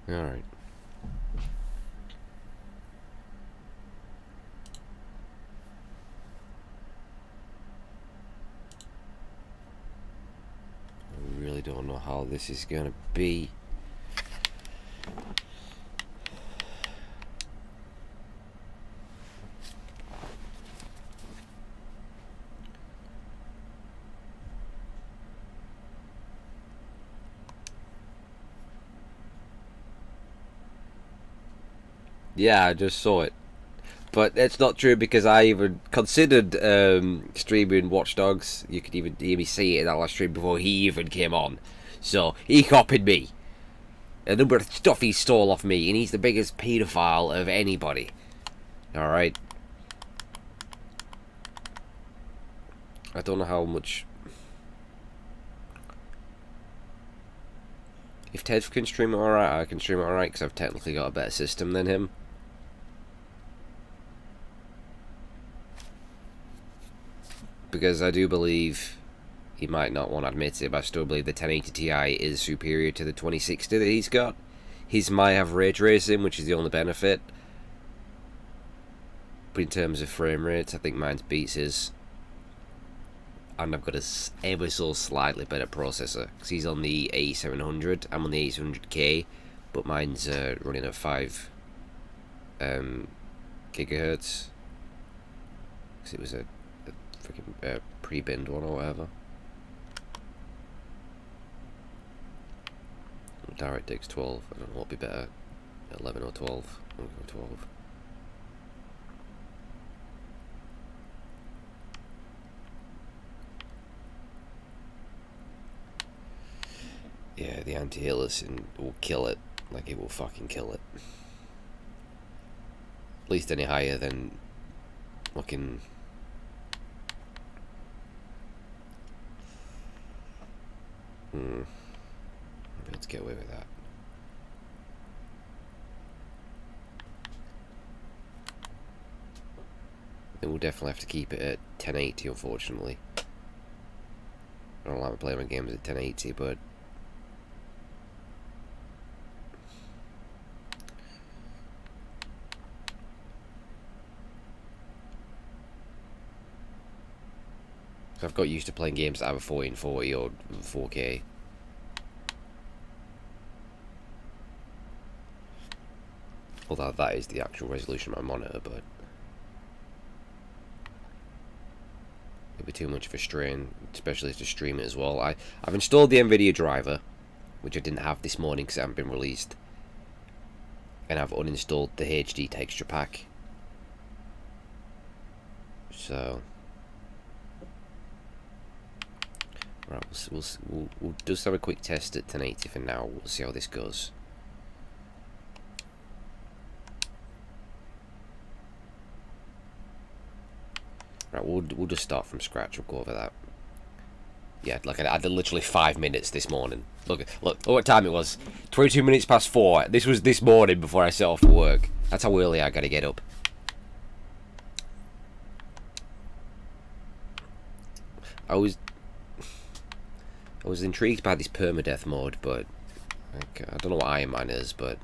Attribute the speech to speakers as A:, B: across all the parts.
A: Alright. I really don't know how this is gonna be. Yeah, I just saw it. But that's not true because I even considered streaming Watch Dogs. You could even hear me see it in that last stream before he even came on. So he copied me. A number of stuff he stole off me, and he's the biggest paedophile of anybody. Alright. I don't know how much... If Ted can stream it alright, I can stream it alright because I've technically got a better system than him. Because I do believe, he might not want to admit it, but I still believe the 1080 Ti is superior to the 2060 that he's got. His might have ray tracing, which is the only benefit. But in terms of frame rates, I think mine beats his. And I've got a ever so slightly better processor. Because he's on the A700, I'm on the A700K. But mine's running at 5 gigahertz. Because it was a freaking pre-binned one or whatever. DirectX 12, I don't know what would be better, 11 or 12, I'm going to go 12. Yeah, the anti-aliasing will kill it, like it will fucking kill it. At least any higher than fucking... Let's get away with that. Then we'll definitely have to keep it at 1080, unfortunately. I don't like playing my games at 1080, but... I've got used to playing games at either 1440 or 4K. Although that is the actual resolution of my monitor, but it'd be too much of a strain, especially to stream it as well. I've installed the NVIDIA driver, which I didn't have this morning because it hadn't been released, and I've uninstalled the HD texture pack. So, right, we'll just have a quick test at 1080 for now. We'll see how this goes. Right, we'll just start from scratch. We'll go over that. Yeah, like I did literally 5 minutes this morning. Look what time it was. 22 minutes past 4. This was this morning before I set off for work. That's how early I gotta get up. I was intrigued by this permadeath mode, but like, I don't know what Iron Man is, but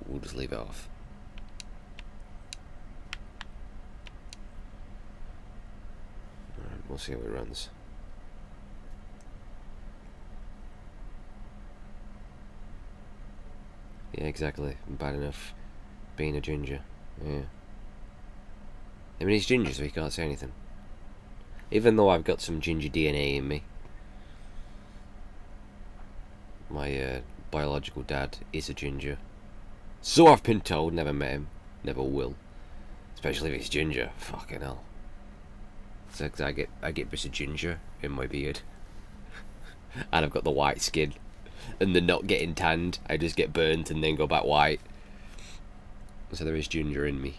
A: we'll just leave it off. Alright, we'll see how it runs. Yeah, exactly. Bad enough being a ginger. Yeah. I mean, he's ginger, so he can't say anything. Even though I've got some ginger DNA in me. My biological dad is a ginger. So I've been told, never met him, never will. Especially if he's ginger. Fucking hell. So I get bits of ginger in my beard. And I've got the white skin. And the not getting tanned, I just get burnt and then go back white. So there is ginger in me.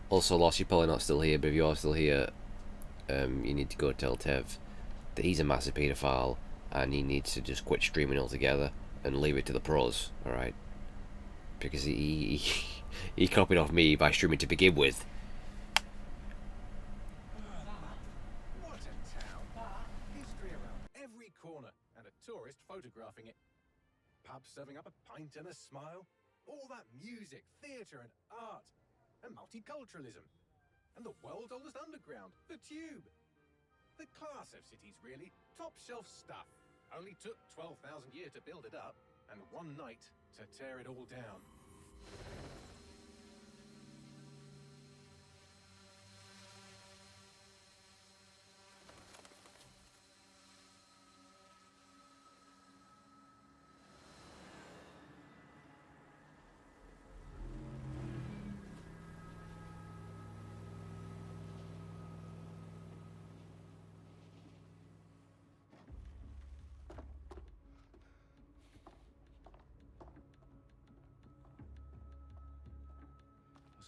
A: Also, Lost, you're probably not still here, but if you are still here, you need to go tell Tev that he's a massive paedophile and he needs to just quit streaming altogether. and leave it to the pros, alright? Because he copied off me by streaming to begin with.
B: What a town! History around every corner, and a tourist photographing it. Pubs serving up a pint and a smile. All that music, theatre and art. And multiculturalism. And the world's oldest underground, the Tube. The class of cities, really. Top shelf stuff. Only took 12,000 years to build it up, and one night to tear it all down.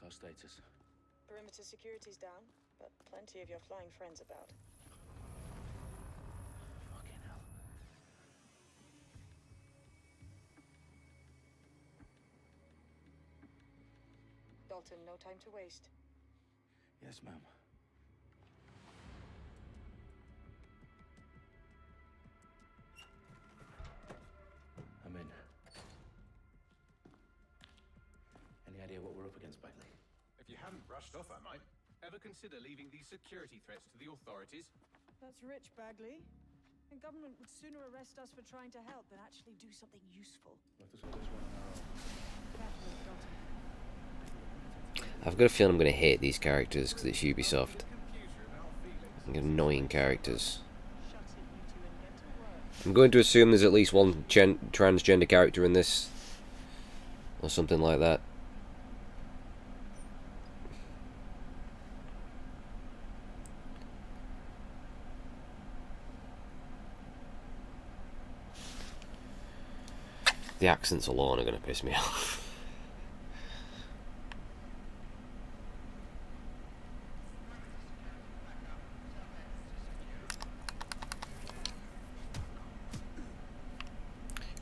C: What's our status?
D: Perimeter security's down, but plenty of your flying friends about.
C: Fucking hell.
D: Dalton, no time to waste.
C: Yes, ma'am. I'm in. Any idea what we're up against, Bagley?
B: If you hadn't brushed off, I might. Ever consider leaving these security threats to the authorities?
E: That's rich, Bagley. The government would sooner arrest us for trying to help than actually do something useful.
C: Let us always run on our own.
E: Careful, Dalton.
A: I've got a feeling I'm going to hate these characters because it's Ubisoft.
B: Computer and our feelings.
A: Annoying characters.
E: Shut it, you two, and get to work.
A: I'm going to assume there's at least one transgender character in this. Or something like that. The accents alone are going to piss me off.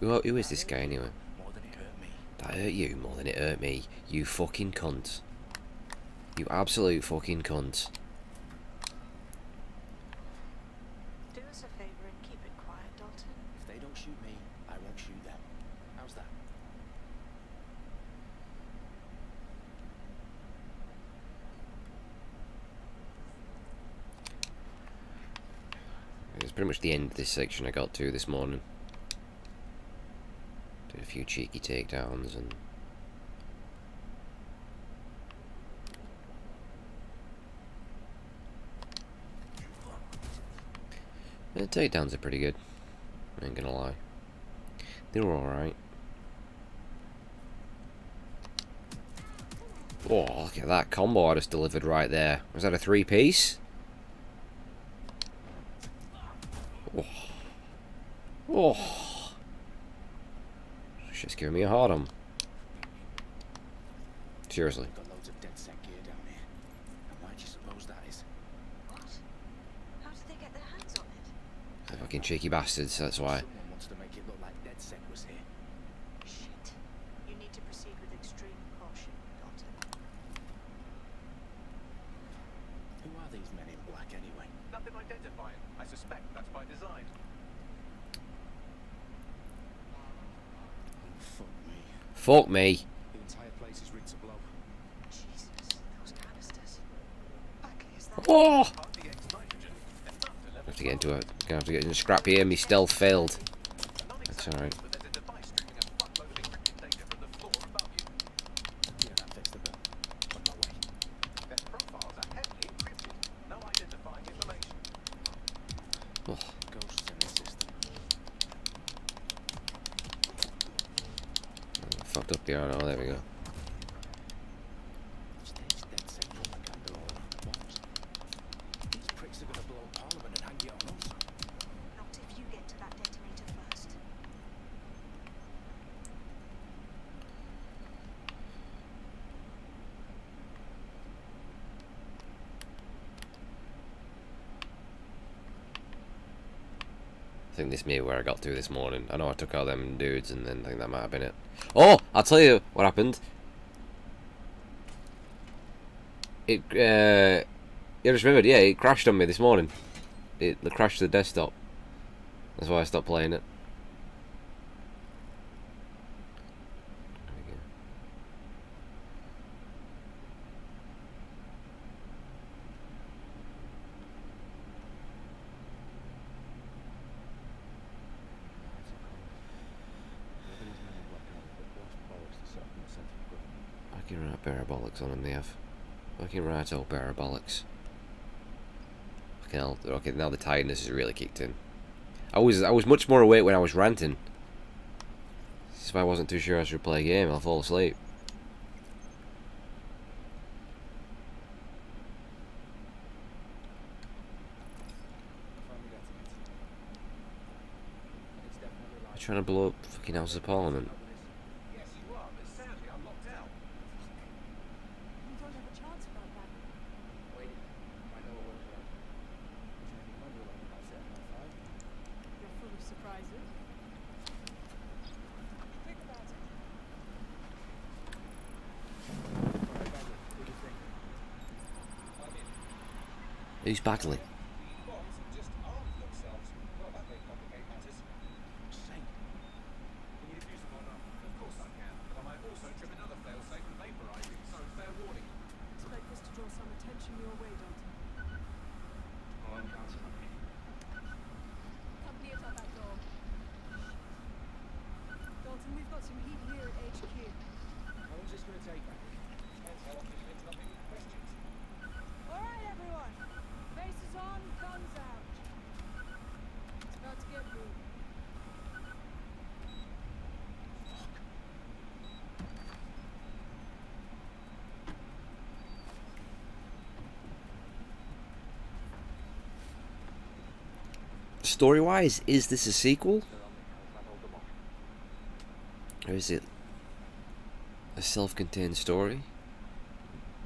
A: Who is this guy anyway?
C: More than it hurt me.
A: That hurt you more than it hurt me. You fucking cunt. You absolute fucking cunt.
D: Do us a favor and keep it quiet, Dalton.
C: If they don't shoot me, I won't shoot them. How's that?
A: It's pretty much the end of this section I got to this morning. Did a few cheeky takedowns and... The takedowns are pretty good. I ain't gonna lie. They were alright. Oh, look at that combo I just delivered right there. Was that a 3-piece? Oh. Oh. Shit's giving me a hard on. Seriously.
C: Got loads of dead set gear down here. And why do you suppose that is?
D: What? How did they get their hands on it?
A: The fucking cheeky bastards, that's why.
C: Someone wants to make it look like dead set was here.
D: Shit. You need to proceed with extreme caution, Dalton.
C: Who are these men in black anyway?
B: Nothing identifying. I suspect that's by design.
C: Oh, fuck me.
A: Fuck me.
C: The entire place is rigged to blow.
D: Jesus, those canisters. Bagley, is that...
A: Oh!
B: Partly ex-nitrogen, enough to level
A: Have to get into it. Gonna have to get in a scrap here. Me stealth failed. That's alright.
B: but there's a device streaming a fuckload of encrypted data from the floor above you.
C: Yeah, that fits the bill. On my way.
B: Their profiles are heavily encrypted. No identifying information.
A: Oh.
C: Ghosts in the system.
A: Fucked up the arrow. There we go.
C: Stage dead set propaganda all around the walls. These pricks are gonna blow up Parliament and hang it on us.
D: Not if you get to that detonator first.
A: think this may be where I got to this morning. I know I took out them dudes and then I think that might have been it. Oh! I'll tell you what happened. It, I just remembered, yeah, it crashed on me this morning. It crashed the desktop. That's why I stopped playing it. There we go. Fucking right parabolics on them they have. Fucking right old parabolics. Fucking hell. Okay, now the tiredness is really kicked in. I was much more awake when I was ranting. If I wasn't too sure I should play a game, I'll fall asleep. I'm trying to blow up fucking House of Parliament.
B: Yes, you are, but sadly I'm locked out.
E: You don't have a chance about that.
C: Wait, I know what we're at.
E: You're full of surprises. Think about it.
C: Alright, Bagley, what do you think?
A: Who's battling?
B: The bombs have just armed themselves. Well, that may complicate matters.
C: Saint. Can you defuse them or not?
B: Of course I can, but I might also trip another failsafe and vaporize it, so fair warning.
E: Expect this to draw some attention your way, Dalton.
C: Oh, I'm counting on you.
E: Company is at that door. Dalton, we've got some heat here at HQ.
C: How long is this going to take, Bagley?
B: Depends how often you interrupt me with questions.
E: All right, everyone. Faces on, guns out. It's about to get moving.
A: Story-wise, is this a sequel?
C: They're on me. I'll hold them off.
A: Or is it a self-contained story?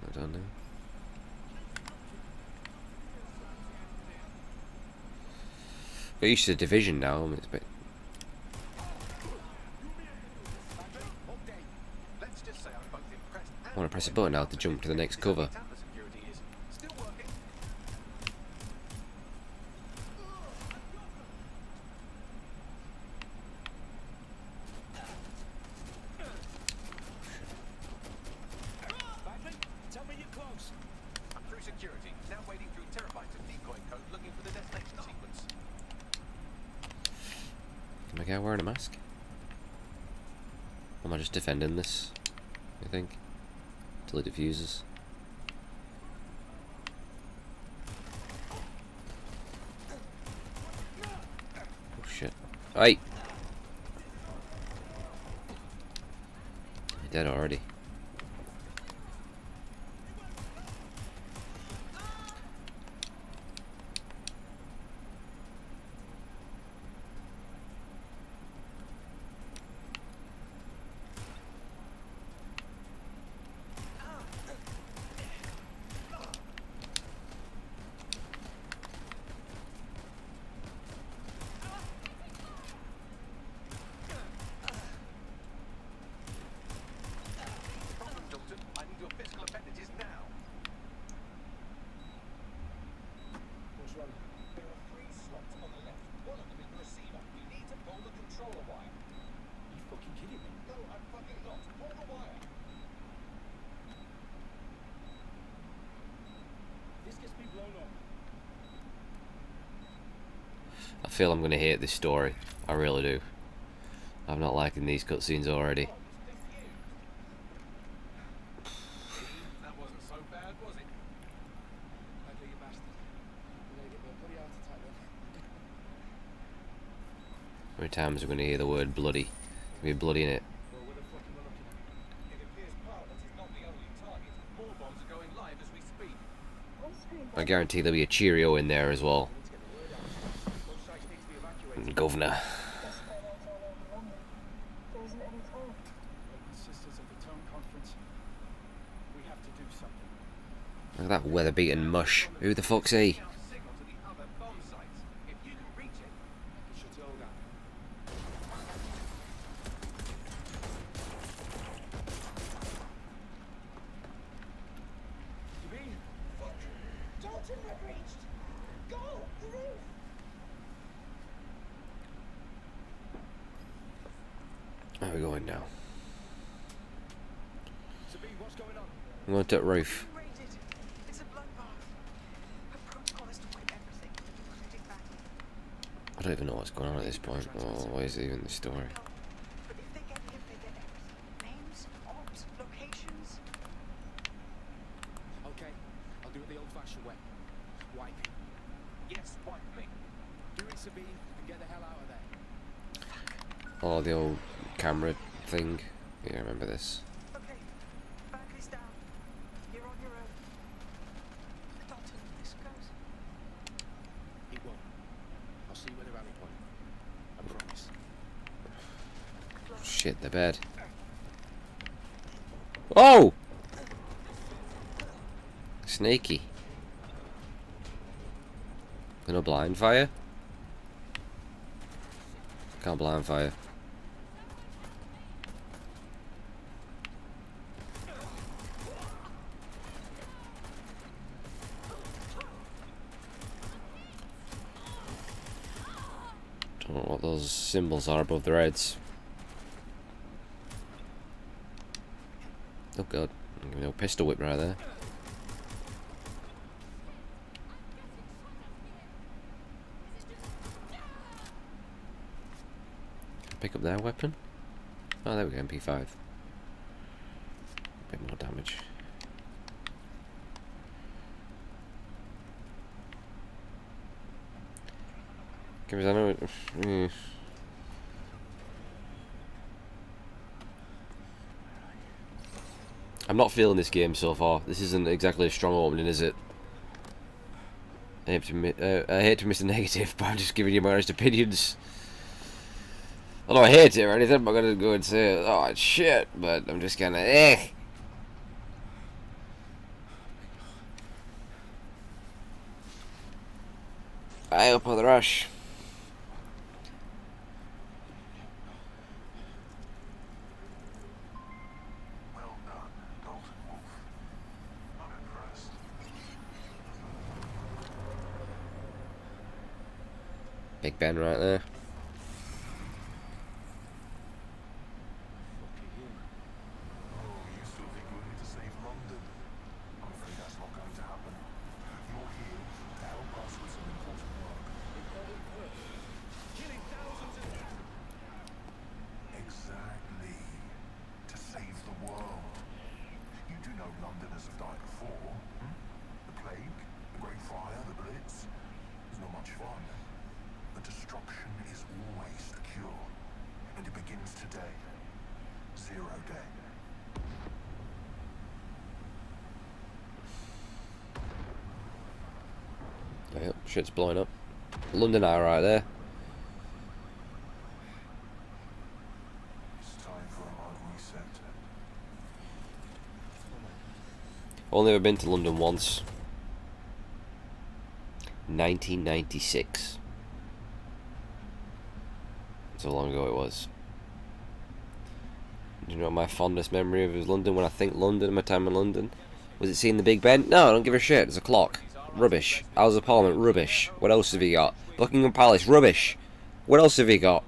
A: I don't know. Got used to the Division now. I mean, it's a bit...
B: Let's just say I'm both impressed and
A: I want to press a button now to jump to the next cover.
B: Tampa security is still working.
C: Bagley, tell me you're close.
B: I'm through security, now wading through terabytes of decoy code looking for the destination sequence.
A: Am I guy wearing a mask? Or am I just defending this? I think. Till it diffuses. Oh shit. Hey! You're dead already.
B: Problem, Dalton. I need your physical appendages now.
C: What's wrong?
B: There are 3 slots on the left. One of them is the receiver. You need to pull the controller wire.
C: You fucking kidding me?
B: No, I'm fucking not. Pull the wire.
C: This gets me blown up.
A: I feel I'm gonna hate this story. I really do. I'm not liking these cutscenes already.
B: That wasn't so bad, was it?
C: Bagley, you bastard. You're going to get me a bloody heart attack then.
A: How many times are we gonna hear the word bloody? Be bloody in it.
C: Well, what the fuck am I looking at?
B: It appears Parliament is not the only target. More bombs are going live as we speak.
A: I guarantee there'll be a Cheerio in there as well.
C: I need to get the word out. Both sides need to be evacuated.
A: Governor.
C: Sisters of the Tone Conference, we have to do something.
A: Look at that weather-beaten mush. Who the fuck's he?
B: Now signal to the other bomb sites. If you can reach it,
C: I can shut it
A: Where are we going now?
C: Sabine, what's going on?
A: I'm going to that roof.
D: Being raided. It's a bloodbath. Her protocol is to wipe everything, including back.
A: I don't even know what's going on at this point. Oh, why is even the story?
D: But if they get him, they get everything. Names, ops, locations.
C: Okay, I'll do it the old-fashioned way. Wipe.
B: Yes, wipe me.
C: Do it, Sabine, and get the hell out of there.
A: Oh, the old camera thing. Yeah, I remember this.
D: Okay, Bagley's down. You're on your own. Don't tell me this goes.
C: It won't. I'll see you at the rally point. I promise.
A: Shit, the bed. Oh! Snaky. Gonna blind fire? Can't blind fire. Don't know what those symbols are above their heads. Oh god, no pistol whip right there. Pick up their weapon? Oh, there we go, MP5. Bit more damage. Because I know it. I'm not feeling this game so far. This isn't exactly a strong opening, is it? I hate to miss a negative, but I'm just giving you my honest opinions. Although I hate it or anything, I'm not gonna go and say, oh, it's shit, but I'm just gonna, I up on the rush.
B: Well done, Dalton Wolf. I'm impressed.
A: Big Ben right there.
B: Oh, you still think we're here to save London? I'm afraid that's not going to happen. You're here to help us with some important work.
C: Killing thousands of...
B: Exactly. To save the world. You do know Londoners have died before. Hmm? The plague, the Great Fire, the Blitz. It's not much fun. But destruction is always the cure. And it begins today. Zero day.
A: Yep, shit's blowing up. London Eye right there.
B: It's time for a hard reset.
A: Only ever been to London once. 1996. That's how long ago it was. Do you know what my fondest memory of is London? When I think London, my time in London, was it seeing the Big Ben? No, I don't give a shit. There's a clock. Rubbish. House of Parliament. Rubbish. What else have you got? Buckingham Palace. Rubbish. What else have you got?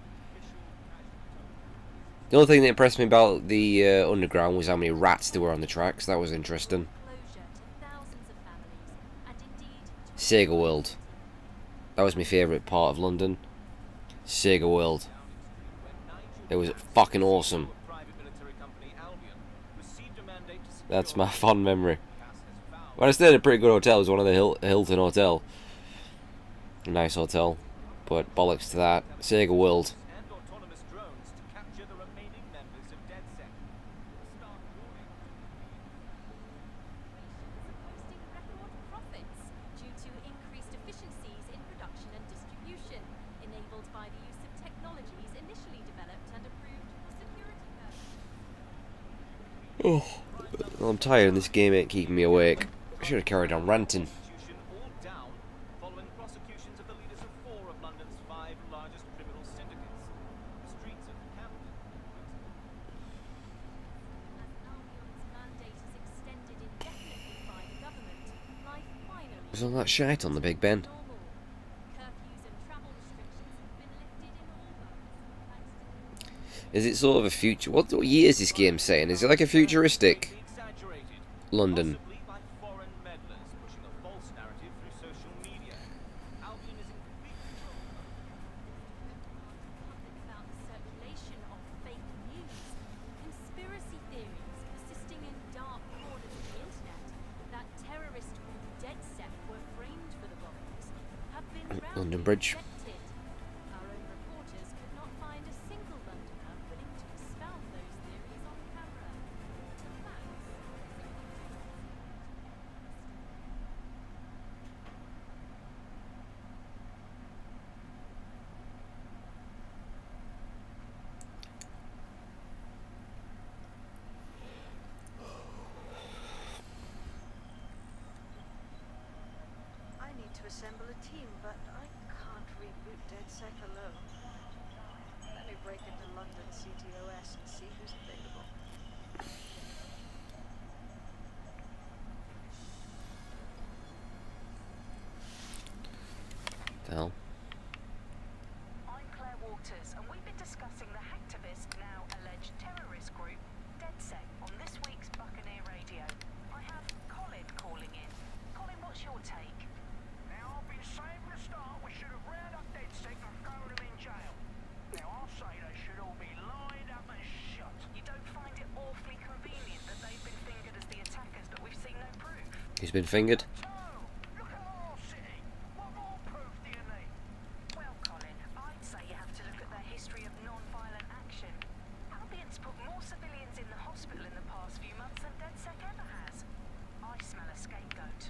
A: The only thing that impressed me about the Underground was how many rats there were on the tracks. That was interesting. Sega World. That was my favourite part of London. Sega World. It was fucking awesome. That's my fond memory. But I stayed at a pretty good hotel. It was one of the Hilton Hotel. A nice hotel. But bollocks to that. Sega World. Oh, well, I'm tired and this game ain't keeping me awake. I should have carried on ranting. Was all that shite on the Big Ben? Is it sort of a future? What year is this game saying? Is it like a futuristic
C: Exaggerated,
A: London?
C: possibly by foreign meddlers pushing a false narrative through social media. Albion is in complete control of
F: Public about the circulation of fake news, conspiracy theories persisting in dark corners of the internet, that terrorist group DedSec were framed for the bombings, have been
A: London
F: roundly
A: Bridge.
F: rejected. Our own reporters could not find a single Londoner willing to expound those theories on camera. The facts.
G: I need to assemble a team, but I can't reboot DedSec alone. Let me break into London CTOS and see who's available.
A: The hell?
H: I'm Claire Waters, and we've been discussing the hacktivist, now alleged terrorist group, DedSec, on this week's Buccaneer Radio. I have Colin calling in. Colin, what's your take?
I: Now, I've been saying from the start we should have rounded up DedSec and thrown them in jail. Now, I'll say they should all be lined up and shot.
H: You don't find it awfully convenient that they've been fingered as the attackers, but we've seen no proof?
A: He's been fingered.
I: So, look at our city. What more proof do you need?
H: Well, Colin, I'd say you have to look at their history of non-violent action. Albion's put more civilians in the hospital in the past few months than DedSec ever has. I smell a scapegoat.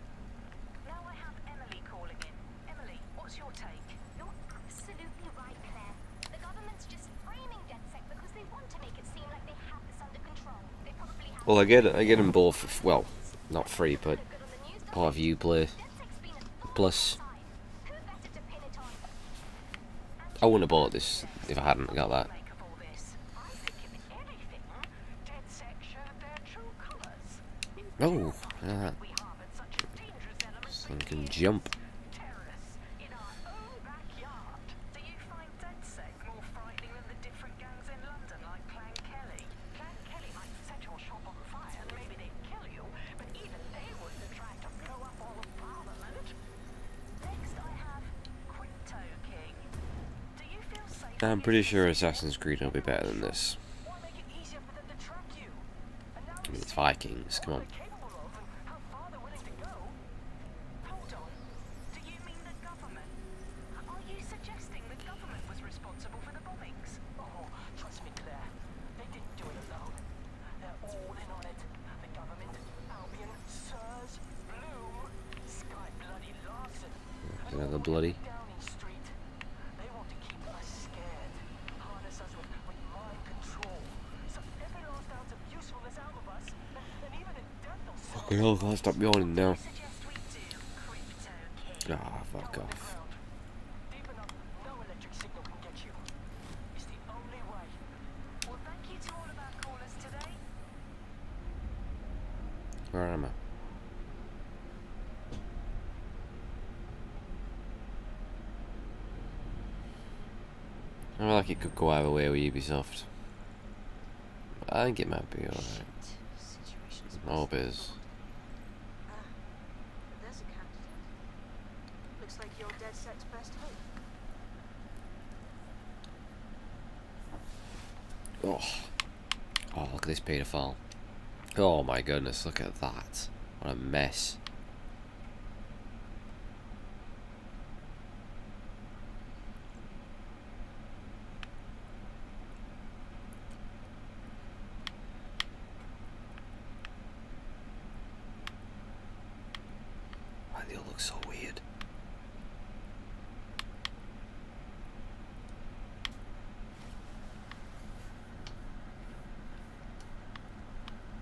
H: Now I have Emily calling in. Emily, what's your take?
J: You're absolutely right, Claire. The government's just framing DedSec because they want to make it seem like they have this under control. They probably have.
A: Well, I get them both. Well, not free, but
J: Good on the news, don't
A: part of Uplay.
J: DedSec's been a thorn
A: Plus,
J: in our side. Who better to pin it on?
A: I wouldn't have bought this if I hadn't got that.
H: Make of all this.
I: I think if anything, DedSec showed their true colours.
A: Oh,
H: We harbored such a dangerous element
A: so I
H: for
A: can
H: years.
A: jump.
H: Terrorists in our own backyard. Do you find DedSec more frightening than the different gangs in London like Clan Kelly?
I: Clan Kelly might set your shop on fire and maybe they'd kill you, but even they wouldn't have tried to blow up all of Parliament.
H: Next I have Crypto King. Do you feel safe?
A: I'm pretty sure Assassin's Creed will be better than this.
I: Why make it easier for them to track you? And now
A: I mean, it's Vikings. Come on.
I: they're capable of and how far they're willing to go.
H: Hold on. Do you mean the government? Are you suggesting the government was responsible for the bombings?
I: Oh, trust me, Claire. They didn't do it alone. They're all in on it. The government, Albion, Sirs, Bloom, Sky Bloody Larson.
A: There's another bloody.
I: Downing Street. They want to keep us scared. Harness us with mind control. Suck every last ounce of usefulness out of us. And even in death they'll sell
A: Fucking hell, I'll stop yawning now.
H: Suggest we do Crypto King.
A: Ah, fuck off.
I: ground. Deep enough, no electric signal can get you. It's the only way.
H: Well, thank you to all of our callers today.
A: Where am I? I feel like it could go either way with Ubisoft. I think it might be alright.
G: Situation's
A: I hope it is.
G: There's a candidate. Looks like you're DedSec's best hope.
A: Oh. Oh, look at this paedophile. Oh my goodness, look at that. What a mess. Why they all look so weird?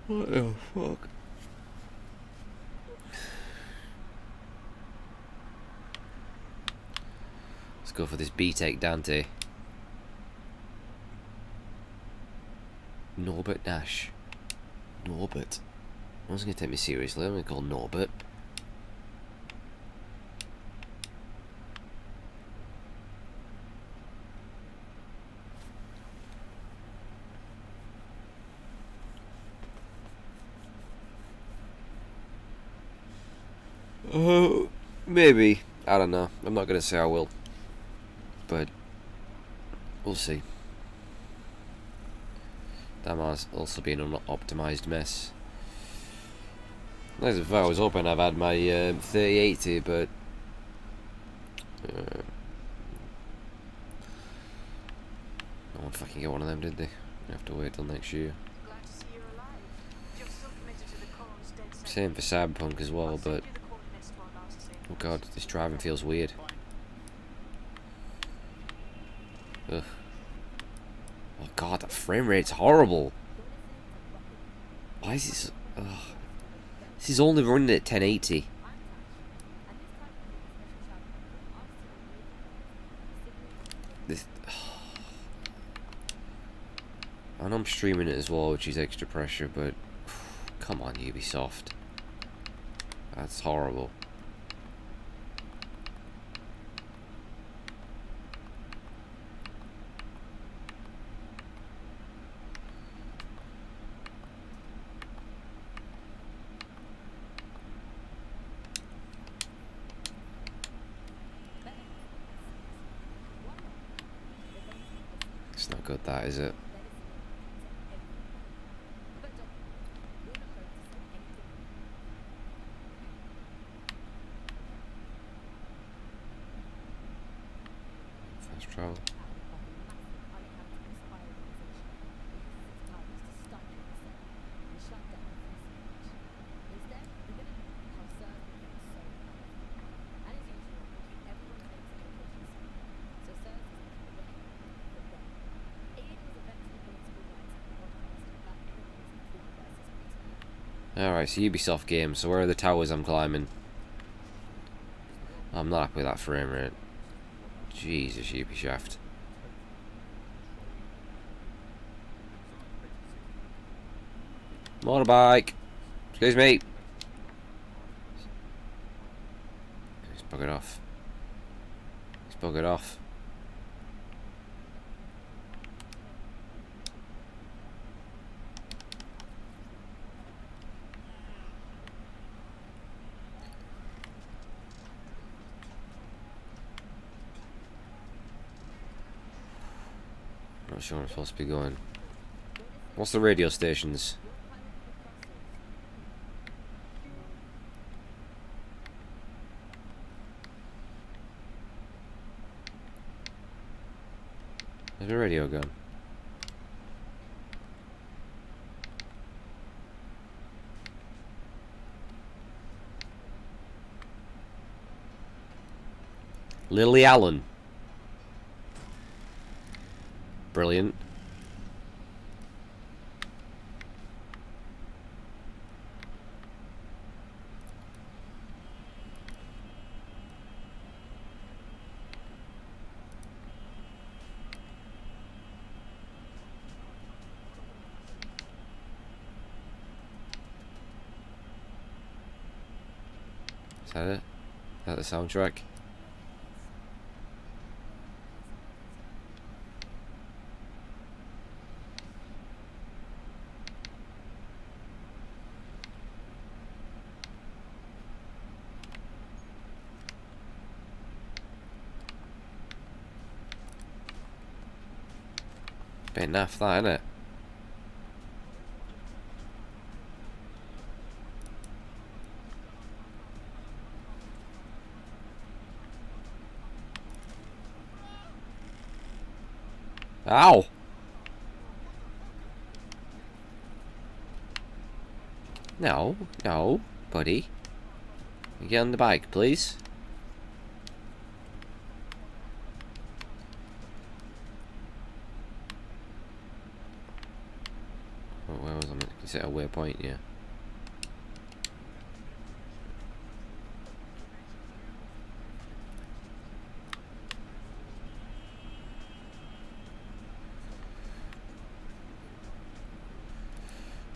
A: What the fuck? Let's go for this B-Tech Dante. Norbert Nash. Norbert. No one's gonna take me seriously. I'm gonna call Norbert. Maybe. I don't know. I'm not gonna say I will. But we'll see. That might also be an unoptimized mess. As if I was hoping I've had my 3080, but no one fucking get one of them, did they? You have to wait till next year.
G: Glad to see you're alive. You're still committed to the cause, DedSec.
A: Same for Cyberpunk as well,
G: I'll
A: but
G: send you the coordinates to our last safe
A: oh
G: house.
A: god, this driving feels weird. Ugh. Oh god, that frame rate's horrible. Why is this? Ugh. This is only running at 1080. This. I know I'm streaming it as well, which is extra pressure, but come on, Ubisoft. That's horrible. It's not good, that, is it? Fast travel. Alright, so Ubisoft game, so where are the towers I'm climbing? I'm not happy with that frame rate. Jesus, Ubisoft. Motorbike! Excuse me! He's buggered off. He's buggered off. Not sure where I'm supposed to be going. What's the radio stations? Where's my radio gone? Lily Allen. Brilliant. Is that it? Is that the soundtrack? Bit naff that, innit? Ow! No, no, buddy. Get on the bike, please. Where was I? Is it a waypoint? Yeah.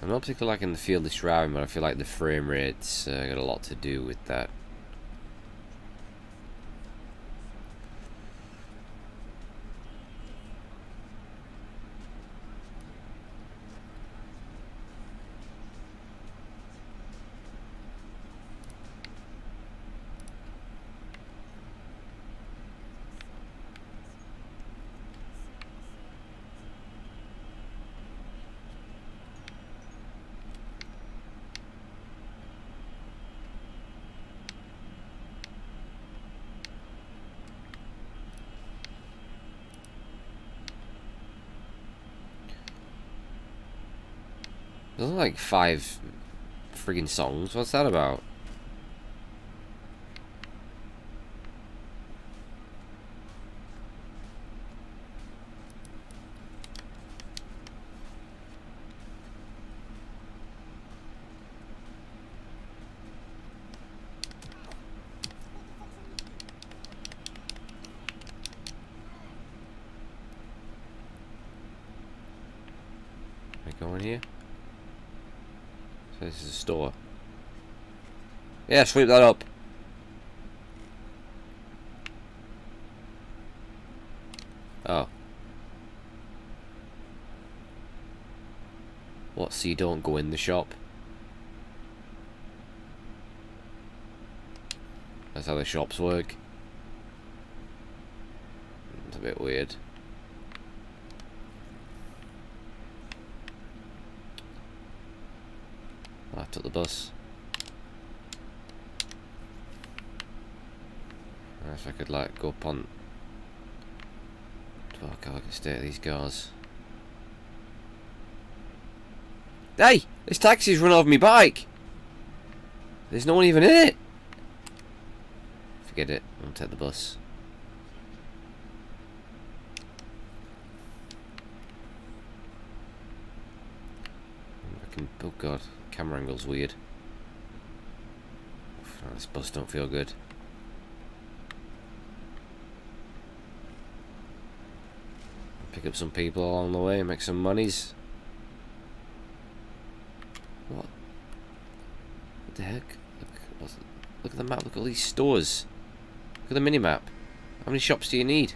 A: I'm not particularly liking the fieldless driving, but I feel like the frame rate's got a lot to do with that. There's like 5 friggin' songs. What's that about? Go in here. So this is a store. Yeah, sweep that up. Oh. What, so you don't go in the shop? That's how the shops work. It's a bit weird. I took the bus. If I could like go up on. Oh god, I can stay at these cars. Hey! This taxi's run over my bike! There's no one even in it! Forget it, I'll take the bus. Oh god, camera angle's weird. Oh, this bus don't feel good. Pick up some people along the way, make some monies. What? What the heck? Look at the map, look at all these stores. Look at the mini-map. How many shops do you need?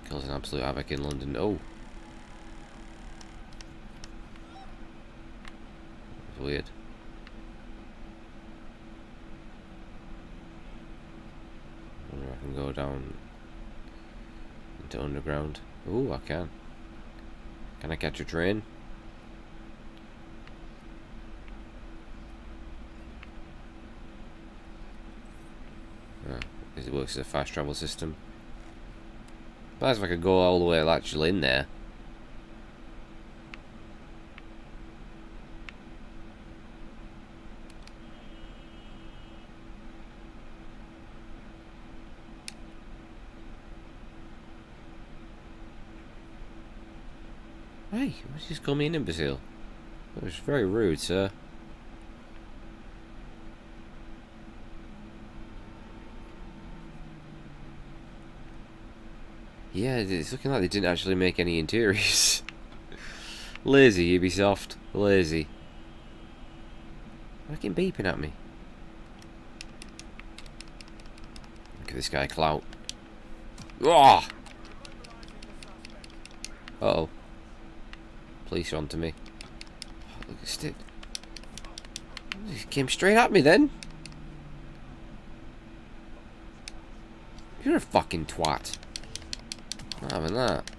A: Causing absolute havoc in London. Oh. That's weird. I wonder if I can go down into underground. Ooh, I can. Can I catch a train? Oh, because it works as a fast travel system. But if I could go all the way actually in there. Hey, why did you just call me an imbecile? That was very rude, sir. Yeah, it's looking like they didn't actually make any interiors. Lazy, Ubisoft. Lazy. Fucking beeping at me. Look at this guy, clout. Ah! Uh-oh. Police are onto me. Oh, look at it. He came straight at me then. You're a fucking twat. Not having that.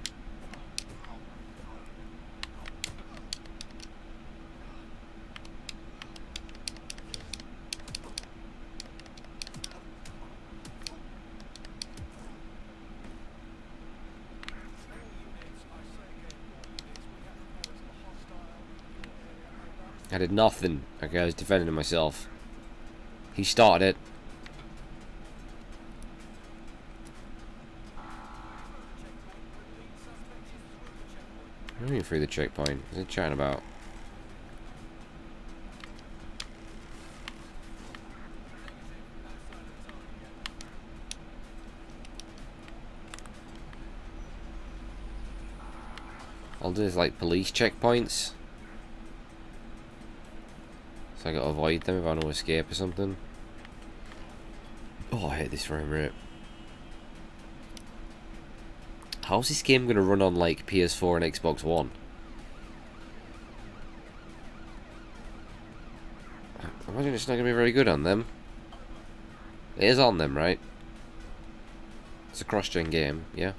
A: I did nothing. Okay, I was defending myself. He started it. What do you mean through the checkpoint? What's it chatting about? All do is like police checkpoints. So I gotta avoid them if I want to escape or something. Oh, I hate this frame rate. How's this game gonna run on like PS4 and Xbox One? I imagine it's not gonna be very good on them. It is on them, right? It's a cross-gen game, yeah.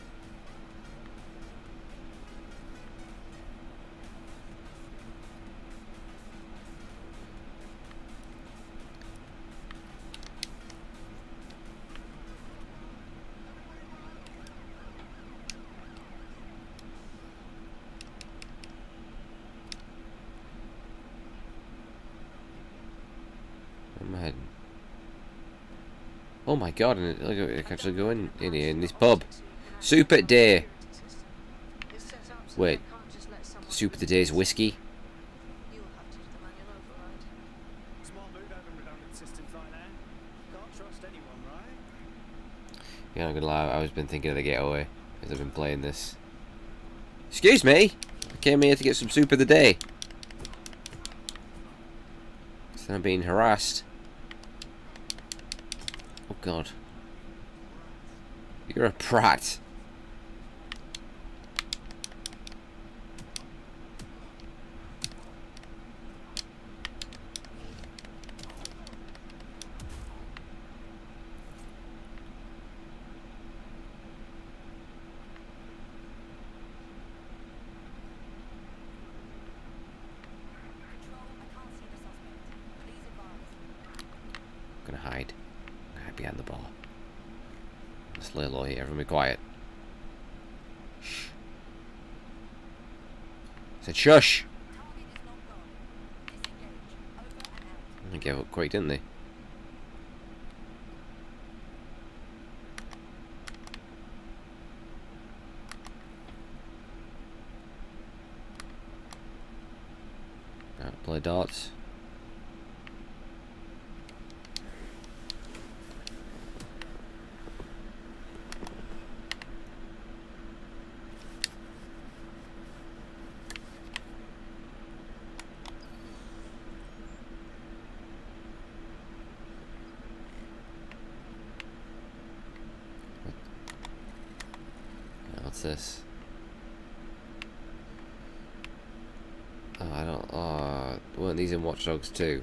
A: Oh my god, and look, I can actually go in here in this pub. Super Day. Wait, Super Day's whiskey?
G: You'll have to do the manual override.
I: Smart move having redundant systems like that. Can't trust anyone, right?
A: Yeah, I'm gonna lie, I've always been thinking of the getaway as I've been playing this. Excuse me! I came here to get some soup of the day. So I'm being harassed. Oh god. You're a prat. I'm gonna hide. Hide behind the bar. Let's lay low here, everyone be quiet. Shh. I said shush! They gave up quick, didn't they? Play darts. What's this? Oh, I don't. Oh, weren't these in Watch Dogs 2?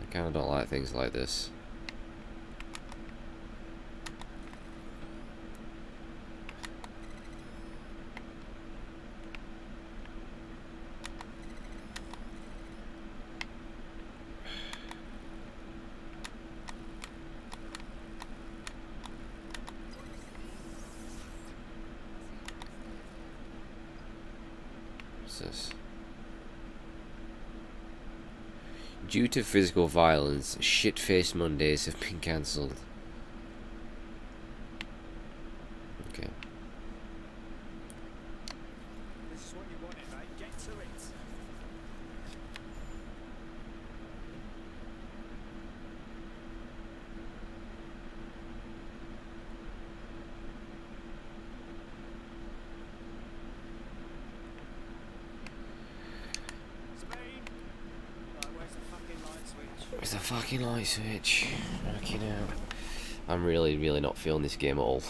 A: I kind of don't like things like this. What's this? Due to physical violence, shit-faced Mondays have been cancelled. Okay.
I: This is what you wanted, mate. Get to it.
A: Where's the fucking light switch? Fucking hell. I'm really not feeling this game at all.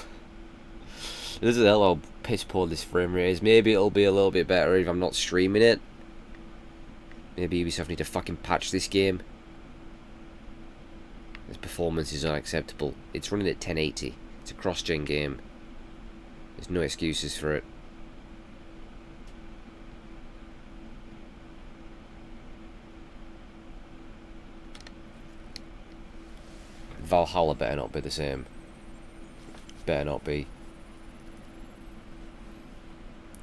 A: This is how piss poor this frame rate is. Maybe it'll be a little bit better if I'm not streaming it. Maybe Ubisoft need to fucking patch this game. This performance is unacceptable. It's running at 1080. It's a cross-gen game. There's no excuses for it. Valhalla better not be the same. Better not be.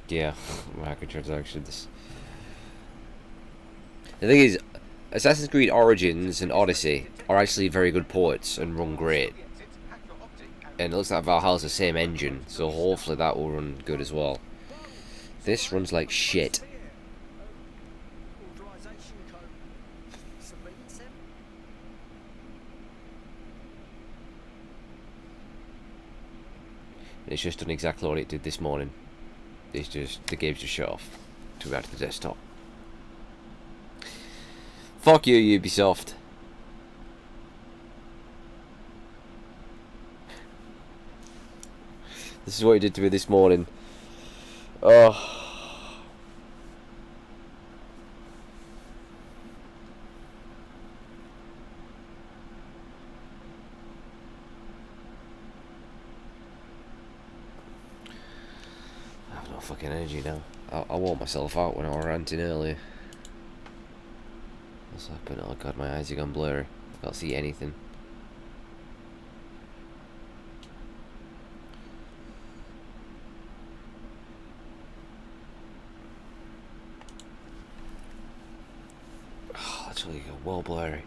A: Yeah, microtransactions. The thing is, Assassin's Creed Origins and Odyssey are actually very good ports and run great. And it looks like Valhalla's the same engine, so hopefully that will run good as well. This runs like shit. It's just done exactly what it did this morning. It's just, the game's just shut off to go out to the desktop. Fuck you, Ubisoft. This is what you did to me this morning. Oh. I have no fucking energy now. I wore myself out when I was ranting earlier. What's happened? Oh god, my eyes are gone blurry. I can't see anything. Oh, that's really good. Well blurry.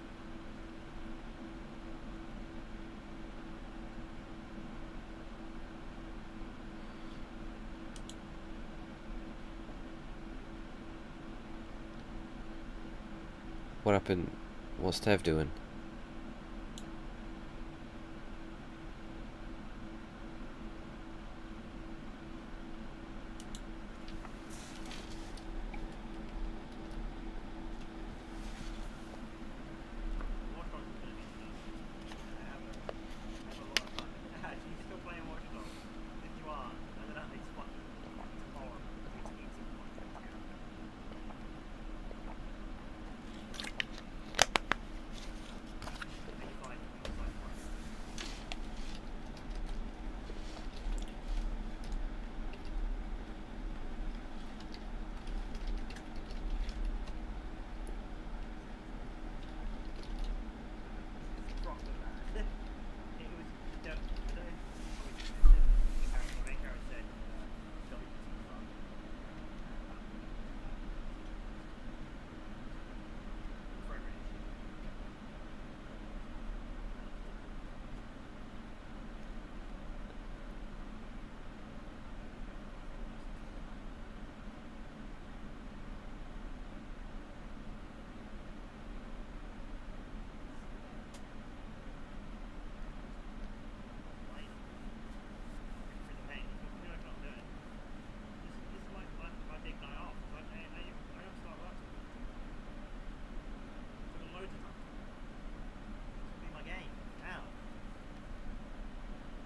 A: What happened? What's Tev doing?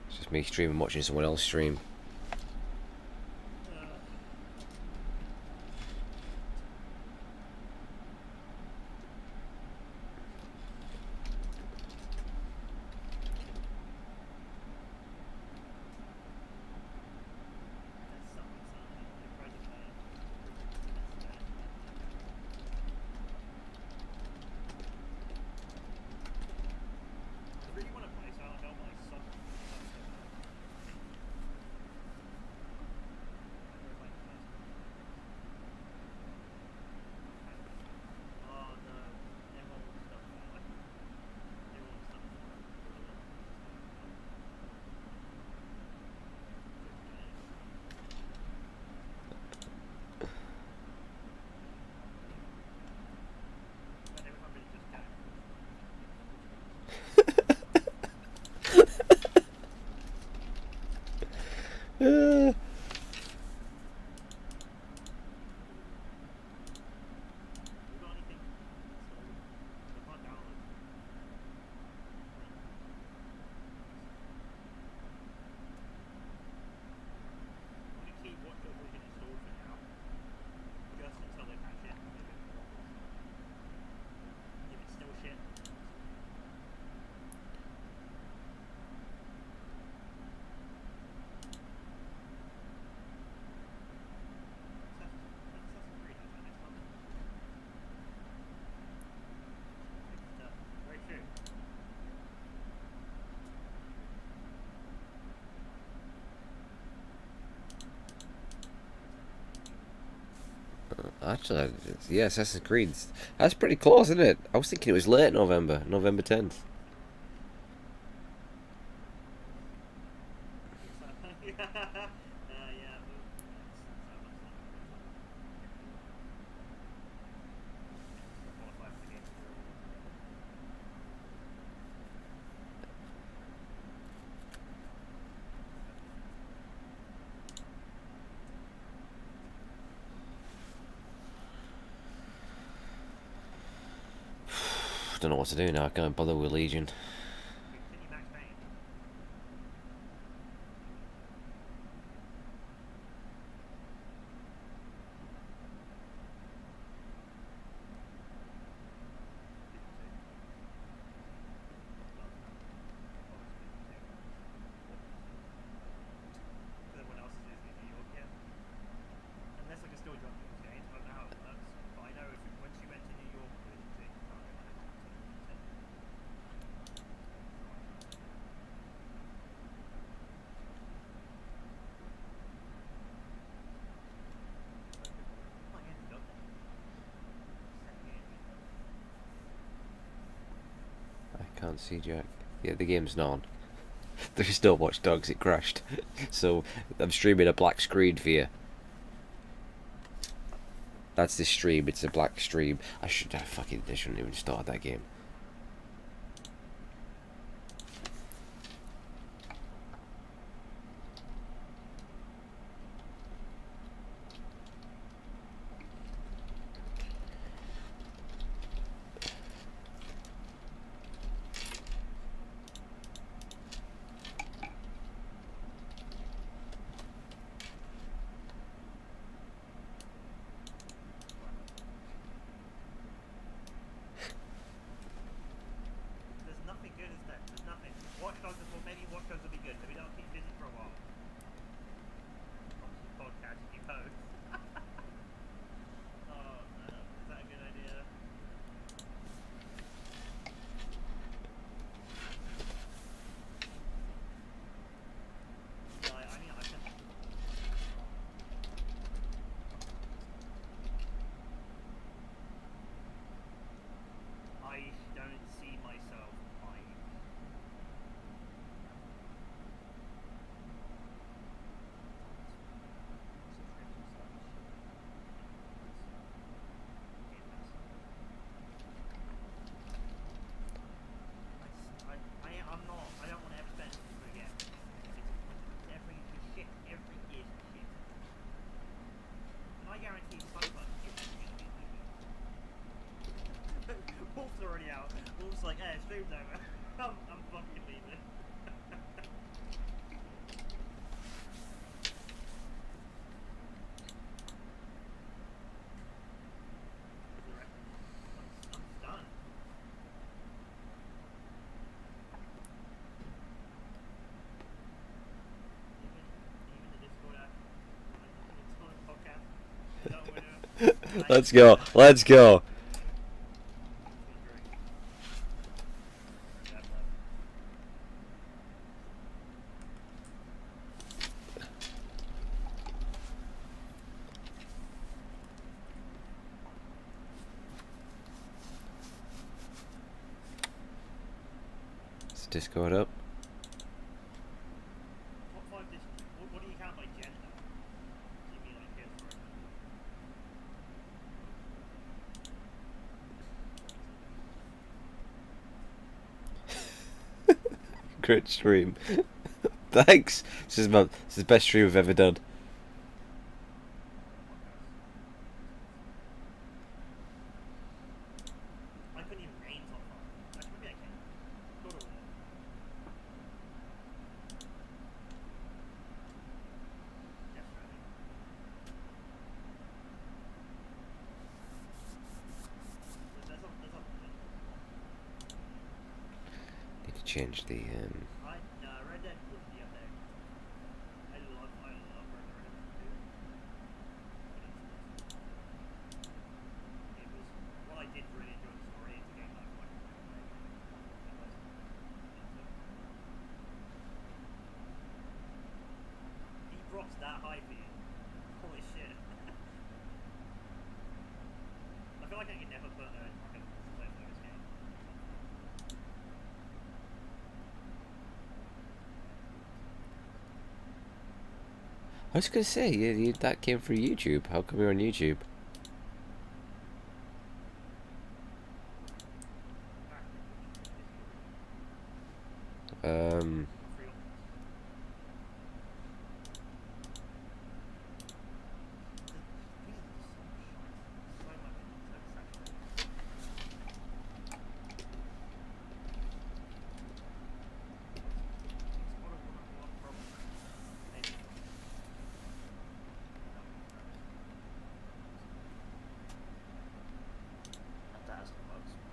A: It's just me streaming, watching someone else stream. Actually, yeah, Assassin's Creed. That's pretty close, isn't it? I was thinking it was late November, November 10th. Don't know what to do now. I can't bother with Legion. Can't see Jack. Yeah, the game's not on. There's still Watch Dogs, it crashed. So I'm streaming a black screen for you. That's this stream. It's a black stream. I shouldn't even start that game.
K: There's nothing good, is there? There's nothing. Watch Dogs, well, maybe Watch Dogs will be good. Maybe that'll keep busy for a while. Obviously, podcast, you post. Oh, no. Is that a good idea? I mean, I can... I don't see myself buying. I'm not. I don't want to ever spend it again. It's every shit. Every year shit. And I guarantee some of Wolf's already out. Wolf's like, hey, stream's over. I'm fucking leaving. I'm done. Even the Discord app. It's on a podcast. Don't worry.
A: Let's go. Let's go. Is Discord up?
K: Top 5 what do you count by gender? Do you mean like kids or
A: Great stream. Thanks. This is the best stream I've ever done.
K: I couldn't even name top 5. Actually, maybe I can. God of War. Death Stranding. There's a
A: Need to change the
K: Red Dead would be up there. I love Red Dead 2. It was what I did really enjoy the story. It's a game that I like to play. Deep Rock's that high for you. Holy shit. I feel like I can never put a fucking multiplayer for this game.
A: I was gonna say, that came through YouTube. How come you're on YouTube?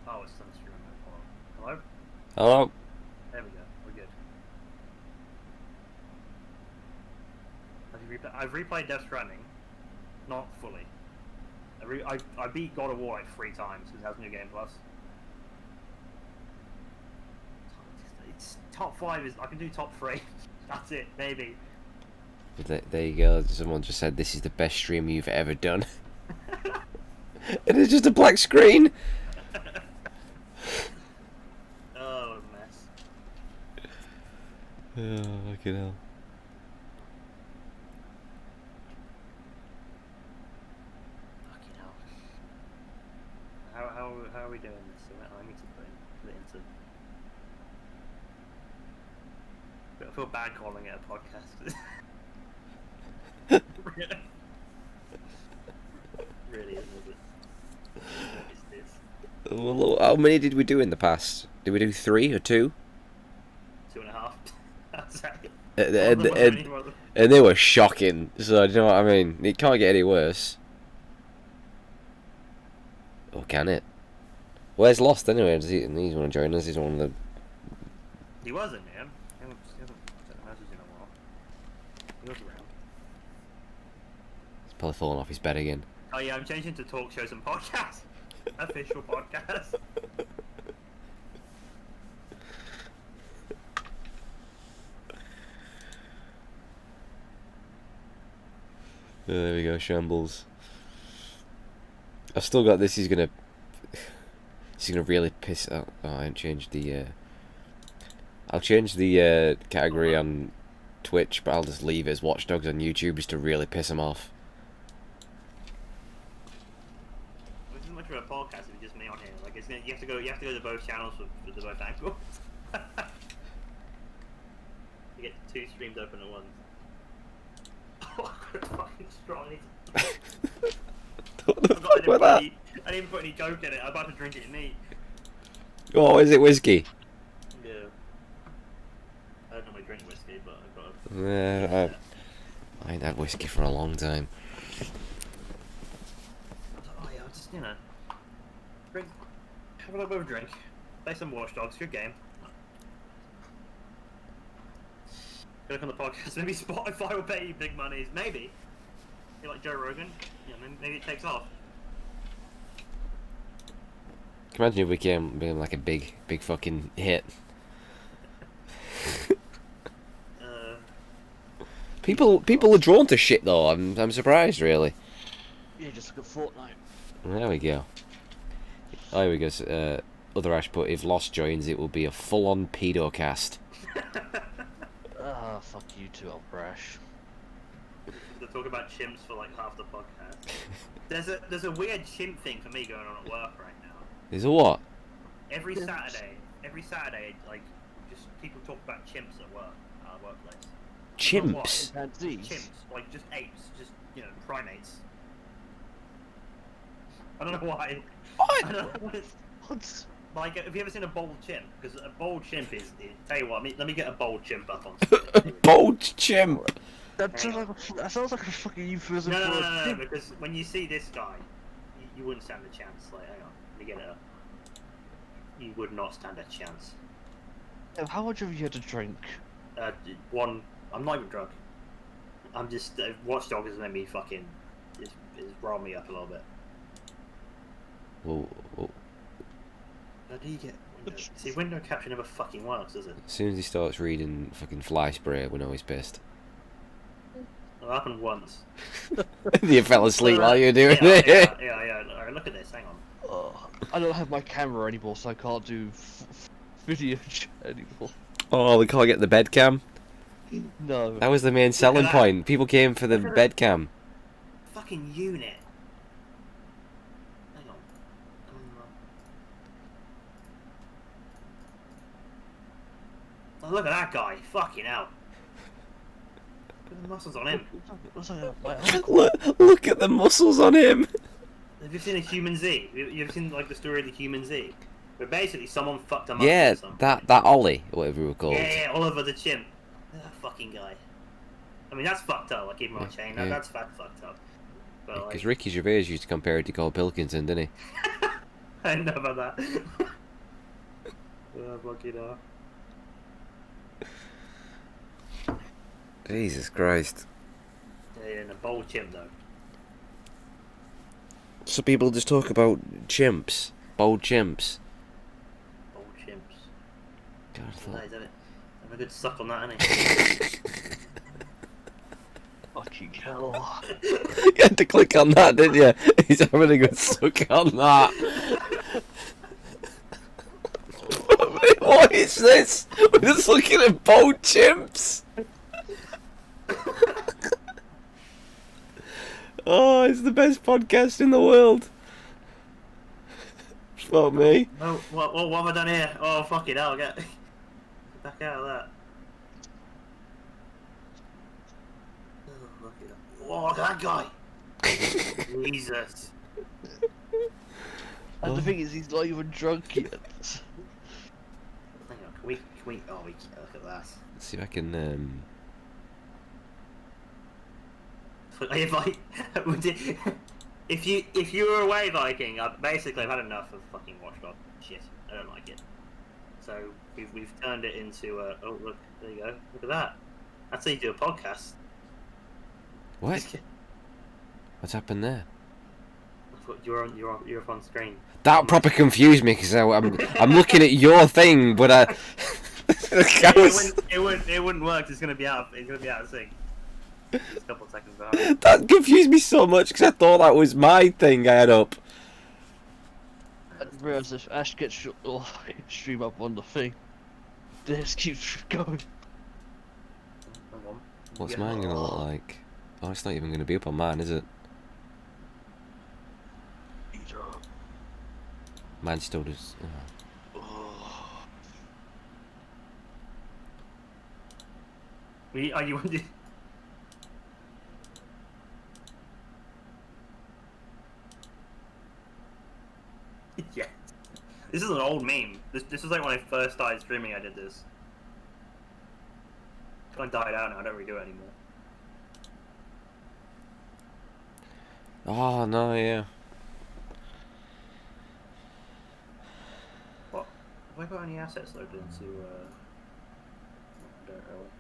K: Oh, it's still streaming. Hello?
A: Hello?
K: There we go. We're good. I've replayed Death Stranding. Not fully. I beat God of War like 3 times because it has New Game Plus. It's top 5 is I can do top 3. That's it, maybe.
A: There you go. Someone just said this is the best stream you've ever done. And it's just a black screen.
K: Oh, mess.
A: Oh, fucking hell.
K: Fucking hell. we doing this? So I need to put it into. I feel bad calling it a podcast. Really isn't it? What is this?
A: Well, how many did we do in the past? Did we do 3 or 2?
K: 2.5. That's it.
A: And they were shocking. So you know what I mean? It can't get any worse. Or can it? Where's Lost anyway? He's want to join us. He's one of the.
K: He wasn't, man. He hasn't sent a message in a while. He was around.
A: He's probably fallen off his bed again.
K: Oh yeah, I'm changing to talk shows and podcasts. Official podcast.
A: There we go, shambles. I've still got this. He's gonna really piss out. Oh, I haven't changed the. I'll change the category on Twitch, but I'll just leave it as Watch Dogs on YouTube just to really piss him off.
K: This isn't much of a podcast if it's just me on here. Like it's gonna, you have to go to both channels for the both angles. You get 2 streams open at once. Oh, I'm fucking strong. I didn't even put any joke in it. I'm about to drink it neat.
A: Oh, is it whiskey?
K: Yeah. I don't normally drink whiskey, but I've got a...
A: Yeah, I ain't had whiskey for a long time.
K: Oh yeah, I'll just, you know... Drink... Have a little bit of a drink. Play some Watch Dogs. Good game. Look on the podcast. Maybe Spotify will pay you big monies. Maybe. You're like Joe Rogan. Yeah, maybe it takes off.
A: Can you imagine if we became like a big fucking hit? People are drawn to shit though. I'm surprised really.
L: Yeah, just look at Fortnite.
A: There we go. Oh, here we go. Other Ash put, if Lost joins, it will be a full-on pedocast.
L: Ah, fuck you too, Brash.
K: To talk about chimps for like half the podcast. There's a weird chimp thing for me going on at work right now.
A: Is a what?
K: Every Saturday, like, just people talk about chimps at work, our workplace.
A: Chimps?
K: Chimps, like just apes, just, you know, primates. I don't know why.
A: What?
K: I don't know what? Like, have you ever seen a bold chimp? Because a bold chimp is, tell you what, let me get a bold chimp up on screen.
A: Bold chimp?
L: That sounds like a fucking euphemism for a
K: No, because when you see this guy, you wouldn't stand a chance. Like, hang on, let me get it up. You would not stand a chance.
L: How much have you had to drink?
K: One. I'm not even drunk. I'm just Watch Dogs has made me fucking it's riled me up a little bit.
A: Whoa.
K: How do you get window? See, window capture never fucking works, does it?
A: As soon as he starts reading fucking fly spray, we know he's pissed.
K: It happened once.
A: You fell asleep while you were doing it.
K: Yeah. Alright, look at this. Hang on.
L: I don't have my camera anymore, so I can't do video anymore.
A: Oh, we can't get the bed cam?
L: No.
A: That was the main selling point. People came for the bed cam.
K: Fucking unit. Hang on. Oh, look at that guy. Fucking hell. Look at the muscles on him.
A: Look at the muscles on him.
K: Have you seen a Human Z? You ever seen like the story of the Human Z? Where basically someone fucked him up.
A: Yeah,
K: or something.
A: that Ollie, whatever we were called.
K: Yeah, Oliver the chimp. Look at that fucking guy. I mean, that's fucked up. Like, even on chain, that's fucked up. Because
A: like, Ricky Gervais used to compare it to Carl Pilkington, didn't he?
K: I didn't know about that. Oh, fucking hell.
A: Jesus Christ.
K: Yeah, and a bold chimp though.
A: So people just talk about chimps, bold chimps.
K: Bold chimps.
A: God, I thought...
K: Nice, isn't it? Have a good suck on that, innit?
L: Fucking hell.
A: You had to click on that, didn't you? He's having a good suck on that. What is this? We're just looking at bold chimps. Oh, it's the best podcast in the world. Fuck me.
K: No, what have I done here? Oh, fucking hell, get back out of that. Oh, fucking hell. Oh, that guy! Jesus.
L: And the thing is, he's not even drunk yet.
K: Hang on, can we, oh, we can't look at that.
A: Let's see if I can,
K: If you were away, Viking, I've had enough of fucking Watchdog shit. I don't like it. So we've turned it into a. Oh look, there you go. Look at that. That's how you do a podcast.
A: What? What's happened there?
K: You're up on screen.
A: That proper confused me because I'm looking at your thing, but
K: it wouldn't work. It's gonna be out of sync. Just a couple of seconds behind.
A: That confused me so much because I thought that was my thing I had up.
L: I didn't realise if Ash gets stream up on the thing, this keeps going.
A: What's mine gonna look like? Oh, it's not even gonna be up on mine, is it? Mine still does.
K: Are you? Yeah. This is an old meme. This is like when I first started streaming. I did this. It's kind of died out now. I don't redo it anymore.
A: Oh no, yeah.
K: What? Have I got any assets loaded into? I don't really.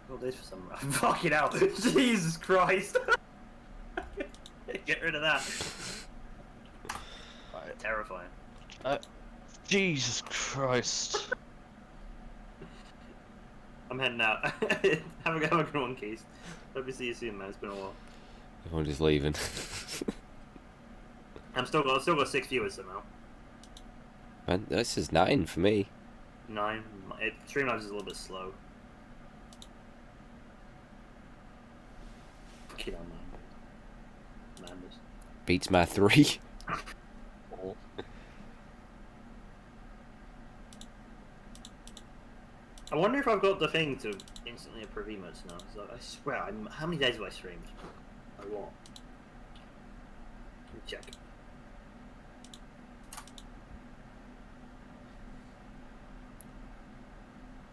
K: Got this for some reason. Fucking hell! Jesus Christ! Get rid of that. Right, terrifying.
L: Jesus Christ.
K: I'm heading out. have a good one, Keith. Hope to see you soon, man. It's been a while.
A: Everyone just leaving.
K: I've still got 6 viewers somehow.
A: Man, this is 9 for me.
K: 9. Streamlabs is a little bit slow. Fucking hell, man. Madness.
A: Beats my 3.
K: I wonder if I've got the thing to instantly approve emotes now. So I swear, how many days have I streamed? A lot. Let me check.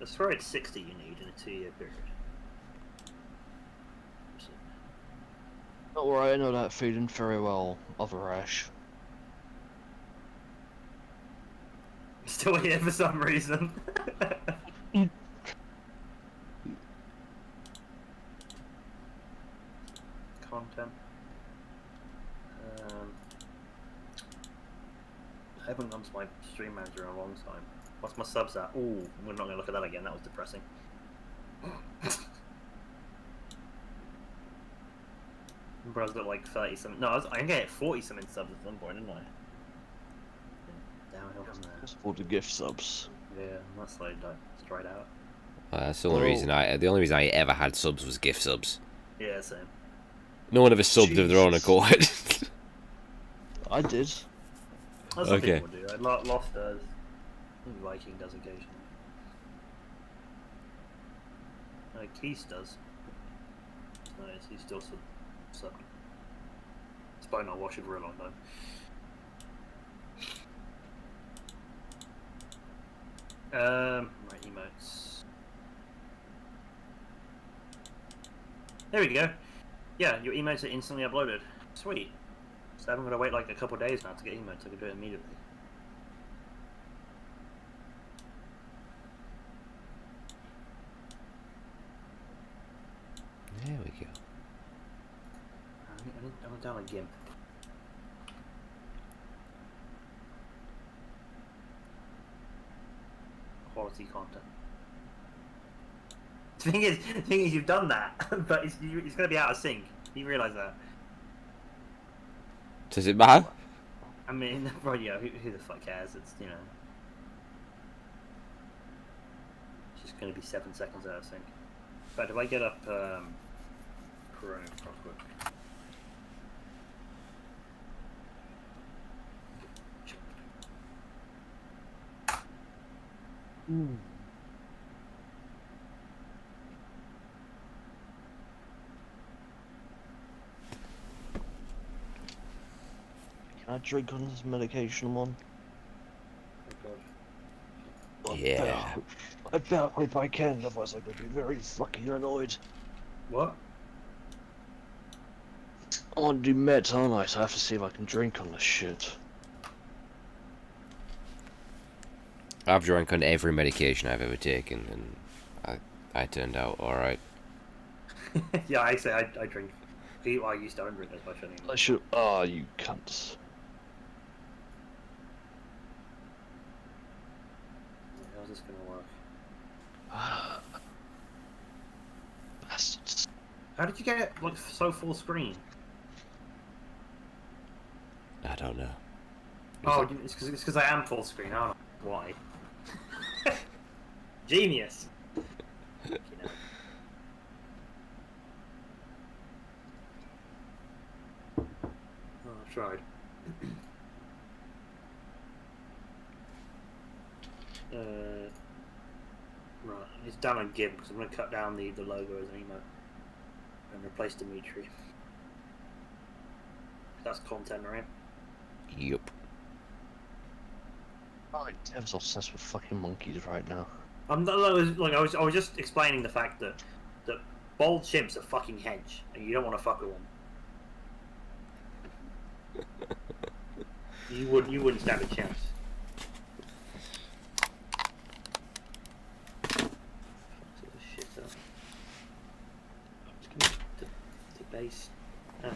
K: I swear it's 60 you need in a 2-year period.
L: Don't worry, I know that feeling very well, other Ash.
K: Still here for some reason. Content. I haven't gone to my stream manager in a long time. What's my subs at? Ooh, we're not gonna look at that again. That was depressing. Bro's got like 30 something. No, I can get 40 something subs at some point, didn't I? Downhill from there.
L: It's for the gift subs.
K: Yeah, that's like straight out.
A: That's the only reason the only reason I ever had subs was gift subs.
K: Yeah, same.
A: No one ever subbed of their own accord.
L: I did.
K: That's what people do. Lost does. Viking does occasionally. Keith does. Nice, he's still subbing. It's probably not watching for a long time. Right, emotes. There we go. Yeah, your emotes are instantly uploaded. Sweet. So I'm gonna wait like a couple of days now to get emotes. I can do it immediately.
A: There we go.
K: I'm down a GIMP. Quality content. The thing is, you've done that, but it's going to be out of sync. You realise that?
A: Does it matter?
K: I mean, bro, yeah, who the fuck cares? It's, you know, it's just going to be 7 seconds out of sync. But if I get up Corona real quick.
L: Can I drink on this medication I'm on?
A: Yeah.
L: I better hope I can, otherwise I'm gonna be very fucking annoyed.
K: What?
L: I want to do meds, aren't I? So I have to see if I can drink on this shit.
A: I've drank on every medication I've ever taken, and I turned out alright.
K: Yeah, I say I drink. I used to drink as much anymore.
L: I should. Oh, you cunts.
K: How's this gonna work?
L: Bastards.
K: How did you get it like so full screen?
A: I don't know.
K: Oh, it's because I am full screen. I don't know why. Genius. You know. Oh, I tried. Right, it's down on Gib because I'm going to cut down the logo as an emo and replace Dimitri. That's content, right?
A: Yup.
L: My dev's obsessed with fucking monkeys right now.
K: I'm not, like I was just explaining the fact that bald chimps are fucking hench, and you don't want to fuck with one. You wouldn't stand a chance. Shit up. Just give me the base. Ah.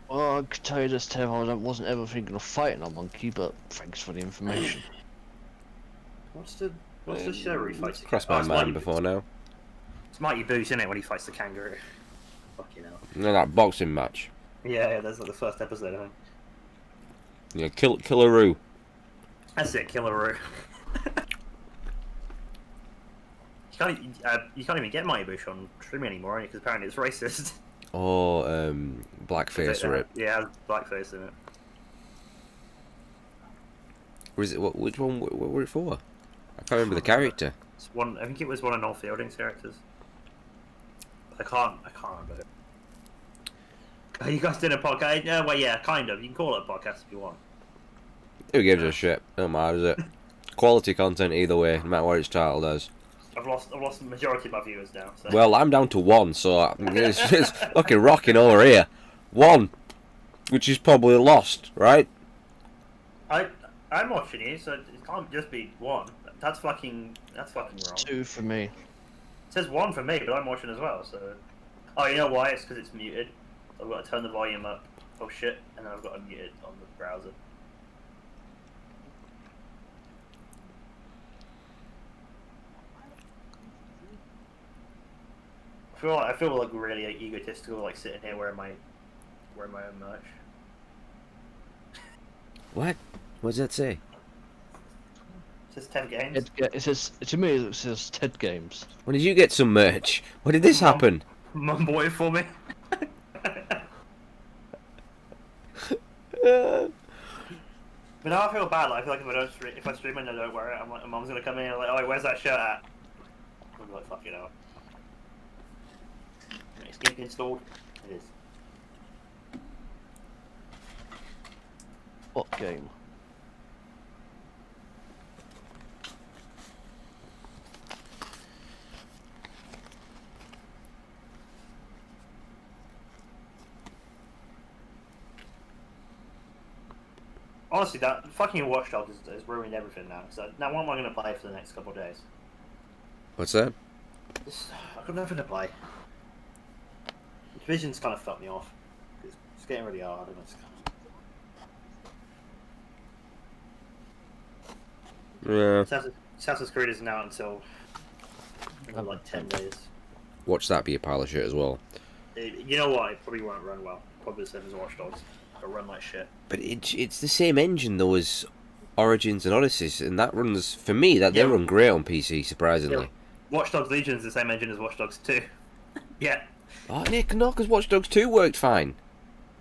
L: Well, I could tell you this, Tev, I wasn't ever thinking of fighting a monkey, but thanks for the information.
K: What's the show where he fights?
A: Crossed my mind before now.
K: It's Mighty Boosh, isn't it, when he fights the kangaroo? Fucking hell.
A: No, that boxing match.
K: Yeah, that's like the first episode, I think.
A: Yeah, Killaroo.
K: That's it, Killaroo. You can't even get Mighty Boosh on streaming anymore, because apparently it's racist.
A: Or blackface or it.
K: Yeah, blackface in it.
A: Or is it which one? What were it for? I can't remember the character.
K: It's one. I think it was one of Noel Fielding's characters. I can't remember it. You guys did a podcast? Well, yeah, kind of. You can call it a podcast if you want.
A: Who gives a shit? Don't matter, does it? Quality content either way, no matter what it's titled as.
K: I've lost the majority of my viewers now. So.
A: Well, I'm down to 1, so it's fucking rocking over here. 1, which is probably lost, right?
K: I'm watching you, so it can't just be 1. That's fucking wrong.
L: 2 for me.
K: It says 1 for me, but I'm watching as well. So, oh, you know why? It's because it's muted. I've got to turn the volume up. Oh shit! And then I've got to mute it on the browser. I feel like really egotistical, like sitting here wearing my own merch.
A: What? What does that say?
K: It says 10 games.
L: It says, to me, it says Ted Games.
A: When did you get some merch? When did this happen?
K: Mum bought it for me. But now I feel bad. Like, I feel like if I stream and I don't wear it, I'm like, my mum's gonna come in and like, oh, where's that shirt at? I'm like, fuck it out. It's getting installed. It is.
L: What game?
K: Honestly, that fucking Watch Dogs has ruined everything now. So now what am I going to play for the next couple of days?
A: What's that?
K: I've got nothing to play. Division's kind of fucked me off. It's getting really hard. And it's...
A: Yeah.
K: Assassin's Creed isn't out until like 10 days.
A: Watch that be a pile of shit as well.
K: You know what? It probably won't run well. Probably the same as Watch Dogs.
M: It'll run like shit.
A: But it's the same engine though as Origins and Odyssey, and that runs for me. They run great on PC, surprisingly.
M: Yeah. Watch Dogs Legion is the same engine as Watch Dogs 2. Yeah.
A: Oh, Nick, no, because Watch Dogs 2 worked fine.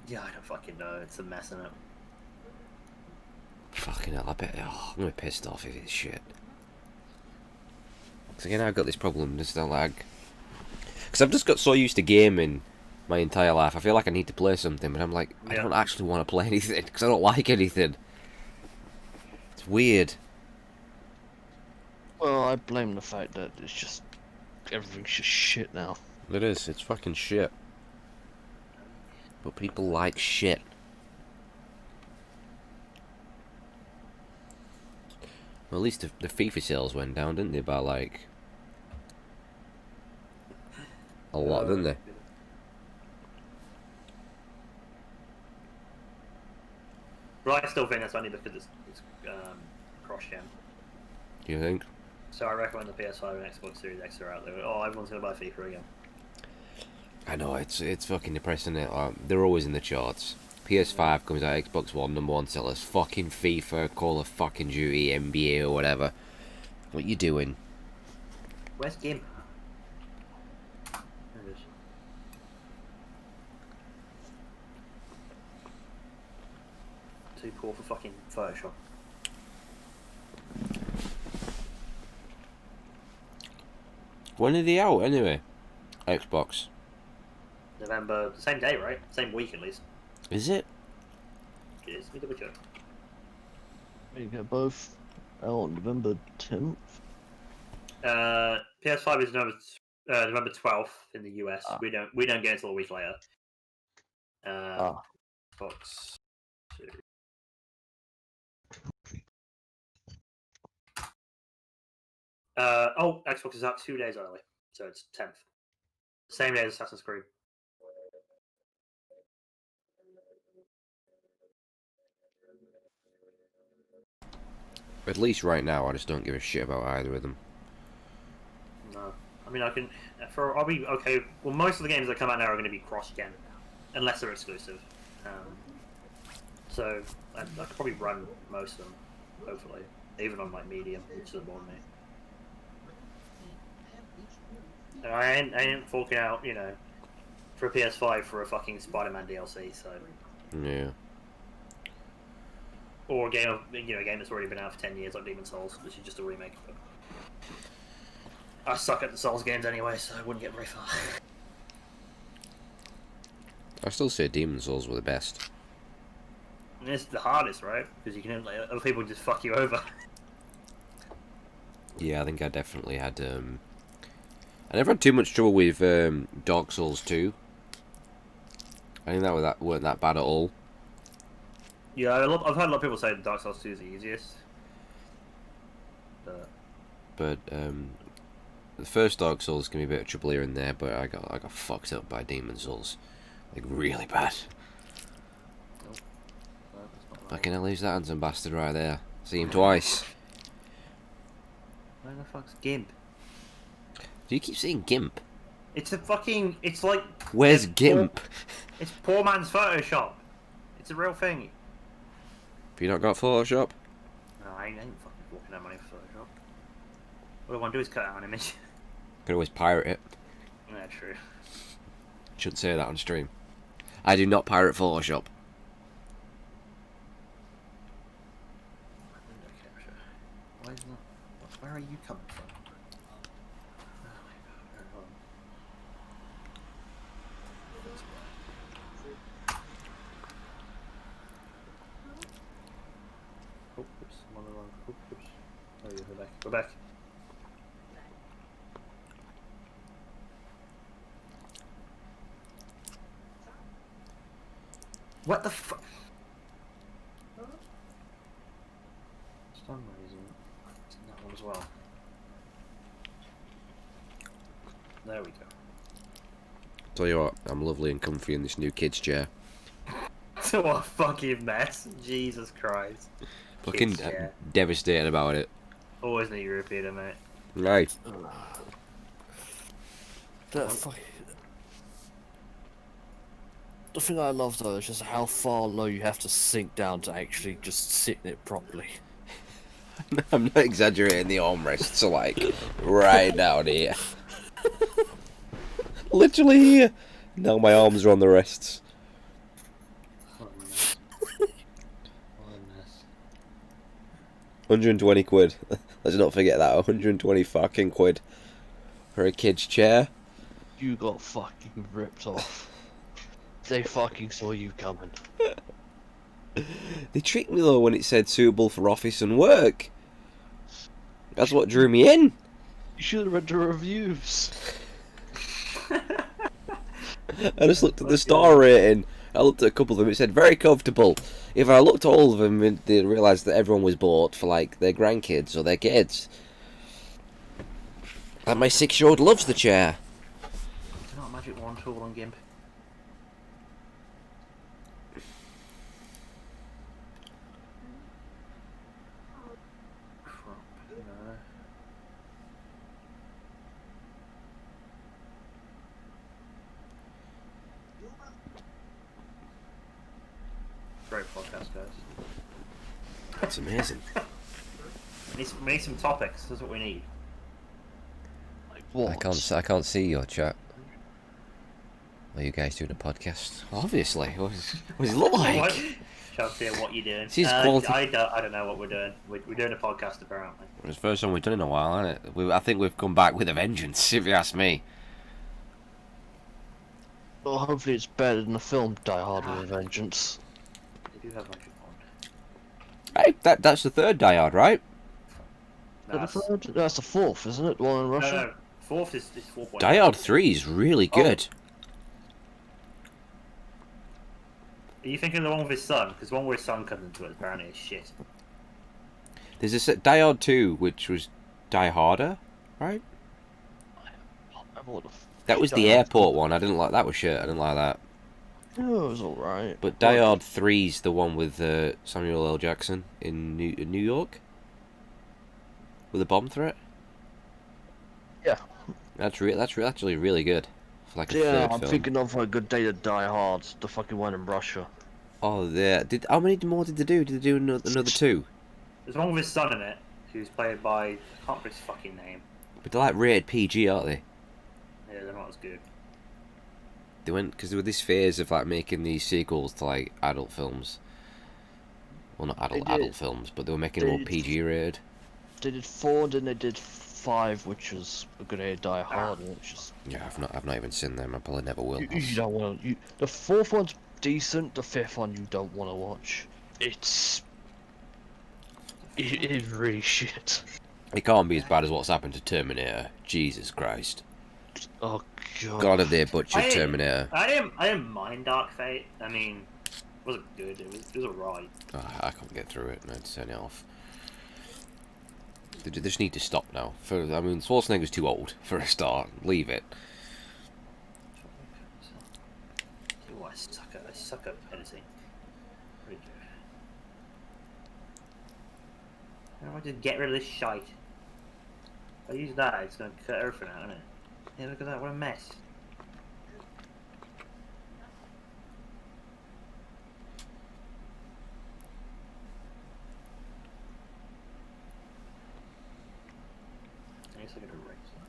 M: Yeah, I don't fucking know. It's a mess, isn't it?
A: Fucking hell, I bet. Oh, I'm gonna be pissed off if it's shit. Because again, I've got this problem, just the lag. Because I've just got so used to gaming my entire life. I feel like I need to play something, but I'm like, I don't actually want to play anything because I don't like anything. It's weird.
L: Well, I blame the fact that it's just everything's just shit now.
A: It is. It's fucking shit. But people like shit. Well, at least the FIFA sales went down, didn't they? By like a lot, didn't they?
M: But I still think that's only because it's cross-gen.
A: Do you think?
M: So I reckon when the PS5 and Xbox Series X are out there, everyone's gonna buy FIFA again.
A: I know, it's fucking depressing. They're always in the charts. PS5 comes out, Xbox One, #1 sellers. Fucking FIFA, Call of fucking Duty, NBA or whatever. What you doing?
M: Where's Gimp? There it is. Too poor for fucking Photoshop.
A: When are they out anyway? Xbox.
M: November, the same day, right? Same week at least.
A: Is it?
M: It is. Let me double check.
L: You get both out on November 10th.
M: PS5 is November 12th in the US. We don't get it until a week later. Xbox. Xbox is out 2 days early, so it's 10th. Same day as Assassin's Creed.
A: At least right now, I just don't give a shit about either of them.
M: No, I mean I'll be okay. Well, most of the games that come out now are going to be cross-gen, unless they're exclusive. So I could probably run most of them, hopefully, even on like medium, which doesn't bother me. And I ain't forking out, for a PS5 for a fucking Spider-Man DLC. So
A: Yeah.
M: or a game that's already been out for 10 years, like Demon's Souls, which is just a remake. But I suck at the Souls games anyway, so I wouldn't get very far.
A: I still say Demon's Souls were the best.
M: And it's the hardest, right? Because you can other people just fuck you over.
A: Yeah, I think I definitely had. I never had too much trouble with Dark Souls 2. I think that weren't that bad at all.
M: Yeah, I've heard a lot of people say that Dark Souls 2 is the easiest.
A: But the first Dark Souls can be a bit of trouble here and there, but I got fucked up by Demon's Souls, like really bad. Fucking hell, who's that handsome bastard right there? See him twice.
M: Where the fuck's Gimp?
A: Do you keep saying Gimp?
M: It's like...
A: Where's Gimp?
M: It's poor man's Photoshop. It's a real thing.
A: Have you not got Photoshop?
M: No, I ain't fucking walking out money for Photoshop. What I want to do is cut out an image.
A: Could always pirate it.
M: Yeah, true.
A: Shouldn't say that on stream. I do not pirate Photoshop.
M: Why is not? Where are you coming from? Oh, oops, I'm on the wrong. Oops. Oh, yeah, go back. Go back. What the fuck? For some reason, it's in that one as well. There we go.
A: Tell you what, I'm lovely and comfy in this new kid's chair.
M: What a fucking mess. Jesus Christ.
A: Fucking devastated about it.
M: Always need to repeat it, mate.
A: Right.
L: That fucking... The thing I love though is just how far low you have to sink down to actually just sit in it properly.
A: I'm not exaggerating, the armrests are like right down here. Literally here. Now my arms are on the rests.
M: What a mess. What a mess.
A: 120 quid. Let's not forget that. 120 fucking quid for a kid's chair.
L: You got fucking ripped off. They fucking saw you coming.
A: They tricked me though when it said suitable for office and work. That's what drew me in.
L: You should have read the reviews.
A: I just looked at the star rating. I looked at a couple of them. It said very comfortable. If I looked at all of them, they'd realise that everyone was bought for like their grandkids or their kids. And my 6-year-old loves the chair.
M: It's not a magic wand tool on GIMP. Crap, no. Great podcast, guys.
A: That's amazing.
M: We need some topics. That's what we need.
L: Like what?
A: I can't see your chat. Are you guys doing a podcast? Obviously. What does it look like?
M: Trying to see what you're doing.
A: This is quality.
M: I don't know what we're doing. We're doing a podcast apparently.
A: It's the first time we've done in a while, isn't it? I think we've come back with a vengeance, if you ask me.
L: Well, hopefully it's better than the film Die Hard with a Vengeance.
M: They do have magic wand.
A: Hey, that's the third Die Hard, right?
L: That's the fourth, isn't it? The one in Russia?
M: No. Fourth is 4.0.
A: Die Hard 3 is really good.
M: Are you thinking of the one with his son? Because the one where his son comes into it apparently is shit.
A: There's this Die Hard 2, which was Die Harder, right? That was the airport one. I didn't like that. Was shit. I didn't like that.
L: No, it was alright.
A: But Die Hard 3's the one with Samuel L. Jackson in New York with a bomb threat.
L: Yeah.
A: That's actually really good. For like a
L: Yeah,
A: third
L: I'm
A: film.
L: thinking of A Good Day to Die Hard, the fucking one in Russia.
A: Oh, yeah. How many more did they do? Did they do another two?
M: There's one with his son in it, who's played by I can't remember his fucking name.
A: But they're like rated PG, aren't they?
M: Yeah, they're not as good.
A: They went because they were this phase of like making these sequels to like adult films. Well, not adult films, but they were making them all PG rated.
L: They did 4, and then they did 5, which was A Good Day to Die Hard, which is...
A: Yeah, I've not even seen them. I probably never will.
L: You don't want to... The 4th one's decent, the 5th one you don't want to watch. It is really shit.
A: It can't be as bad as what's happened to Terminator. Jesus Christ.
L: Oh god.
A: God, have they butchered Terminator?
M: I didn't mind Dark Fate. I mean, it wasn't good. It was alright.
A: Oh, I can't get through it. I had to turn it off. They just need to stop now. I mean, Schwarzenegger's too old for a start. Leave it.
M: Oh, I suck at editing. Really do. How do I just get rid of this shite? If I use that, it's going to cut everything out, isn't it? Yeah, look at that, what a mess. I guess I could erase that.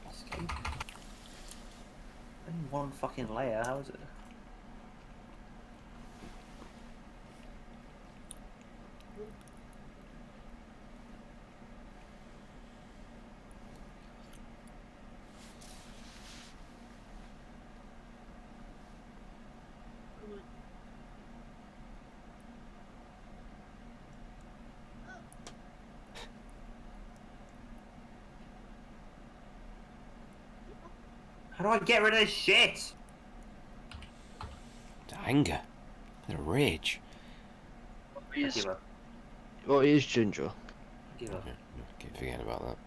M: That's Escape. Only one fucking layer, how is it? How do I get rid of this shit?
A: The anger. The rage.
M: Give up.
L: Well, it is Ginger.
M: Give up.
A: Keep forgetting about that.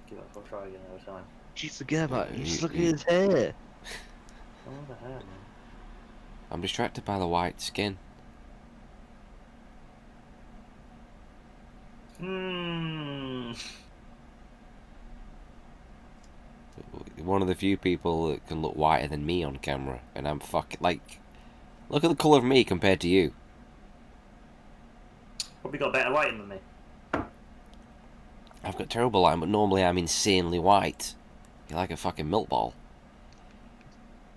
M: Give up. I'll try again another time.
L: You forget about it. Just look at
A: you-
L: his hair.
M: Oh, what the hell, man?
A: I'm distracted by the white skin. one of the few people that can look whiter than me on camera, and I'm fucking like, look at the colour of me compared to you.
M: Probably got better lighting than me.
A: I've got terrible lighting, but normally I'm insanely white. You're like a fucking milk ball.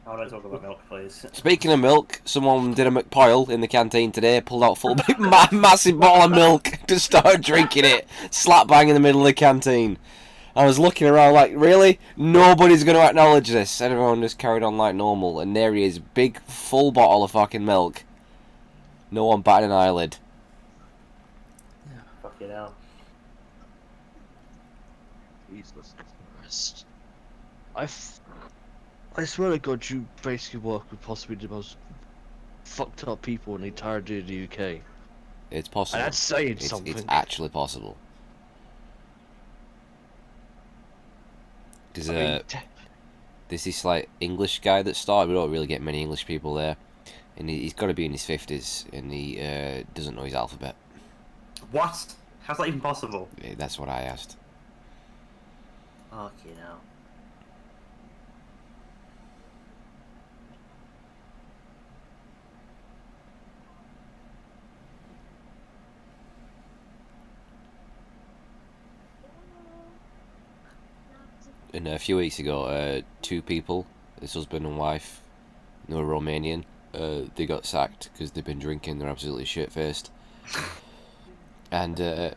M: Oh, don't talk about milk, please.
A: Speaking of milk, someone did a McPoyle in the canteen today, pulled out full massive bottle of milk, just started drinking it, slap bang in the middle of the canteen. I was looking around like, really? Nobody's going to acknowledge this. And everyone just carried on like normal, and there he is, big full bottle of fucking milk. No one batted an eyelid.
M: Fuck it out.
L: Jesus Christ. I swear to God, you basically work with possibly the most fucked up people in the entirety of the UK.
A: It's possible.
L: And that's saying something.
A: It's actually possible. There's this like English guy that started. We don't really get many English people there, and he's got to be in his 50s, and he doesn't know his alphabet.
M: What? How's that even possible?
A: Yeah, that's what I asked.
M: Okay, now.
A: And a few weeks ago, two people, this husband and wife, they were Romanian, they got sacked because they've been drinking, they're absolutely shit-faced. And they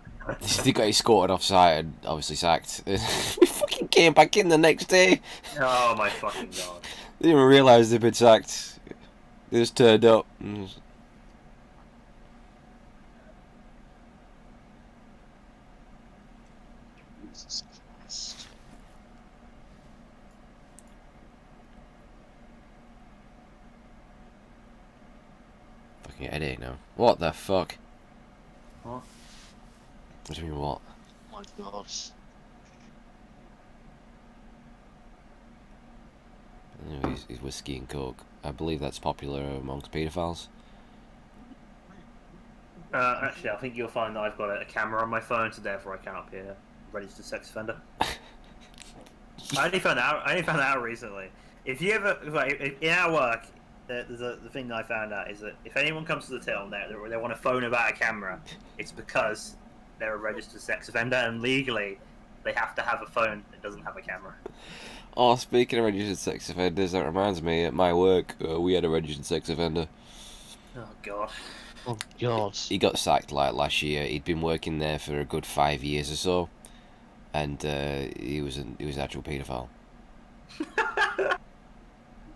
A: got escorted off-site and obviously sacked. We fucking came back in the next day.
M: Oh my fucking God.
A: They didn't even realise they'd been sacked. They just turned up. Fucking headache now. What the fuck?
M: What?
A: What do you mean what?
L: Oh my God.
A: He's whiskey and coke. I believe that's popular amongst paedophiles.
M: Actually, I think you'll find that I've got a camera on my phone, so therefore I cannot be a registered sex offender. I only found out recently. If you ever, like, in our work, there's the thing that I found out is that if anyone comes to the till and they want to phone about a camera, it's because they're a registered sex offender, and legally they have to have a phone that doesn't have a camera.
A: Oh, speaking of registered sex offenders, that reminds me, at my work, we had a registered sex offender.
M: Oh God.
L: Oh God.
A: He got sacked like last year. He'd been working there for a good 5 years or so, and he was an actual paedophile.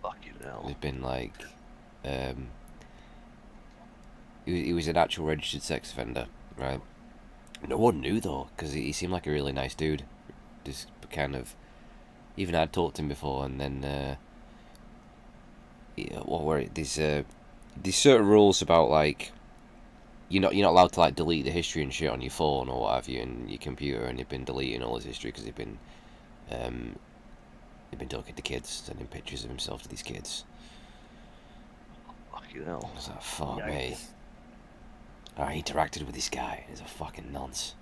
L: Fucking hell.
A: He'd been like, he was an actual registered sex offender, right? No one knew though, because he seemed like a really nice dude. Just kind of, even I'd talked to him before, and then there's certain rules about like you're not allowed to like delete the history and shit on your phone or what have you, and your computer, and he'd been deleting all his history because he'd been talking to kids, sending pictures of himself to these kids.
L: Fucking hell.
A: I was like, fuck me. I interacted with this guy. He's a fucking nonce.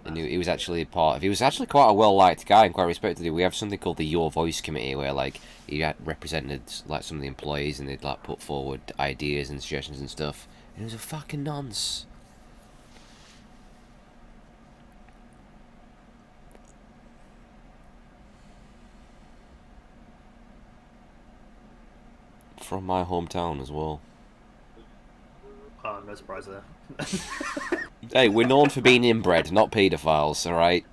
A: And he was actually he was actually quite a well-liked guy and quite respected. We have something called the Your Voice Committee, where like he had represented like some of the employees, and they'd like put forward ideas and suggestions and stuff. And he was a fucking nonce. From my hometown as well.
M: Oh, no surprise there.
A: Hey, we're known for being inbred, not paedophiles, alright?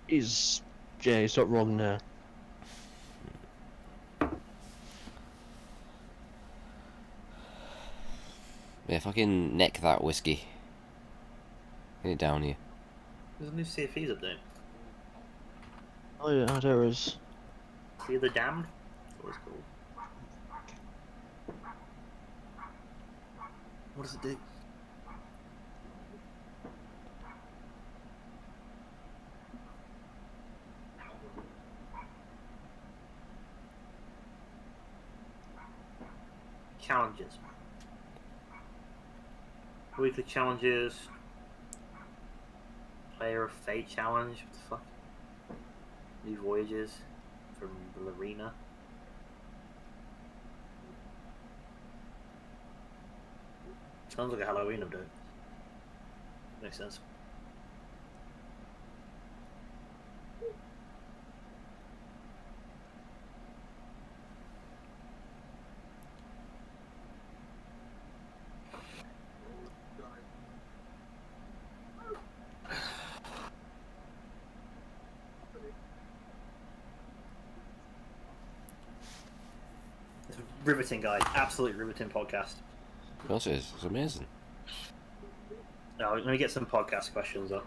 L: He's not wrong there.
A: Yeah, fucking neck that whiskey. Get it down here.
M: There's a new CFE's update.
L: Oh yeah, there is.
M: See the Damned? What is it called? What does it do? Challenges. Weekly challenges. Player of Fate challenge. What the fuck? New voyages from Larena. Sounds like a Halloween update. Makes sense. It's riveting, guys. Absolutely riveting podcast.
A: Of course it is. It's amazing.
M: Now, let me get some podcast questions up.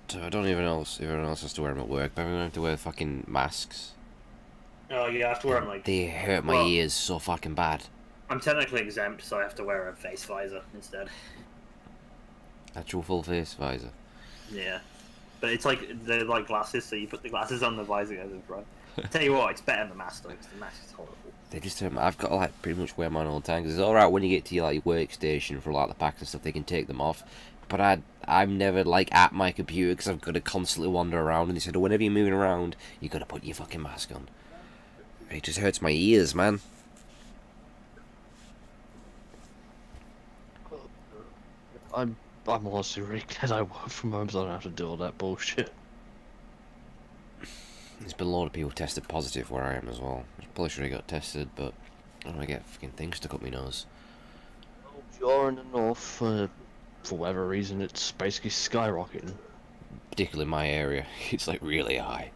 A: So I don't even know if everyone else has to wear them at work, but everyone have to wear fucking masks.
M: Oh, you have to wear them like...
A: They hurt my ears so fucking bad.
M: I'm technically exempt, so I have to wear a face visor instead.
A: Actual full face visor.
M: Yeah. But it's like, they're like glasses, so you put the glasses on, the visor goes in front. Tell you what, it's better than the mask though, because the mask is horrible.
A: They just I've got to like pretty much wear mine all the time, because it's alright when you get to your like workstation for like the packs and stuff, they can take them off. But I'm never like at my computer because I've got to constantly wander around, and they said, oh, whenever you're moving around, you got to put your fucking mask on. It just hurts my ears, man.
L: I'm honestly really glad I work from home so I don't have to do all that bullshit.
A: There's been a lot of people tested positive where I am as well. I probably should have got tested, but I don't want to get fucking things stuck up my nose.
L: If you're in the north, for whatever reason, it's basically skyrocketing.
A: Particularly in my area, it's like really high.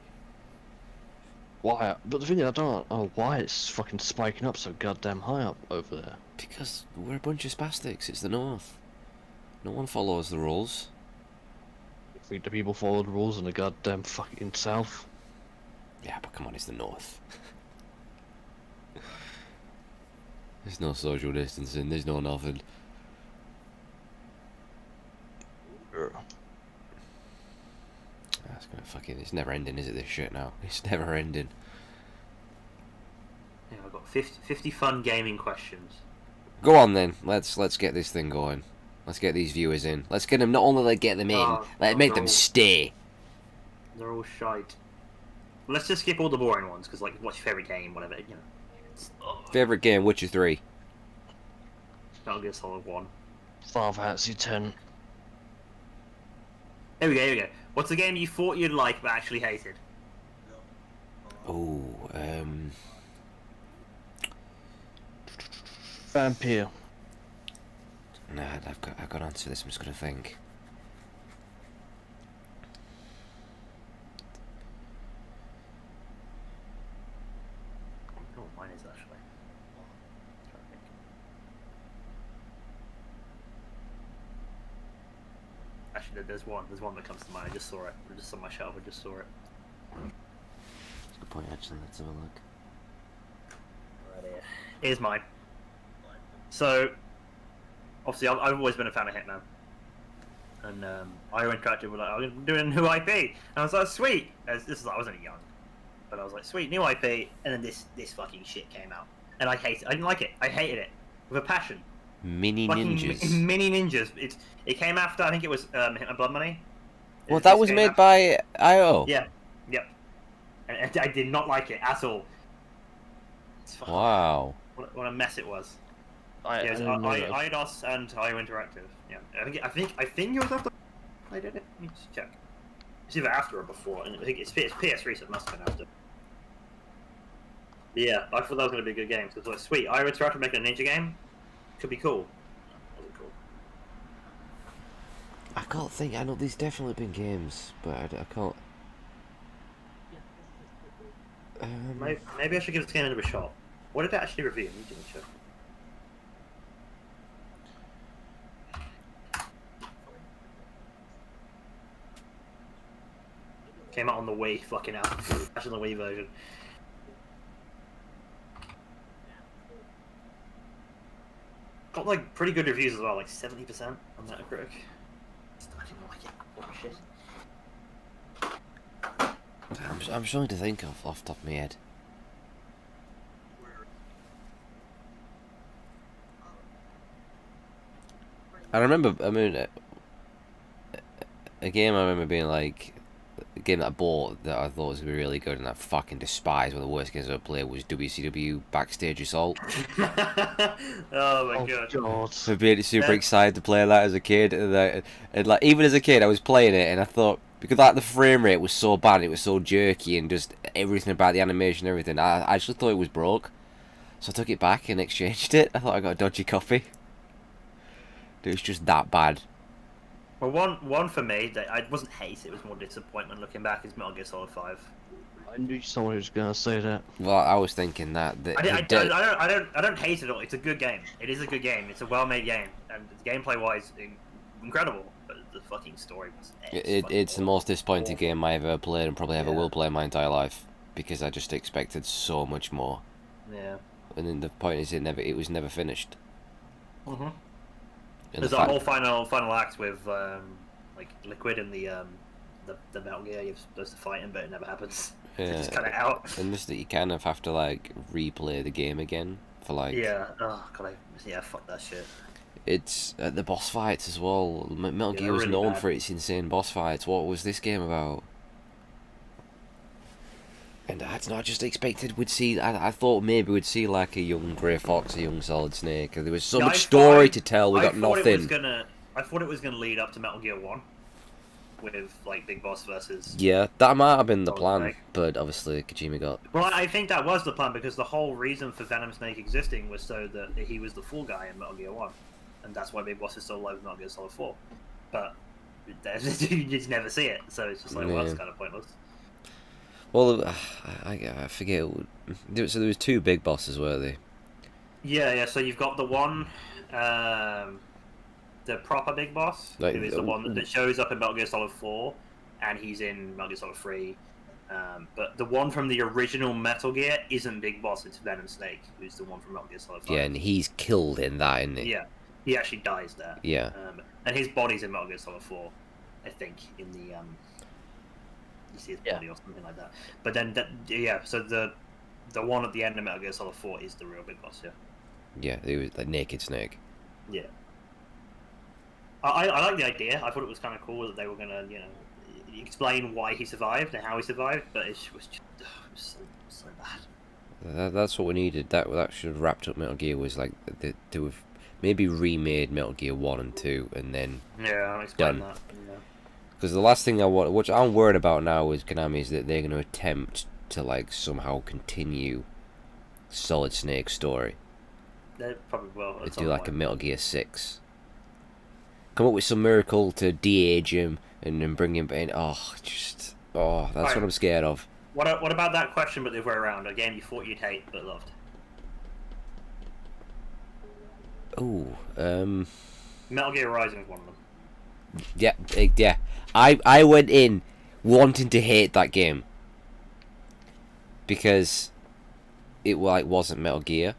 L: Why? But the thing is, I don't know why it's fucking spiking up so goddamn high up over there.
A: Because we're a bunch of spastics, it's the north. No one follows the rules.
L: You think the people follow the rules in the goddamn fucking south?
A: Yeah, but come on, it's the north. There's no social distancing, there's no nothing. That's gonna fucking... It's never ending, is it, this shit now? It's never ending.
M: Yeah, I've got 50 fun gaming questions.
A: Go on then, let's get this thing going. Let's get these viewers in. Let's get them, not only like get them in, let's make them stay.
M: They're all shite. Let's just skip all the boring ones, because, like, what's your favourite game, whatever, you know.
A: Favourite game, Witcher 3.
M: That'll be a solid one.
L: Final Fantasy 10.
M: Here we go. What's the game you thought you'd like, but actually hated?
A: Oh,
L: Vampire.
A: Nah, I've got to answer this, I'm just gonna think.
M: Oh, mine is actually. Actually, there's one that comes to mind. I just saw it. It was just on my shelf. I just saw it.
A: That's a good point, actually. Let's have a look.
M: Right here. Here's mine. So, obviously, I've always been a fan of Hitman. And IO Interactive were like, I'm doing a new IP. And I was like, sweet. I wasn't young. But I was like, sweet, new IP. And then this fucking shit came out. And I hated it. I didn't like it. I hated it. With a passion.
A: Mini Ninjas.
M: Mini Ninjas. It came after, I think it was Hitman Blood Money.
A: Well, that was made by IO.
M: Yeah. Yep. And I did not like it at all.
A: Wow.
M: What a mess it was.
L: Eidos
M: and IO Interactive. Yeah, I think it was after I did it. Let me just check. It's either after or before, and I think it's PS3, so it must have been after. But yeah, I thought that was going to be a good game. So it was like, sweet, IO Interactive making a ninja game. Could be cool. Wasn't cool.
A: I can't think. I know there's definitely been games, but I can't.
M: Maybe I should give this game another shot. What did it actually review? Let me give it a check. Came out on the Wii, fucking hell. Actually, on the Wii version. Got like pretty good reviews as well, like 70% on Metacritic. I didn't like it. What shit.
A: I'm trying to think of off the top of my head. I remember, I mean, a game I remember being like, a game that I bought that I thought was going to be really good and I fucking despise, one of the worst games I ever played, was WCW Backstage Assault.
M: Oh my god.
A: So being super excited to play that as a kid, and like even as a kid I was playing it and I thought, because like the frame rate was so bad, it was so jerky and just everything about the animation and everything, I actually thought it was broke. So I took it back and exchanged it. I thought I got a dodgy copy. It was just that bad.
M: Well, one for me that I wasn't hate, it was more disappointment looking back, is Metal Gear Solid 5.
L: I knew someone was gonna say that.
A: Well, I was thinking that.
M: I don't hate it at all. It's a good game. It is a good game. It's a well-made game, and gameplay-wise, incredible. But the fucking story was.
A: It's the most disappointing game I ever played and probably ever will play in my entire life, because I just expected so much more.
M: Yeah.
A: And then the point is, it was never finished.
M: Mhm. There's a whole final act with like Liquid and the Metal Gear. You're supposed to fight him, but it never happens.
A: Yeah.
M: Just cut it out.
A: And just that you kind of have to like replay the game again for like.
M: Yeah. Oh god. Yeah. Fuck that shit.
A: It's the boss fights as well. Metal Gear was
M: really
A: known
M: bad.
A: for its insane boss fights. What was this game about? And that's not just expected. We'd see. I thought maybe we'd see like a young Grey Fox, a young Solid Snake. There was so much story to tell. We got nothing.
M: I thought it was gonna lead up to Metal Gear 1, with like Big Boss versus.
A: Yeah, that might have been the plan,
M: Snake.
A: but obviously Kojima got.
M: Well, I think that was the plan, because the whole reason for Venom Snake existing was so that he was the fall guy in Metal Gear 1, and that's why Big Boss is still alive in Metal Gear Solid 4. But you just never see it, so it's just like, well, that's kind of pointless.
A: Well, I forget. So there was two big bosses, were they?
M: Yeah. So you've got the one, the proper big boss,
A: Like,
M: who is the one that shows up in Metal Gear Solid 4, and he's in Metal Gear Solid 3. But the one from the original Metal Gear isn't Big Boss; it's Venom Snake, who's the one from Metal Gear Solid 5.
A: Yeah, and he's killed in that, isn't he?
M: Yeah, he actually dies there.
A: Yeah.
M: And his body's in Metal Gear Solid 4, I think, in the you see his body or something like that. But then so the one at the end of Metal Gear Solid 4 is the real Big Boss. Yeah.
A: Yeah, he was like Naked Snake.
M: Yeah. I like the idea. I thought it was kind of cool that they were gonna explain why he survived and how he survived, but it was just so bad.
A: That's what we needed. That should have wrapped up Metal Gear. Was like to have maybe remade Metal Gear 1 and 2 and then
M: I'll explain
A: done.
M: that. Yeah.
A: Because the last thing I want, which I'm worried about now, is Konami, is that they're going to attempt to like somehow continue Solid Snake's story.
M: They probably will.
A: They do like a Metal Gear 6. Come up with some miracle to de-age him and then bring him in. That's what I'm scared of.
M: What about that question, but the other way around? A game you thought you'd hate but loved. Metal Gear Rising is one of them.
A: Yeah. I went in wanting to hate that game because it wasn't Metal Gear.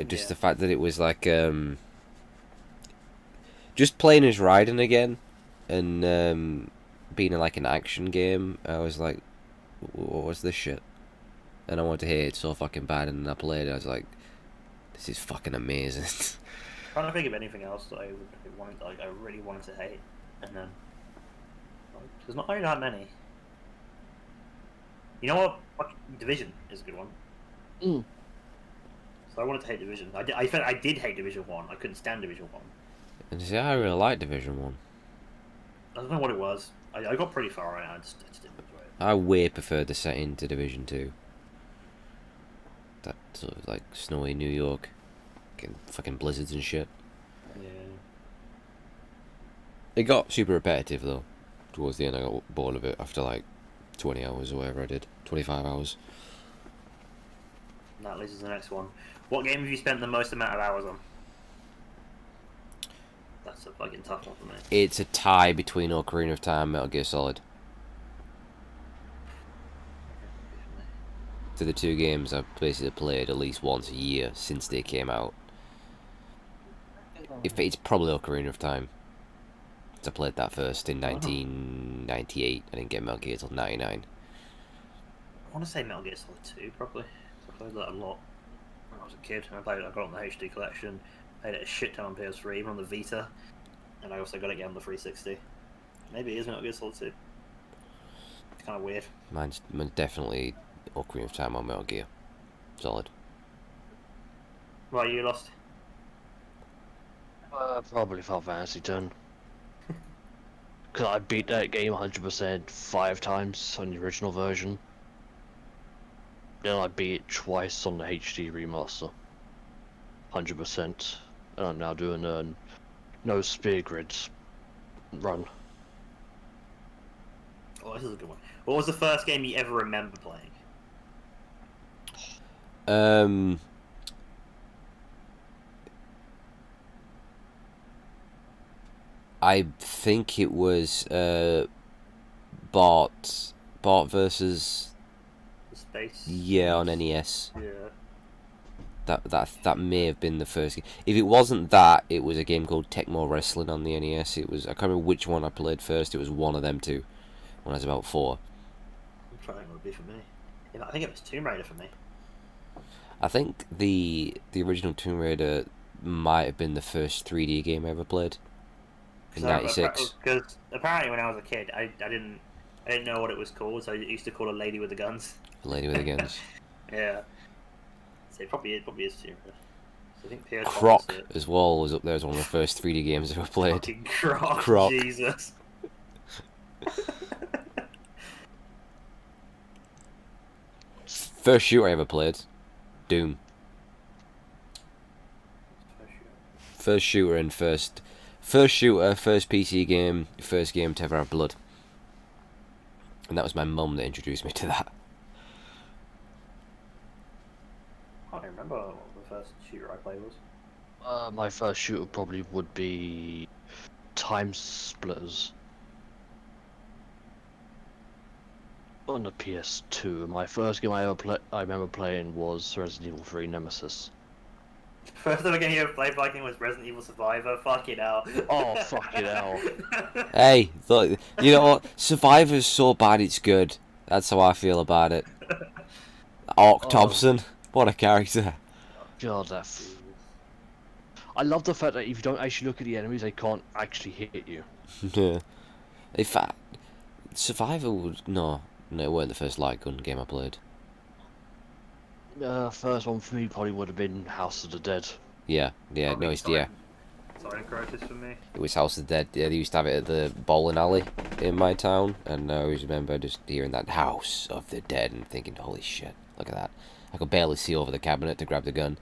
A: Just the fact that it was like just playing as Raiden again and being like an action game. I was like, what was this shit? And I wanted to hate it so fucking bad, and I played it. I was like, this is fucking amazing.
M: I'm trying to think of anything else that I really wanted to hate, and then there's not really that many. You know what? Division is a good one. So I wanted to hate Division. I did hate Division 1. I couldn't stand Division 1.
A: And see, I really liked Division 1.
M: I don't know what it was. I got pretty far right. I just didn't enjoy it.
A: I way preferred the setting to Division 2. That sort of like snowy New York, getting fucking blizzards and shit.
M: Yeah.
A: It got super repetitive though. Towards the end, I got bored of it after like 20 hours or whatever I did. 25 hours.
M: And that leads us to the next one. What game have you spent the most amount of hours on? That's a fucking tough one for me.
A: It's a tie between Ocarina of Time and Metal Gear Solid. To the two games I've basically played at least once a year since they came out. It's probably Ocarina of Time. I played that first in 1998. I didn't get Metal Gear till 99.
M: I want to say Metal Gear Solid 2, probably. I played that a lot. when I was a kid. I got it on the HD collection. I had it a shit ton on PS3, even on the Vita, and I also got it on the 360. Maybe it is Metal Gear Solid 2. It's kind of weird.
A: Mine's definitely Ocarina of Time on Metal Gear. Solid.
M: Right, you lost.
L: Probably Final Fantasy 10. Because I beat that game 100% 5 times on the original version. Then I beat it twice on the HD remaster. 100%. And I'm now doing a no spear grids run.
M: Oh, this is a good one. What was the first game you ever remember playing?
A: I think it was Bart versus
M: Space.
A: Yeah, on NES.
M: Yeah.
A: That may have been the first game. If it wasn't that, it was a game called Tecmo Wrestling on the NES. It was, I can't remember which one I played first. It was one of them two when I was about 4.
M: I'm trying to think what it would be for me. Yeah, I think it was Tomb Raider for me.
A: I think the original Tomb Raider might have been the first 3D game I ever played. In '96.
M: Because apparently when I was a kid, I didn't know what it was called, so I used to call a lady with the guns.
A: Lady with the Guns.
M: Yeah. So it probably is Tomb Raider. So I think PS1
A: Croc
M: was it.
A: as well was up there as one of the first 3D games I ever played.
M: Fucking Croc.
A: Croc.
M: Jesus.
A: First shooter I ever played, Doom. First shooter and first PC game, first game to ever have blood. And that was my mum that introduced me to that.
M: I can't remember what the first shooter I played was.
L: My first shooter probably would be Time Splitters. On the PS2. My first game I remember playing was Resident Evil 3 Nemesis.
M: First ever game you ever played Viking was Resident Evil Survivor. Fucking hell.
L: Oh, fucking hell.
A: Hey, look, you know what? Survivor's so bad it's good. That's how I feel about it. Orc Thompson, what a character.
L: God, I love the fact that if you don't actually look at the enemies, they can't actually hit you.
A: Yeah. In fact, Survivor would... No, it wasn't the first light gun game I played.
L: First one for me probably would have been House of the Dead.
A: Yeah, no, it's, yeah.
M: Silent Crisis for me.
A: It was House of the Dead. Yeah, they used to have it at the bowling alley in my town, and I always remember just hearing that House of the Dead and thinking, holy shit, look at that. I could barely see over the cabinet to grab the gun.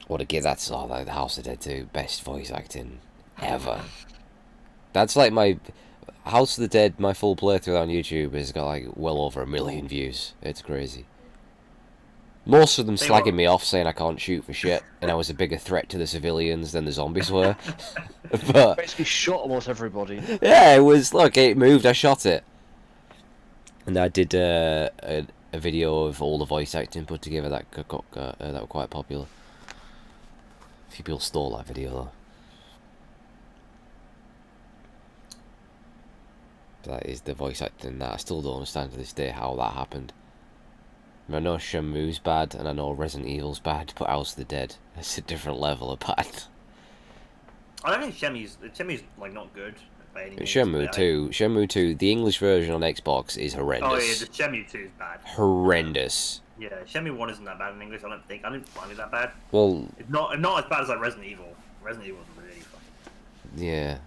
A: What a give that's all like the House of the Dead 2, best voice acting ever. That's like my House of the Dead, my full playthrough on YouTube has got like well over 1 million views. It's crazy. Most of them slagging me off, saying I can't shoot for shit, and I was a bigger threat to the civilians than the zombies were. But
L: basically shot almost everybody.
A: Yeah, it was, look, it moved, I shot it. And I did a video of all the voice acting put together that were quite popular. A few people stole that video though. That is the voice acting that I still don't understand to this day how that happened. I mean, I know Shenmue's bad and I know Resident Evil's bad, but House of the Dead, it's a different level of bad.
M: I don't think Shenmue's like not good by any means.
A: Shenmue 2, the English version on Xbox is horrendous.
M: Oh yeah, the Shenmue 2 is bad.
A: Horrendous.
M: Yeah, Shenmue 1 isn't that bad in English. I didn't find it that bad.
A: Well,
M: it's not as bad as like Resident Evil. Resident Evil is really fucking.
A: Yeah.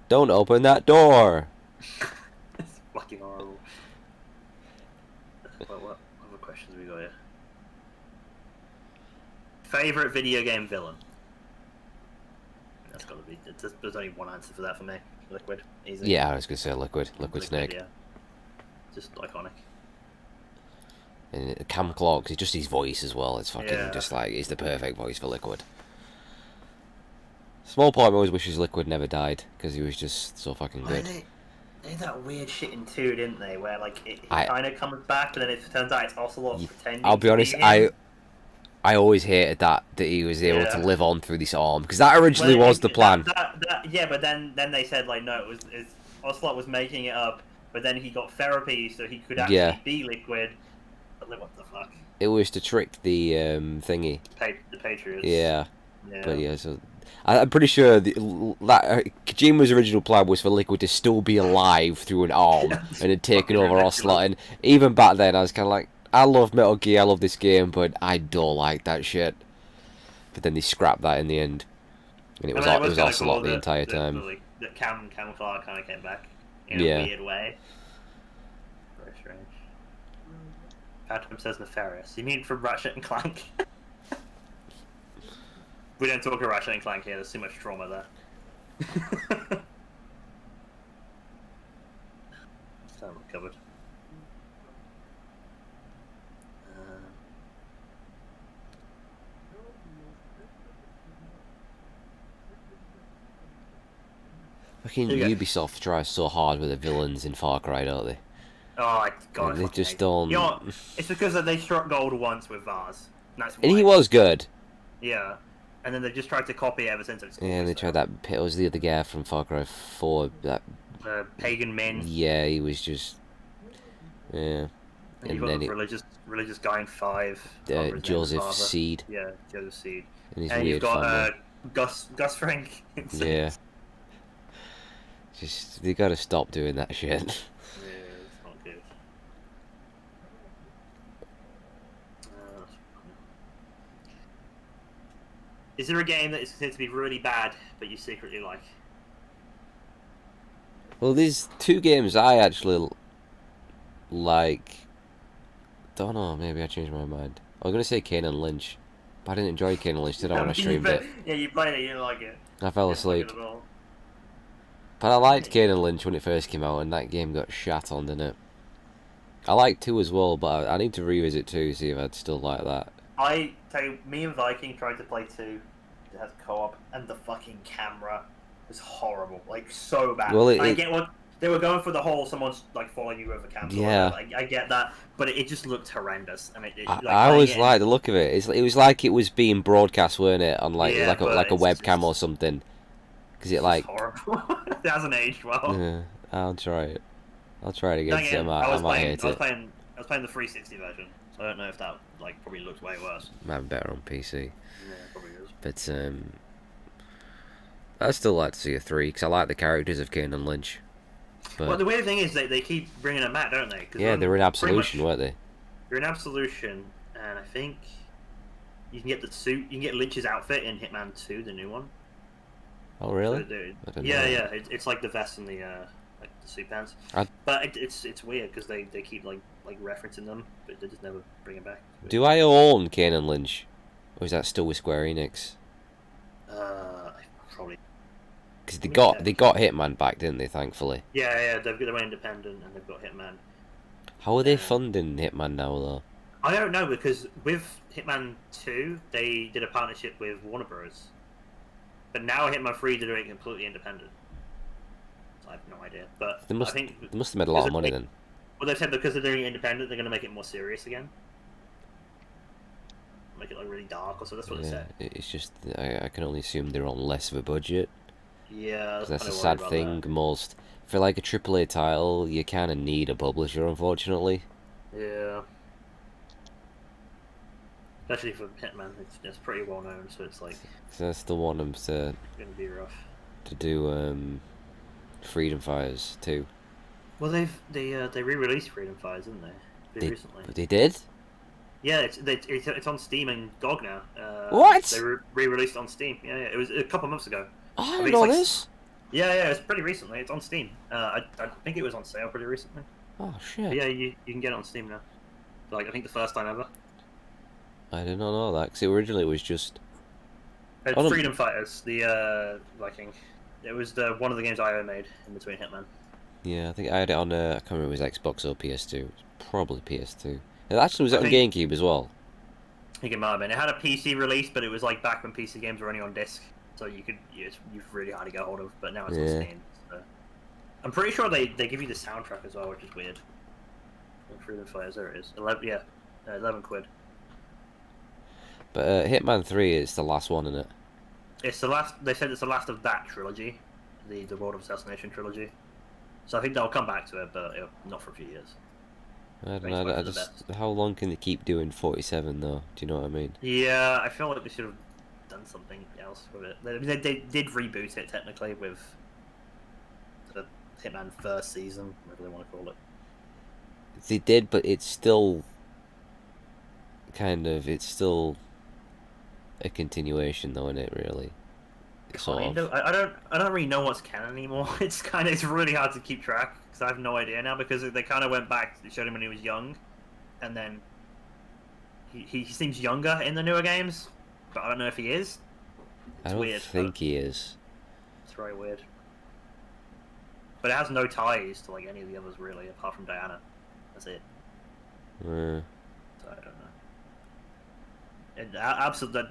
A: Don't open that door.
M: It's fucking horrible. What other questions have we got here? Favorite video game villain? That's gotta be. There's only one answer for that for me. Liquid. Easy.
A: Yeah, I was gonna say Liquid Snake.
M: Yeah. Just iconic.
A: And Cam Clark, it's just his voice as well. It's fucking just like, it's the perfect voice for Liquid. Small point, I always wishes Liquid never died because he was just so fucking good.
M: They did that weird shit in 2, didn't they? Where like it kind of comes back, and then it turns out it's Ocelot pretending.
A: I'll be honest, I always hated that he was able to live on through this arm because that originally was the plan.
M: Yeah, but then they said like no, Ocelot was making it up. but then he got therapy so he could actually be Liquid. But like, what the fuck?
A: It was to trick the thingy.
M: The Patriots.
A: Yeah. But yeah, so I'm pretty sure that Kojima's original plan was for Liquid to still be alive through an arm and had taken over Ocelot. And even back then, I was kind of like, I love Metal Gear, I love this game, but I don't like that shit. But then they scrapped that in the end, and it was Ocelot the entire time.
M: That Cam Clark kind of came back in a weird way. Very strange. Phantom says nefarious. You mean from Ratchet and Clank? We don't talk about Ratchet and Clank here, there's too much trauma there. Still recovered.
A: Fucking Ubisoft tries so hard with the villains in Far Cry, don't they?
M: Oh, God.
A: They just don't...
M: You know, it's because they struck gold once with Vars.
A: And he was good.
M: Yeah. And then they just tried to copy it ever since.
A: Yeah, they tried that. It was the other guy from Far Cry 4. That
M: Pagan Min.
A: Yeah, he was just. Yeah.
M: And you've got the religious guy in 5.
A: Joseph Seed.
M: Yeah, Joseph Seed.
A: And
M: you've got Gus Frank.
A: Yeah. Just they gotta stop doing that shit.
M: Yeah, it's not good. Is there a game that is considered to be really bad, but you secretly like?
A: Well, there's 2 games I actually like. Don't know, maybe I changed my mind. I was gonna say Kane and Lynch, but I didn't enjoy Kane and Lynch, did I, when I streamed it?
M: Yeah, you played it, you didn't like it.
A: I fell asleep. But I liked Kane and Lynch when it first came out, and that game got shat on, didn't it? I liked 2 as well, but I need to revisit 2, see if I'd still like that.
M: I tell you, me and Viking tried to play 2. It has co-op, and the fucking camera was horrible, like so bad.
A: Well,
M: I get what they were going for, the whole someone's like following you over camera.
A: Yeah,
M: I get that, but it just looked horrendous. I mean,
A: I always liked the look of it. It was like it was being broadcast, weren't it, on like a webcam or something? Because it like
M: horrible. It hasn't aged well.
A: Yeah, I'll try it. I'll try it again.
M: I
A: might hate it.
M: I was playing the 360 version, so I don't know if that like probably looks way worse.
A: Might be better on PC.
M: Yeah, probably is.
A: But I'd still like to see a 3 because I like the characters of Kane and Lynch. But
M: well, the weird thing is they keep bringing them back, don't they?
A: Yeah, they were in Absolution, weren't they?
M: They're in Absolution, and I think you can get the suit. You can get Lynch's outfit in Hitman 2, the new one.
A: Oh really?
M: So yeah. It's like the vest and the like the suit pants. But it's weird because they keep like referencing them, but they just never bring it back.
A: Do I own Kane and Lynch, or is that still with Square Enix?
M: Probably.
A: Because they got Hitman back, didn't they? Thankfully.
M: Yeah. They went independent and they've got Hitman.
A: How are they funding Hitman now, though?
M: I don't know, because with Hitman 2, they did a partnership with Warner Bros. But now Hitman 3, they're doing it completely independent. So I have no idea. But
A: they must have made a lot of money then.
M: Well, they've said because they're doing it independent, they're going to make it more serious again. Make it like really dark, or so that's what they said.
A: It's just I can only assume they're on less of a budget.
M: Yeah,
A: that's a sad thing. For like a AAA title, you kind of need a publisher, unfortunately.
M: Yeah. Especially for Hitman, it's pretty well known, so it's like.
A: So that's the one I'm
M: gonna be rough.
A: To do Freedom Fighters too.
M: Well, they re-released Freedom Fighters, didn't they? Recently.
A: They did.
M: Yeah, it's on Steam and GOG now.
A: What?
M: They re-released on Steam. Yeah, it was a couple months ago.
A: I didn't know this.
M: Yeah, it's pretty recently. It's on Steam. I think it was on sale pretty recently.
A: Oh shit.
M: But yeah, you can get it on Steam now. Like I think the first time ever.
A: I did not know that because originally it was just.
M: Freedom Fighters, the Viking. It was one of the games IO made in between Hitman.
A: Yeah, I think I had it on. I can't remember if it was Xbox or PS2. It was probably PS2. It actually was on GameCube as well.
M: I think it might have been. It had a PC release, but it was like back when PC games were only on disc, so you're really hard to get hold of. But now it's on Steam. So. I'm pretty sure they give you the soundtrack as well, which is weird. Freedom Fighters, there it is. 11 quid.
A: But Hitman 3 is the last one, isn't it?
M: It's the last. They said it's the last of that trilogy, the World of Assassination trilogy. So I think they'll come back to it, but not for a few years.
A: I don't know. How long can they keep doing 47 though? Do you know what I mean?
M: Yeah, I feel like they should have done something else with it. They did reboot it technically with the Hitman first season, whatever they want to call it.
A: They did, but it's still a continuation though, isn't it? Really. Sort of.
M: I don't really know what's canon anymore. It's really hard to keep track because I have no idea now because they kind of went back. They showed him when he was young, and then he seems younger in the newer games, but I don't know if he is.
A: I don't think he is.
M: It's very weird. But it has no ties to like any of the others really, apart from Diana. That's it. So I don't know. And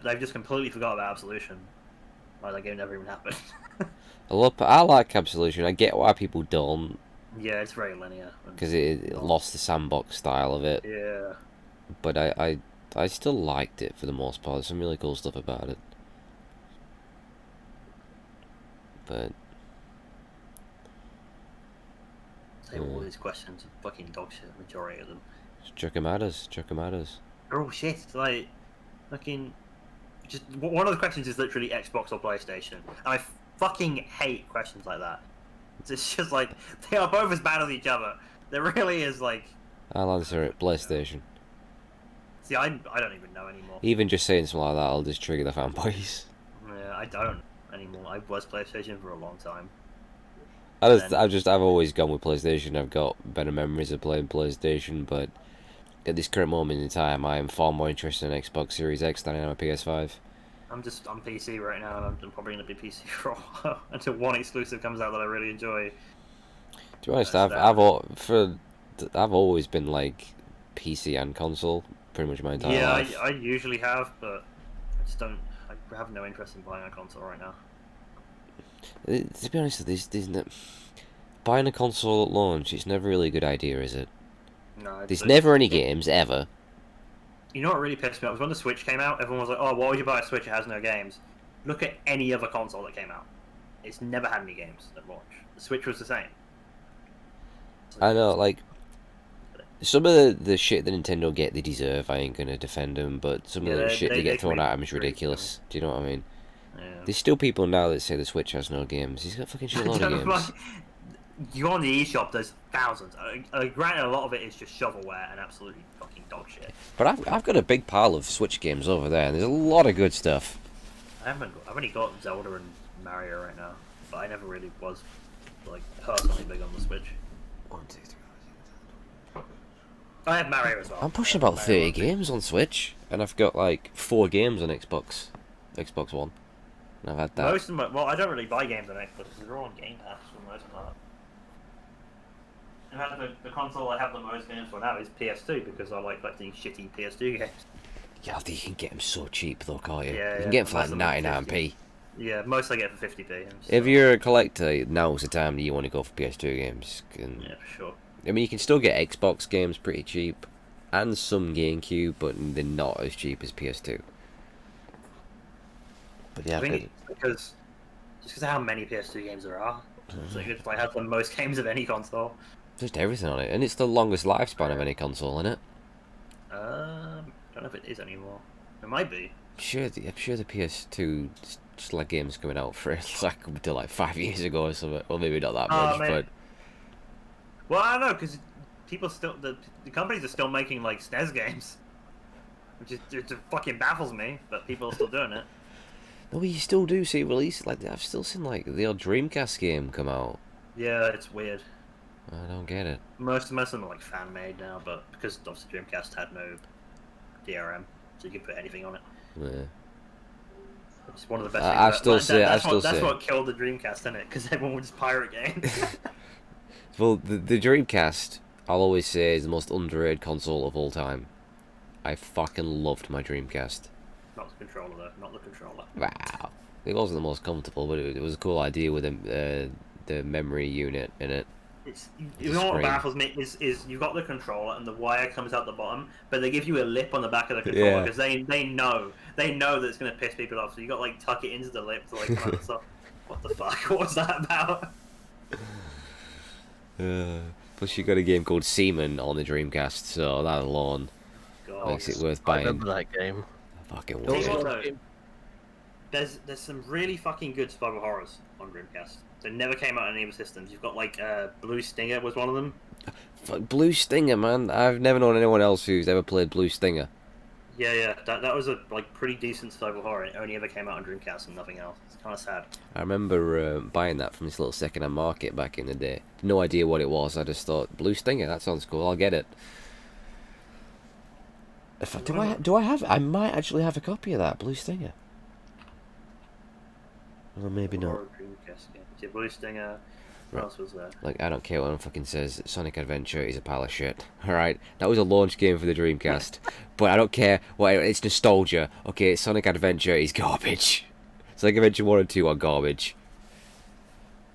M: they've just completely forgot about Absolution. Like that game never even happened.
A: I like Absolution. I get why people don't.
M: Yeah, it's very linear.
A: Because it lost the sandbox style of it.
M: Yeah.
A: But I still liked it for the most part. There's some really cool stuff about it. But
M: all these questions are fucking dog shit, majority of them.
A: Chuck 'em at us.
M: They're all shit. Like, fucking. Just one of the questions is literally Xbox or PlayStation, and I fucking hate questions like that. It's just like they are both as bad as each other. There really is like.
A: I'll answer it PlayStation.
M: See, I don't even know anymore.
A: Even just saying something like that, I'll just trigger the fanboys.
M: Yeah, I don't anymore. I was PlayStation for a long time.
A: I've always gone with PlayStation. I've got better memories of playing PlayStation, but at this current moment in time, I am far more interested in Xbox Series X than I am a PS5.
M: I'm PC right now, and I'm probably going to be PC for a while until one exclusive comes out that I really enjoy.
A: To be honest, I've always been like PC and console pretty much my entire life.
M: Yeah, I usually have, but I just don't. I have no interest in buying a console right now.
A: To be honest, buying a console at launch, it's never really a good idea, is it?
M: No.
A: There's never any games, ever.
M: You know what really pissed me off was when the Switch came out, everyone was like, oh, why would you buy a Switch? It has no games. Look at any other console that came out. It's never had any games at launch. The Switch was the same.
A: I know, like, some of the shit that Nintendo get, they deserve. I ain't gonna defend them, but some of the shit they get thrown at them is ridiculous. Do you know what I mean? Yeah. There's still people now that say the Switch has no games. He's got fucking shitload of games.
M: You go on the eShop, there's thousands. Granted, a lot of it is just shovelware and absolutely fucking dog shit.
A: But I've got a big pile of Switch games over there, and there's a lot of good stuff.
M: I've only got Zelda and Mario right now, but I never really was like personally big on the Switch.
A: 1, 2, 3.
M: I have Mario as well.
A: I'm pushing about 30 games on Switch, and I've got like 4 games on Xbox One. And I've had that.
M: Most of them, well, I don't really buy games on Xbox because they're all on Game Pass for the most part. In fact, the console I have the most games for now is PS2 because I like collecting shitty PS2 games.
A: Yeah, you can get them so cheap though, can't you?
M: Yeah,
A: you can get them for like 99p.
M: Yeah, most I get for 50p.
A: If you're a collector, now's the time that you want to go for PS2 games.
M: Yeah, for sure.
A: I mean, you can still get Xbox games pretty cheap, and some GameCube, but they're not as cheap as PS2. But yeah,
M: I think because of how many PS2 games there are, so it's like has the most games of any console.
A: Just everything on it, and it's the longest lifespan of any console, isn't it?
M: Don't know if it is anymore. It might be.
A: I'm sure the PS2 still had games coming out for it like up until like 5 years ago or something. Well, maybe not that much, but.
M: Well, I don't know because people still the companies are still making like SNES games, which it fucking baffles me, but people are still doing it.
A: No, but you still do see release like I've still seen like the old Dreamcast game come out.
M: Yeah, it's weird.
A: I don't get it.
M: Most of them are like fan made now, but because obviously Dreamcast had no DRM, so you could put anything on it.
A: Yeah.
M: It's one of the best things.
A: That's
M: what killed the Dreamcast, isn't it? Because everyone would just pirate games.
A: Well, the Dreamcast, I'll always say, is the most underrated console of all time. I fucking loved my Dreamcast.
M: Not the controller, though. Not the controller.
A: Wow. It wasn't the most comfortable, but it was a cool idea with the memory unit in it.
M: You know what baffles me is you've got the controller and the wire comes out the bottom, but they give you a lip on the back of the controller because they know that it's going to piss people off. So you got to like tuck it into the lip to like come out. So what the fuck? What was that about?
A: Plus, you got a game called Seaman on the Dreamcast, so that alone
M: God.
A: makes it worth
L: I
A: buying.
L: remember that game.
A: Fucking
M: Tell you
A: weird.
M: what, though, there's some really fucking good survival horrors on Dreamcast. They never came out on any other systems. You've got like Blue Stinger was one of them.
A: Blue Stinger, man. I've never known anyone else who's ever played Blue Stinger.
M: Yeah, that was a like pretty decent survival horror. It only ever came out on Dreamcast and nothing else. It's kind of sad.
A: I remember buying that from this little second-hand market back in the day. No idea what it was. I just thought, Blue Stinger, that sounds cool. I'll get it. Do I have? I might actually have a copy of that Blue Stinger. Or maybe not.
M: Horror Dreamcast game. Yeah, Blue Stinger. What else was there?
A: Like, I don't care what anyone fucking says. Sonic Adventure is a pile of shit. Alright? That was a launch game for the Dreamcast. But I don't care. It's nostalgia. Okay, Sonic Adventure is garbage. Sonic Adventure 1 and 2 are garbage.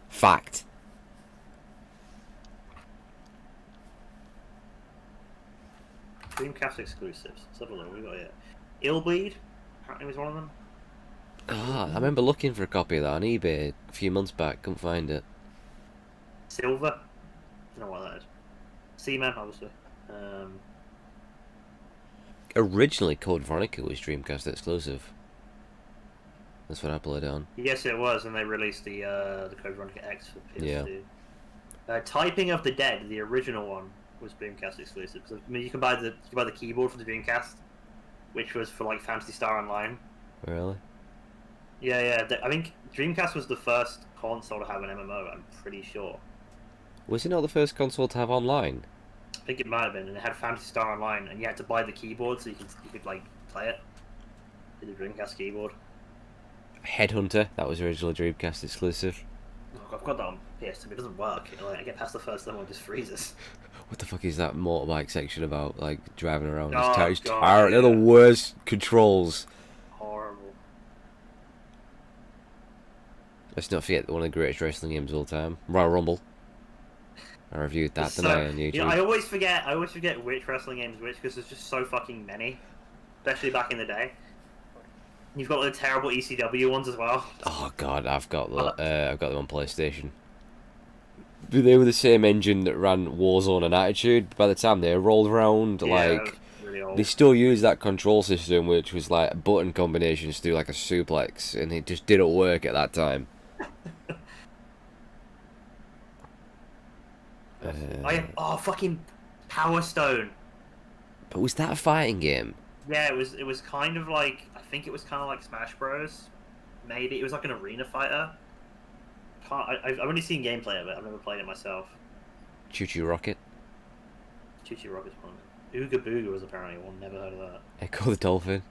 A: Fact.
M: Dreamcast exclusives. Let's have a look. We got it. Illbleed apparently was one of them.
A: Ah, I remember looking for a copy of that on eBay a few months back. Couldn't find it.
M: Silver. Don't know what that is. Seaman, obviously.
A: Originally, Code Veronica was Dreamcast exclusive. That's what I played it on.
M: Yes, it was, and they released the Code Veronica X for PS2.
A: Yeah.
M: Typing of the Dead, the original one, was Dreamcast exclusive. So, I mean, you can buy the keyboard for the Dreamcast, which was for like Phantasy Star Online.
A: Really?
M: Yeah. I think Dreamcast was the first console to have an MMO. I'm pretty sure.
A: Was it not the first console to have online?
M: I think it might have been, and it had Phantasy Star Online, and you had to buy the keyboard so you could like play it with the Dreamcast keyboard.
A: Headhunter, that was original Dreamcast exclusive.
M: Oh, I've got that on PS2, but it doesn't work. I get past the first level and it just freezes.
A: What the fuck is that motorbike section about? Like, driving around
M: Oh,
A: his
M: God,
A: tire. They're the worst controls.
M: Horrible.
A: Let's not forget one of the greatest wrestling games of all time, Royal Rumble. I reviewed that tonight on YouTube.
M: You know, I always forget which wrestling games which, because there's just so fucking many, especially back in the day. You've got the terrible ECW ones as well.
A: Oh god, I've got them on PlayStation. They were the same engine that ran Warzone and Attitude. By the time they rolled around, like
M: really old.
A: they still use that control system, which was like button combinations to do like a suplex, and it just didn't work at that time.
M: Fucking Power Stone.
A: But was that a fighting game?
M: Yeah, it was kind of like, I think it was kind of like Smash Bros. Maybe it was like an arena fighter. I've only seen gameplay of it. I've never played it myself.
A: Choo Choo Rocket.
M: Choo Choo Rocket's one. Ooga Booga was apparently one. Never heard of that.
A: Echo the Dolphin.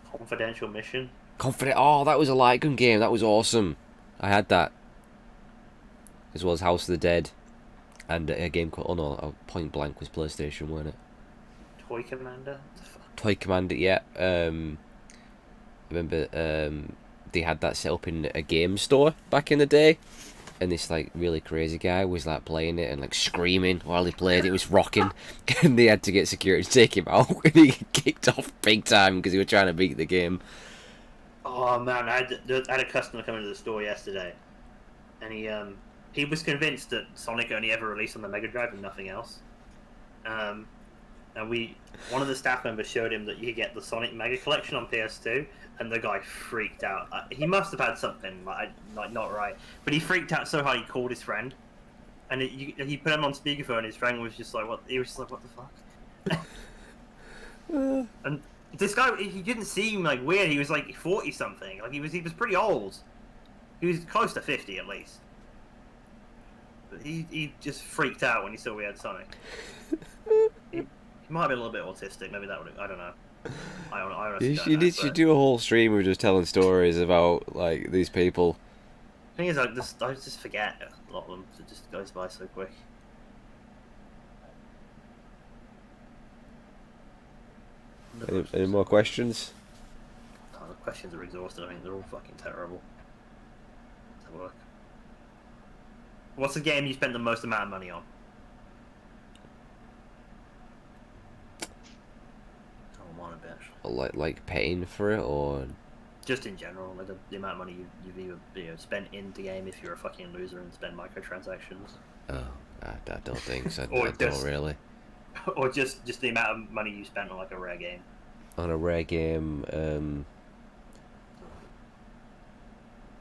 M: Confidential Mission.
A: Oh, that was a light gun game. That was awesome. I had that. As well as House of the Dead. And a game called... Point Blank was PlayStation, wasn't it?
M: Toy Commander?
A: Toy Commander, yeah. I remember they had that set up in a game store back in the day. And this like really crazy guy was like playing it and like screaming while he played. It was rocking. And they had to get security to take him out. And he got kicked off big time because he was trying to beat the game.
M: Oh man, I had a customer come into the store yesterday. And he was convinced that Sonic only ever released on the Mega Drive and nothing else. And one of the staff members showed him that you could get the Sonic Mega Collection on PS2, and the guy freaked out. He must have had something like not right, but he freaked out so hard he called his friend, and he put him on speakerphone. And his friend was just like, "What?" He was just like, "What the fuck?" And this guy, he didn't seem like weird. He was like 40 something. Like he was pretty old. He was close to 50 at least. But he just freaked out when he saw we had Sonic. He might be a little bit autistic. Maybe that would. I don't know. I honestly don't know,
A: You should do a whole stream of just telling stories about like these people.
M: The thing is, I just forget a lot of them. It just goes by so quick.
A: Any more questions?
M: Oh, the questions are exhausted. I mean, they're all fucking terrible. Let's have a look. What's the game you spent the most amount of money on?
A: Like paying for it, or
M: just in general, like the amount of money you've either spent in the game if you're a fucking loser and spend microtransactions.
A: Oh, I don't think so.
M: Or
A: I don't
M: just-
A: really.
M: Or just the amount of money you spent on like a rare game.
A: On a rare game,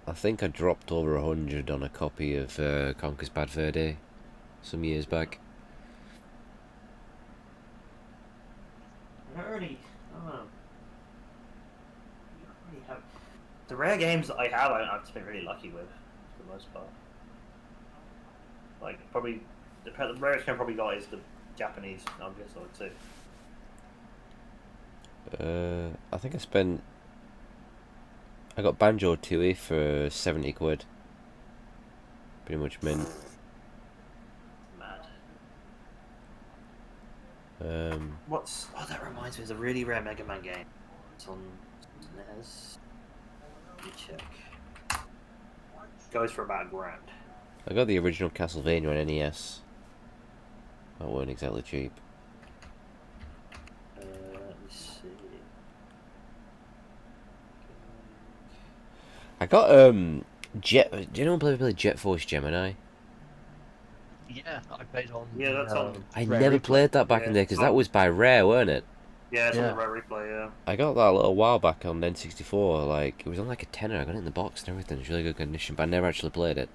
A: I think I dropped over 100 on a copy of Conker's Bad Fur Day some years back.
M: I don't really have the rare games that I have. I've just been really lucky with, for the most part. Like probably the rarest game I probably got is the Japanese Metal Gear Solid 2.
A: I think I got Banjo Tooie for 70 quid. Pretty much mint.
M: Mad.
A: Um,
M: that reminds me, there's a really rare Mega Man game. It's on NES. Let me check. Goes for about £1,000.
A: I got the original Castlevania on NES. That weren't exactly cheap.
M: Let me see.
A: I got Jet. Do you know play Jet Force Gemini?
L: Yeah, I played on.
M: Yeah, that's on.
A: I
L: Rare
A: never
L: Replay.
A: played that back in the day because
M: it's
A: that
M: on-
A: was by Rare, weren't it?
M: Yeah, it's on
L: Yeah.
M: the Rare Replay. Yeah.
A: I got that a little while back on N64. Like it was on like a tenner. I got it in the box and everything. It's really good condition, but I never actually played it.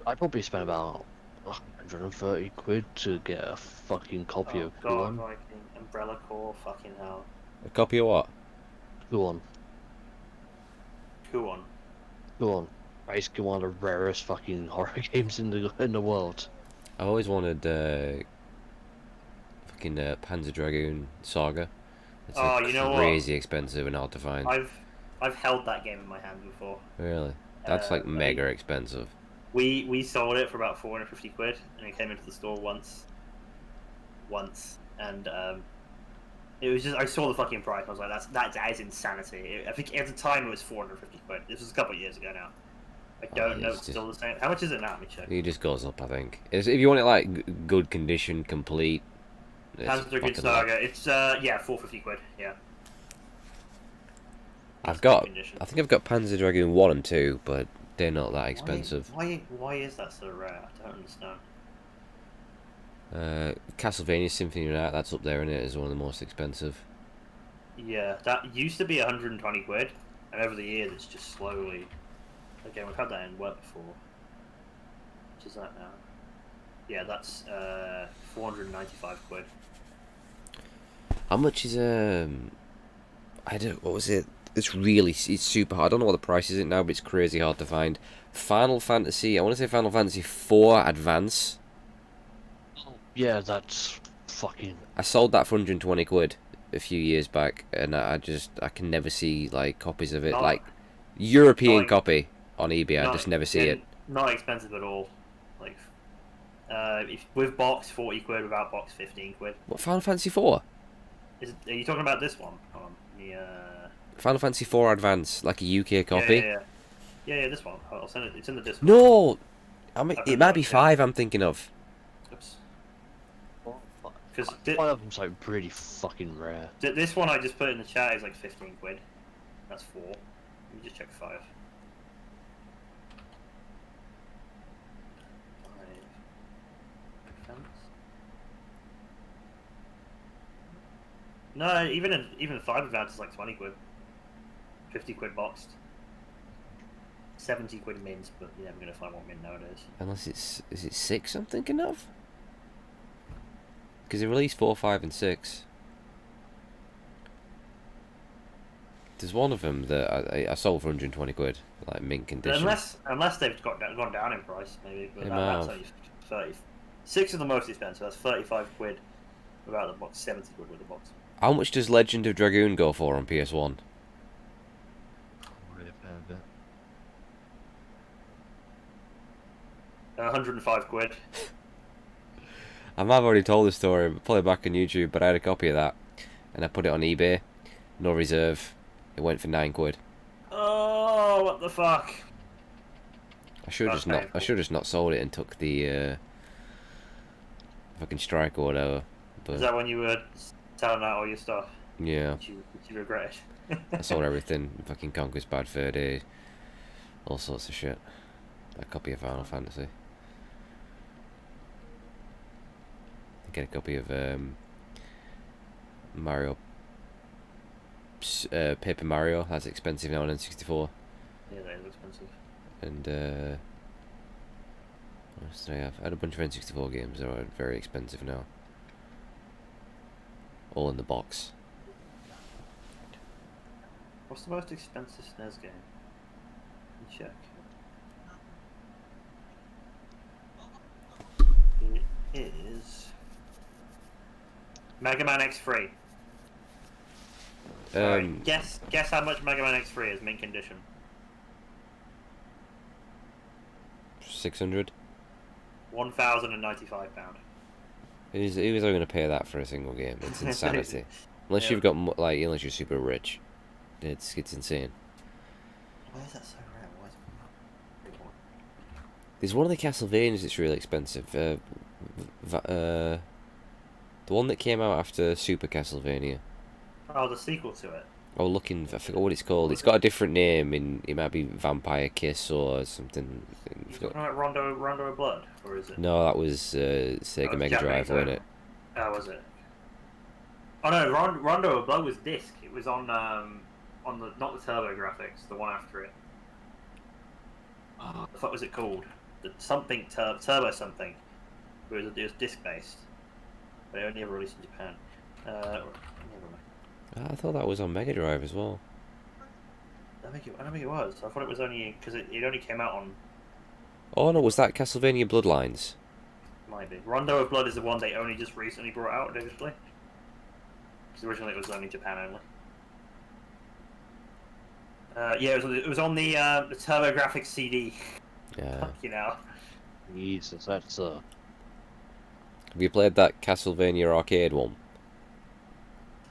L: I probably spent about 130 quid to get a fucking copy
M: Oh
L: of
M: god,
L: Kuon.
M: fucking Umbrella Corps, fucking hell.
A: A copy of what?
L: Kuon.
M: Kuon.
L: Basically one of the rarest fucking horror games in the world.
A: I always wanted fucking Panzer Dragoon Saga. It's
M: Oh, you know what?
A: crazy expensive and hard to find.
M: I've held that game in my hand before.
A: Really? That's like mega expensive.
M: We sold it for about 450 quid, and it came into the store once, and it was just I saw the fucking price. I was like, that is insanity. I think at the time it was 450 quid. This was a couple of years ago now. I don't know if it's still the same. How much is it now? Let me check.
A: It just goes up, I think. If you want it like good condition, complete.
M: Panzer Dragoon
A: fucking lot.
M: Saga. It's 450 quid. Yeah.
A: I think
M: condition.
A: I've got Panzer Dragoon 1 and 2, but they're not that expensive.
M: Why is that so rare? I don't understand.
A: Castlevania Symphony of the Night, that's up there in it as one of the most expensive.
M: Yeah, that used to be 120 quid, and over the years it's just slowly. Again, we've had that in work before. Which is that now? Yeah, that's 495 quid.
A: How much is what was it? It's super hard. I don't know what the price is it now, but it's crazy hard to find. Final Fantasy, I want to say Final Fantasy 4 Advance.
L: Yeah, that's fucking.
A: I sold that for 120 quid a few years back, and I can never see like copies of it,
M: Not-
A: like European
M: not-
A: copy on eBay. I
M: Not-
A: just never see
M: yeah,
A: it.
M: Not expensive at all. Like, if with box 40 quid, without box 15 quid.
A: What, Final Fantasy 4?
M: Are you talking about this one? Hold on.
A: Final Fantasy 4 Advance, like a UK copy?
M: Yeah, this one. I'll send it. It's in the Discord.
A: No, it might be 5. I'm thinking of.
M: Oops.
L: One of them's like pretty fucking rare.
M: This one I just put in the chat is like 15 quid. That's 4. Let me just check 5. No, even 5 Advance is like 20 quid. 50 quid boxed. 70 quid mint, but you're never gonna find one mint nowadays.
A: Unless is it 6 I'm thinking of? Because they released 4, 5 and 6. There's one of them that I sold for 120 quid, like mint condition.
M: Unless they've gone down in price, maybe. But
A: They
M: that's
A: might
M: only 30. 6 is the most expensive. That's 35 quid without the box. 70 quid with the box.
A: How much does Legend of Dragoon go for on PS1?
L: Really a fair bit.
M: 105 quid.
A: I might have already told this story, probably back on YouTube, but I had a copy of that, and I put it on eBay, no reserve. It went for 9 quid.
M: Oh, what the fuck?
A: I should have just not sold it and took the fucking strike or whatever. But
M: Is that when you were selling out all your stuff?
A: yeah,
M: Which you regret?
A: I sold everything. Fucking Conquest Bad Fur Day, all sorts of shit. A copy of Final Fantasy. Get a copy of Mario. Paper Mario. That's expensive now on N64.
M: Yeah, that is expensive.
A: And what else did I have? I had a bunch of N64 games that are very expensive now. All in the box.
M: What's the most expensive SNES game? Let me check. It is Mega Man X3. Alright, guess how much Mega Man X3 is mint condition.
A: 600.
M: £1,095.
A: Who's only going to pay that for a single game? It's insanity. Unless
M: Yeah.
A: you've got unless you're super rich, it's insane.
M: Why is that so rare? Why is it not?
A: There's one of the Castlevanias that's really expensive. The one that came out after Super Castlevania.
M: Oh, the sequel to it.
A: Oh, I forgot what it's called. It's got a different name. It might be Vampire Kiss or something.
M: You talking about Rondo of Blood, or is it?
A: No, that was Sega Mega Drive, wasn't it?
M: Oh, was it? Oh no, Rondo of Blood was disc. It was on the not the Turbo Graphics, the one after it. What was it called? The something Turbo something. It was disc based, but it only ever released in Japan.
A: I thought that was on Mega Drive as well.
M: I don't think it was. I thought it was only because it only came out on.
A: Oh no, was that Castlevania Bloodlines?
M: Might be. Rondo of Blood is the one they only just recently brought out digitally. Because originally it was only Japan only. Yeah, it was on the TurboGrafx CD.
A: Yeah.
M: You know.
L: Jesus, that's
A: Have you played that Castlevania arcade one?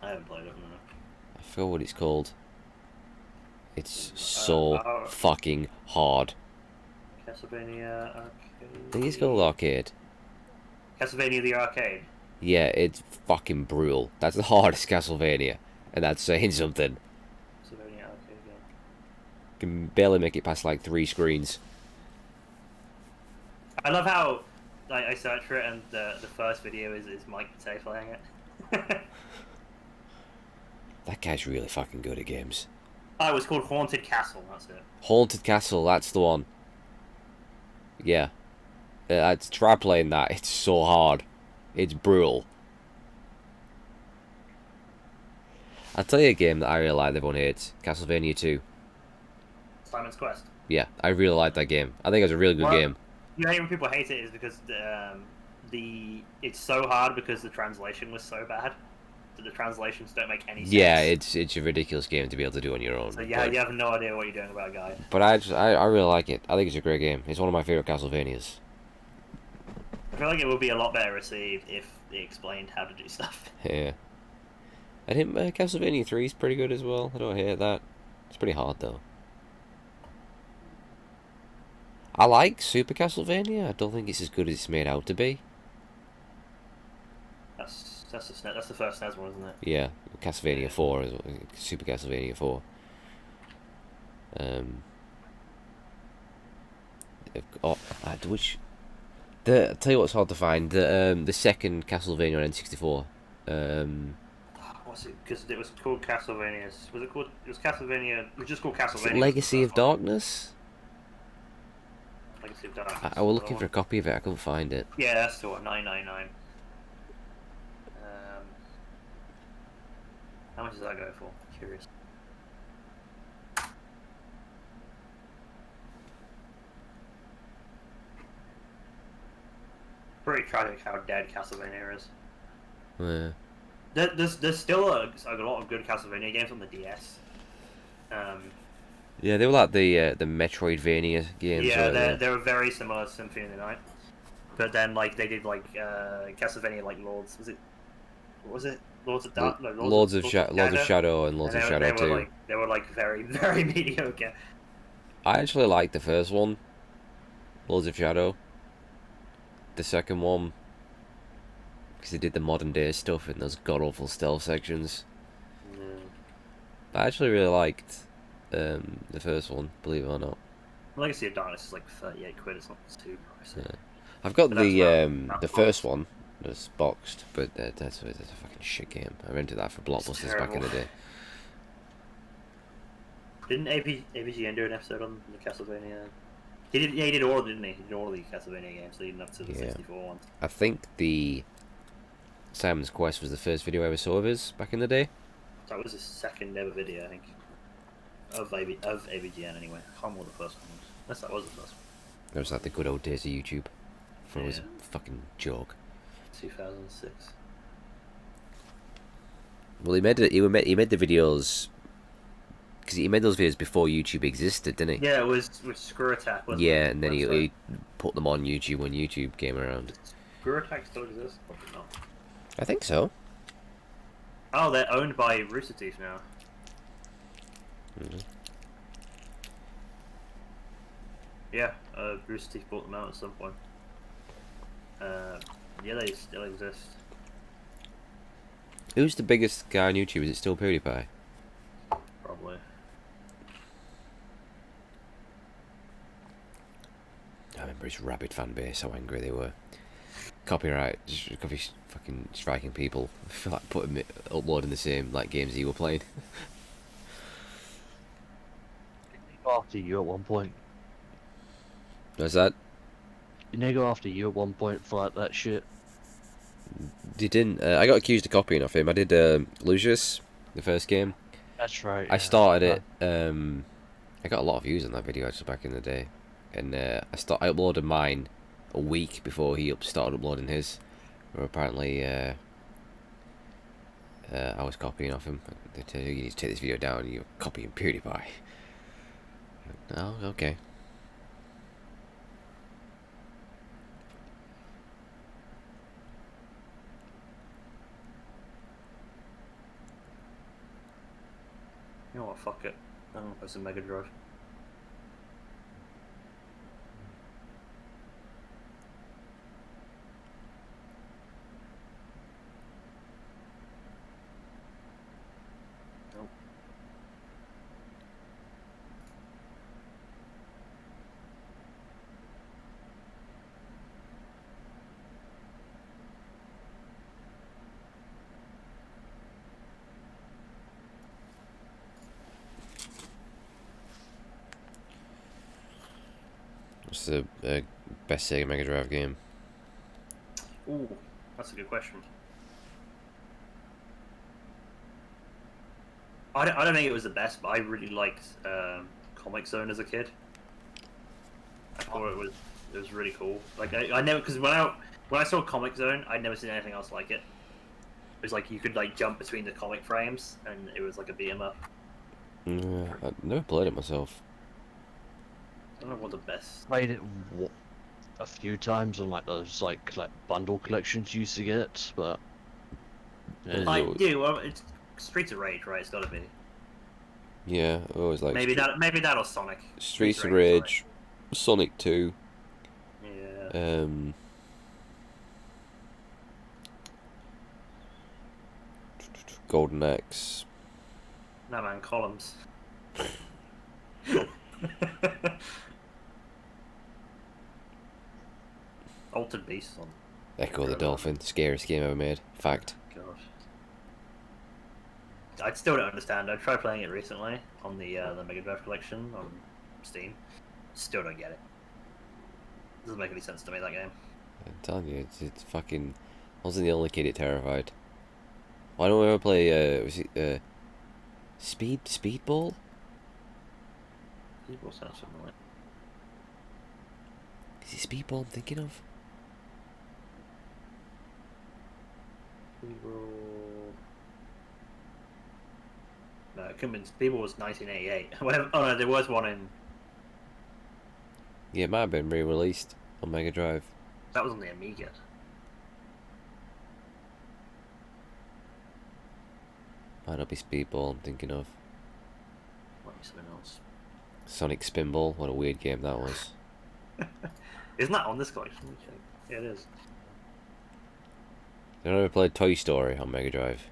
M: I haven't played it. No.
A: I forgot what it's called. It's so fucking hard.
M: Castlevania Arcade.
A: I think it's called arcade.
M: Castlevania the Arcade.
A: Yeah, it's fucking brutal. That's the hardest Castlevania, and that's saying something.
M: Castlevania Arcade game.
A: Can barely make it past like 3 screens.
M: I love how I search for it and the first video is Mike Patay playing it.
A: That guy's really fucking good at games.
M: Oh, it was called Haunted Castle, that's it.
A: Haunted Castle, that's the one. Yeah. Try playing that, it's so hard. It's brutal. I'll tell you a game that I really like that everyone hates. Castlevania 2.
M: Simon's Quest.
A: Yeah, I really like that game. I think it's a really good game.
M: You know, when people hate it is because it's so hard because the translation was so bad. So the translations don't make any sense.
A: Yeah, it's a ridiculous game to be able to do on your own.
M: So yeah, you have no idea what you're doing about a guy.
A: But I really like it. I think it's a great game. It's one of my favorite Castlevanias.
M: I feel like it would be a lot better received if they explained how to do stuff.
A: Yeah. I think Castlevania 3 is pretty good as well. I don't hate that. It's pretty hard though. I like Super Castlevania. I don't think it's as good as it's made out to be.
M: That's the first SNES one, isn't it?
A: Yeah, Castlevania 4 is Super Castlevania 4. I'll tell you what's hard to find. The second Castlevania on N64.
M: What's it? Because it was called Castlevania. Was it called? It was Castlevania. It was just called Castlevania.
A: Legacy of Darkness.
M: Legacy of Darkness.
A: I was looking for a copy of it. I couldn't find it.
M: Yeah, that's the one. 999. How much does that go for? Curious. Pretty tragic how dead Castlevania is.
A: Yeah.
M: There's still a lot of good Castlevania games on the DS.
A: Yeah, they were like the Metroidvania games.
M: Yeah, they were very similar to Symphony of the Night, but then like they did like Castlevania like Lords. What was it? Lords of Dark. No,
A: Lords of Shadow and Lords of Shadow 2.
M: They were like very very mediocre.
A: I actually liked the first one. Lords of Shadow. The second one, because they did the modern day stuff in those god awful stealth sections. I actually really liked the first one, believe it or not.
M: Legacy of Darkness is like 38 quid. It's not too pricey.
A: Yeah. I've got
M: But that's
A: the first one that's boxed, but that's a fucking shit game. I rented that for Blockbusters back in the day.
M: Didn't AVGN do an episode on the Castlevania? He did. Yeah, he did all, didn't he? He did all the Castlevania games leading up to the 64 ones.
A: I think the Simon's Quest was the first video I ever saw of his back in the day.
M: That was his second ever video, I think. Of AVGN anyway. I can't remember what the first one was. Unless that was the first one.
A: It was like the good old days of YouTube. Before it was a fucking joke.
M: 2006.
A: Well, he made the videos because he made those videos before YouTube existed, didn't he?
M: Yeah, it was with Screw Attack, wasn't it?
A: Yeah, and then he put them on YouTube when YouTube came around.
M: Screw Attack still exists? Probably not.
A: I think so.
M: Oh, they're owned by Rooster Teeth now. Yeah, Rooster Teeth bought them out at some point. Yeah, they still exist.
A: Who's the biggest guy on YouTube? Is it still PewDiePie?
M: Probably.
A: I remember his rabid fan base, how angry they were. Copyright, fucking striking people. I feel like uploading the same like games he were playing.
L: After you at one point.
A: What's that?
L: Didn't they go after you at one point for like that shit?
A: They didn't. I got accused of copying off him. I did Lucius, the first game.
L: That's right.
A: I started it. I got a lot of views on that video actually back in the day, and I uploaded mine a week before he started uploading his. Where apparently I was copying off him. They tell you need to take this video down. You're copying PewDiePie. Oh, okay.
M: You know what, fuck it. I'm gonna post a Mega Drive. Nope.
A: What's the best Sega Mega Drive game?
M: Ooh, that's a good question. I don't think it was the best, but I really liked Comic Zone as a kid. I thought it was really cool. Like I never, because when I saw Comic Zone, I'd never seen anything else like it. It was like you could like jump between the comic frames, and it was like a beat 'em up.
A: I never played it myself.
M: I don't know what the best.
L: Played it a few times on like those like bundle collections you used to get, but
M: I do. Well, it's Streets of Rage, right? It's got to be.
A: Yeah, I always like
M: Maybe that or Sonic.
A: Streets of Rage, Sonic 2.
M: Yeah.
A: Golden Axe.
M: No man, Columns. Altered Beast on.
A: Echo the Dolphin, scariest game ever made. Fact.
M: Gosh. I still don't understand. I tried playing it recently on the Mega Drive collection on Steam. Still don't get it. Doesn't make any sense to me, that game.
A: I'm telling you, it's fucking. I wasn't the only kid it terrified. Why don't we ever play? Was it Speedball?
M: Speedball sounds familiar.
A: Is it Speedball I'm thinking of?
M: Speedball. No, it couldn't be. Speedball was 1988. Whatever. Oh no, there was one in.
A: Yeah, it might have been re-released on Mega Drive.
M: That was on the Amiga.
A: Might not be Speedball I'm thinking of.
M: Might be something else.
A: Sonic Spinball, what a weird game that was.
M: Isn't that on this collection? Let me check. Yeah, it is.
A: You ever played Toy Story on Mega Drive?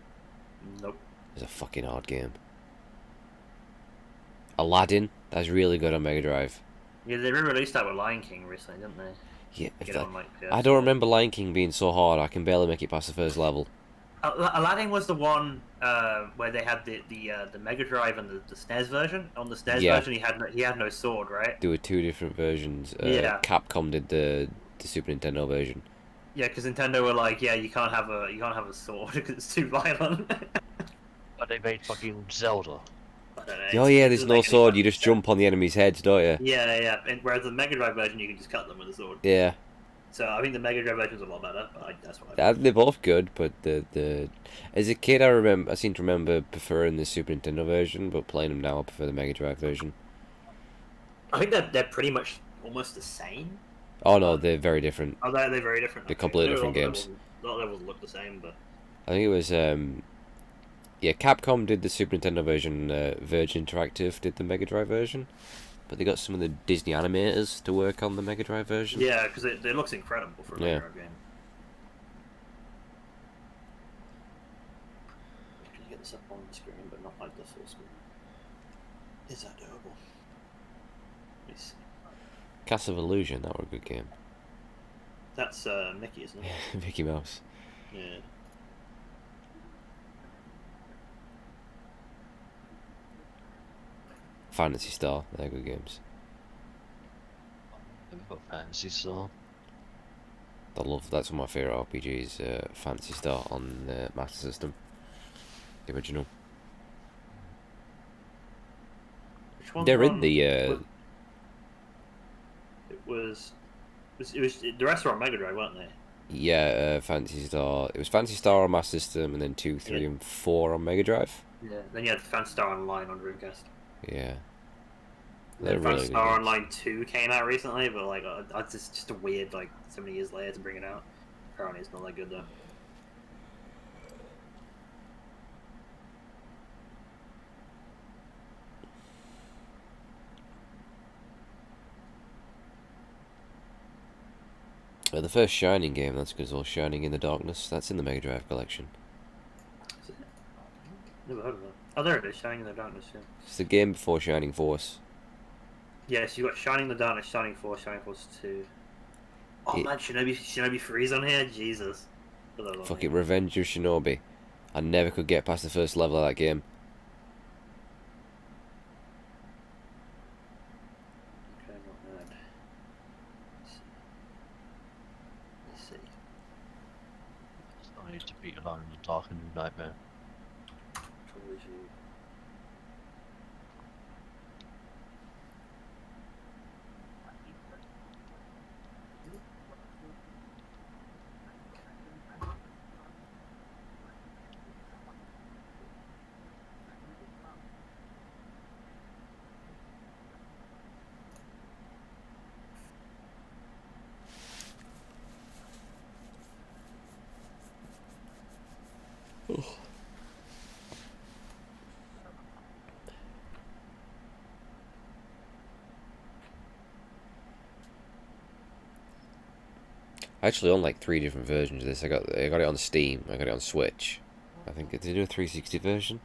M: Nope.
A: It's a fucking hard game. Aladdin, that's really good on Mega Drive.
M: Yeah, they re-released that with Lion King recently, didn't they?
A: Yeah,
M: Get on, like,
A: I don't remember Lion King being so hard. I can barely make it past the first level.
M: Aladdin was the one where they had the Mega Drive and the SNES version. On the SNES
A: Yeah.
M: version, he had no sword, right?
A: There were two different versions.
M: Yeah.
A: Capcom did the Super Nintendo version.
M: Yeah, because Nintendo were like, yeah, you can't have a sword because it's too violent.
L: But they made fucking Zelda.
M: I don't know,
A: Oh
M: it
A: yeah, there's
M: doesn't
A: no
M: make any
A: sword.
M: fucking
A: You just
M: sense.
A: jump on the enemy's heads, don't you?
M: Yeah. And whereas the Mega Drive version, you can just cut them with a sword.
A: Yeah.
M: So I think the Mega Drive version's a lot better. But that's what I
A: They're both good, but the as a kid I seem to remember preferring the Super Nintendo version, but playing them now I prefer the Mega Drive version.
M: I think they're pretty much almost the same.
A: Oh no, they're very different.
M: Oh, they're very different.
A: They're completely different
M: A lot of
A: games.
M: levels look the same, but
A: I think it was yeah, Capcom did the Super Nintendo version, Virgin Interactive did the Mega Drive version, but they got some of the Disney animators to work on the Mega Drive version.
M: yeah, because it looks incredible for a Mega
A: Yeah.
M: Drive game. Can you get this up on the screen, but not like the full screen? Is that doable? Let me see.
A: Castle of Illusion, that were a good game.
M: That's Mickey, isn't it?
A: Mickey Mouse.
M: Yeah.
A: Fantasy Star, they're good games.
L: I've got Fantasy Star.
A: That's one of my favourite RPGs, Fantasy Star on the Master System. The original.
M: Which one's
A: They're in
M: on-
A: the
M: It was the rest were on Mega Drive, weren't they?
A: yeah, Fantasy Star. It was Fantasy Star on Master System, and then 2, 3, and 4 on Mega Drive.
M: Yeah. Then you had Phantasy Star Online on Dreamcast.
A: Yeah.
M: Then
A: They're really
M: Phantasy
A: good
M: Star
A: games.
M: Online 2 came out recently, but like it's just a weird like so many years later to bring it out. Apparently it's not that good though.
A: The first Shining game, that's good as well. Shining in the Darkness, that's in the Mega Drive collection.
M: Is it? Never heard of that. Oh, there it is, Shining in the Darkness. Yeah.
A: It's the game before Shining Force.
M: Yes, you got Shining in the Darkness, Shining Force 2. Oh
A: It-
M: man, Shinobi 3's on here. Jesus. Put those on
A: Fucking
M: here.
A: Revenge of Shinobi. I never could get past the first level of that game.
M: Okay, not bad. Let's see.
L: I need to beat Alone in the Dark and New Nightmare.
M: Collision.
A: I actually own like 3 different versions of this. I got it on Steam. I got it on Switch. I think did they do a 360 version?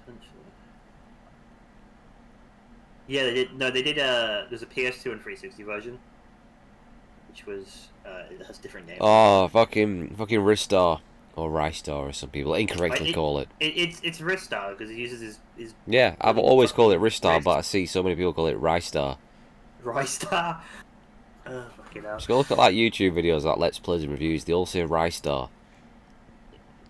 M: Potentially. Yeah, they did. No, they did. There's a PS2 and 360 version, which was it has different names.
A: Oh, fucking Ristar or Rystar, as some people incorrectly call it.
M: It's Ristar because he uses his
A: Yeah, I've always called it Ristar, but I see so many people call it Rystar.
M: Rystar. Fucking hell.
A: Just go look at like YouTube videos, like Let's Plays and reviews. They all say Rystar.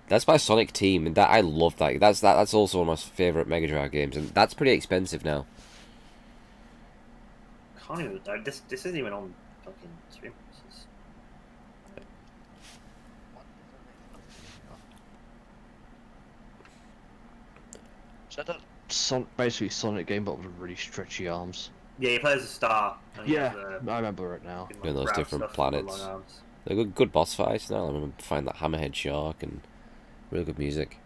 A: That's by Sonic Team, and that I love that. That's also one of my favourite Mega Drive games, and that's pretty expensive now.
M: Can't even. This isn't even on fucking stream. This is...
L: Is that a basically Sonic game but with really stretchy arms?
M: Yeah, he plays a star. And he
L: Yeah,
M: has,
L: I remember it now.
A: In those
M: grab
A: different
M: stuff with long
A: planets.
M: arms.
A: They're good boss fights now. I remember finding that Hammerhead Shark and really good music.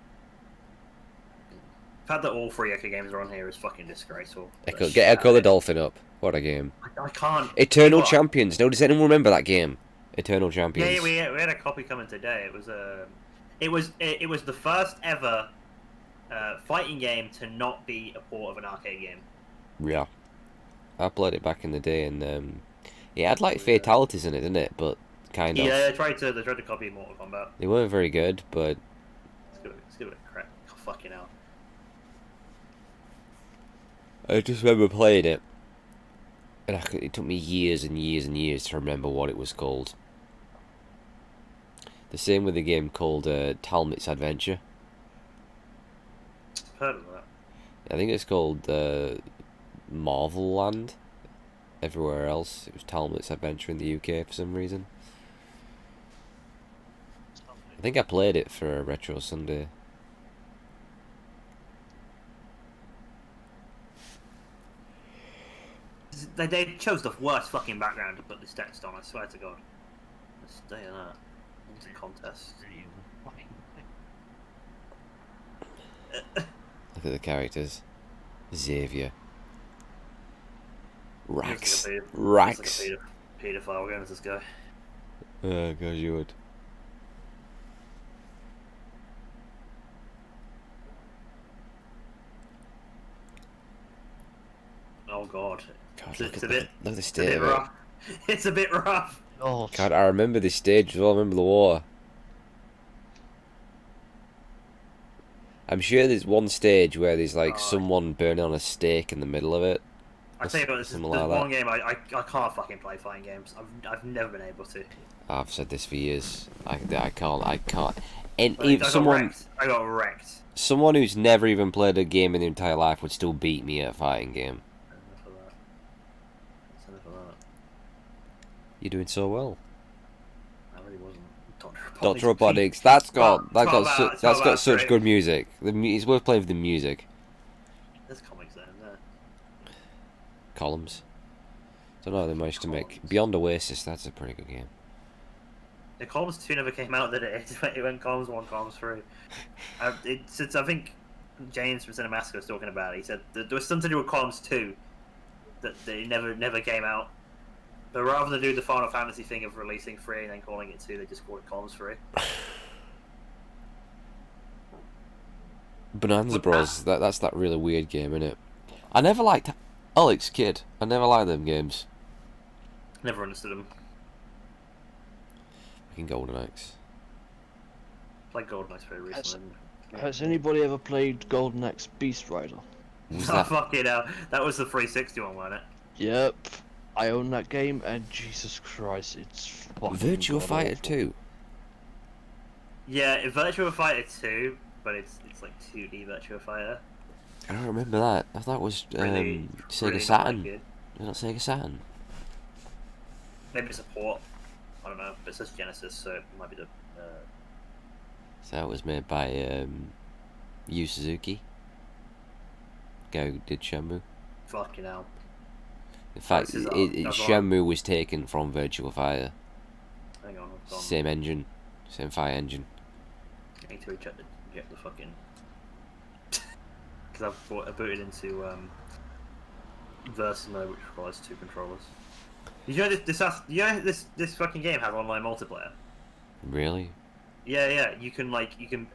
M: The fact that all 3 Echo games are on here is fucking disgraceful.
A: Get Echo the Dolphin up. What a game.
M: I can't.
A: Eternal
M: What?
A: Champions. No, does anyone remember that game? Eternal
M: Yeah,
A: Champions.
M: we had a copy coming today. It was the first ever fighting game to not be a port of an arcade game.
A: Yeah. I played it back in the day, and it had like fatalities in it, didn't it? But kind of.
M: Yeah, they tried to copy Mortal Kombat.
A: They weren't very good, but
M: Let's give it a crack. Oh, fucking hell.
A: I just remember playing it, and it took me years and years and years to remember what it was called. The same with a game called Talmit's Adventure.
M: I've heard of that.
A: I think it's called Marvel Land. Everywhere else, it was Talmit's Adventure in the UK for some reason. I think I played it for a Retro Sunday.
M: They chose the worst fucking background to put this text on, I swear to God. Let's stay in that. It's a contest.
A: Look at the characters. Xavier. Rax. Rax.
M: Like a pedophile going as this guy.
A: Oh god, you would.
M: Oh god.
A: God,
M: It's a
A: look
M: bit
A: at the state of it.
M: rough. It's a bit rough.
L: Oh,
A: God, I remember this stage as well. I remember the water. I'm sure there's one stage where there's like someone burning on a stake in the middle of it.
M: I tell you what, this is
A: Something
M: there's
A: like
M: one
A: that.
M: game I can't fucking play fighting games. I've never been able to.
A: I've said this for years. I can't. And
M: Like,
A: if
M: I got wrecked.
A: someone who's never even played a game in their entire life would still beat me at a fighting game.
M: Enough of that. That's enough of that.
A: You're doing so well.
M: I really wasn't.
A: Dr. Robotics. That's got
M: about
A: such
M: three.
A: good music. It's worth playing for the music.
M: There's comics there, isn't there?
A: Columns. Don't know how they managed to make Beyond Oasis. That's a pretty good game.
M: The Columns 2 never came out, did it? It went Columns 1, Columns 3. Since I think James from Cinemassacre was talking about it, he said that there was something to do with Columns 2 that it never came out. But rather than do the Final Fantasy thing of releasing 3 and then calling it 2, they just called it Columns 3.
A: Bonanza Bros. That's that really weird game, innit? I never liked Alex Kidd. I never liked them games.
M: Never understood them.
A: Fucking Golden Axe.
M: Played Golden Axe very recently.
L: Has anybody ever played Golden Axe Beast Rider?
M: Oh, fucking hell. That was the 360 one, wasn't it?
L: Yep. I own that game, and Jesus Christ, it's fucking
A: Virtua Fighter
L: god-awful.
A: 2.
M: Yeah, Virtua Fighter 2, but it's like 2D Virtua Fighter.
A: I don't remember that. I thought it was
M: Really
A: Sega
M: not
A: Saturn.
M: good.
A: Is not Sega Saturn?
M: Maybe it's a port. I don't know. But it says Genesis, so it might be the.
A: So it was made by Yu Suzuki. Guy who did Shenmue.
M: Fucking hell.
A: In fact,
M: This is
A: Shenmue was taken from Virtua Fighter.
M: Hang on, I've gone.
A: Same engine, same fire engine.
M: I need to reject the fucking. Because I booted into Versus mode, which requires 2 controllers. Did you know this fucking game has online multiplayer?
A: Really?
M: Yeah. You can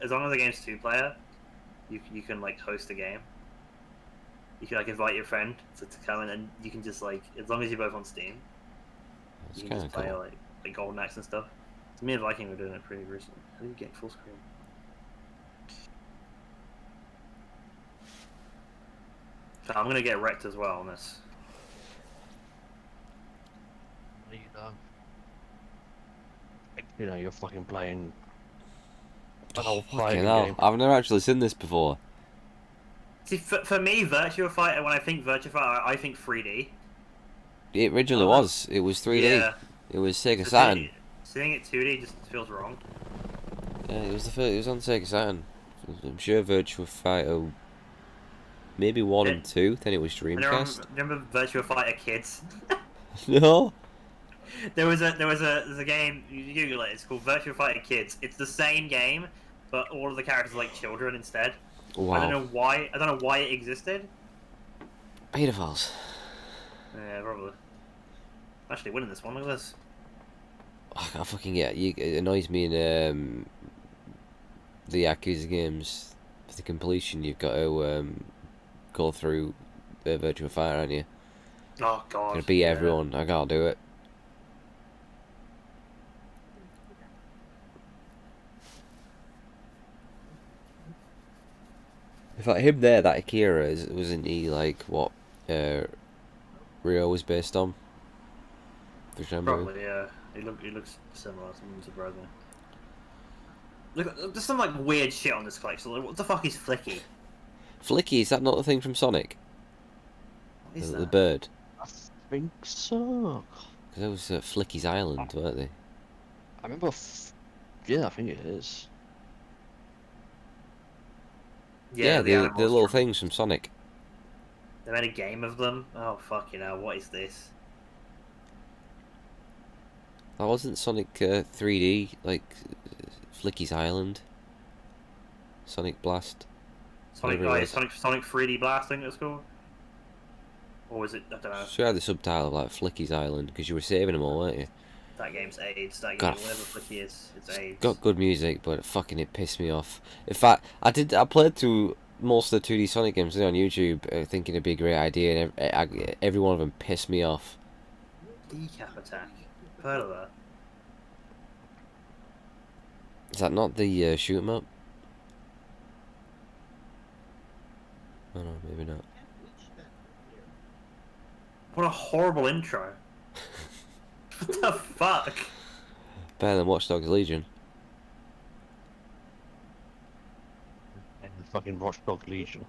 M: as long as the game's 2-player, you can like host a game. You can like invite your friend to come in, and you can just like, as long as you're both on Steam,
A: That's
M: you can
A: kind
M: just
A: of
M: play
A: cool.
M: like Golden Axe and stuff. So me and Viking were doing it pretty recently. How do you get full screen? So I'm gonna get wrecked as well on this.
L: You know, you're fucking playing an
A: Oh,
L: old
A: fucking
L: fighting
A: hell.
L: game.
A: I've never actually seen this before.
M: See, for me, Virtua Fighter, when I think Virtua Fighter, I think 3D.
A: It originally was. It was 3D.
M: Yeah.
A: It was Sega
M: So
A: Saturn.
M: Seeing it 2D just feels wrong.
A: Yeah, it was it was on Sega Saturn. I'm sure Virtua Fighter, maybe 1 and 2. Then it was
M: And
A: Dreamcast.
M: remember Virtua Fighter Kids?
A: No.
M: There's a game, you Google it, it's called Virtua Fighter Kids. It's the same game, but all of the characters are like children instead.
A: Wow.
M: I don't know why it existed.
A: Pedophiles.
M: Yeah, probably. Actually winning this one, look at this.
A: I fucking get it annoys me in the Yakuza games. For the completion, you've got to go through Virtua Fighter, aren't you?
M: Oh god.
A: Gonna beat everyone. I can't do it. In fact, him there, that Akira, wasn't he like what Rio was based on? For some reason.
M: Probably, yeah. He looks similar. Something surprising. Look, there's some like weird shit on this collection. Like, what the fuck is Flicky?
A: Flicky, is that not the thing from Sonic?
M: What is
A: The
M: that?
A: bird.
L: I think so.
A: Because that was Flicky's Island, weren't they?
L: I remember. Yeah, I think it is.
A: Yeah, the
M: animals
A: little
M: from-
A: things from Sonic.
M: They made a game of them. Oh fuck, what is this?
A: That wasn't Sonic 3D, like Flicky's Island. Sonic Blast.
M: Sonic,
A: Whatever it was.
M: Sonic 3D Blast, I think it's called. Or was it? I don't know.
A: So you had the subtitle of like Flicky's Island because you were saving them all, weren't you?
M: That game's AIDS. That game,
A: God.
M: whatever Flicky is, it's AIDS.
A: Got good music, but fucking it pissed me off. In fact, I played through most of the 2D Sonic games on YouTube, thinking it'd be a great idea, and every one of them pissed me off.
M: Decap Attack. Heard of that?
A: Is that not the shoot 'em up? Oh no, maybe not.
M: What a horrible intro. What the fuck?
A: Better than Watch Dogs Legion.
L: And the fucking Watch Dogs Legion.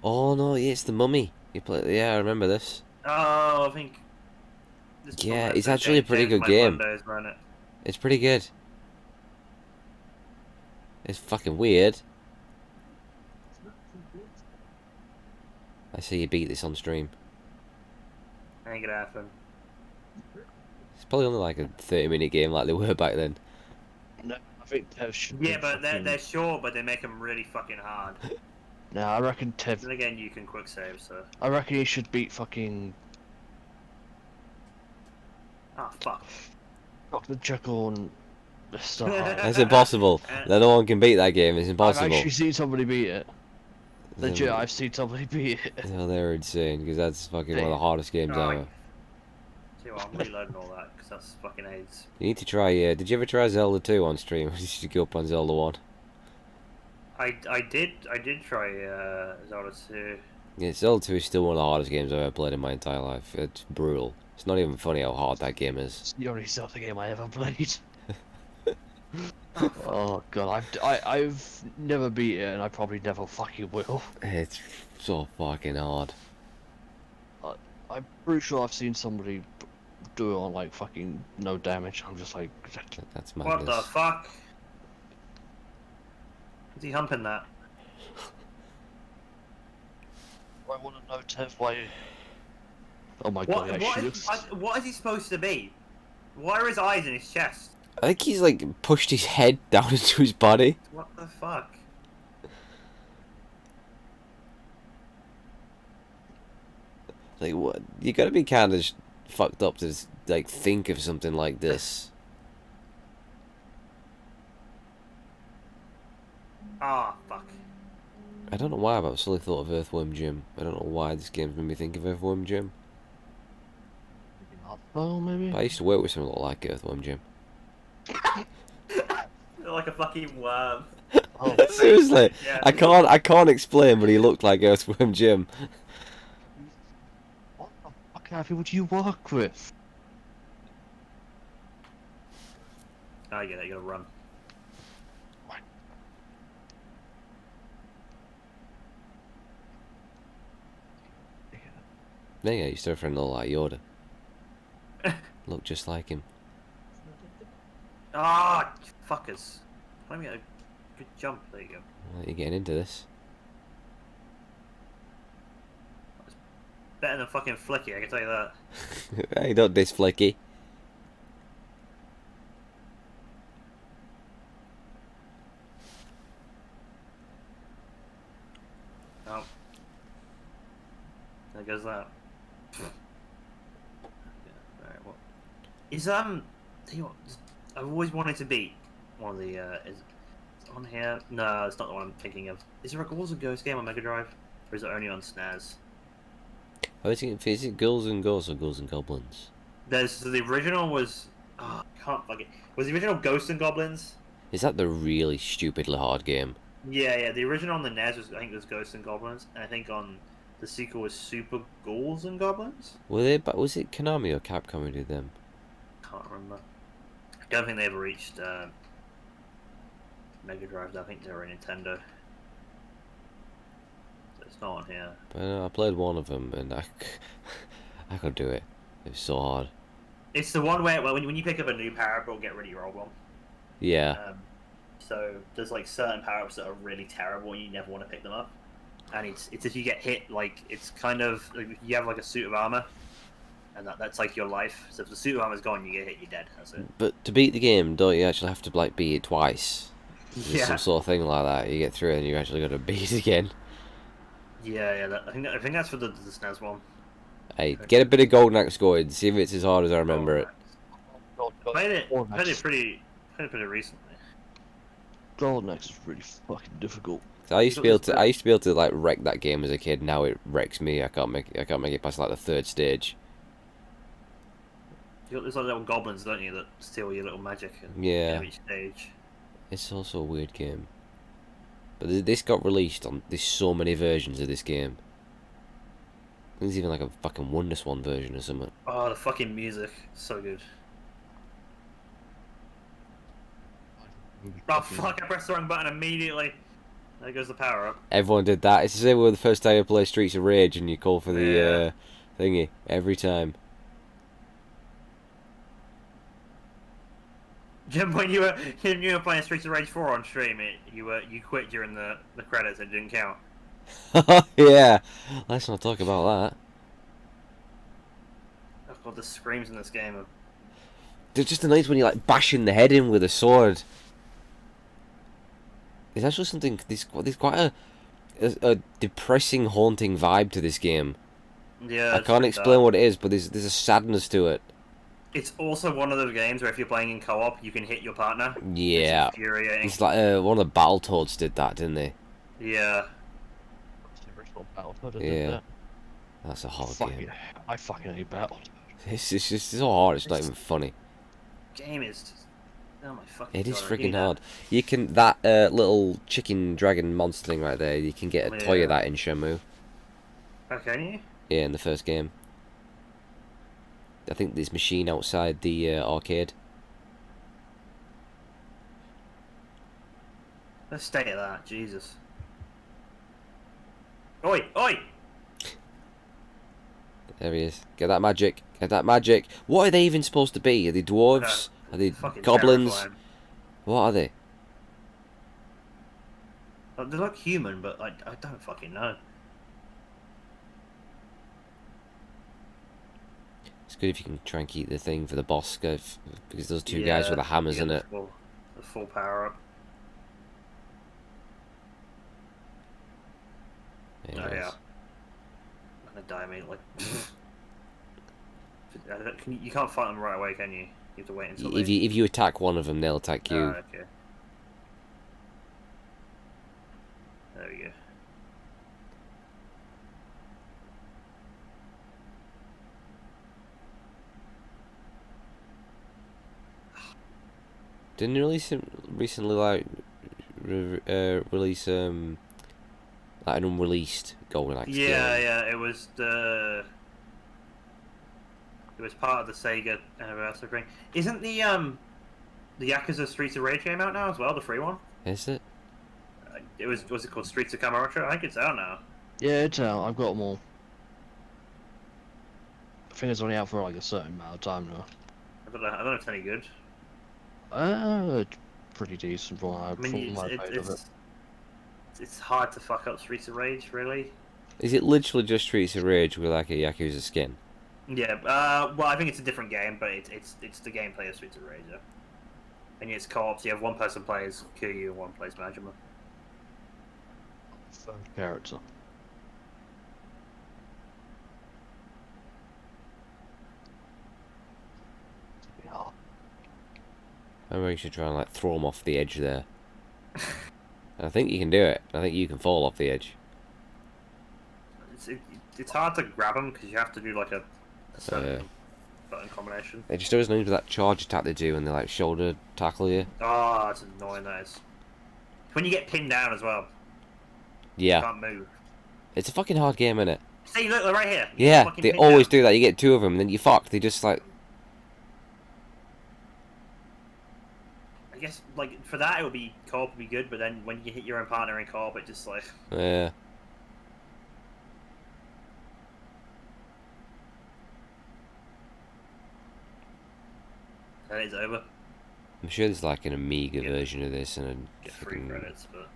A: Oh no, yeah, it's the Mummy. You play? Yeah, I remember this.
M: Oh, I think. this
A: Yeah,
M: probably
A: it's
M: has
A: actually a pretty
M: changed
A: good
M: my
A: game.
M: Windows, won't it?
A: It's pretty good. It's fucking weird. I see you beat this on stream.
M: Ain't gonna happen.
A: It's probably only like a 30-minute game like they were back then.
L: No, I think Tev should.
M: Yeah,
L: be
M: but
L: fucking...
M: they're short, but they make them really fucking hard.
L: No, I reckon Tev.
M: Then again, you can quick save, so.
L: I reckon he should beat fucking
M: Oh fuck.
L: Dr. Jekyll and Mr. Hyde.
A: It's impossible. No one can beat that game. It's
L: I've
A: impossible.
L: actually seen somebody beat it. Legit,
A: Um,
L: I've seen somebody beat it.
A: No, they're insane because that's fucking one of the hardest games
M: Oh,
A: ever.
M: See what, I'm reloading all that because that's fucking AIDS.
A: You need to try. Did you ever try Zelda 2 on stream? Or did you go up on Zelda 1?
M: I did try Zelda 2.
A: Yeah, Zelda 2 is still one of the hardest games I've ever played in my entire life. It's brutal. It's not even funny how hard that game is.
L: It's the only Zelda game I ever played. Oh god, I've never beat it, and I probably never fucking will.
A: It's so fucking hard.
L: I'm pretty sure I've seen somebody do it on like fucking no damage. I'm just like,
A: That's
M: What
A: madness.
M: the fuck? Is he humping that?
L: I want to know, Tev, why? Oh my
M: What,
L: god, he actually looks.
M: what is he supposed to be? Why are his eyes in his chest?
A: I think he's like pushed his head down into his body.
M: What the fuck?
A: Like what? You gotta be kind of fucked up to like think of something like this.
M: Ah, fuck.
A: I don't know why, but I've suddenly thought of Earthworm Jim. I don't know why this game's made me think of Earthworm Jim.
L: Oh, maybe.
A: But I used to work with someone that like Earthworm Jim.
M: Like a fucking worm.
L: Oh,
A: Seriously,
M: Yeah.
A: I can't explain, but he looked like Earthworm Jim.
L: what the fuck, Abby, would you work with?
M: I get it, you gotta run.
A: Yeah, I used to have a friend that looked like Yoda. Looked just like him.
M: Ah, fuckers. Let me get a good jump. There you go.
A: Well, you're getting into this.
M: Better than fucking Flicky, I can tell you that.
A: Hey, don't diss Flicky.
M: There goes that. Yeah, alright, what? Is tell you what, I've always wanted to beat one of the is it on here? No, it's not the one I'm thinking of. Is there a Ghouls and Ghosts game on Mega Drive? Or is it only on SNES?
A: Is it Ghouls and Ghosts or Ghouls and Goblins?
M: So the original was I can't fuck it. Was the original Ghosts and Goblins?
A: Is that the really stupidly hard game?
M: Yeah, the original on the NES was, I think, was Ghosts and Goblins, and I think on the sequel was Super Ghouls and Goblins.
A: Were they? But was it Konami or Capcom who did them?
M: Can't remember. I don't think they ever reached Mega Drive. I think they were Nintendo. So it's not on here.
A: But I played one of them and I could do it. It was so hard.
M: It's the one where when you pick up a new power-up, it'll get rid of your old one.
A: Yeah.
M: So there's like certain power-ups that are really terrible and you never want to pick them up. And it's if you get hit, like it's kind of like, you have like a suit of armor, and that's like your life. So if the suit of armor's gone, you get hit, you're dead. That's it.
A: But to beat the game, don't you actually have to like beat it twice? There's
M: Yeah.
A: some sort of thing like that. You get through it and you actually got to beat it again.
M: Yeah. I think that's for the SNES one.
A: Hey, get a bit of Golden Axe going. See if it's as hard as I remember it.
M: Played it pretty recently.
L: Golden Axe is really fucking difficult.
A: I used to be able to like wreck that game as a kid. Now it wrecks me. I can't make it past like the third stage.
M: You got these like little goblins, don't you, that steal your little magic at each stage.
A: It's also a weird game. But this got released on. There's so many versions of this game. There's even like a fucking WonderSwan version or something.
M: Oh, the fucking music, so good. Oh fuck! I pressed the wrong button immediately. There goes the power up.
A: Everyone did that. It's the same with the first time you play Streets of Rage and you call for the thingy every time.
M: Jim, when you were playing Streets of Rage 4 on stream, you quit during the credits. It didn't count.
A: Yeah, let's not talk about that.
M: Oh god, the screams in this game are...
A: They're just nice when you're like bashing the head in with a sword. There's actually something. There's quite a depressing, haunting vibe to this game.
M: Yeah,
A: I can't explain what it is, but there's a sadness to it.
M: It's also one of those games where if you're playing in co-op, you can hit your partner.
A: Yeah,
M: it's infuriating.
A: It's like one of the Battletoads did that, didn't they?
M: Yeah.
A: Yeah. That's a hard game.
L: I fucking hate Battletoads.
A: It's just so hard. It's not even funny.
M: Game is just... Oh my fucking
A: It is
M: God,
A: freaking hard. You can that little chicken dragon monster thing right there. You can get a toy of that in Shenmue.
M: Oh, can you?
A: Yeah, in the first game. I think there's machine outside the arcade.
M: Let's stay at that. Jesus. Oi! Oi!
A: There he is. Get that magic. Get that magic. What are they even supposed to be? Are they dwarves? Are they goblins?
M: Terrifying.
A: What are they?
M: They look human, but I don't fucking know.
A: It's good if you can try and keep the thing for the boss, because those two guys with the hammers in it.
M: The full power up.
A: There
M: Oh
A: it is.
M: yeah. I'm gonna die immediately. You can't fight them right away, can you? You have to wait until
A: If you attack one of them, they'll attack you.
M: Oh, okay. There we go.
A: Didn't you recently like release like an unreleased Golden Axe game?
M: Yeah, it was part of the Sega anniversary thing. Isn't the Yakuza Streets of Rage game out now as well, the free one?
A: Is it?
M: Was it called Streets of Kamurocho? I think it's out now.
L: Yeah, it's out. I've got them all. I think it's only out for like a certain amount of time now.
M: I don't know if it's any good.
L: It's pretty decent from what
M: it's hard to fuck up Streets of Rage, really.
A: Is it literally just Streets of Rage with like a Yakuza skin?
M: Yeah, well, I think it's a different game, but it's the gameplay of Streets of Rage, yeah. And it's co-op, so you have one person plays Kiryu and one plays Majima.
L: Third character.
A: Remember, you should try and like throw them off the edge there. And I think you can do it. I think you can fall off the edge.
M: It's hard to grab them because you have to do like a certain button combination.
A: It just always knows that charge attack they do when they like shoulder tackle you.
M: Oh, that's annoying. That is. When you get pinned down as well.
A: Yeah.
M: You can't move.
A: It's a fucking hard game, isn't it?
M: See, look, they're right here. You
A: Yeah,
M: fucking
A: they
M: pinned
A: always
M: down.
A: do that. You get two of them, and then you're fucked. They just like.
M: I guess like for that it would be co-op would be good, but then when you hit your own partner in co-op, it just like.
A: Yeah.
M: That is over.
A: I'm sure there's like an Amiga version of this and a
M: Get free
A: fucking-
M: credits, but.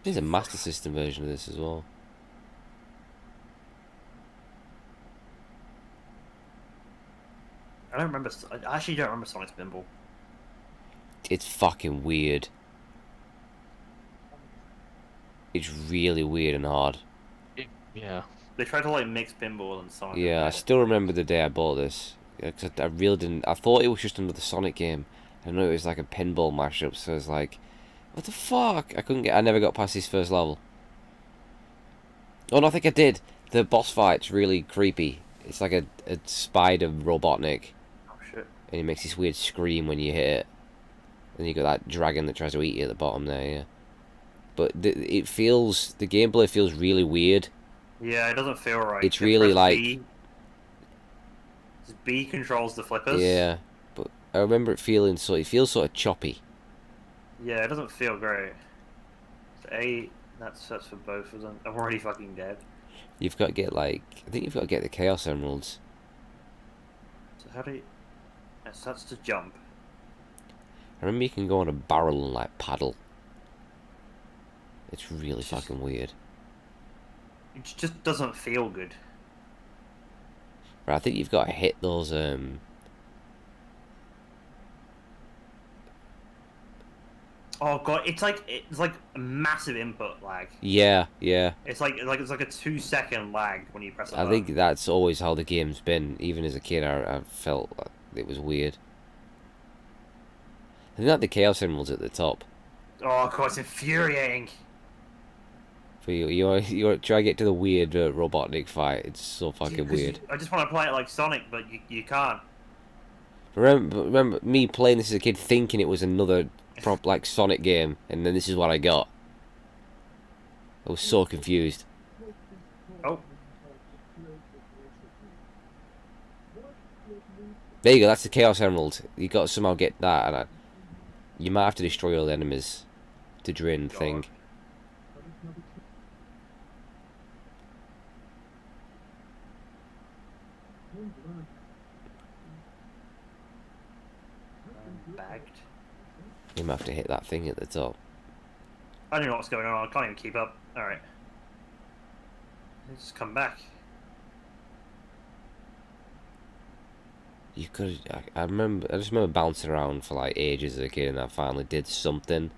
A: There's a Master System version of this as well.
M: I don't remember. I actually don't remember Sonic's Pinball.
A: It's fucking weird. It's really weird and hard.
L: Yeah.
M: They tried to like mix pinball and Sonic.
A: Yeah, I still remember the day I bought this. Cause I really didn't. I thought it was just another Sonic game. I know it was like a pinball mashup, so I was like, what the fuck? I never got past this first level. Oh no, I think I did. The boss fight's really creepy. It's like a spider Robotnik.
M: Oh shit.
A: And it makes this weird scream when you hit it. And you got that dragon that tries to eat you at the bottom there, yeah. But the gameplay feels really weird.
M: Yeah, it doesn't feel right.
A: It's
M: You
A: really
M: press
A: like...
M: B. B controls the flippers.
A: Yeah, but I remember it feeling it feels sort of choppy.
M: Yeah, it doesn't feel great. So A, that's for both of them. I'm already fucking dead.
A: You've got to get I think you've got to get the Chaos Emeralds.
M: So how do you... Yes, that's to jump.
A: I remember you can go on a barrel and like paddle. It's really fucking weird.
M: It just doesn't feel good.
A: Right, I think you've got to hit those
M: Oh god, it's like a massive input lag.
A: Yeah.
M: It's like a 2-second lag when you press a
A: I
M: button.
A: think that's always how the game's been. Even as a kid, I felt like it was weird. I think that the Chaos Emeralds at the top.
M: Oh god, it's infuriating.
A: For you want to try to get to the weird Robotnik fight. It's so fucking weird.
M: I just want to play it like Sonic, but you can't.
A: Remember me playing this as a kid, thinking it was another like Sonic game, and then this is what I got. I was so confused.
M: Oh.
A: There you go. That's the Chaos Emerald. You got to somehow get that, and you might have to destroy all the enemies to drain the thing.
M: Bagged.
A: You might have to hit that thing at the top.
M: I don't know what's going on. I can't even keep up. Alright. Just come back.
A: You could. I just remember bouncing around for like ages as a kid, and I finally did something.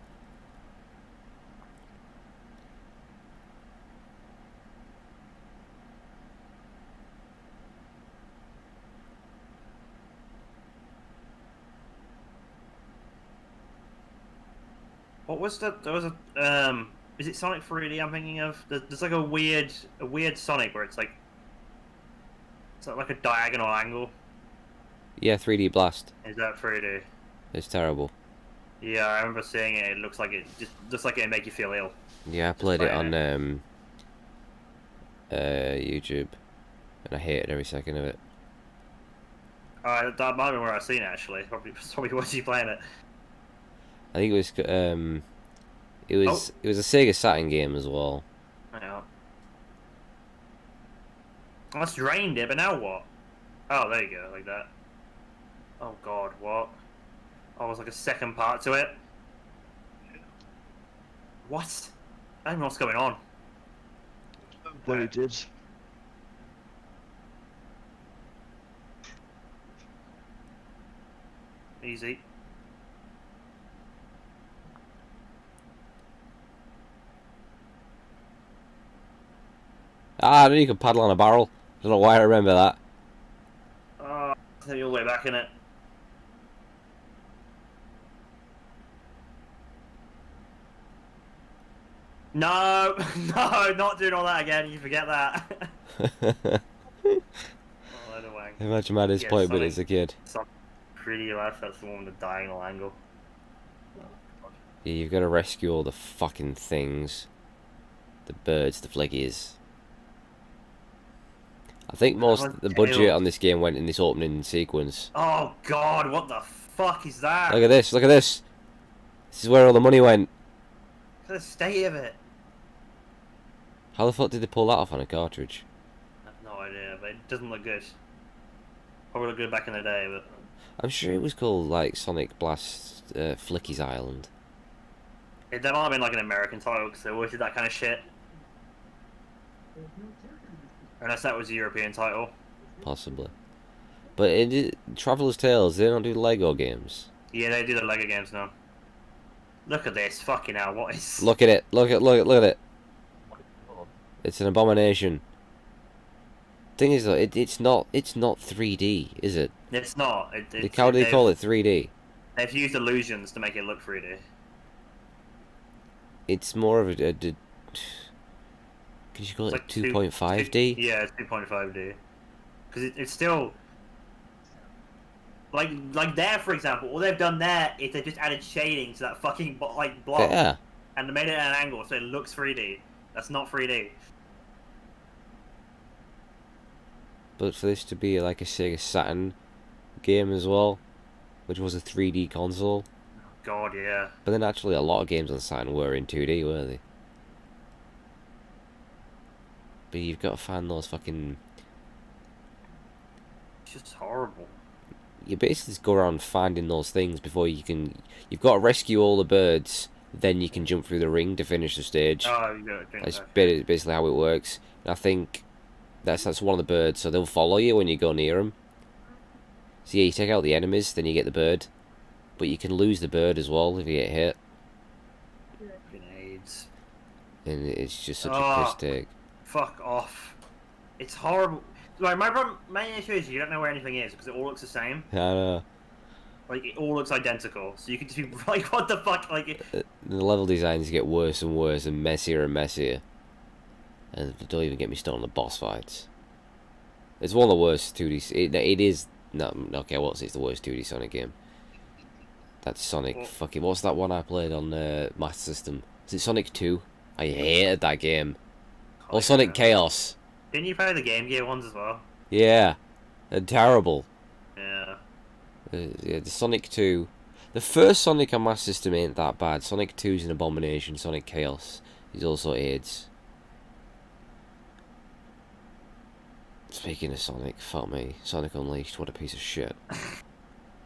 M: What was that? There was a is it Sonic 3D I'm thinking of? There's like a weird Sonic where it's like a diagonal angle.
A: Yeah, 3D Blast.
M: Is that 3D?
A: It's terrible.
M: Yeah, I remember seeing it. It looks like it just like it'd make you feel ill.
A: Yeah, I played it on YouTube, and I hated every second of it.
M: That might be where I've seen it actually. Probably was you playing it.
A: I think it was it was a Sega Saturn game as well.
M: Yeah. Well, that's drained it, but now what? Oh, there you go, like that. Oh god, what? Oh, there's like a second part to it. What? I don't know what's going on.
L: What he did.
M: Easy.
A: Ah, I know you can paddle on a barrel. Don't know why I remember that.
M: Oh, take you all the way back in it. No, no, not doing all that again. You forget that.
A: Imagine my disappointment as a kid.
M: Pretty laugh. That's the one with the diagonal angle.
A: Yeah, you've got to rescue all the fucking things. The birds, the flickies. I think most of the budget on this game went in this opening sequence.
M: Oh god, what the fuck is that?
A: Look at this, look at this. This is where all the money went.
M: Look at the state of it.
A: How the fuck did they pull that off on a cartridge?
M: I have no idea, but it doesn't look good. Probably looked good back in the day, but...
A: I'm sure it was called, like, Sonic Blast Flicky's Island.
M: That might have been like an American title, because they always did that kind of shit. Unless that was a European title.
A: Possibly. But Traveller's Tales, they don't do Lego games.
M: Yeah, they do the Lego games now. Look at this, fucking hell, what is...
A: Look at it, look at it. It's an abomination. Thing is though, it's not 3D, is it?
M: It's not.
A: How do they call it 3D?
M: They've used illusions to make it look 3D.
A: It's more of a could you call it 2.5D?
M: Yeah, it's 2.5D. Because it's still... Like there, for example, all they've done there is they've just added shading to that fucking block.
A: Yeah.
M: And they made it at an angle, so it looks 3D. That's not 3D.
A: But for this to be like a Sega Saturn game as well, which was a 3D console.
M: God, yeah.
A: But then actually a lot of games on Saturn were in 2D, weren't they? But you've got to find those fucking...
M: It's just horrible.
A: You basically just go around finding those things before you can... You've got to rescue all the birds, then you can jump through the ring to finish the stage.
M: Oh, you got to
A: That's basically how it works. And I think that's one of the birds, so they'll follow you when you go near them. So yeah, you take out the enemies, then you get the bird. But you can lose the bird as well if you get hit.
M: Grenades.
A: And it's just such a piss take.
M: Fuck off. It's horrible. Like, my main issue is you don't know where anything is because it all looks the same.
A: I know.
M: Like, it all looks identical. So you can just be like, what the fuck? Like,
A: the level designs get worse and worse and messier and messier. And don't even get me started on the boss fights. It's one of the worst 2D... It is... No, okay, it's the worst 2D Sonic game. That's Sonic fucking... What's that one I played on Master System? Is it Sonic 2? I hated that game. Or Sonic Chaos.
M: Didn't you play the Game Gear ones as well?
A: Yeah. They're terrible.
M: Yeah.
A: Yeah, the Sonic 2... The first Sonic on Master System ain't that bad. Sonic 2's an abomination. Sonic Chaos is also AIDS. Speaking of Sonic, fuck me. Sonic Unleashed, what a piece of shit.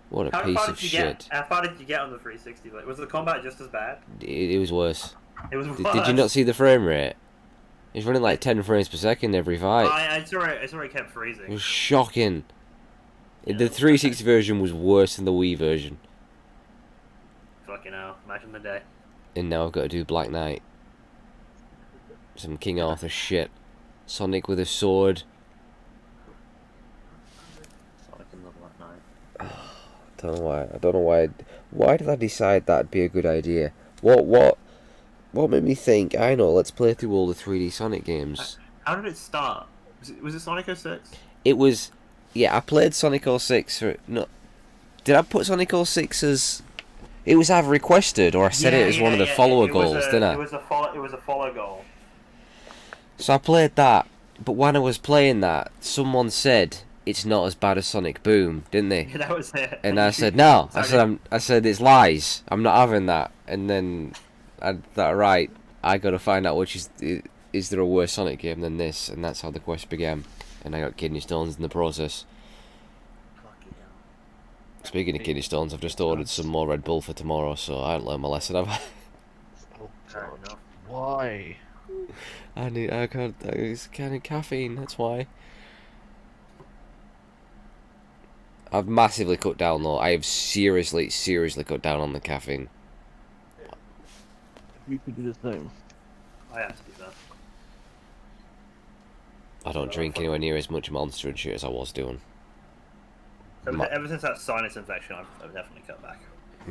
A: What a piece of shit.
M: How far did you get on the 360? Like, was the combat just as bad?
A: It was worse.
M: It was worse.
A: Did you not see the frame rate? It's running like 10 frames per second every fight.
M: I saw it kept freezing.
A: It was shocking. Yeah, the 360 version was worse than the Wii version.
M: Fucking hell, imagine the day.
A: And now I've got to do Black Knight. Some King Arthur shit. Sonic with a sword.
M: Sonic in the Black Knight.
A: I don't know why. I don't know why. Why did I decide that'd be a good idea? What made me think? I know. Let's play through all the 3D Sonic games.
M: How did it start? Was it Sonic 06?
A: It was. Yeah, I played Sonic 06. No, did I put Sonic 06 as? It was either requested or I said it as one of the follower goals, didn't I?
M: It was a follow goal.
A: So I played that, but when I was playing that, someone said it's not as bad as Sonic Boom, didn't they?
M: Yeah, that was it.
A: And I said no. I said it's lies. I'm not having that. And then I thought, right, I got to find out which is there a worse Sonic game than this, and that's how the quest began. And I got kidney stones in the process. Speaking of kidney stones, I've just ordered some more Red Bull for tomorrow, so I haven't learned my lesson, have I?
L: Why?
A: I can't. It's kind of caffeine. That's why. I've massively cut down though. I have seriously cut down on the caffeine.
L: You could do the same.
M: I have to do that.
A: I don't drink anywhere near as much Monster and shit as I was doing.
M: Ever since that sinus infection, I've definitely cut back.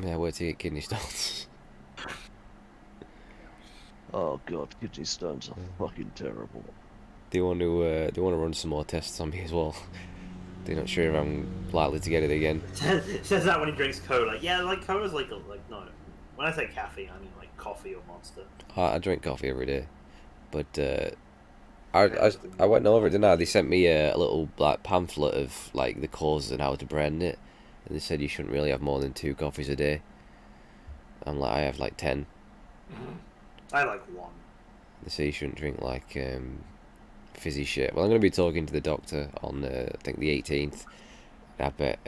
A: Yeah, where to get kidney stones.
L: Oh god, kidney stones are fucking terrible.
A: They want to run some more tests on me as well. They're not sure if I'm likely to get it again.
M: Says that when he drinks cola. Yeah, like cola's like no. When I say caffeine, I mean like coffee or Monster.
A: I drink coffee every day, but I went over it, didn't I? They sent me a little like pamphlet of like the causes and how to brand it, and they said you shouldn't really have more than 2 coffees a day. I'm like, I have like 10.
M: I like 1.
A: They say you shouldn't drink like fizzy shit. Well, I'm going to be talking to the doctor on I think the 18th. I bet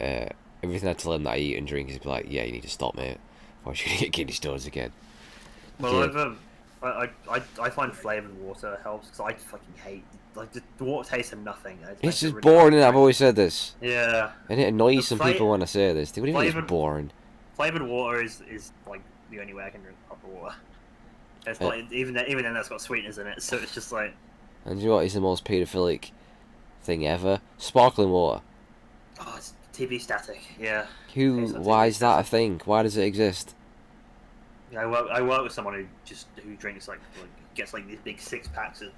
A: everything I tell him that I eat and drink is like, yeah, you need to stop, mate, or you're going to get kidney stones again.
M: Well, I find flavoured water helps because I fucking hate like the water tastes of nothing.
A: It's just boring, and I've always said this.
M: Yeah.
A: And it annoys some people when I say this. What do you mean it's boring?
M: Flavoured water is like the only way I can drink proper water. It's like even then that's got sweeteners in it, so it's just like.
A: And do you know what is the most paedophilic thing ever? Sparkling water.
M: Oh, it's TV static. Yeah.
A: Why is that a thing? Why does it exist?
M: Yeah, I work with someone who drinks like gets like these big 6-packs of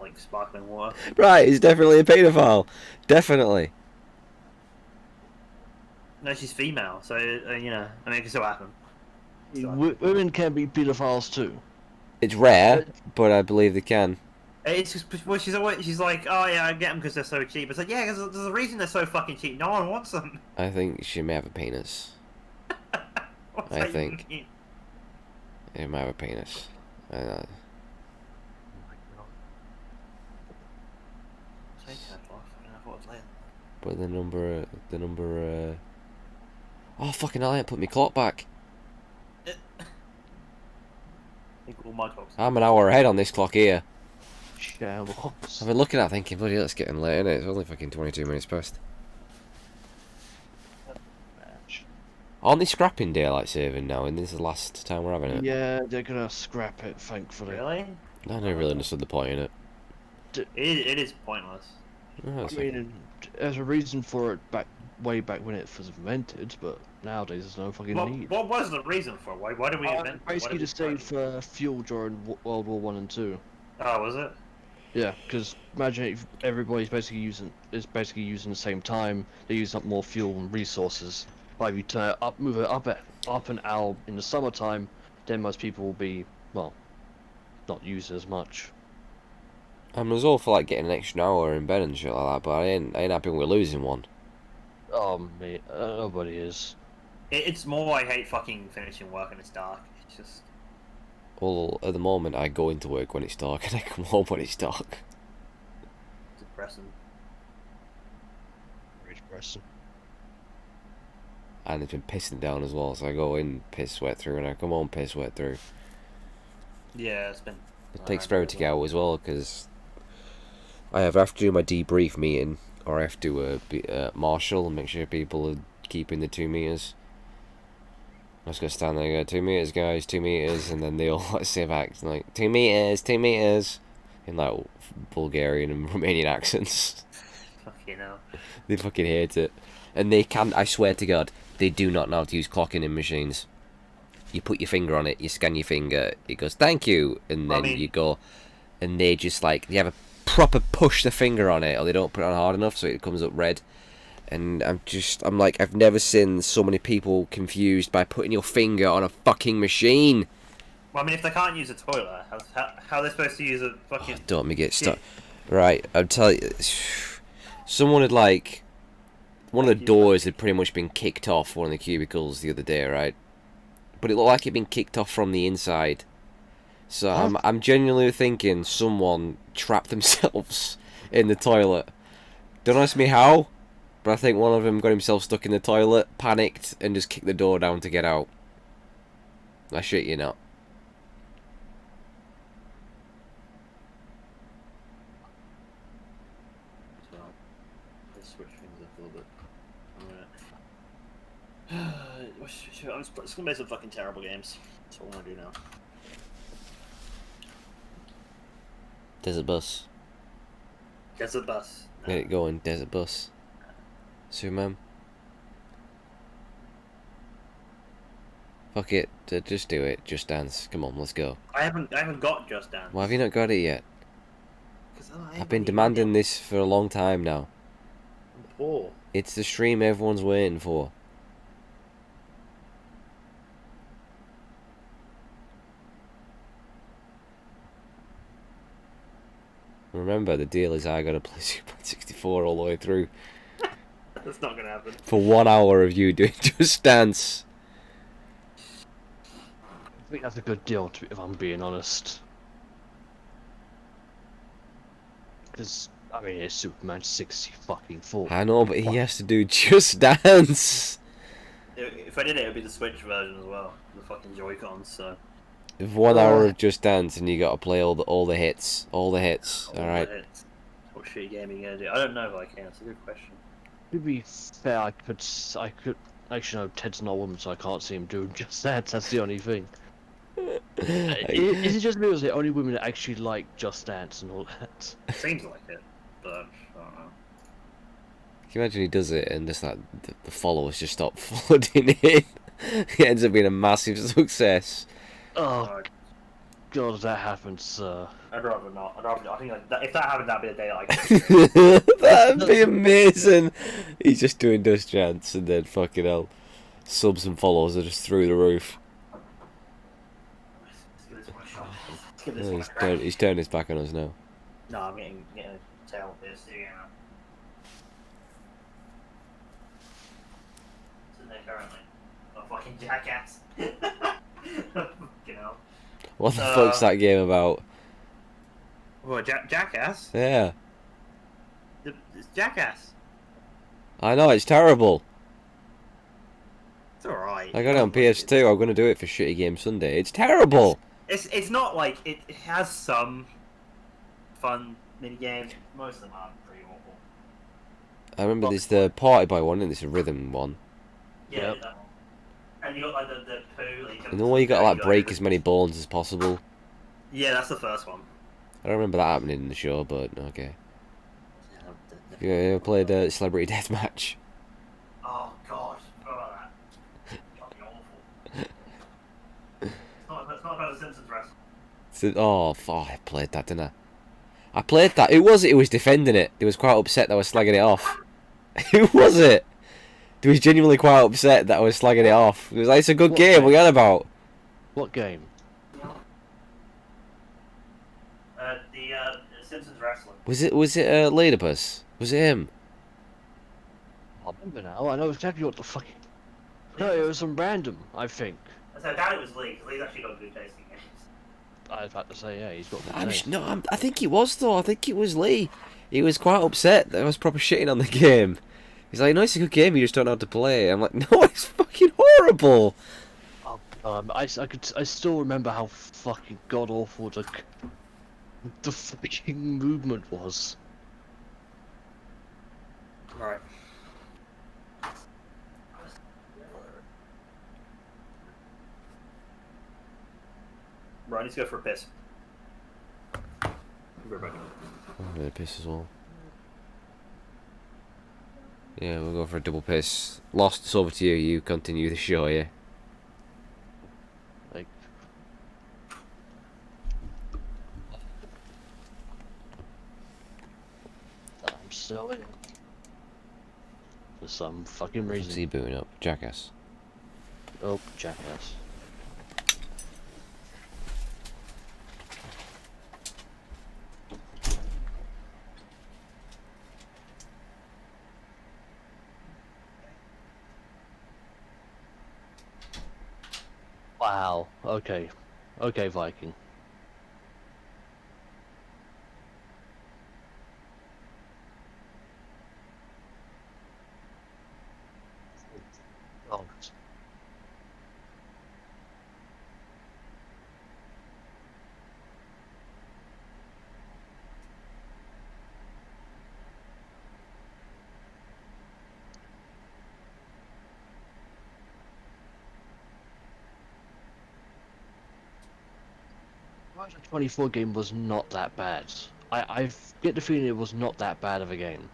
M: like sparkling water.
A: Right, he's definitely a paedophile. Definitely.
M: No, she's female, so you know, I mean, it can still happen.
L: Women can be pedophiles too.
A: It's rare, but I believe they can.
M: It's just, well, she's like, oh yeah, I get them because they're so cheap. It's like, yeah, because there's a reason they're so fucking cheap. No one wants them.
A: I think she may have a penis. I think. It might have a penis. But the number. Oh fucking hell! I ain't put my clock back. I'm an hour ahead on this clock here. I've been looking at it thinking, bloody hell, it's getting late, innit? It's only fucking 22 minutes past. Aren't they scrapping daylight saving now, and this is the last time we're having it?
L: Yeah, they're gonna scrap it, thankfully.
M: Really?
A: I never really understood the point in it.
M: It is pointless.
A: Oh,
L: I mean, there's a reason for it way back when it was invented, but nowadays there's no fucking need.
M: What was the reason for it? Why did we invent it?
L: Basically to save fuel during World War 1 and 2.
M: Oh, was it?
L: Yeah, because imagine if everybody's basically using the same time, they use up more fuel and resources. But if you turn it move it up an hour in the summertime, then most people will be, well, not using as much.
A: I was all for like getting an extra hour in bed and shit like that, but I ain't happy with losing one.
L: Oh mate, nobody is.
M: It's more I hate fucking finishing work and it's dark. It's just.
A: Well, at the moment I go into work when it's dark and I come home when it's dark.
M: Depressing.
L: Very depressing.
A: And it's been pissing down as well, so I go in, piss, sweat through, and I come home, piss, sweat through.
M: Yeah, it's been.
A: It takes forever to get out as well, because I have to do my debrief meeting, or I have to marshal and make sure people are keeping the 2 meters. I just gotta stand there and go, 2 meters, guys, 2 meters, and then they all like say back, like, 2 meters, 2 meters, in like Bulgarian and Romanian accents.
M: Fucking hell.
A: They fucking hate it. And they can't, I swear to God, they do not know how to use clocking in machines. You put your finger on it, you scan your finger, it goes, thank you, and then you go, and they just like, they have a proper push the finger on it, or they don't put it on hard enough so it comes up red. And I'm like, I've never seen so many people confused by putting your finger on a fucking machine.
M: Well, I mean, if they can't use a toilet, how are they supposed to use a fucking...
A: Oh, don't let me get stuck. Right, I'm telling you, someone had like, one of the doors had pretty much been kicked off one of the cubicles the other day, right? But it looked like it'd been kicked off from the inside. So I'm genuinely thinking someone trapped themselves in the toilet. Don't ask me how, but I think one of them got himself stuck in the toilet, panicked, and just kicked the door down to get out. I shit you not.
M: Let's switch things up a little bit. I'm just gonna play some fucking terrible games. That's what I want to do now.
A: Desert Bus.
M: Desert Bus.
A: Get it going, Desert Bus. Superman. Fuck it, just do it. Just Dance. Come on, let's go.
M: I haven't got Just Dance.
A: Why have you not got it yet?
M: 'Cause I
A: I've been demanding this for a long time now.
M: I'm poor.
A: It's the stream everyone's waiting for. Remember, the deal is I gotta play Super 64 all the way through.
M: That's not gonna happen.
A: For 1 hour of you doing Just Dance.
L: I think that's a good deal, if I'm being honest. Because, I mean, it's Superman 60 fucking 4.
A: I know, but he has to do Just Dance.
M: If I did it, it would be the Switch version as well. The fucking Joy-Cons, so...
A: 1 hour of Just Dance and you gotta play all the hits. All the hits, alright?
M: What shitty game are you gonna do? I don't know if I can, it's a good question.
L: To be fair, I could... Actually, no, Ted's not a woman, so I can't see him doing Just Dance, that's the only thing. Is it just me, or is it only women that actually like Just Dance and all that?
M: Seems like it, but I don't know.
A: Can you imagine he does it and just like the followers just stop flooding in? It ends up being a massive success.
L: Oh, God, if that happens, sir.
M: I'd rather not. I think if that happened, that'd be the day I could.
A: That'd be amazing. He's just doing Just Dance and then fucking hell, subs and followers are just through the roof. He's turned his back on us now.
M: No, I'm getting a tail pierced again. Sitting there currently. A fucking jackass. Fucking hell.
A: What the fuck's that game about?
M: What, Jackass?
A: Yeah.
M: It's Jackass.
A: I know, it's terrible.
M: It's alright.
A: I got it on PS2, I'm gonna do it for Shitty Game Sunday. It's terrible!
M: It's not like, it has some fun mini games. Most of them are pretty awful.
A: I remember there's the Party Boy one and there's a rhythm one.
M: Yeah, that one. And you got like the poo. Like,
A: You know where you gotta like break as many bones as possible?
M: Yeah, that's the first one.
A: I don't remember that happening in the show, but okay. Have you ever played Celebrity Deathmatch?
M: Oh god, forgot about that. Fucking awful. It's not about the Simpsons wrestling.
A: Oh, I played that, didn't I? I played that. Who was it who was defending it? They was quite upset that I was slagging it off. Who was it? They was genuinely quite upset that I was slagging it off. It was like, it's a good game, what are you on about?
L: What game?
M: The Simpsons wrestling.
A: Was it Ladybus? Was it him?
L: I remember now, I know exactly what the fuck... No, it was some random, I think.
M: So I doubt it was Lee, because Lee's actually got good taste in games.
L: I was about to say, yeah, he's got good taste.
A: I think it was though. I think it was Lee. He was quite upset that I was proper shitting on the game. He's like, no, it's a good game, you just don't know how to play. I'm like, no, it's fucking horrible.
L: I still remember how fucking god awful the fucking movement was.
M: Right. Right, let's go for a piss.
A: I'm gonna piss as well. Yeah, we'll go for a double piss. Lost, it's over to you. You continue the show, yeah?
L: Like... I'm still in. For some fucking reason.
A: What's he booting up? Jackass.
L: Oh, Jackass. Wow. Okay. Okay, Viking. Oh. The 24 game was not that bad. I get the feeling it was not that bad of a game.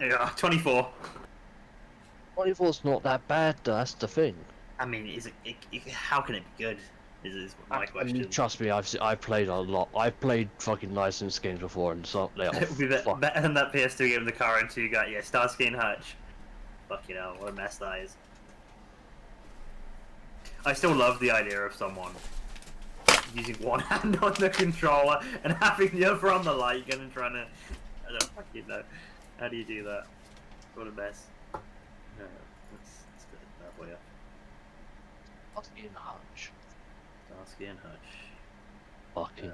M: Yeah, 24.
L: 24's not that bad, though, that's the thing.
M: I mean, is it how can it be good? Is my question.
L: I mean, trust me, I've played a lot. I've played fucking licensed games before, and so they are
M: It would be better than that PS2 game in the car into you got, yeah, Starsky and Hutch. Fucking hell, what a mess that is. I still love the idea of someone using one hand on the controller and having the other on the light gun and trying to... I don't fucking know. How do you do that? What a mess. No, let's get that way up.
L: Starsky and Hutch.
M: Starsky and Hutch.
L: Fucking...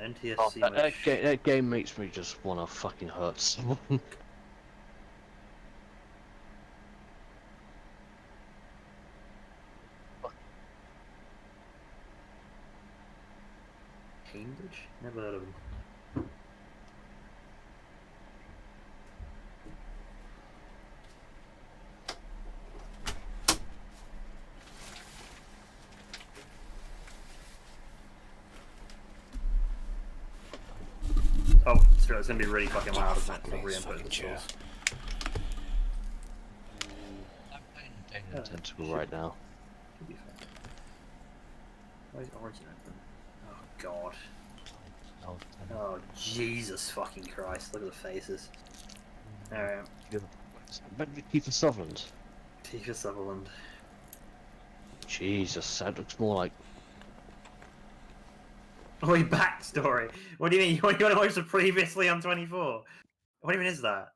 M: NTSC
L: that game makes me just wanna fucking hurt someone.
M: Cambridge? Never heard of them. Oh, it's gonna be really fucking loud, isn't it?
A: Fuck me,
M: Re-input
A: fucking
M: the
A: chair.
M: source.
L: Tentacle right now.
M: Should be fine. Why is Origin open? Oh god. Oh Jesus fucking Christ! Look at the faces. Alright.
L: But Kiefer Sutherland.
M: Kiefer Sutherland.
L: Jesus, that looks more like...
M: Oh, your backstory. What do you mean? You want to watch the previously on 24? What even is that?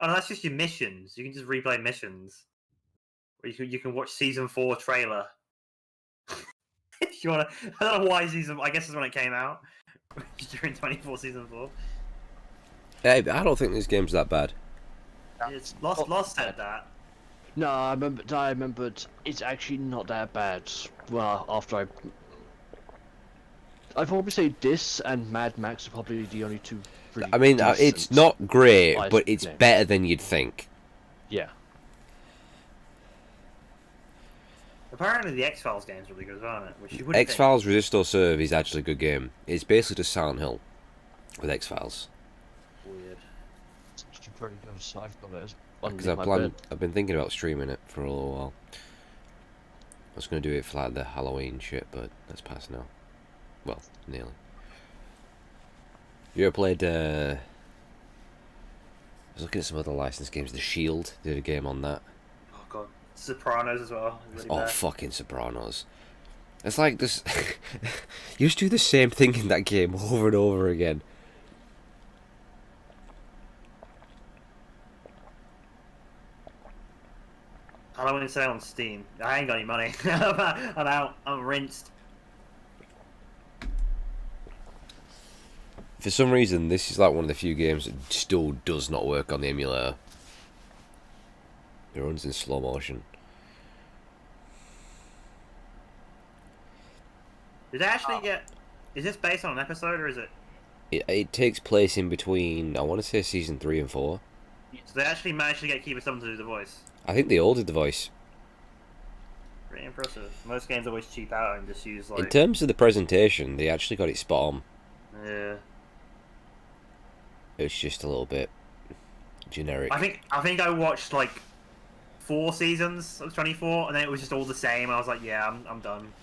M: Oh, no, that's just your missions. You can just replay missions. Or you can watch season 4 trailer. If you want to. I don't know why season. I guess it's when it came out during 24 season 4.
A: Hey, but I don't think this game's that bad.
M: It's Lost said that.
L: No, I remembered it's actually not that bad. Well, after I'd probably say this and Mad Max are probably the only two pretty
A: I mean, it's not great, but it's
L: games.
A: better than you'd think.
L: Yeah.
M: Apparently, the X-Files game's really good as well, isn't it? Which you would
A: X-Files Resistor Serve is actually a good game. It's basically just Silent Hill with X-Files.
M: Weird.
L: It's actually pretty good, so I've got it as
A: Because
L: underneath my bed.
A: I've been thinking about streaming it for a little while. I was going to do it for like the Halloween shit, but that's past now. Well, nearly. You ever played, I was looking at some other licensed games. The Shield did a game on that.
M: Oh god. Sopranos as well. Really
A: Oh,
M: bad.
A: fucking Sopranos. It's like this... you just do the same thing in that game over and over again.
M: Halloween sale on Steam. I ain't got any money. I'm out. I'm rinsed.
A: For some reason, this is like one of the few games that still does not work on the emulator. It runs in slow motion.
M: Did it actually get... Is this based on an episode, or is it...
A: It takes place in between, I want to say, season 3 and 4.
M: So they actually managed to get Kiefer Sutherland to do the voice?
A: I think they all did the voice.
M: Pretty impressive. Most games always cheap out and just use, like...
A: In terms of the presentation, they actually got it spot on.
M: Yeah.
A: It was just a little bit generic.
M: I think I watched, like, 4 seasons of 24, and then it was just all the same. I was like, yeah, I'm done.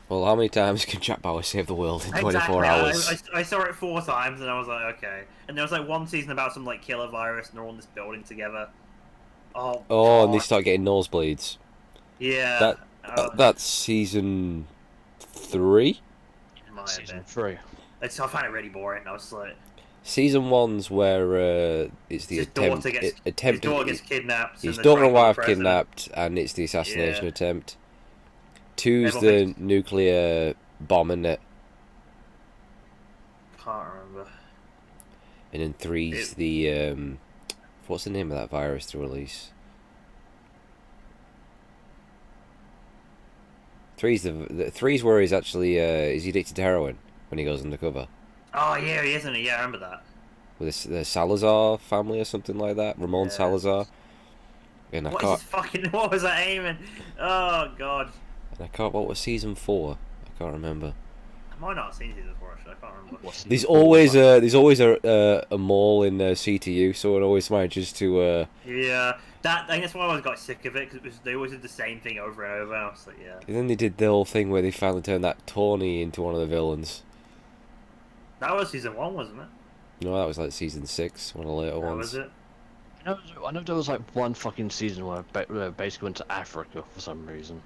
A: Well, how many times can Jack Bauer save the world in 24
M: Exactly.
A: hours?
M: I saw it 4 times, and I was like, okay. And there was, like, one season about some, like, killer virus, and they're all in this building together. Oh,
A: Oh, and they
M: God.
A: start getting nosebleeds.
M: Yeah.
A: That's season 3?
M: It might have been.
L: 3.
M: I found it really boring. I was like...
A: Season 1's where it's the
M: His
A: attempt.
M: daughter gets kidnapped.
A: His
M: and
A: daughter and
M: they're trying
A: wife
M: to kill the
A: kidnapped, and it's the assassination
M: Yeah.
A: attempt. 2's
M: Everyone
A: the nuclear bomb in it,
M: Can't remember.
A: and then 3's the what's the name of that virus to release? 3's where he's actually is he addicted to heroin when he goes undercover
M: Oh, yeah, he isn't. Yeah, I remember that.
A: with the Salazar family or something like that. Ramon Salazar. And
M: What is his fucking... What was I aiming? Oh, God.
A: What was season 4? I can't remember.
M: might not have seen season 4 actually. I can't remember.
A: There's always a mall in CTU, so it always manages to.
M: Yeah, I think that's why I always got sick of it because they always did the same thing over and over. And I was like, yeah.
A: And then they did the whole thing where they finally turned that Tony into one of the villains.
M: That was season 1, wasn't it?
A: No, that was like season 6, one of the later ones.
M: Was it?
L: I know there was like one fucking season where they basically went to Africa for some reason.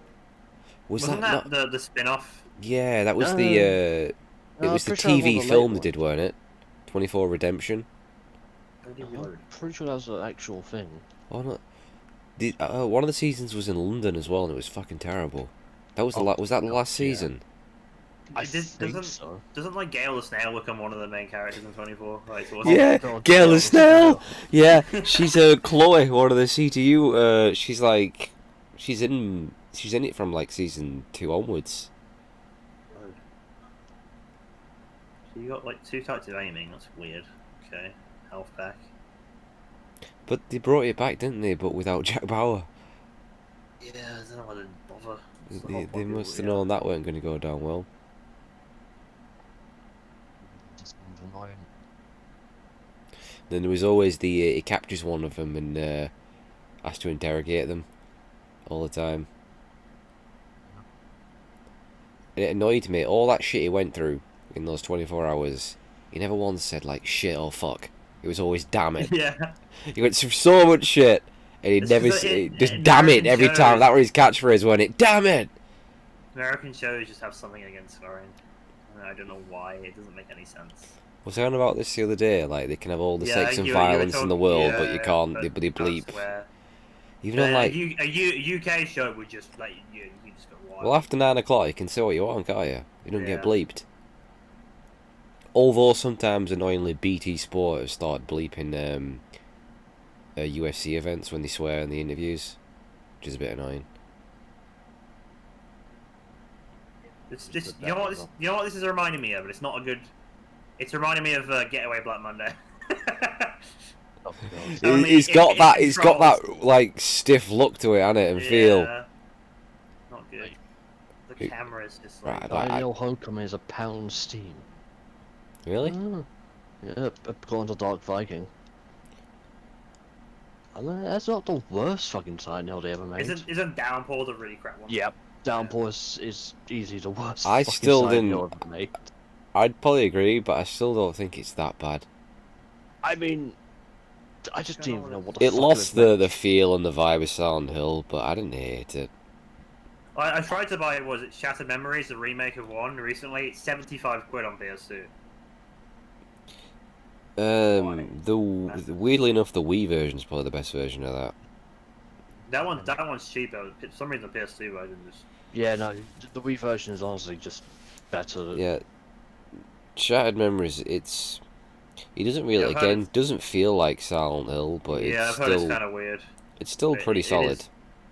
M: Wasn't that
A: not...
M: the spin-off?
A: Yeah, that was it was the TV film they did, weren't it? 24 Redemption.
L: I'm pretty sure that was an actual thing.
A: Oh no, one of the seasons was in London as well, and it was fucking terrible. That was was that the last season?
L: I think so.
M: Doesn't like Gale the Snail become one of the main characters in 24? Like,
A: yeah, Gale the Snail. Yeah, she's Chloe, one of the CTU. She's in it from like season 2 onwards.
M: So you got like 2 types of aiming. That's weird. Okay, health pack.
A: But they brought it back, didn't they? But without Jack Bauer.
M: Yeah, I don't know why they didn't bother.
A: They must have known that weren't going to go down well. Then there was always he captures one of them and has to interrogate them all the time. And it annoyed me, all that shit he went through in those 24 hours, he never once said like shit or fuck. It was always damn it.
M: Yeah.
A: He went through so much shit and he'd never just damn it every time. That was his catchphrase, wasn't it? Damn it!
M: American shows just have something against swearing. I don't know why, it doesn't make any sense.
A: I was talking about this the other day, like they can have all the sex and violence in the world, but you can't, they bleep. Even on like...
M: A UK show would just let you just go wild.
A: Well, after 9 o'clock you can say what you want, can't you? You don't get bleeped. Although sometimes, annoyingly, BT Sport have started bleeping UFC events when they swear in the interviews, which is a bit annoying.
M: It's just, you know what this is reminding me of, but it's not a good... It's reminding me of Getaway Black Monday.
A: It's got that like stiff look to it, hasn't it, and feel.
M: Not good. The camera is just like...
L: Daniel Homecoming is £1 Steam.
A: Really?
L: Yeah, according to Dark Viking. I mean, that's not the worst fucking title they ever made.
M: Isn't Downpour the really crap one?
L: Yep. Downpour is easily the worst.
A: I still didn't.
L: Ever made.
A: I'd probably agree, but I still don't think it's that bad.
L: I mean, I just didn't even know what the
A: it
L: fuck
A: lost the feel and the vibe of Silent Hill, but I didn't hate it.
M: I tried to buy, was it Shattered Memories, the remake of 1 recently? It's 75 quid on PS2.
A: Weirdly enough, the Wii version's probably the best version of that.
M: That one's cheap though. For some reason, the PS2 version just...
L: Yeah, no, the Wii version is honestly just better.
A: Yeah. Shattered Memories, it doesn't really, doesn't feel like Silent Hill, but it's
M: I've heard it's kind of weird.
A: It's still pretty solid.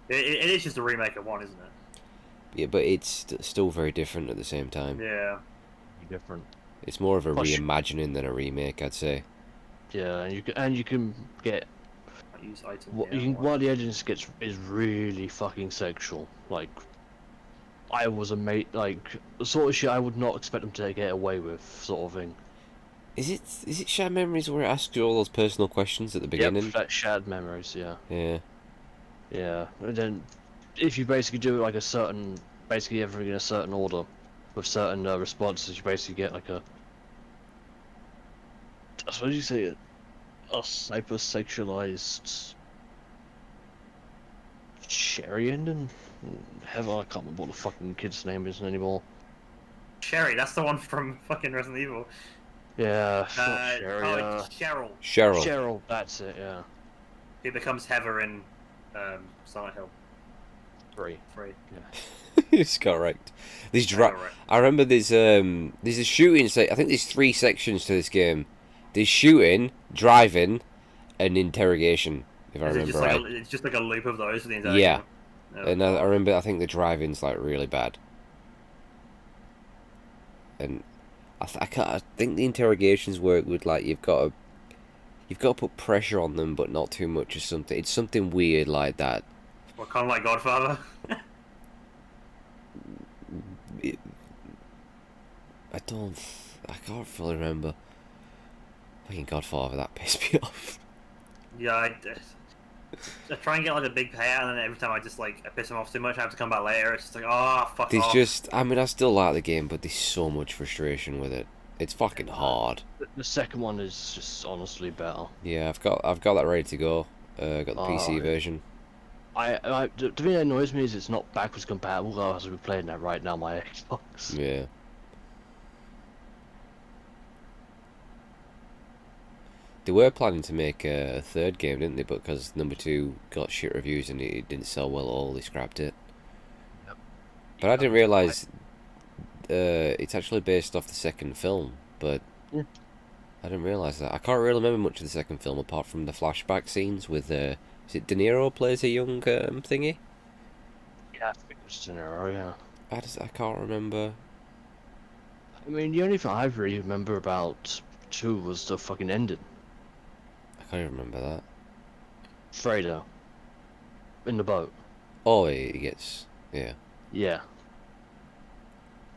M: It is just a remake of 1, isn't it?
A: Yeah, but it's still very different at the same time.
M: Yeah.
L: Different.
A: It's more of a reimagining than a remake, I'd say.
L: Yeah, and you can get...
M: Use items,
L: one of the agents is really fucking sexual. Like, I was like the sort of shit I would not expect them to get away with, sort of thing.
A: Is it Shattered Memories where it asks you all those personal questions at the beginning?
L: Yep, that's Shattered Memories, yeah.
A: Yeah.
L: Yeah, and then if you basically do like basically everything in a certain order, with certain responses, you basically get like a... I suppose you say it. A hypersexualized Sherry ending? I can't remember what the fucking kid's name is anymore.
M: Sherry, that's the one from fucking Resident Evil.
L: Yeah,
M: Sherry,
A: Cheryl,
L: that's it, yeah.
M: He becomes Heather in Silent Hill. 3.
L: Yeah.
A: It's correct. I remember there's a shooting I think there's 3 sections to this game. There's shooting, driving, and interrogation, if I remember right.
M: It's just like a loop of those for the entire
A: game.
M: Yeah.
A: And I remember, I think the driving's like really bad. And I think the interrogations work with like you've got to put pressure on them, but not too much or something. It's something weird like that.
M: Well, kind of like Godfather.
A: I can't fully remember. Fucking Godfather, that pissed me off.
M: Yeah, I try and get like a big payout, and then every time I piss them off too much, I have to come back later. It's just like, oh, fuck
A: There's
M: off.
A: just, I mean, I still like the game, but there's so much frustration with it. It's fucking hard.
L: The second one is just honestly better.
A: Yeah, I've got that ready to go. Got the PC version.
L: The thing that annoys me is it's not backwards compatible. I was playing that right now on my Xbox.
A: Yeah. They were planning to make a third game, didn't they? But because number 2 got shit reviews and it didn't sell well at all, they scrapped it.
L: Yep.
A: But I didn't realise it's actually based off the second film. But
L: yeah.
A: I didn't realise that. I can't really remember much of the second film apart from the flashback scenes with is it De Niro plays a young thingy?
L: Yeah, I think it's De Niro, yeah.
A: I can't remember.
L: I mean, the only thing I really remember about 2 was the fucking ending.
A: I can't even remember that.
L: Fredo. In the boat.
A: Oh, he gets... yeah.
L: Yeah.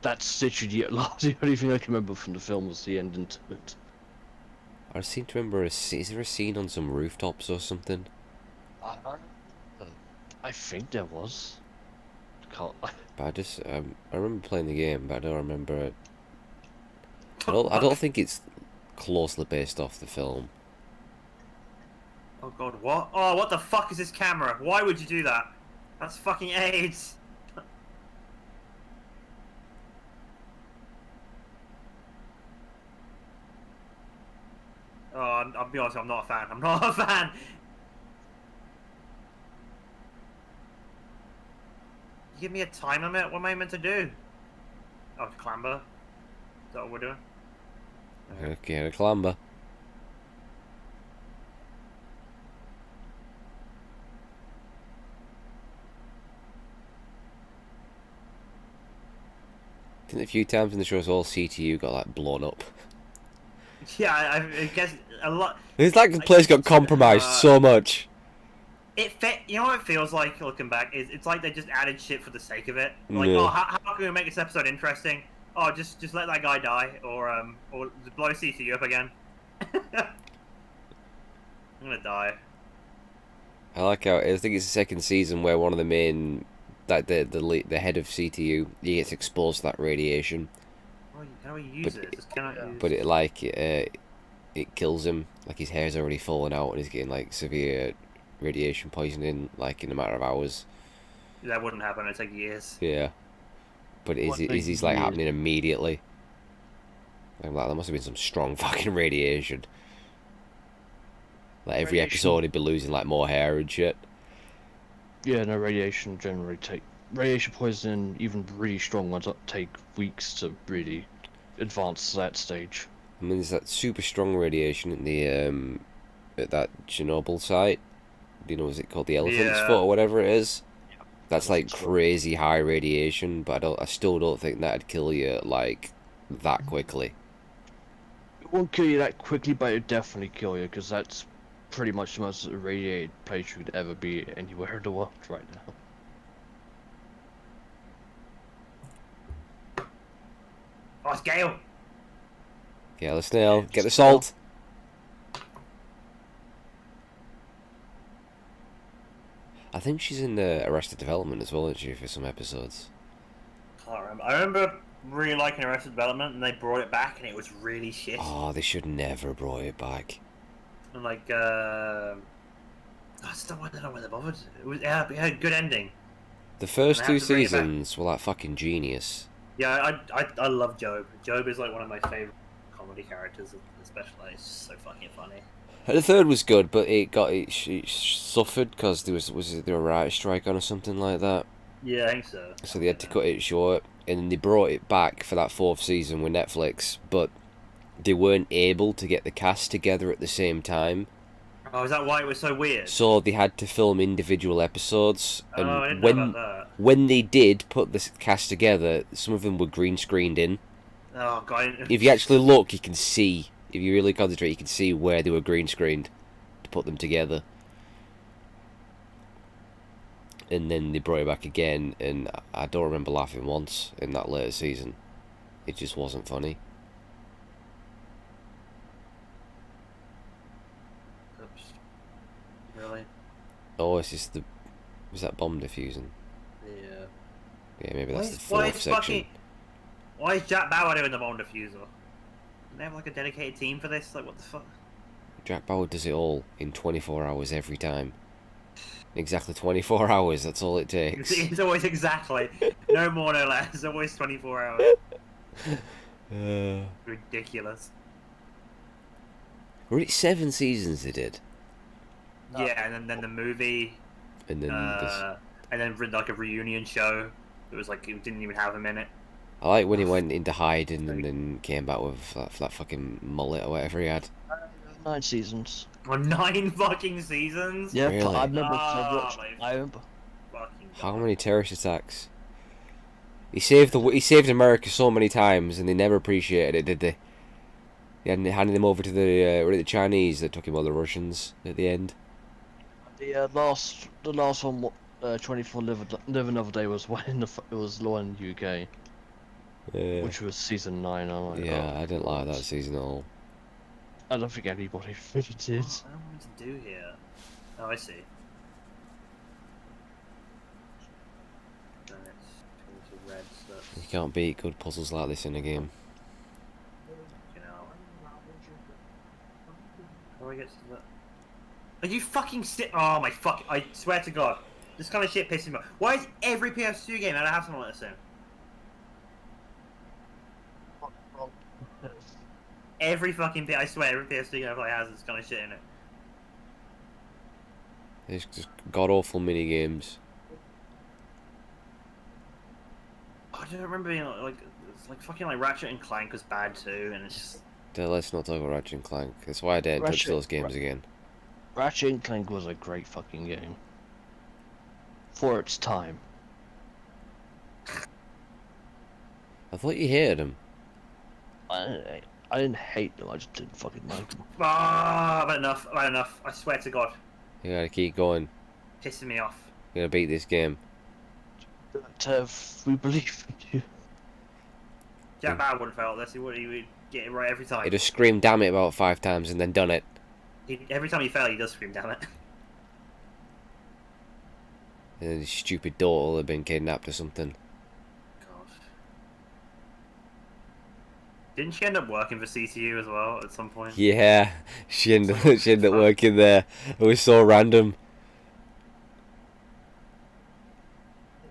L: That's literally the only thing I can remember from the film was the ending to it.
A: I seem to remember is there a scene on some rooftops or something?
L: I think there was.
A: But I remember playing the game, but I don't remember it. I don't think it's closely based off the film.
M: Oh god, what? Oh, what the fuck is this camera? Why would you do that? That's fucking AIDS. Oh, I'll be honest, I'm not a fan. I'm not a fan. Give me a time limit. What am I meant to do? Oh, to clamber. Is that what we're doing?
A: Okay, a clamber. I think a few times in the show's all CTU got like blown up.
M: Yeah, I guess a lot.
A: It's like the place got compromised so much.
M: You know what it feels like looking back? It's like they just added shit for the sake of it. Like,
A: Yeah.
M: oh, how can we make this episode interesting? Oh, just let that guy die, or just blow CTU up again. I'm gonna die.
A: I like how I think it's the second season where one of the main, like the head of CTU, he gets exposed to that radiation.
M: Oh, how do we use it? Just cannot use.
A: But it kills him. Like his hair's already falling out and he's getting like severe radiation poisoning like in a matter of hours.
M: That wouldn't happen. It'd take years.
A: Yeah. But is this like happening immediately? I'm like, there must have been some strong fucking radiation. Like every episode he'd be losing like more hair and shit.
L: Yeah, no, radiation poisoning, even really strong ones, take weeks to really advance to that stage.
A: I mean, there's that super strong radiation in the at that Chernobyl site. You know, is it called the Elephant's Foot or whatever it is? That's like crazy high radiation, but I still don't think that'd kill you like that quickly.
L: It won't kill you that quickly, but it'll definitely kill you, because that's pretty much the most irradiated place you could ever be anywhere in the world right now.
M: Oh, it's Gale.
A: Yeah, the snail. Get the salt. I think she's in Arrested Development as well, isn't she, for some episodes?
M: Can't remember. I remember really liking Arrested Development, and they brought it back, and it was really shit.
A: Oh, they should never have brought it back.
M: And like, I don't know why they bothered. It had a good ending.
A: The first
M: And
A: two
M: they had to bring it back.
A: seasons were like fucking genius.
M: Yeah, I love Job. Job is like one of my favorite comedy characters, especially. It's so fucking funny.
A: The third was good, but it suffered because there was there a writer's strike on or something like that.
M: Yeah, I think so.
A: So they had to cut it short, and then they brought it back for that fourth season with Netflix, but they weren't able to get the cast together at the same time.
M: Oh, is that why it was so weird?
A: So they had to film individual episodes, and
M: I didn't know about
A: when they did put the cast together, some of them were green screened in.
M: Oh god.
A: If you actually look, you can see. If you really concentrate, you can see where they were green screened to put them together. And then they brought it back again, and I don't remember laughing once in that later season. It just wasn't funny.
M: Oops. Really?
A: Oh, it's just the... Was that bomb defusing?
M: Yeah.
A: Yeah, maybe that's the
M: Why
A: fourth
M: is
A: section.
M: Why is Jack Bauer doing the bomb diffuser? Don't they have like a dedicated team for this? Like, what the fuck?
A: Jack Bauer does it all in 24 hours every time. Exactly 24 hours, that's all it takes.
M: It's always exactly. No more, no less. It's always 24 hours. Ridiculous.
A: Were it 7 seasons they did?
M: Yeah, and then the movie,
A: And then this...
M: and then like a reunion show. It was like it didn't even have him in it.
A: I like when he went into hiding and then came back with that fucking mullet or whatever he had.
L: 9 seasons.
M: Oh, 9 fucking seasons?
L: Yeah,
A: Really?
L: I remember.
M: Oh,
L: I remember.
M: Fucking
A: How many terrorist attacks? He saved America so many times and they never appreciated it, did they? He hadn't handed them over to the Chinese that took him, or the Russians at the end.
L: The last one, 24 Live Another Day was when it was law in the UK,
A: Yeah.
L: which was season 9. I'm like,
A: Yeah,
L: oh,
A: I didn't like that season at all.
L: I don't think anybody really did.
M: What am I to do here? Oh, I see. Then it's going to red, so that's,
A: You can't beat good puzzles like this in a game.
M: you know. How do I get to that? Are you fucking Oh my fuck! I swear to God, this kind of shit pisses me off. Why is every PS2 game that I have something like this in? Every fucking I swear, every PS2 game I play has this kind of shit in it.
A: It's just god awful mini games.
M: I don't remember being like it's like fucking like Ratchet and Clank was bad too, and it's just
A: Let's not talk about Ratchet and Clank. That's why I didn't touch those games again.
L: Ratchet and Clank was a great fucking game. For its time.
A: I thought you hated them.
L: I didn't hate them, I just didn't fucking like them.
M: ah, but enough, about enough. I swear to God,
A: You gotta keep going.
M: pissing me off.
A: You gotta beat this game.
L: Tev, we believe in you.
M: Jack Bauer wouldn't fail this. He would get it right every time.
A: He just screamed damn it about 5 times and then done it.
M: Every time he fails, he does scream, damn it.
A: And then his stupid daughter will have been kidnapped or something.
M: God. Didn't she end up working for CTU as well at some point?
A: Yeah, she ended up working there. It was so random.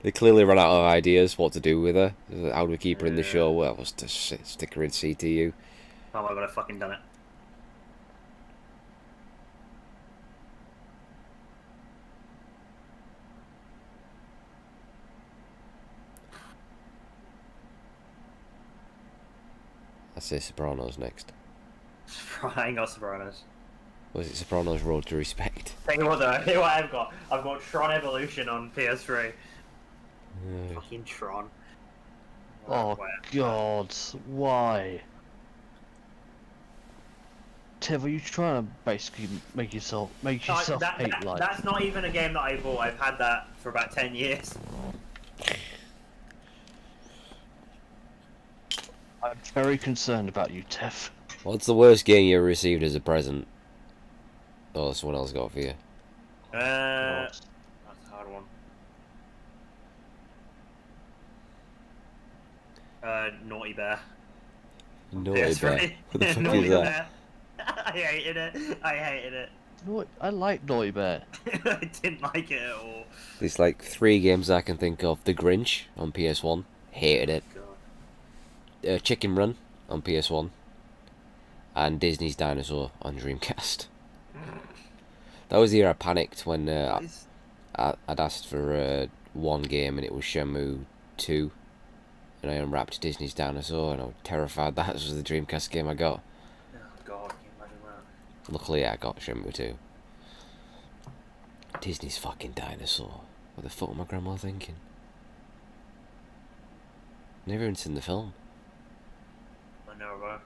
A: They clearly ran out of ideas what to do with her. How do we keep her in the show? Well, it was to stick her in CTU.
M: Oh my God, I fucking done it.
A: I'd say Sopranos next.
M: I ain't got Sopranos.
A: Was it Sopranos Road to Respect?
M: Tell you what though, tell you what I've got. I've got Tron Evolution on PS3. Fucking Tron.
L: Oh God, why? Tev, are you trying to basically make yourself hate life?
M: That's not even a game that I bought. I've had that for about 10 years.
L: I'm very concerned about you, Tev.
A: What's the worst game you ever received as a present? Oh, someone else got it for you.
M: That's a hard one. Naughty Bear.
A: Naughty
M: PS3.
A: Bear. What the fuck
M: Naughty
A: is that?
M: Bear. I hated it. I hated it.
L: I like Naughty Bear.
M: I didn't like it at all.
A: There's like 3 games I can think of. The Grinch on PS1. Hated it. Chicken Run on PS1. And Disney's Dinosaur on Dreamcast. That was the year I panicked when I'd asked for one game and it was Shenmue 2. And I unwrapped Disney's Dinosaur and I was terrified that was the Dreamcast game I got.
M: Oh God, can you imagine that?
A: Luckily I got Shenmue 2. Disney's fucking Dinosaur. What the fuck am my grandma thinking? Never even seen the film.
M: I know, bro.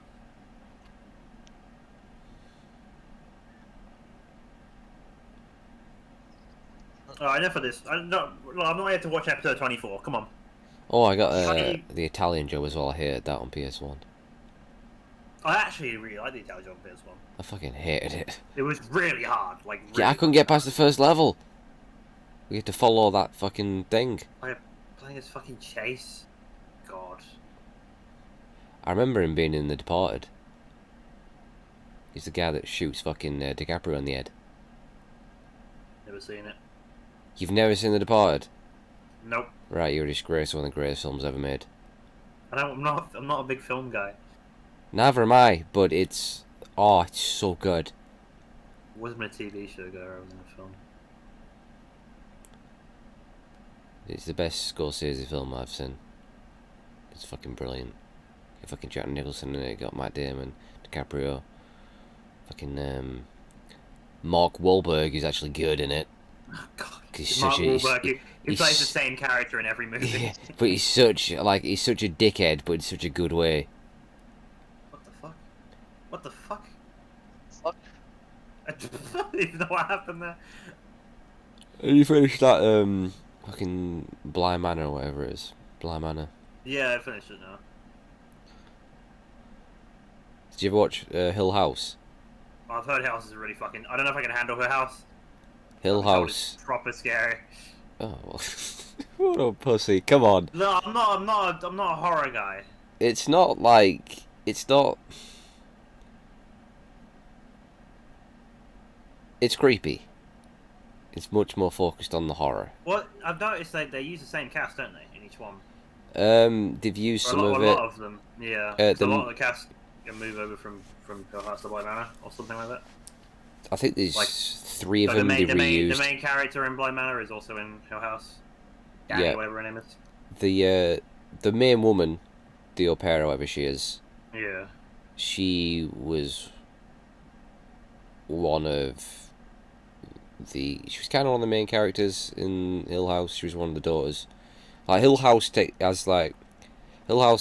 M: Alright, enough of this. I'm not here to watch episode 24. Come on.
A: Oh, I got the Italian job as well. I hated that on PS1.
M: I actually really like the Italian job on PS1.
A: I fucking hated it.
M: It was really hard. Like, really
A: Yeah, I couldn't get past the first level. We had to follow that fucking thing.
M: Playing this fucking chase. God.
A: I remember him being in The Departed. He's the guy that shoots fucking DiCaprio on the head.
M: Never seen it.
A: You've never seen The Departed?
M: Nope.
A: Right, you're a disgrace. One of the greatest films ever made.
M: I'm not a big film guy.
A: Neither am I, but it's so good.
M: It wasn't a TV show guy, I was in a film.
A: It's the best Scorsese film I've seen. It's fucking brilliant. You fucking Jack Nicholson in it, got Matt Damon, DiCaprio. Fucking Mark Wahlberg is actually good in it.
M: Oh God.
A: Mark
M: Wahlberg, he plays the same character in every movie.
A: Yeah, but he's such a dickhead, but in such a good way.
M: What the fuck? What the fuck? I don't even know what happened there.
A: You finished that fucking Bly Manor or whatever it is. Bly Manor.
M: Yeah, I finished it now.
A: Did you ever watch Hill House?
M: I've heard House is really fucking. I don't know if I can handle her house.
A: Hill House.
M: It's proper scary.
A: Oh, well. What a pussy! Come on.
M: No, I'm not a horror guy.
A: It's not like it's not. It's creepy. It's much more focused on the horror.
M: What I've noticed they use the same cast, don't they, in each one?
A: They've used some
M: a
A: of
M: lot
A: it.
M: of them, yeah.
A: The
M: a lot of the cast can move over from Hill House to Bly Manor or something like that.
A: I think there's
M: Like,
A: 3 of them they reused.
M: The main character in Bly Manor is also in Hill House. Danny,
A: Yeah.
M: whatever her name is.
A: The main woman, the au pair, whoever she is.
M: Yeah.
A: She was one of the. She was kind of one of the main characters in Hill House. She was one of the daughters. Like Hill House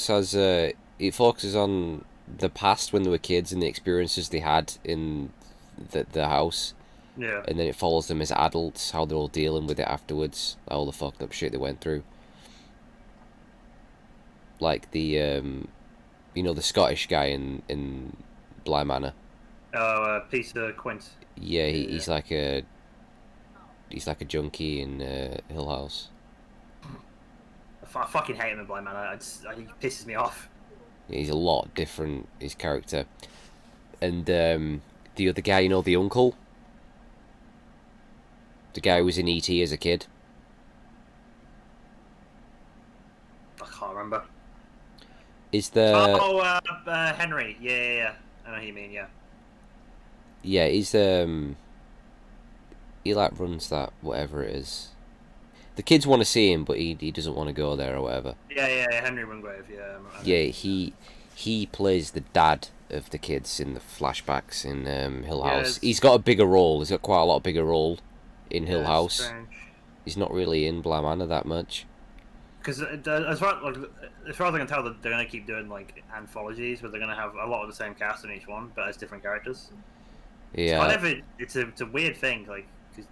A: has it focuses on the past when they were kids and the experiences they had in the house.
M: Yeah.
A: And then it follows them as adults, how they're all dealing with it afterwards, all the fucked up shit they went through. Like the the Scottish guy in Bly Manor.
M: Oh, Peter Quint.
A: Yeah, he's like a junkie in Hill House.
M: I fucking hate him in Bly Manor. He pisses me off.
A: He's a lot different, his character. And the other guy, the uncle? The guy who was in E.T. as a kid?
M: I can't remember.
A: Is the...
M: Henry. Yeah. I know who you mean, yeah.
A: Yeah, he's he like runs that, whatever it is. The kids want to see him, but he doesn't want to go there or whatever.
M: Yeah, Henry Wingrave, yeah.
A: Yeah, he plays the dad of the kids in the flashbacks in Hill House. He's got a bigger role. He's got quite a lot bigger role in Hill House.
M: Strange.
A: He's not really in Bly Manor that much.
M: Because as far as I can tell, they're going to keep doing like anthologies where they're going to have a lot of the same cast in each one, but as different characters.
A: Yeah.
M: So it's a weird thing, like, cause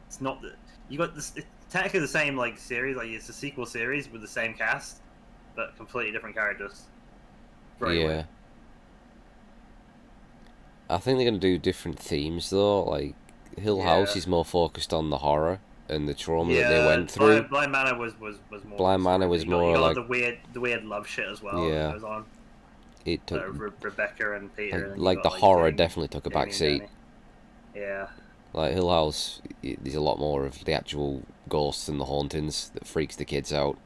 M: it's not that you got this. It's technically the same like series, like it's a sequel series with the same cast, but completely different characters. Very weird.
A: I think they're going to do different themes though. Like Hill House is more focused on the horror and the trauma that they went through.
M: Bly Manor was more.
A: Bly Manor was more
M: you got
A: like
M: the weird love shit as well.
A: Yeah.
M: That goes on.
A: It took
M: Rebecca and Peter.
A: like the horror definitely took a back seat.
M: Yeah.
A: Like Hill House, there's a lot more of the actual ghosts and the hauntings that freaks the kids out.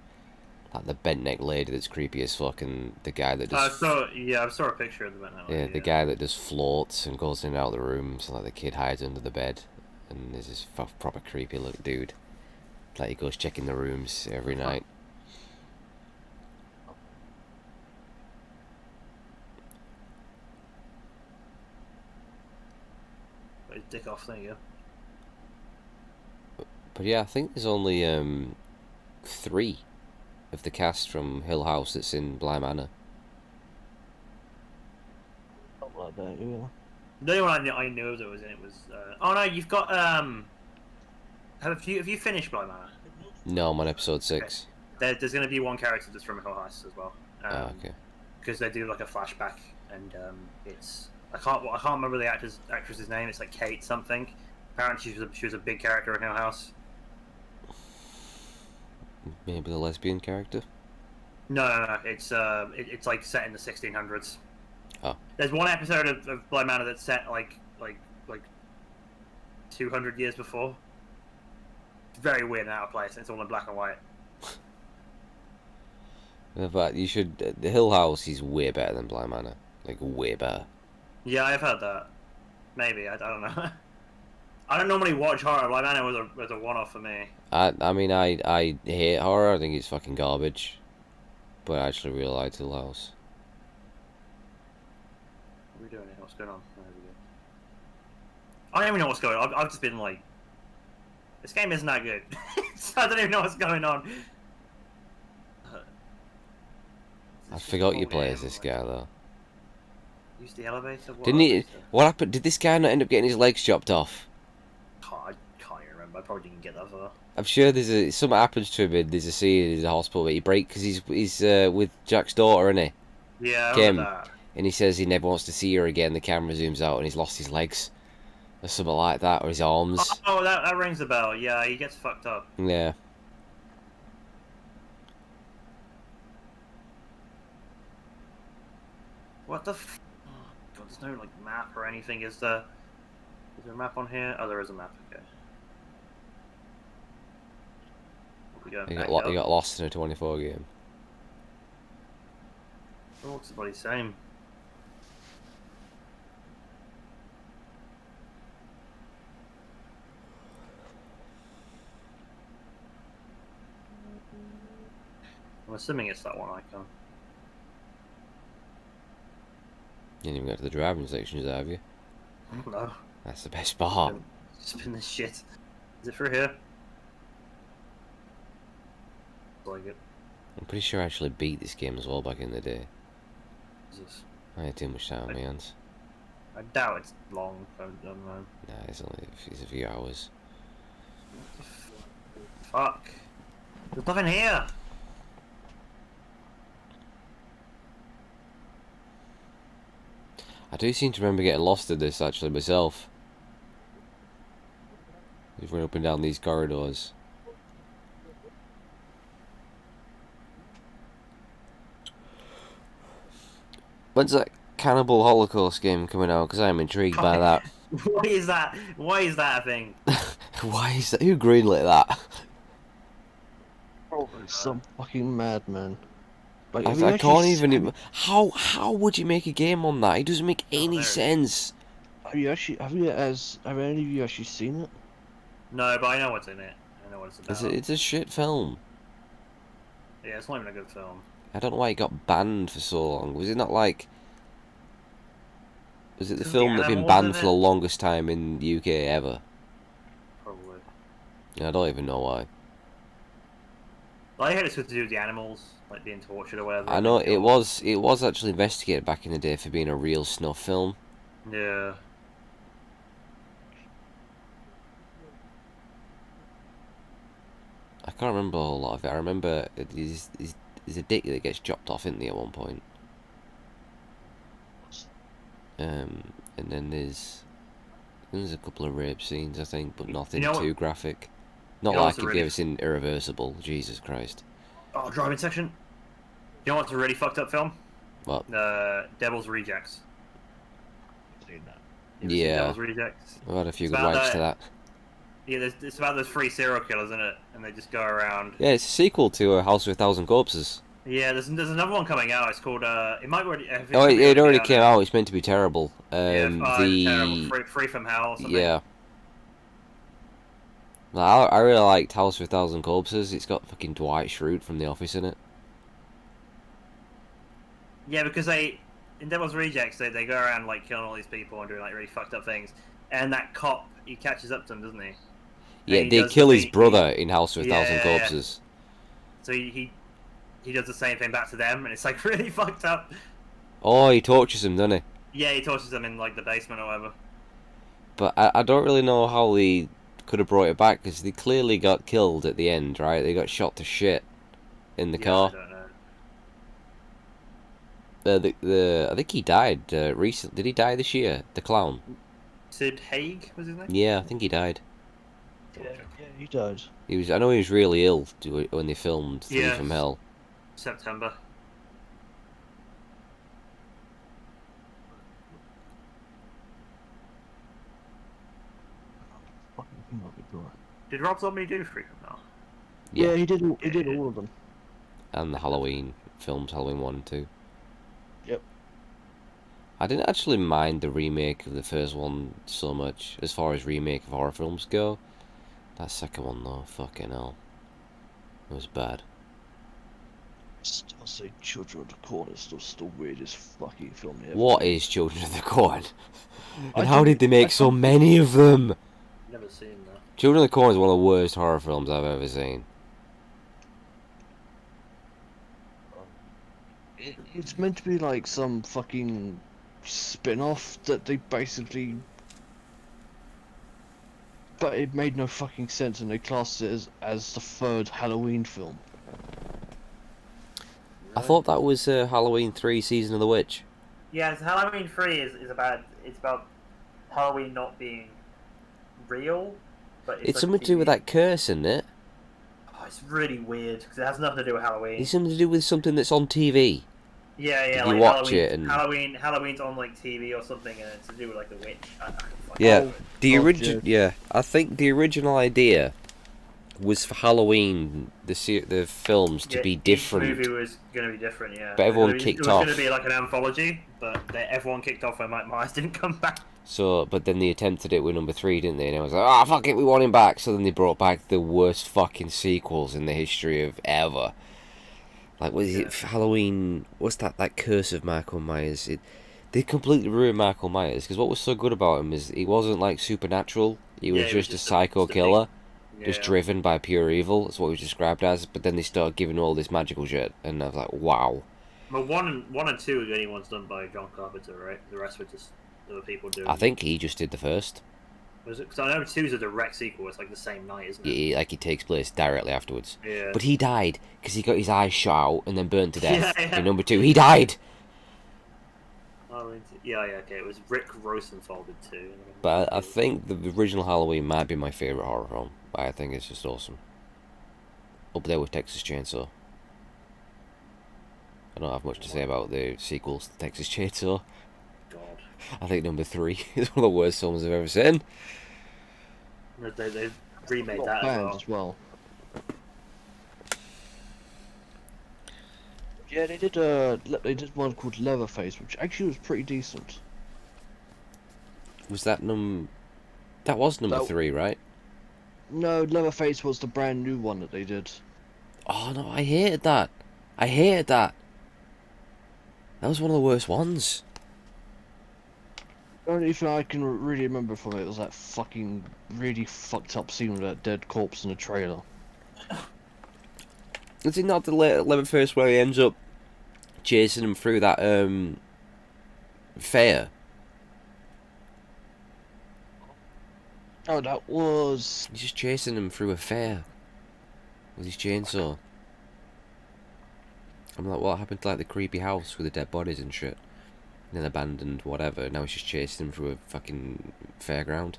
A: Like the bent neck lady that's creepy as fuck, and the guy that does.
M: I saw a picture of the bent neck lady.
A: Yeah, the guy that does floats and goes in and out of the rooms, and like the kid hides under the bed, and there's this proper creepy look dude. Like he goes checking the rooms every night.
M: Put his dick off, there you go.
A: But yeah, I think there's only 3 of the cast from Hill House that's in Bly Manor.
L: Not like that, yeah.
M: The only one I knew that was in it was. Oh no, you've got. Have you finished Bly Manor?
A: No, I'm on episode 6.
M: There's going to be one character that's from Hill House as well.
A: Okay.
M: Because they do like a flashback, and it's I can't remember the actress's name. It's like Kate something. Apparently she was a big character in Hill House.
A: Maybe the lesbian character.
M: No. It's like set in the 1600s.
A: Oh.
M: There's one episode of Bly Manor that's set like 200 years before. It's very weird and out of place. It's all in black and white.
A: But you should. The Hill House is way better than Bly Manor. Like, way better.
M: Yeah, I've heard that. Maybe, I don't know. I don't normally watch horror. Bly Manor was a one-off for me.
A: I mean, I hate horror. I think it's fucking garbage. But I actually really liked Hill House.
M: What are we doing here? What's going on? Oh, there we go. I don't even know what's going on. I've just been like... This game isn't that good. So I don't even know what's going on.
A: I forgot you play as this guy, though.
M: Use the elevator? What
A: Didn't he?
M: elevator?
A: What happened? Did this guy not end up getting his legs chopped off?
M: I can't even remember. I probably didn't get that far.
A: I'm sure something happens to him. There's a scene in the hospital where he breaks because he's with Jack's daughter, isn't he?
M: Yeah, I
A: Kim.
M: remember that.
A: And he says he never wants to see her again. The camera zooms out and he's lost his legs, or something like that, or his arms.
M: Oh, that rings a bell. Yeah, he gets fucked up.
A: Yeah.
M: What the f... Oh, God, there's no, like, map or anything, is there? Is there a map on here? Oh, there is a map, okay. We going
A: He
M: back
A: got
M: up?
A: lost in a 24 game.
M: Oh, it's the bloody same. I'm assuming it's that one icon.
A: You didn't even get to the driving sections, have you?
M: No.
A: That's the best part.
M: Spin this shit. Is it through here? Like it.
A: I'm pretty sure I actually beat this game as well back in the day.
M: Jesus.
A: I had too much time on my hands.
M: I doubt it's long. I don't know.
A: Nah, it's a few hours.
M: Fuck. There's nothing here.
A: I do seem to remember getting lost in this actually myself. We've run up and down these corridors. When's that Cannibal Holocaust game coming out? Because I am intrigued by that.
M: Why is that? Why is that a thing?
A: Why is that? Who greenlit that?
L: Some fucking madman. Like,
A: I can't even. How would you make a game on that? It doesn't make any sense.
L: Have any of you actually seen it?
M: No, but I know what's in it. I know what it's about.
A: It's a shit film.
M: Yeah, it's not even a good film.
A: I don't know why it got banned for so long. Was it not like... Was it the film that had been banned for the longest time in the UK ever?
M: Probably.
A: I don't even know why.
M: I heard it's good to do with the animals, like being tortured or whatever.
A: I know it was actually investigated back in the day for being a real snuff film.
M: Yeah.
A: I can't remember a whole lot of it. I remember there's a dick that gets chopped off, isn't there, at one point? And then there's a couple of rape scenes, I think, but nothing too graphic. Not like it gave us in Irreversible. Jesus Christ.
M: Oh, driving section. You know what's a really fucked up film?
A: What?
M: Devil's Rejects.
L: Seen that.
A: Yeah.
M: Devil's Rejects.
A: I've had a few good likes to that.
M: Yeah, it's about those 3 serial killers, isn't it? And they just go around.
A: Yeah, it's a sequel to A House with a Thousand Corpses.
M: Yeah, there's another one coming out. It's called it might already.
A: Oh, it already came out. It's meant to be terrible.
M: Terrible. Free from Hell. Or something.
A: Yeah. I really liked House with a Thousand Corpses. It's got fucking Dwight Schrute from The Office in it.
M: Yeah, because in Devil's Rejects they go around like killing all these people and doing like really fucked up things, and that cop he catches up to them, doesn't he?
A: Yeah, they kill his brother in House with a Thousand Corpses.
M: So he does the same thing back to them, and it's like really fucked up.
A: Oh, he tortures them, doesn't he?
M: Yeah, he tortures them in like the basement or whatever.
A: But I don't really know how they could have brought it back, because they clearly got killed at the end, right? They got shot to shit. in the
M: Yeah,
A: car.
M: I don't know.
A: I think he died recently. Did he die this year? The clown.
M: Sid Haig was his name?
A: Yeah, I think he died.
L: Yeah, he died.
A: He was. I know he was really ill when they filmed Three
M: Yeah.
A: from Hell.
M: September. Did Rob Zombie do Free from Hell?
L: Yeah, he did. He did all of them.
A: And the Halloween films, Halloween 1 and 2.
L: Yep.
A: I didn't actually mind the remake of the first one so much, as far as remake of horror films go. That second one, though, fucking hell. It was bad.
L: I'll say Children of the Corn is still the weirdest fucking film ever.
A: What is Children of the Corn? And
L: I
A: how did they make so many of them?
M: Never seen that.
A: Children of the Corn is one of the worst horror films I've ever seen.
L: It's meant to be like some fucking spin-off that they basically... But it made no fucking sense and they classed it as the third Halloween film.
A: I thought that was Halloween 3 Season of the Witch.
M: Yeah, so Halloween 3 is about Halloween not being real, but
A: It's
M: like
A: something to do with that curse, isn't it?
M: Oh, it's really weird because it has nothing to do with Halloween.
A: It's something to do with something that's on TV.
M: Yeah,
A: Did
M: like
A: you watch
M: Halloween,
A: it and-
M: Halloween's on like TV or something, and it's to do with like the witch.
A: Yeah, the original. Yeah, I think the original idea was for Halloween, the films to be different.
M: Each movie was going to be different, yeah.
A: But everyone
M: it was,
A: kicked
M: It was
A: off.
M: going to be like an anthology, but everyone kicked off when Mike Myers didn't come back.
A: So, but then they attempted it with number 3, didn't they? And I was like, ah, fuck it, we want him back. So then they brought back the worst fucking sequels in the history of ever. Like, what is it? Halloween. What's that? That Curse of Michael Myers. They completely ruined Michael Myers because what was so good about him is he wasn't like supernatural. He was just a psycho killer, just driven by pure evil. That's what he was described as. But then they started giving all this magical shit, and I was like, wow.
M: Well, one and two are the only ones done by John Carpenter, right? The rest were just other people doing.
A: I think he just did the first.
M: Was it? Because I know 2's a direct sequel. It's like the same night, isn't it?
A: Like it takes place directly afterwards.
M: Yeah.
A: But he died because he got his eyes shot out and then burned to death.
M: Yeah.
A: In number 2, he died.
M: Yeah, okay. It was Rick Rosenthal did 2.
A: But I think the original Halloween might be my favourite horror film. I think it's just awesome. Up there with Texas Chainsaw. I don't have much to say about the sequels to Texas Chainsaw.
M: God.
A: I think number 3 is one of the worst films I've ever seen.
M: They've remade that
L: as well. Yeah, they did one called Leatherface, which actually was pretty decent.
A: Was that That was number 3, right?
L: No, Leatherface was the brand new one that they did.
A: Oh no, I hated that. I hated that. That was one of the worst ones.
L: The only thing I can really remember from it was that fucking really fucked up scene with that dead corpse in the trailer.
A: Is it not the Leatherface where he ends up chasing him through that fair?
L: Oh, that was...
A: He's just chasing him through a fair with his chainsaw. I'm like, what happened to like the creepy house with the dead bodies and shit? And then abandoned whatever. Now he's just chasing him through a fucking fairground.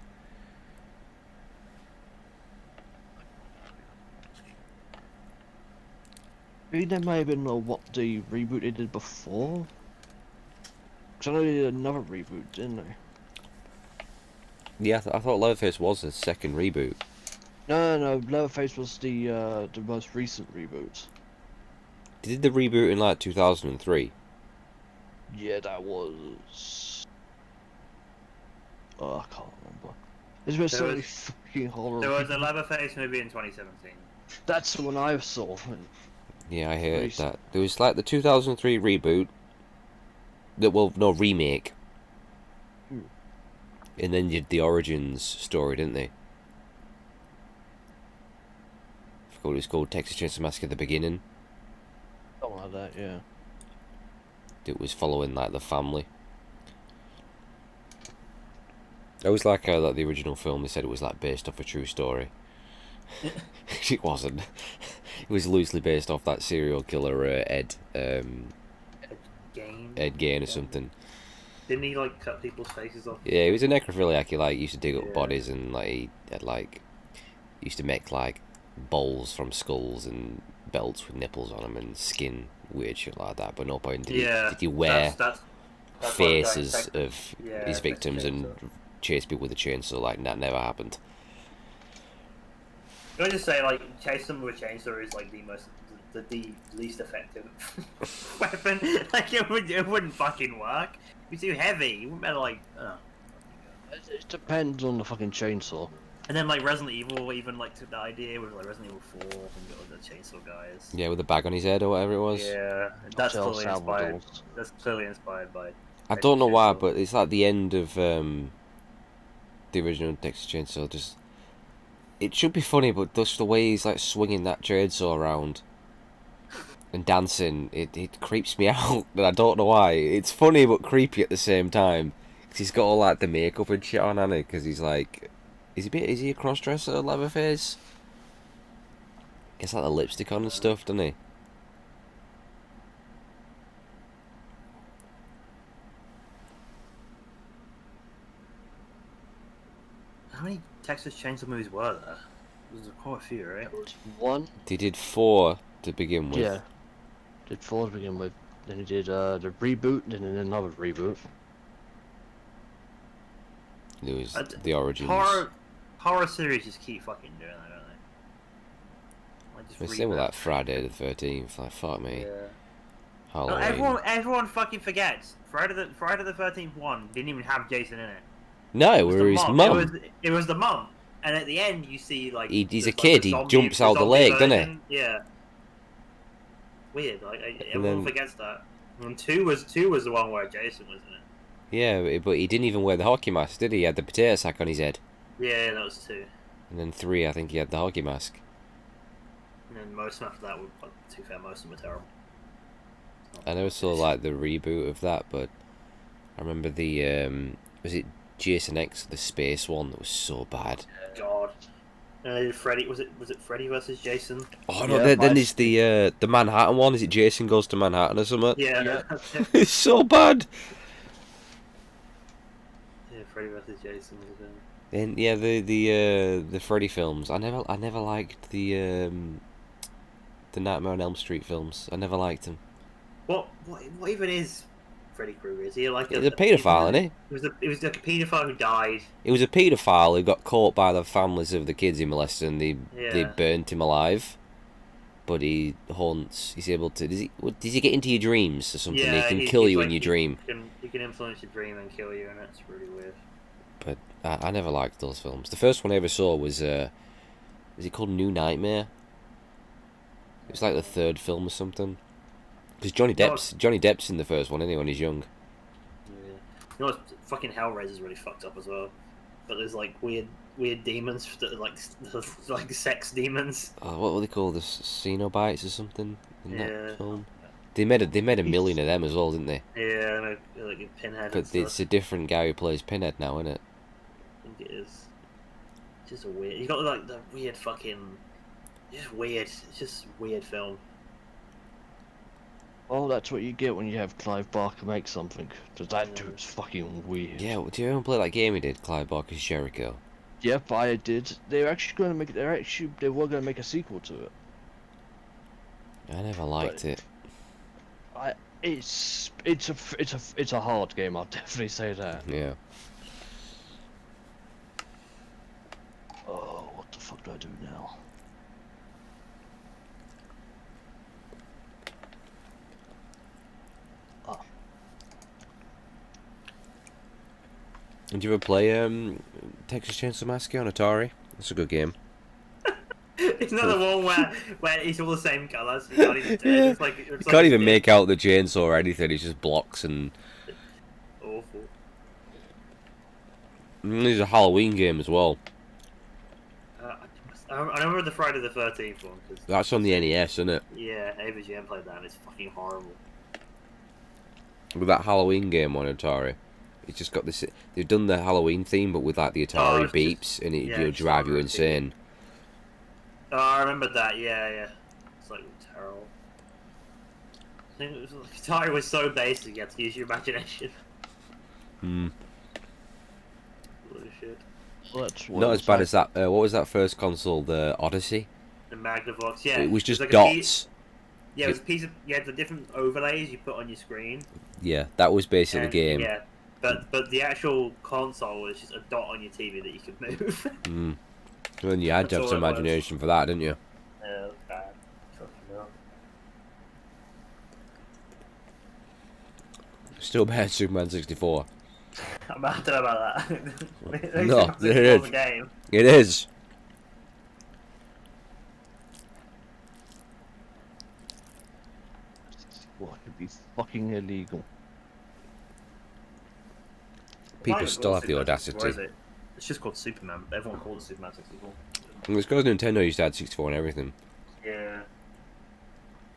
L: Maybe that may have been what the reboot they did before? Because I know they did another reboot, didn't they?
A: Yeah, I thought Leatherface was the second reboot.
L: No, Leatherface was the most recent reboot.
A: They did the reboot in like 2003.
L: Yeah, that was... Oh, I can't remember. There's been so many fucking horror...
M: There was a Leatherface movie in 2017.
L: That's the one I saw.
A: Yeah, I hated that. There was like the 2003 reboot. Remake. And then you did the Origins story, didn't they? I forgot what it was called. Texas Chainsaw Massacre: The Beginning.
L: Something like that, yeah.
A: It was following like the family. I always like how like the original film they said it was like based off a true story. It wasn't. It was loosely based off that serial killer Ed
M: Gain.
A: Gein or something.
M: Didn't he like cut people's faces off?
A: Yeah, he was a necrophiliac. He like used to dig up
M: Yeah.
A: bodies and like he had like used to make like bowls from skulls and belts with nipples on them and skin weird shit like that. But no point did he wear
M: that's
A: faces
M: what
A: of his victims and
M: chainsaw.
A: chase people with a chainsaw. Like that never happened.
M: Can I just say, like, chase them with a chainsaw is like the least effective weapon. Like, it wouldn't fucking work. It'd be too heavy. You wouldn't better like.
L: It depends on the fucking chainsaw.
M: And then like Resident Evil even like took that idea with like Resident Evil 4 and got the chainsaw guys.
A: Yeah, with a bag on his head or whatever it was.
M: Yeah, that's
L: El
M: clearly inspired.
L: Salvador's.
M: That's clearly inspired by.
A: I don't know why, but it's like the end of the original Texas Chainsaw. Just it should be funny, but just the way he's like swinging that chainsaw around and dancing, it creeps me out. And I don't know why. It's funny but creepy at the same time. Cause he's got all like the makeup and shit on, hasn't he? Because he's like, is he a cross-dresser, Leatherface? Gets like the lipstick on and stuff, doesn't he?
M: How many Texas Chainsaw movies were there? There's quite a few, right?
L: One.
A: They did 4 to begin with.
L: Yeah. Did 4 to begin with. Then he did the reboot, and then another reboot.
A: There was the origins.
M: Horror series just keep fucking doing that, don't they? Like, just
A: It's same with
M: reboot.
A: like Friday the 13th. Like fuck me.
M: Yeah.
A: Halloween.
M: No, everyone fucking forgets. Friday the 13th one didn't even have Jason in it.
A: No,
M: It was
A: where
M: the
A: his
M: mum.
A: mum.
M: It was the mum. And at the end, you see like
A: He's
M: there's,
A: a
M: like,
A: kid,
M: the
A: he
M: zombie-
A: jumps out the
M: zombie
A: lake, doesn't he?
M: version. Yeah. Weird. Like everyone
A: then-
M: forgets that. And two was the one where Jason was in it.
A: Yeah, but he didn't even wear the hockey mask, did he? He had the potato sack on his head.
M: Yeah, that was 2.
A: And then 3, I think he had the hockey mask.
M: And then most after that were, to be fair, most of them were terrible.
A: I never saw like the reboot of that, but I remember the was it Jason X, the space one that was so bad.
M: God. Freddy was it Freddy versus Jason?
A: Oh no, then there's the Manhattan one. Is it Jason Goes to Manhattan or something?
M: Yeah.
A: It's so bad.
M: Yeah, Freddy versus Jason was in.
A: And yeah, the Freddy films. I never liked the Nightmare on Elm Street films. I never liked them.
M: What even is Freddy Krueger? Is he like
A: He's a paedophile, isn't he?
M: It was like a paedophile who died.
A: He was a paedophile who got caught by the families of the kids he molested, and they
M: Yeah.
A: burnt him alive. But he haunts. He's able to. Does he get into your dreams or something?
M: Yeah,
A: he can kill
M: he's
A: you
M: like,
A: in your dream.
M: He can influence your dream and kill you, and that's really weird.
A: But I never liked those films. The first one I ever saw was is it called New Nightmare? It was like the 3rd film or something. Because Johnny Depp's in the first one anyway when he's young.
M: Yeah. You know what? Fucking Hellraiser's really fucked up as well. But there's like weird demons that are like sex demons.
A: Oh, what were they called? The Cenobites or something in
M: Yeah.
A: that film. They made a million of them as well, didn't they?
M: Yeah, like a Pinhead. and
A: But
M: stuff.
A: it's a different guy who plays Pinhead now, isn't it?
M: I think it is. It's just a weird. You got like the weird fucking. It's just weird. It's just a weird film.
L: Well, that's what you get when you have Clive Barker make something. Cause that dude's fucking weird.
A: Yeah, do you ever play that game he did, Clive Barker's Jericho?
L: Yep, I did. They were actually going to make. They were going to make a sequel to it.
A: I never liked it.
L: It's a hard game. I'll definitely say that.
A: Yeah.
L: Oh, what the fuck do I do now?
A: Did you ever play Texas Chainsaw Massacre on Atari? It's a good game.
M: It's not the one where it's all the same colours. You can't even do it. It's like,
A: You can't even make out the chainsaw or anything. It's just blocks and.
M: Awful.
A: There's a Halloween game as well.
M: I remember the Friday the 13th one. Cause,
A: That's on the NES, isn't it?
M: yeah, AVGN played that and it's fucking horrible.
A: With that Halloween game on Atari. It's just got this. They've done the Halloween theme, but with like the Atari
M: it's
A: beeps, and
M: yeah,
A: it'll
M: it's
A: drive you
M: horror
A: insane.
M: Oh, I remember that. Yeah. It's like terrible. I think it was, Atari was so basic. You had to use your imagination.
A: Hmm.
M: Bullshit.
L: Well, that's
A: Not as bad as that. What was that first console? The Odyssey.
M: The Magnavox. Yeah.
A: It was just
M: like
A: dots.
M: Yeah, it was a piece of. You had the different overlays you put on your screen.
A: Yeah, that was basically the game.
M: Yeah, but the actual console was just a dot on your TV that you could move.
A: Mm. Well, then you had to have some imagination for that, didn't you?
M: Yeah, that's bad. Fucking hell.
A: Still better than Superman 64.
M: I don't know about that.
A: No, it is.
M: Game.
A: It is.
L: What could be fucking illegal?
A: People still have the audacity.
M: Is it? It's just called Superman. Everyone called it Superman 64.
A: And it's because Nintendo used to have 64 and everything.
M: Yeah.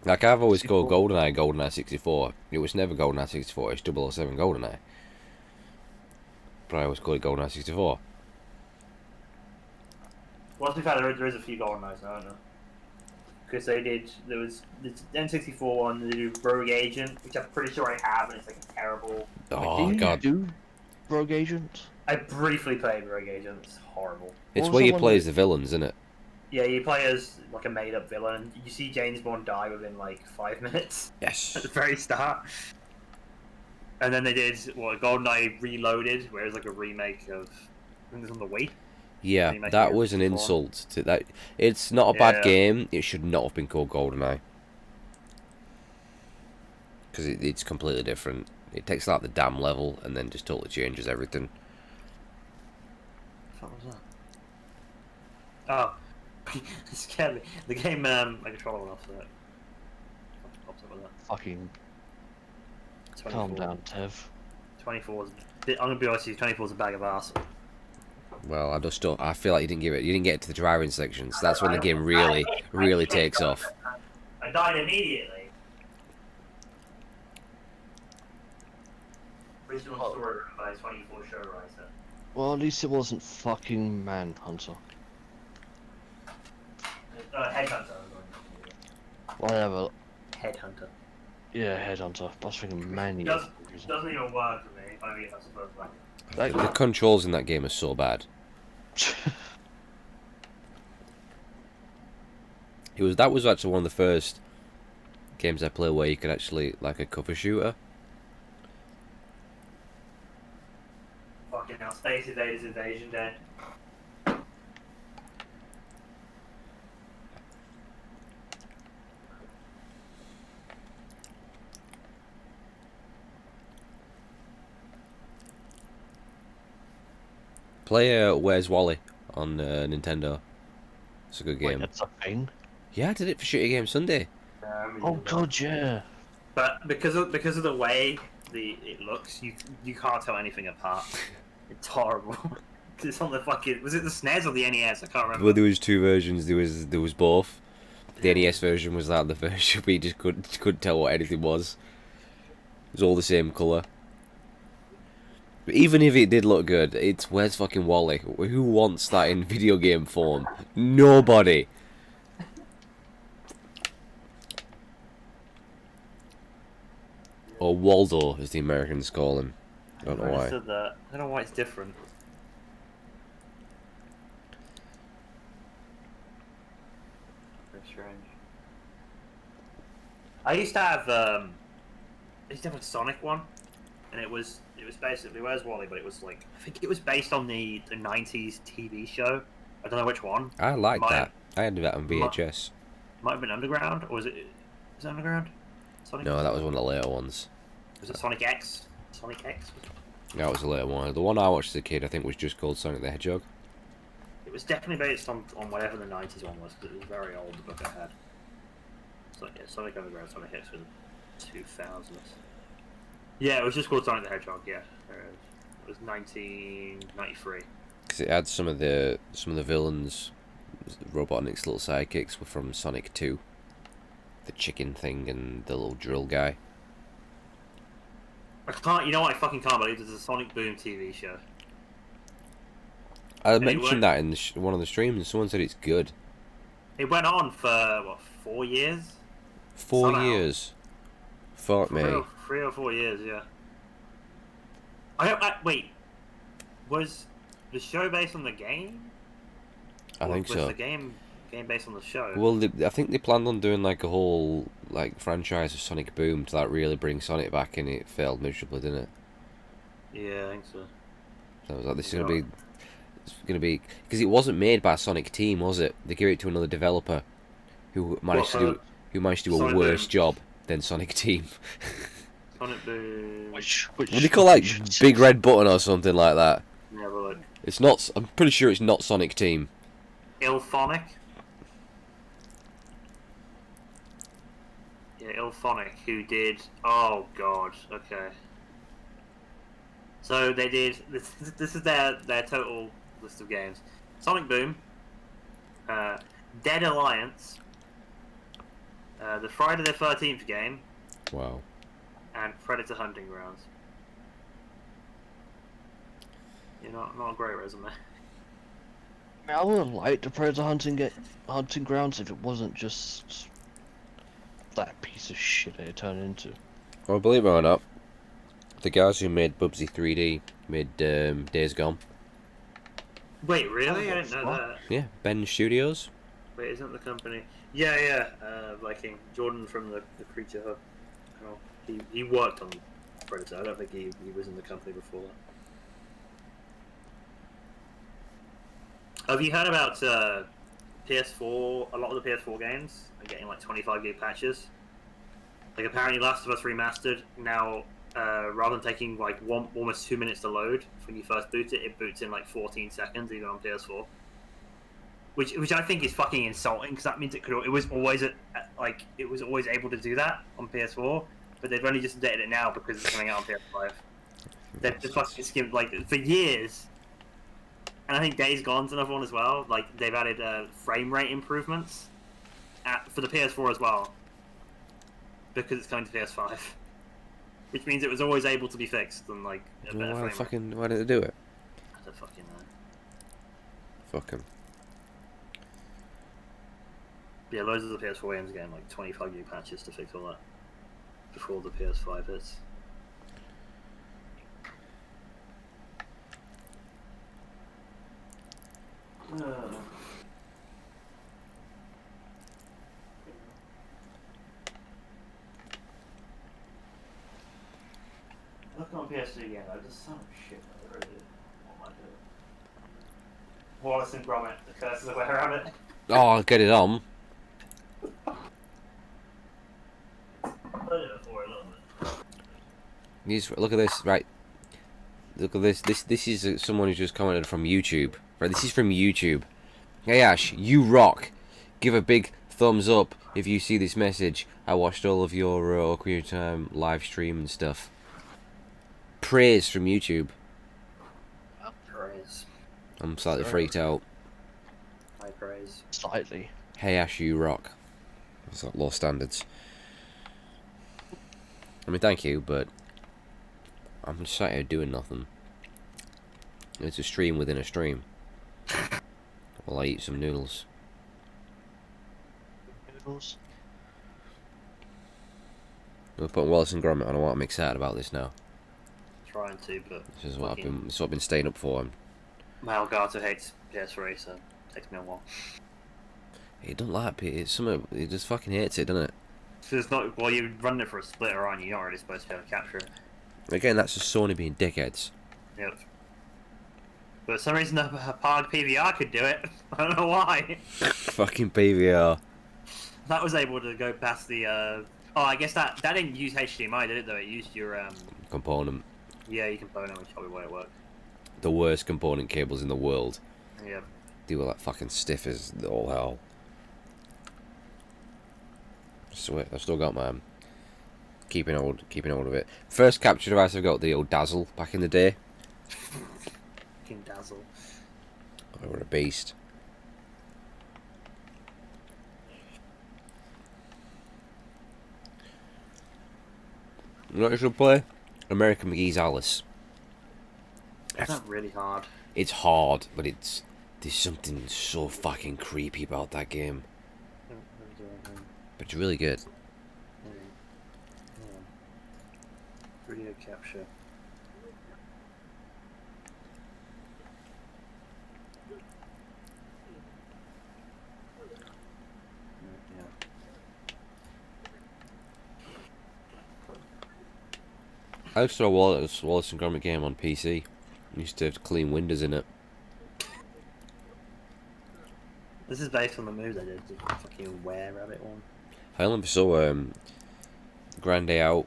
A: Like, I've always called GoldenEye 64. It was never GoldenEye 64, it's 007 GoldenEye. But I always called it GoldenEye 64.
M: Well, to be fair, there is a few Golden Eyes now, I don't know. Because there was the N64 one, they do Rogue Agent, which I'm pretty sure I have, and it's like a terrible.
A: Oh, God.
L: Do Rogue Agent?
M: I briefly played Rogue Agent, it's horrible.
A: It's where you play as the villains, isn't it?
M: Yeah, you play as like a made up villain. You see James Bond die within like 5 minutes.
A: Yes.
M: At the very start. And then they did, GoldenEye Reloaded, where it was like a remake of. I think it was on the Wii.
A: Yeah,
M: Remake
A: that
M: of
A: was an
M: 64.
A: insult to that. It's not a bad
M: Yeah.
A: game, it should not have been called GoldenEye. Because it's completely different. It takes like the damn level and then just totally changes everything.
M: What was that? Oh. It scared me. The game, my controller went off, so that pops up with that.
L: Fucking
M: 24.
L: calm down, Tev.
M: 24 is. I'm gonna be honest with you, 24 is a bag of ass.
A: Well, I feel like you didn't get to the driving sections. That's when the game really takes off.
M: I died immediately. Original story by 24 show writer.
L: Well, at least it wasn't fucking Manhunter.
M: Headhunter.
L: Whatever.
M: Headhunter.
L: Yeah, Headhunter. I was thinking Manny.
M: Doesn't even work for me. I mean, that's supposed to.
A: The controls in that game are so bad. That was actually one of the first games I played where you could actually, like, a cover shooter.
M: Fucking hell, Space Invaders Invasion Day.
A: Play Where's Wally on Nintendo. It's a good game.
L: Wait, that's a thing?
A: Yeah, I did it for Shitty Game Sunday.
L: Oh god, yeah.
M: But because of the way it looks, you can't tell anything apart. It's horrible. It's on the fucking. Was it the SNES or the NES? I can't remember.
A: Well, there was two versions. There was both. The NES version was like the version where you just couldn't tell what anything was. It was all the same colour. But even if it did look good, it's Where's fucking Wally? Who wants that in video game form? Nobody. Or Waldo, as the Americans call him. I don't know why.
M: I don't know why it's different. Very strange. I used to have a Sonic one, and it was basically Where's Wally, but it was like I think it was based on the 90s TV show. I don't know which one.
A: I like that. I had that on VHS.
M: Might have been Underground, or was it Underground? Sonic?
A: No, that was one of the later ones.
M: Was it Sonic X? Sonic X?
A: That was a later one. The one I watched as a kid, I think, was just called Sonic the Hedgehog.
M: It was definitely based on whatever the 90s one was, because it was very old, the book I had. So, yeah, Sonic Underground, Sonic X was 2000s. Yeah, it was just called Sonic the Hedgehog, yeah. It was 1993.
A: Because it had some of the villains, Robotnik's little sidekicks were from Sonic 2. The chicken thing and the little drill guy.
M: You know what, I fucking can't believe there's a Sonic Boom TV show.
A: I mentioned that in one of the streams and someone said it's good.
M: It went on for what, 4 years?
A: 4
M: Somehow.
A: years. Fuck me.
M: 3 or 4 years, yeah. Wait. Was the show based on the game?
A: I think
M: was
A: so.
M: the game based on the show?
A: Well, I think they planned on doing like a whole like franchise of Sonic Boom to like really bring Sonic back, and it failed miserably, didn't it?
M: Yeah, I think so.
A: So I was like, this is gonna be because it wasn't made by Sonic Team, was it? They gave it to another developer who managed to do a
M: Sonic
A: worse
M: Boom.
A: job than Sonic Team.
M: Sonic Boom.
L: Which
A: What do you call like Big Red Button or something like that?
M: Yeah, but like
A: It's not. I'm pretty sure it's not Sonic Team.
M: Ilphonic. Yeah, Ilphonic, who did. Oh god. Okay. So they did. This is their total list of games: Sonic Boom, Dead Alliance, the Friday the 13th game,
A: Wow.
M: and Predator Hunting Grounds. Yeah, not a great resume.
L: I would have liked the Predator hunting grounds if it wasn't just that piece of shit it turned into.
A: Well, believe it or not, the guys who made Bubsy 3D made Days Gone.
M: Wait, really? I didn't know that.
A: Yeah, Ben Studios.
M: Wait, isn't the company? Yeah. Viking Jordan from the Creature Hub. Oh, he worked on Predator. I don't think he was in the company before that. Have you heard about PS4? A lot of the PS4 games are getting like 25 gig patches. Like apparently, Last of Us Remastered now, rather than taking like almost 2 minutes to load when you first boot it, it boots in like 14 seconds even on PS4. Which I think is fucking insulting because that means it was always able to do that on PS4, but they've only just updated it now because it's coming out on PS5. They've just fucking skimmed like for years. And I think Days Gone's another one as well. Like they've added frame rate improvements for the PS4 as well, because it's coming to PS5, which means it was always able to be fixed and like a better frame rate.
A: Why did they do it?
M: I don't fucking know.
A: Fuck 'em.
M: Yeah, loads of the PS4 games are getting like 25 gig patches to fix all that before the PS5 hits. Look on PS3 again, though, there's so much shit that I really what am I doing? Wallace and Gromit, The Curse of the Were Rabbit.
A: Oh, I'll get it on. Look at this, right? Look at this. This is someone who's just commented from YouTube. Right, this is from YouTube. Hey Ash, you rock. Give a big thumbs up if you see this message. I watched all of your Ocarina of Time live stream and stuff. Praise from YouTube.
M: Praise.
A: I'm slightly freaked out.
M: High praise.
L: Slightly.
A: Hey Ash, you rock. That's like low standards. I mean, thank you, but I'm just sat here doing nothing. It's a stream within a stream. While I eat some noodles.
L: Noodles?
A: We're putting Wallace and Gromit on. I want I'm excited about this now.
M: Trying to, but
A: This is what I've been staying up for.
M: my Elgato hates PS3, so it takes me a while.
A: He don't like it. It's something. He just fucking hates it, doesn't it?
M: So it's not. Well, you're running it for a splitter, aren't you? You're not really supposed to be able to capture it.
A: Again, that's just Sony being dickheads.
M: Yep. But for some reason, a PARG PVR could do it. I don't know why.
A: Fucking PVR.
M: That was able to go past the. Oh, I guess that didn't use HDMI, did it? Though it used your
A: Component.
M: Yeah, your component, which probably why it worked.
A: The worst component cables in the world.
M: Yeah.
A: They were like fucking stiff as all hell. Sweet. I've still got my keeping hold of it. First capture device I've got, the old Dazzle back in the day.
M: Fucking Dazzle.
A: They were a beast. You know what you should play? American McGee's Alice.
M: It's not really hard.
A: It's hard, but there's something so fucking creepy about that game. But it's really good.
M: Video capture.
A: I used to have Wallace and Gromit game on PC. I used to have clean windows in it.
M: This is based on the movie they did, the fucking Were Rabbit one.
A: I only saw Grande Out,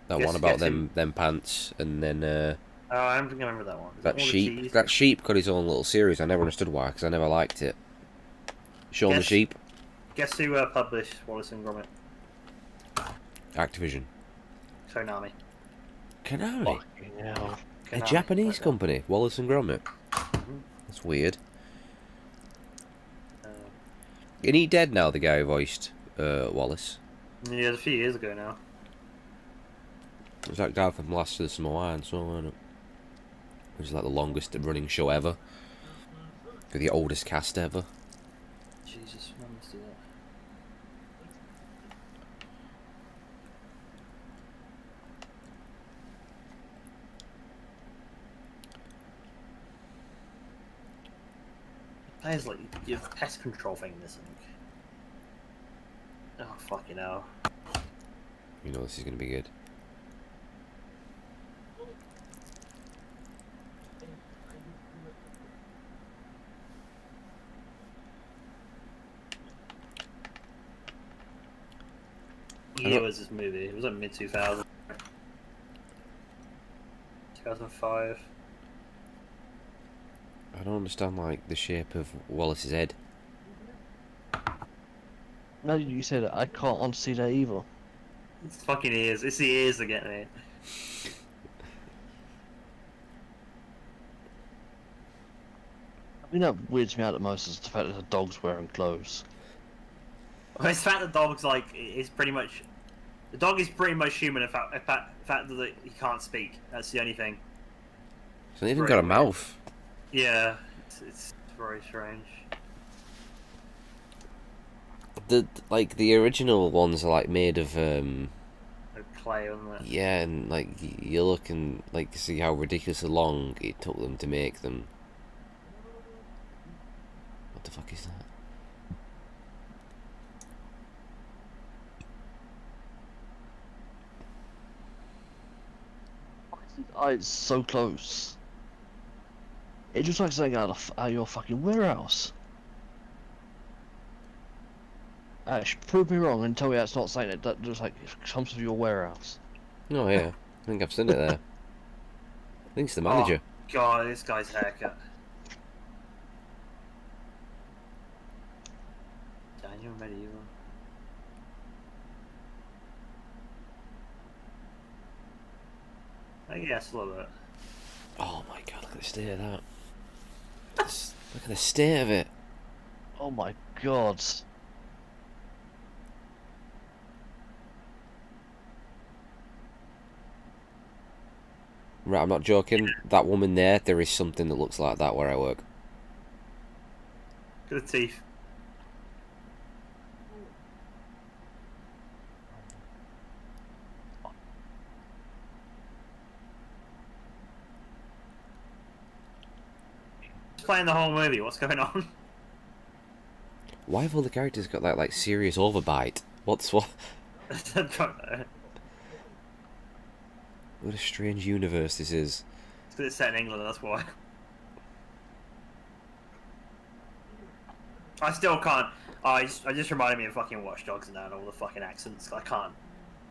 A: that one about them pants, and then
M: oh, I don't think I remember that one. Is
A: that sheep. That sheep got his own little series. I never understood why, because I never liked it. Shaun the Sheep.
M: Guess who published Wallace and Gromit?
A: Activision.
M: Konami.
A: Konami?
L: Yeah.
A: A Japanese company, Wallace and Gromit. That's weird. Isn't he dead now, the guy who voiced Wallace?
M: Yeah, it was a few years ago now.
A: It was that guy from Last of the Samoans, wasn't it? It was like the longest running show ever. With the oldest cast ever.
M: Jesus, when let's do that. That is like your pest control thing, this thing. Oh, fucking hell.
A: You know this is going to be good.
M: What year was this movie? It was like mid-2000. 2005.
A: I don't understand, like, the shape of Wallace's head.
L: No, you said it. I can't unsee that either.
M: It's fucking ears. It's the ears that get me.
L: I think that weirds me out the most is the fact that the dog's wearing clothes.
M: Well, it's the fact that the dog's like is pretty much. The dog is pretty much human. In fact that he can't speak. That's the only thing.
A: It's not even got a mouth.
M: Yeah, it's very strange.
A: The original ones are like made of
M: Clay, wasn't it?
A: yeah, and like you look and like see how ridiculously long it took them to make them. What the fuck is that?
L: It's so close. It just like something out of your fucking warehouse. Ash, prove me wrong and tell me that's not saying it. That just like comes from your warehouse.
A: Oh yeah, I think I've seen it there. I think it's the manager.
M: Oh, God, this guy's haircut. Daniel Medieval. I guess a little bit.
A: Oh my god, look at the state of that. Look at the state of it.
L: Oh my god.
A: Right, I'm not joking. That woman there is something that looks like that where I work.
M: Look at the teeth. Just playing the whole movie. What's going on?
A: Why have all the characters got that like serious overbite? What?
M: I don't know.
A: What a strange universe this is.
M: It's set in England, that's why. I still can't. I just reminded me of fucking Watch Dogs and that, and all the fucking accents. I can't.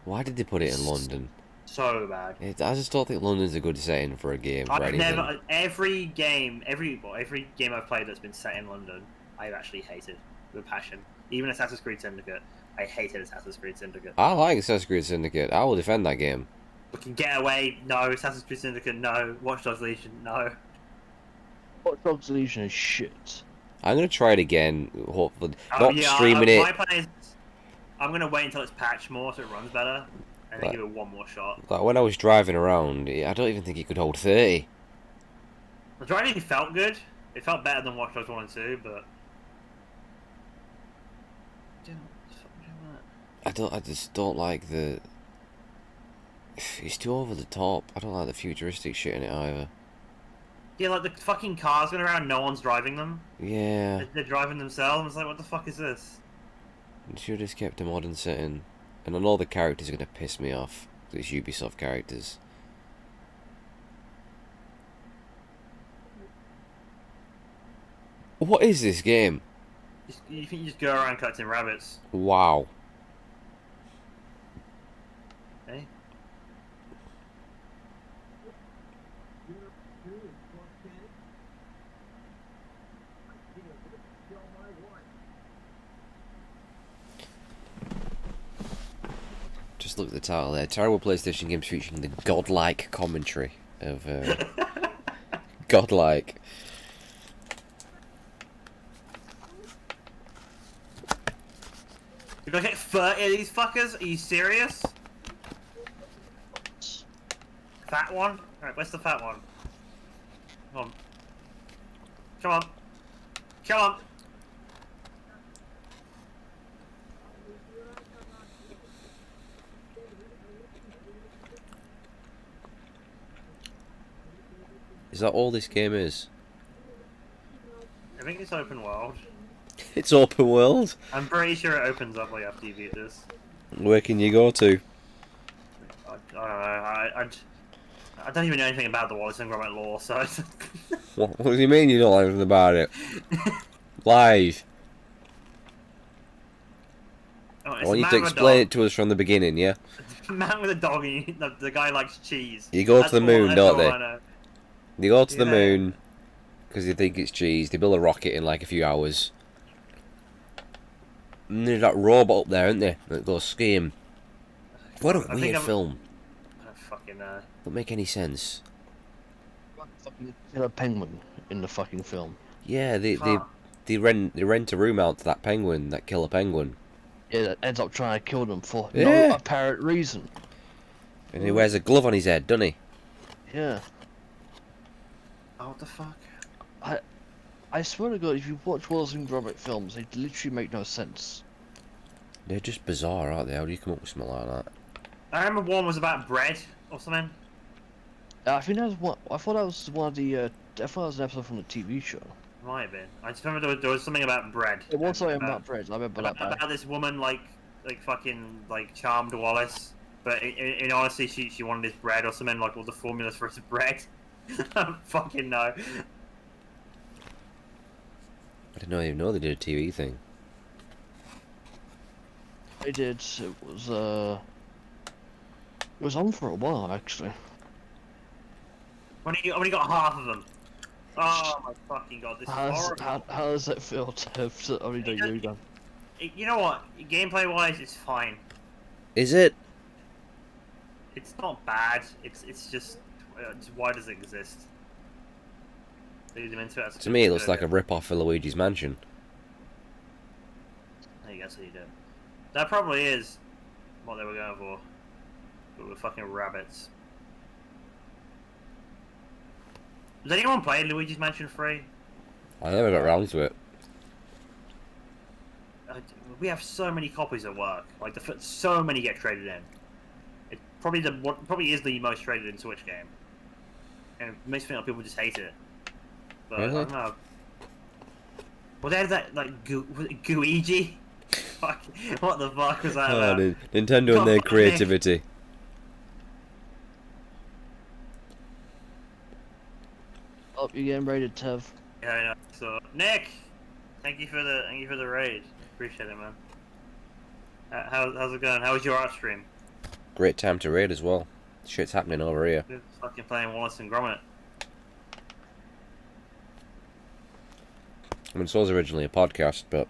A: Why did they put it in London?
M: So bad.
A: I just don't think London's a good setting for a game.
M: I've never. Every game I've played that's been set in London, I've actually hated with passion. Even Assassin's Creed Syndicate, I hated Assassin's Creed Syndicate.
A: I like Assassin's Creed Syndicate. I will defend that game.
M: We can get away. No. Assassin's Creed Syndicate. No. Watch Dogs Legion. No.
L: Watch Dogs Legion is shit.
A: I'm gonna try it again. Hopefully, not streaming it.
M: My plan is, I'm gonna wait until it's patched more so it runs better, and then give it one more shot.
A: Like when I was driving around, I don't even think it could hold 30.
M: The driving felt good. It felt better than Watch Dogs 1 and 2, but.
A: I just don't like the. It's too over the top. I don't like the futuristic shit in it either.
M: Yeah, like the fucking cars going around, no one's driving them.
A: Yeah.
M: They're driving themselves. It's like, what the fuck is this?
A: You should have just kept a modern setting. And I know the characters are going to piss me off. These Ubisoft characters. What is this game?
M: You think you just go around collecting rabbits?
A: Wow.
M: Hey?
A: Just look at the title there. Terrible PlayStation games featuring the godlike commentary of godlike.
M: You're gonna get 30 of these fuckers? Are you serious? Fat one? Alright, where's the fat one? Come on. Come on. Come on.
A: Is that all this game is?
M: I think it's open world.
A: It's open world?
M: I'm pretty sure it opens up like after you beat this.
A: Where can you go to?
M: I don't even know anything about the Wallace and Gromit lore, so...
A: What do you mean you don't know anything about it? Live.
M: Oh,
A: I want you to explain it to us from the beginning, yeah?
M: Man with a dog and the guy likes cheese.
A: You go to the moon, don't they?
M: I know.
A: You go to the moon because you think it's cheese. They build a rocket in like a few hours. And there's that robot up there, isn't there? That goes skiing. What a weird film.
M: I don't fucking know.
A: Don't make any sense.
L: Kill a penguin in the fucking film.
A: Yeah, they rent a room out to that penguin, that killer penguin.
L: Yeah, that ends up trying to kill them for
A: Yeah.
L: no apparent reason.
A: And he wears a glove on his head, doesn't he?
L: Yeah.
M: Oh, what the fuck?
L: I swear to God, if you watch Wallace and Gromit films, they literally make no sense.
A: They're just bizarre, aren't they? How do you come up with something like that?
M: I remember one was about bread or something.
L: I think that was one. I thought that was one of the. I thought that was an episode from the TV show.
M: Might have been. I just remember there was something about bread.
L: It was something about bread. I remember that.
M: About this woman like fucking charmed Wallace, but in honesty she wanted his bread or something, like all the formulas for his bread. I don't fucking know.
A: I didn't even know they did a TV thing.
L: They did. It was on for a while actually.
M: I only got half of them. Oh my fucking god, this is horrible.
L: How does that feel to have only done you done?
M: You know what? Gameplay wise, it's fine.
A: Is it?
M: It's not bad. It's just why does it exist?
A: To me, it looks like a rip-off of Luigi's Mansion.
M: I guess what you do. That probably is what they were going for. But with fucking rabbits. Has anyone played Luigi's Mansion 3?
A: I never got around to it.
M: We have so many copies at work. Like so many get traded in. It probably is the most traded in Switch game. And it makes me feel like people just hate it. But
A: Really?
M: I don't know. Well, they had that like Gooigi. Fuck! What the fuck was that about?
A: Nintendo and their creativity.
L: Oh, you're getting raided, Tev.
M: Yeah, I know. So Nick, thank you for the raid. Appreciate it, man. How's it going? How was your art stream?
A: Great time to raid as well. Shit's happening over here.
M: Good. Fucking playing Wallace and Gromit.
A: I mean, so was originally a podcast, but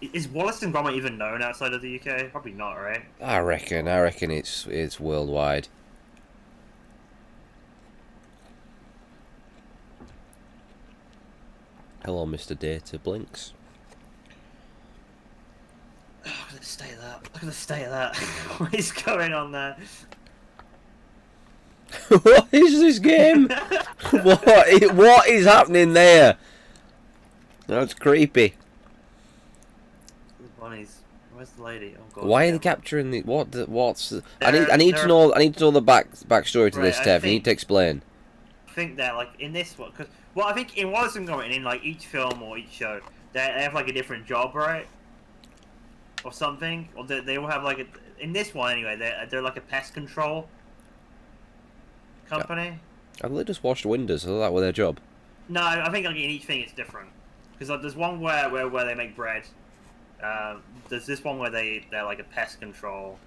M: Is Wallace and Gromit even known outside of the UK? Probably not, right?
A: I reckon it's worldwide. Hello, Mr. Data Blinks.
M: Oh, look at the state of that. Look at the state of that. What is going on there?
A: What is this game? What is happening there? That's creepy.
M: Bunnies. Where's the lady? Oh god.
A: Why are they capturing the what? What's? I need to know. I need to know the backstory to this, Tev. You need to explain.
M: I think that like in this one, because I think in Wallace and Gromit, in like each film or each show, they have like a different job, right? Or something, or they all have like a. In this one anyway, they're like a pest control company.
A: Have they just washed windows? So that was their job.
M: No, I think like in each thing it's different. Because like, there's one where they make bread. There's this one where they're like a pest control.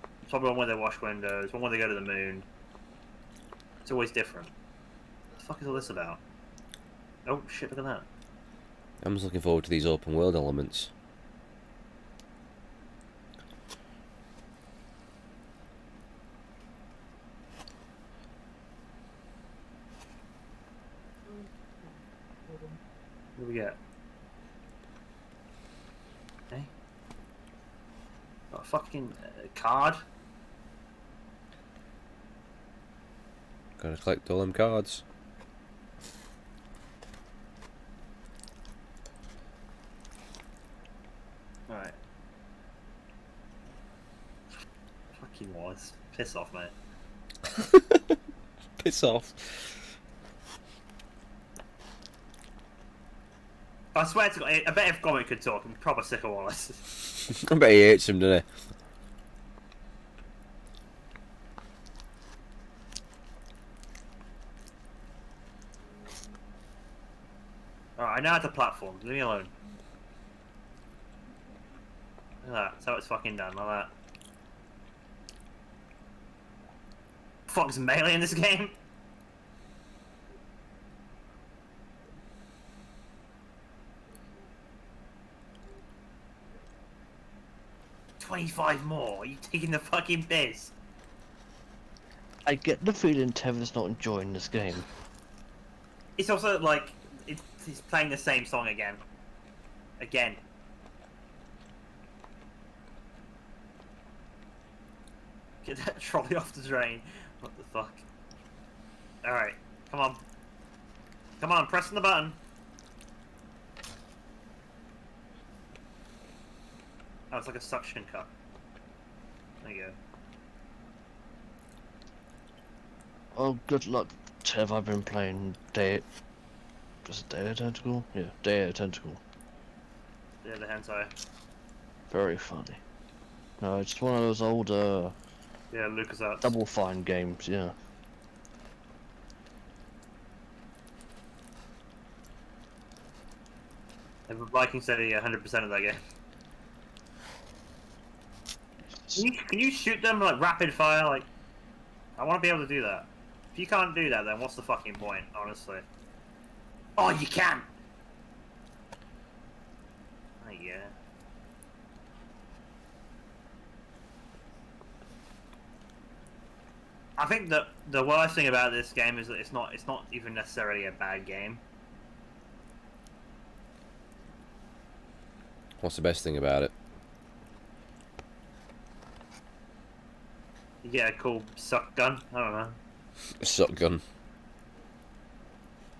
M: There's probably one where they wash windows. One where they go to the moon. It's always different. What the fuck is all this about? Oh shit! Look at that.
A: I'm just looking forward to these open world elements.
M: What do we get? Hey? Got a fucking card?
A: Gotta collect all them cards.
M: Alright. Fucking was. Piss off, mate.
A: Piss off.
M: I swear to God, I bet if Gromit could talk, I'm proper sick of Wallace.
A: I bet he hates him, doesn't he?
M: Alright, I know how to platform. Leave me alone. Look at that. That's how it's fucking done, like that. Fuck's melee in this game? $25 more? Are you taking the fucking piss?
L: I get the feeling Tev is not enjoying this game.
M: It's also like he's playing the same song again. Again. Get that trolley off the drain. What the fuck? Alright, come on. Come on, pressing the button. Oh, it's like a suction cup. There you go.
L: Oh, good luck, Tev. I've been playing Day... Was it Day of Tentacle? Yeah, Day of Tentacle.
M: Yeah, the hentai.
L: Very funny. No, it's one of those old,
M: yeah, LucasArts.
L: Double Fine games, yeah.
M: Viking said he 100% of that game. Can you shoot them like rapid fire? Like, I want to be able to do that. If you can't do that, then what's the fucking point, honestly? Oh, you can! Oh, yeah. I think that the worst thing about this game is that it's not even necessarily a bad game.
A: What's the best thing about it?
M: You get a cool suck gun. I don't know.
A: A suck gun.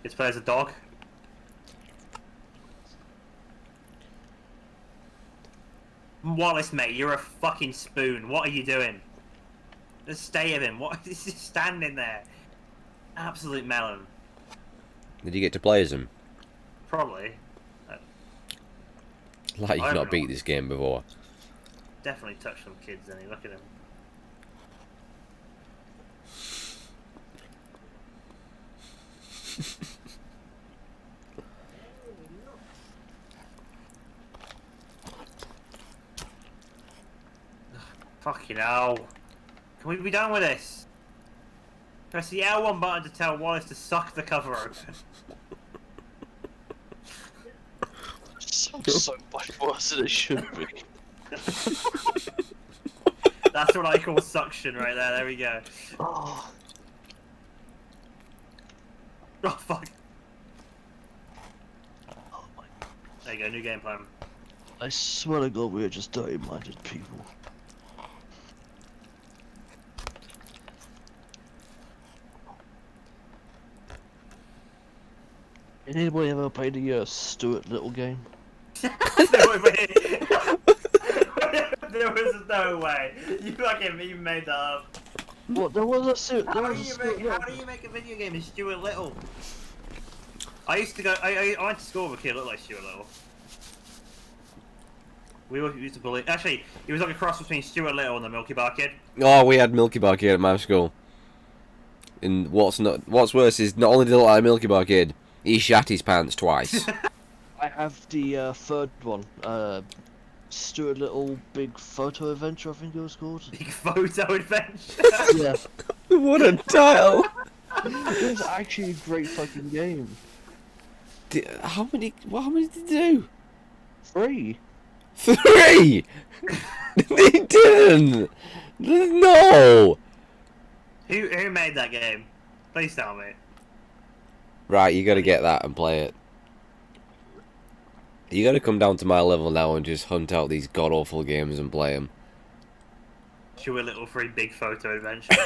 M: Gets played as a dog. Wallace, mate, you're a fucking spoon. What are you doing? Just stay with him. What is he standing there? Absolute melon.
A: Did you get to play as him?
M: Probably.
A: Like you've not beat this game before.
M: Definitely touched some kids, then. Look at him. Fucking hell. Can we be done with this? Press the L1 button to tell Wallace to suck the cover open.
L: So much worse than it should be.
M: That's what I call suction right there. There we go.
L: Oh.
M: Oh fuck. Oh my. There you go, new game plan.
L: I swear to God, we are just dirty-minded people. Anybody ever played the Stuart Little game?
M: There was no way. You fucking even made that up.
L: What? There was a suit.
M: How do you make a video game as Stuart Little? I used to go. I went to school with a kid that looked like Stuart Little. We used to believe. Actually, he was like a cross between Stuart Little and the Milky Bar Kid.
A: Oh, we had Milky Bar Kid at my school. And what's worse is not only did he look like a Milky Bar Kid, he shat his pants twice.
L: I have the third one. Stuart Little Big Photo Adventure, I think it was called.
M: Big Photo Adventure.
L: Yeah.
A: What a title!
L: It was actually a great fucking game.
A: How many did you do?
L: 3.
A: 3! They didn't! No!
M: Who made that game? Please tell me.
A: Right, you gotta get that and play it. You gotta come down to my level now and just hunt out these god-awful games and play them.
M: Stuart Little 3 Big Photo Adventure.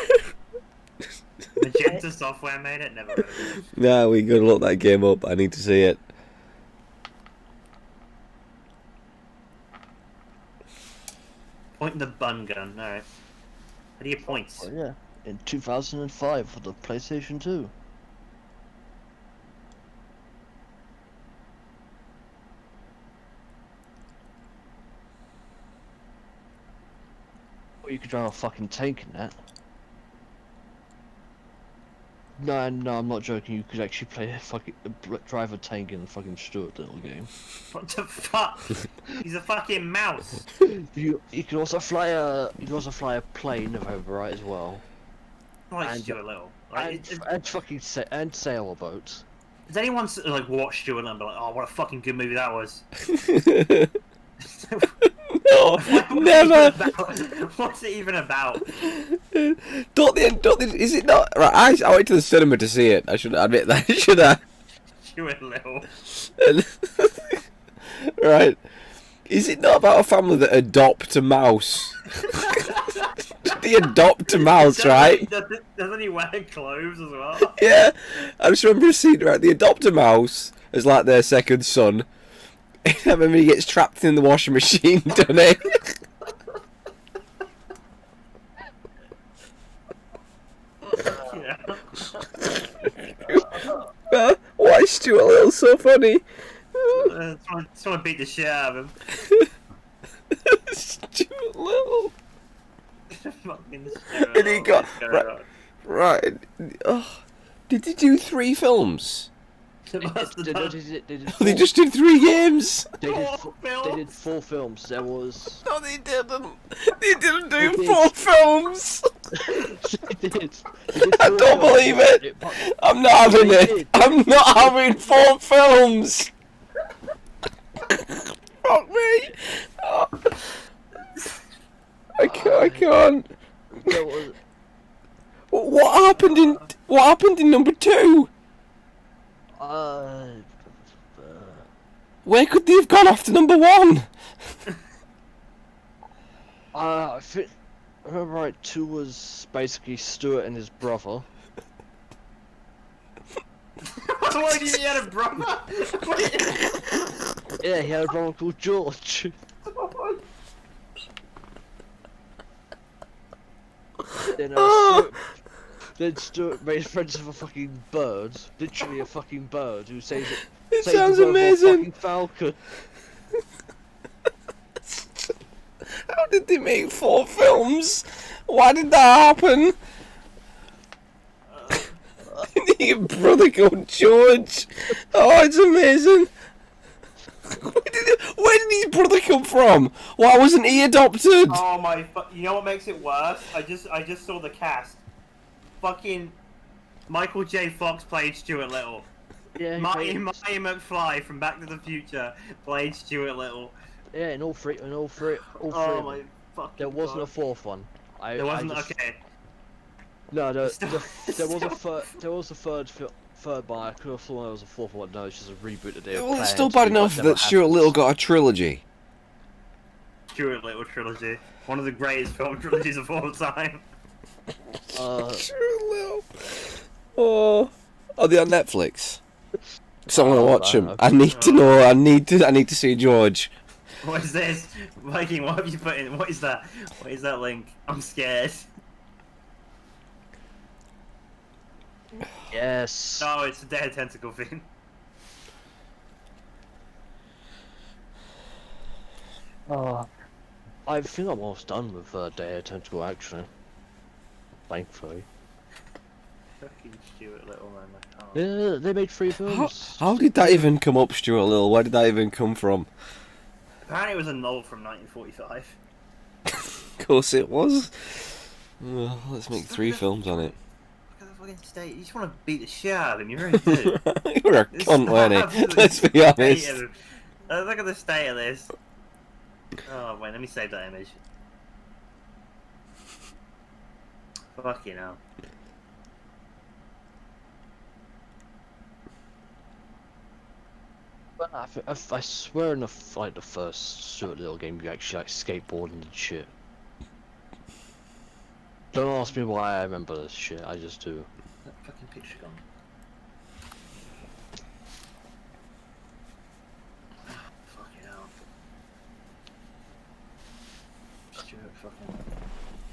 M: Magenta Software made it? Never heard of it.
A: Nah, we gotta look that game up. I need to see it.
M: Point the bun gun, alright. How do you point?
L: Oh, yeah. In 2005 for the PlayStation 2. Or you could drive a fucking tank in that. No, I'm not joking. You could actually play a fucking drive a tank in a fucking Stuart Little game.
M: What the fuck? He's a fucking mouse.
L: You can also fly a plane if over right as well.
M: Like Stuart Little. Like,
L: And fucking and sailboats.
M: Does anyone like watch Stuart Little and be like, oh, what a fucking good movie that was?
A: No, never.
M: What's it even about?
A: Is it not? Right, I went to the cinema to see it. I should admit that, should I?
M: Stuart Little.
A: Right. Is it not about a family that adopt a mouse? They adopt a mouse, right?
M: Doesn't he wear clothes as well?
A: Yeah. I just remember a scene, right? They adopt a mouse as like their second son. I remember he gets trapped in the washing machine, doesn't he? Why is Stuart Little so funny?
M: Someone beat the shit out of him.
A: Stuart Little.
M: Fucking
A: And he got right. Oh, did they do 3 films? They just did 3 games.
L: They did 4 films. There was.
A: No, they didn't. They didn't do 4 films.
L: They did.
A: I don't believe it. I'm not having it. I'm not having 4 films. Fuck me. Oh. I can't.
L: There was.
A: What happened in number 2? Where could they have gone after number 1?
L: I remember right, 2 was basically Stuart and his brother.
M: What, he had a brother?
L: Yeah, he had a brother called George. Then Stuart made friends with a fucking bird, literally a fucking bird, who saves it.
A: It sounds amazing.
L: Falcon.
A: How did they make 4 films? Why did that happen? Your brother called George. Oh, it's amazing. Where did his brother come from? Why wasn't he adopted?
M: Oh my! You know what makes it worse? I just saw the cast. Fucking Michael J. Fox played Stuart Little.
L: Yeah,
M: Marty McFly from Back to the Future played Stuart Little.
L: Yeah, in all three.
M: Oh my fucking
L: There wasn't
M: God.
L: a 4th one.
M: There wasn't. Okay.
L: No, there was a third. There was a third one. I could have thought there was a 4th one. No, it's just a reboot that they.
A: Well, it's still bad enough that Stuart Little got a trilogy.
M: Stuart Little trilogy, one of the greatest film trilogies of all time.
A: Stuart Little. Oh, are they on Netflix? So I want to watch them. I need to know. I need to see George.
M: What is this? Viking, what have you put in? What is that? What is that link? I'm scared.
L: Yes.
M: No, it's a dead tentacle thing.
L: I think I'm almost done with Day of Tentacle actually. Thankfully.
M: Fucking Stuart Little, man. I can't.
L: Yeah, they made 3 films.
A: How did that even come up, Stuart Little? Where did that even come from?
M: Apparently it was a novel from 1945.
A: Of course it was. Let's make 3 films on it.
M: Look at the fucking state. You just want to beat the shit out of him. You really do.
A: You're a cunt, weren't you? Let's be honest.
M: Look at the state of this. Oh, wait, let me save that image. Fucking hell.
L: But I swear in the first Stuart Little game you actually like skateboarding and shit. Don't ask me why I remember this shit, I just do.
M: That fucking picture gone. Fucking hell. Stuart fucking...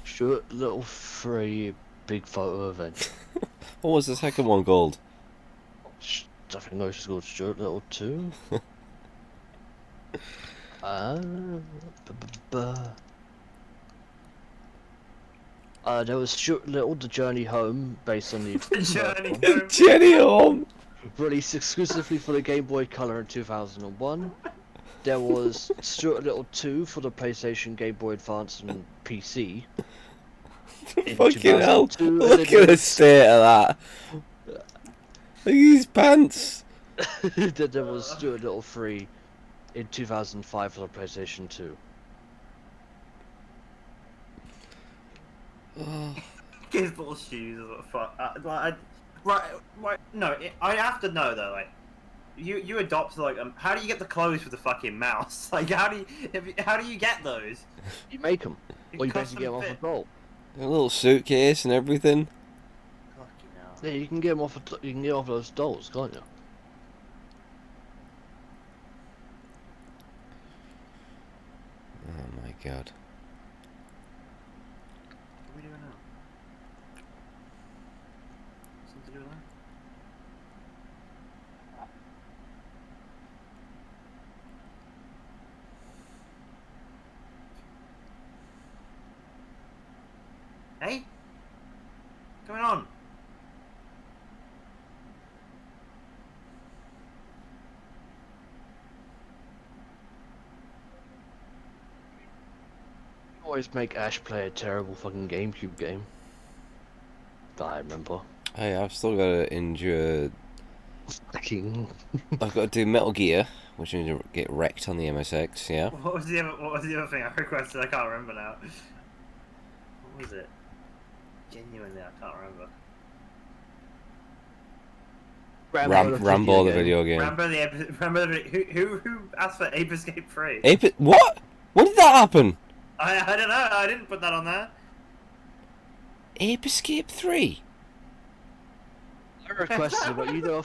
L: Stuart Little 3 big photo event.
A: What was the second one called?
L: I think it's called Stuart Little 2. There was Stuart Little, The Journey Home, based on the
M: Journey Home.
A: Journey Home!
L: Released exclusively for the Game Boy Color in 2001. There was Stuart Little 2 for the PlayStation, Game Boy Advance, and PC.
A: Fucking hell!
L: 2002,
A: Look at the state of that! Look at his pants!
L: Then there was Stuart Little 3 in 2005 for the PlayStation 2.
M: His little shoes are fuck. Right, no, I have to know though, like, you adopt like, how do you get the clothes for the fucking mouse? Like, how do you get those?
L: You make them, or you basically get them off a doll.
A: A little suitcase and everything.
M: Fucking hell.
L: Yeah, you can get them off. You can get off those dolls, can't you?
A: Oh my god.
M: What are we doing now? Something to do with that? Hey? What's going on?
L: Always make Ash play a terrible fucking GameCube game. That I remember.
A: Hey, I've still got to endure.
L: Fucking.
A: I've got to do Metal Gear, which means to get wrecked on the MSX. Yeah.
M: What was the other thing I requested? I can't remember now. What was it? Genuinely, I can't remember.
A: Rambo the video game.
M: Rambo the video. Who asked for Ape Escape 3?
A: What? When did that happen?
M: I don't know. I didn't put that on there.
A: Ape Escape 3.
L: I requested it, but you know,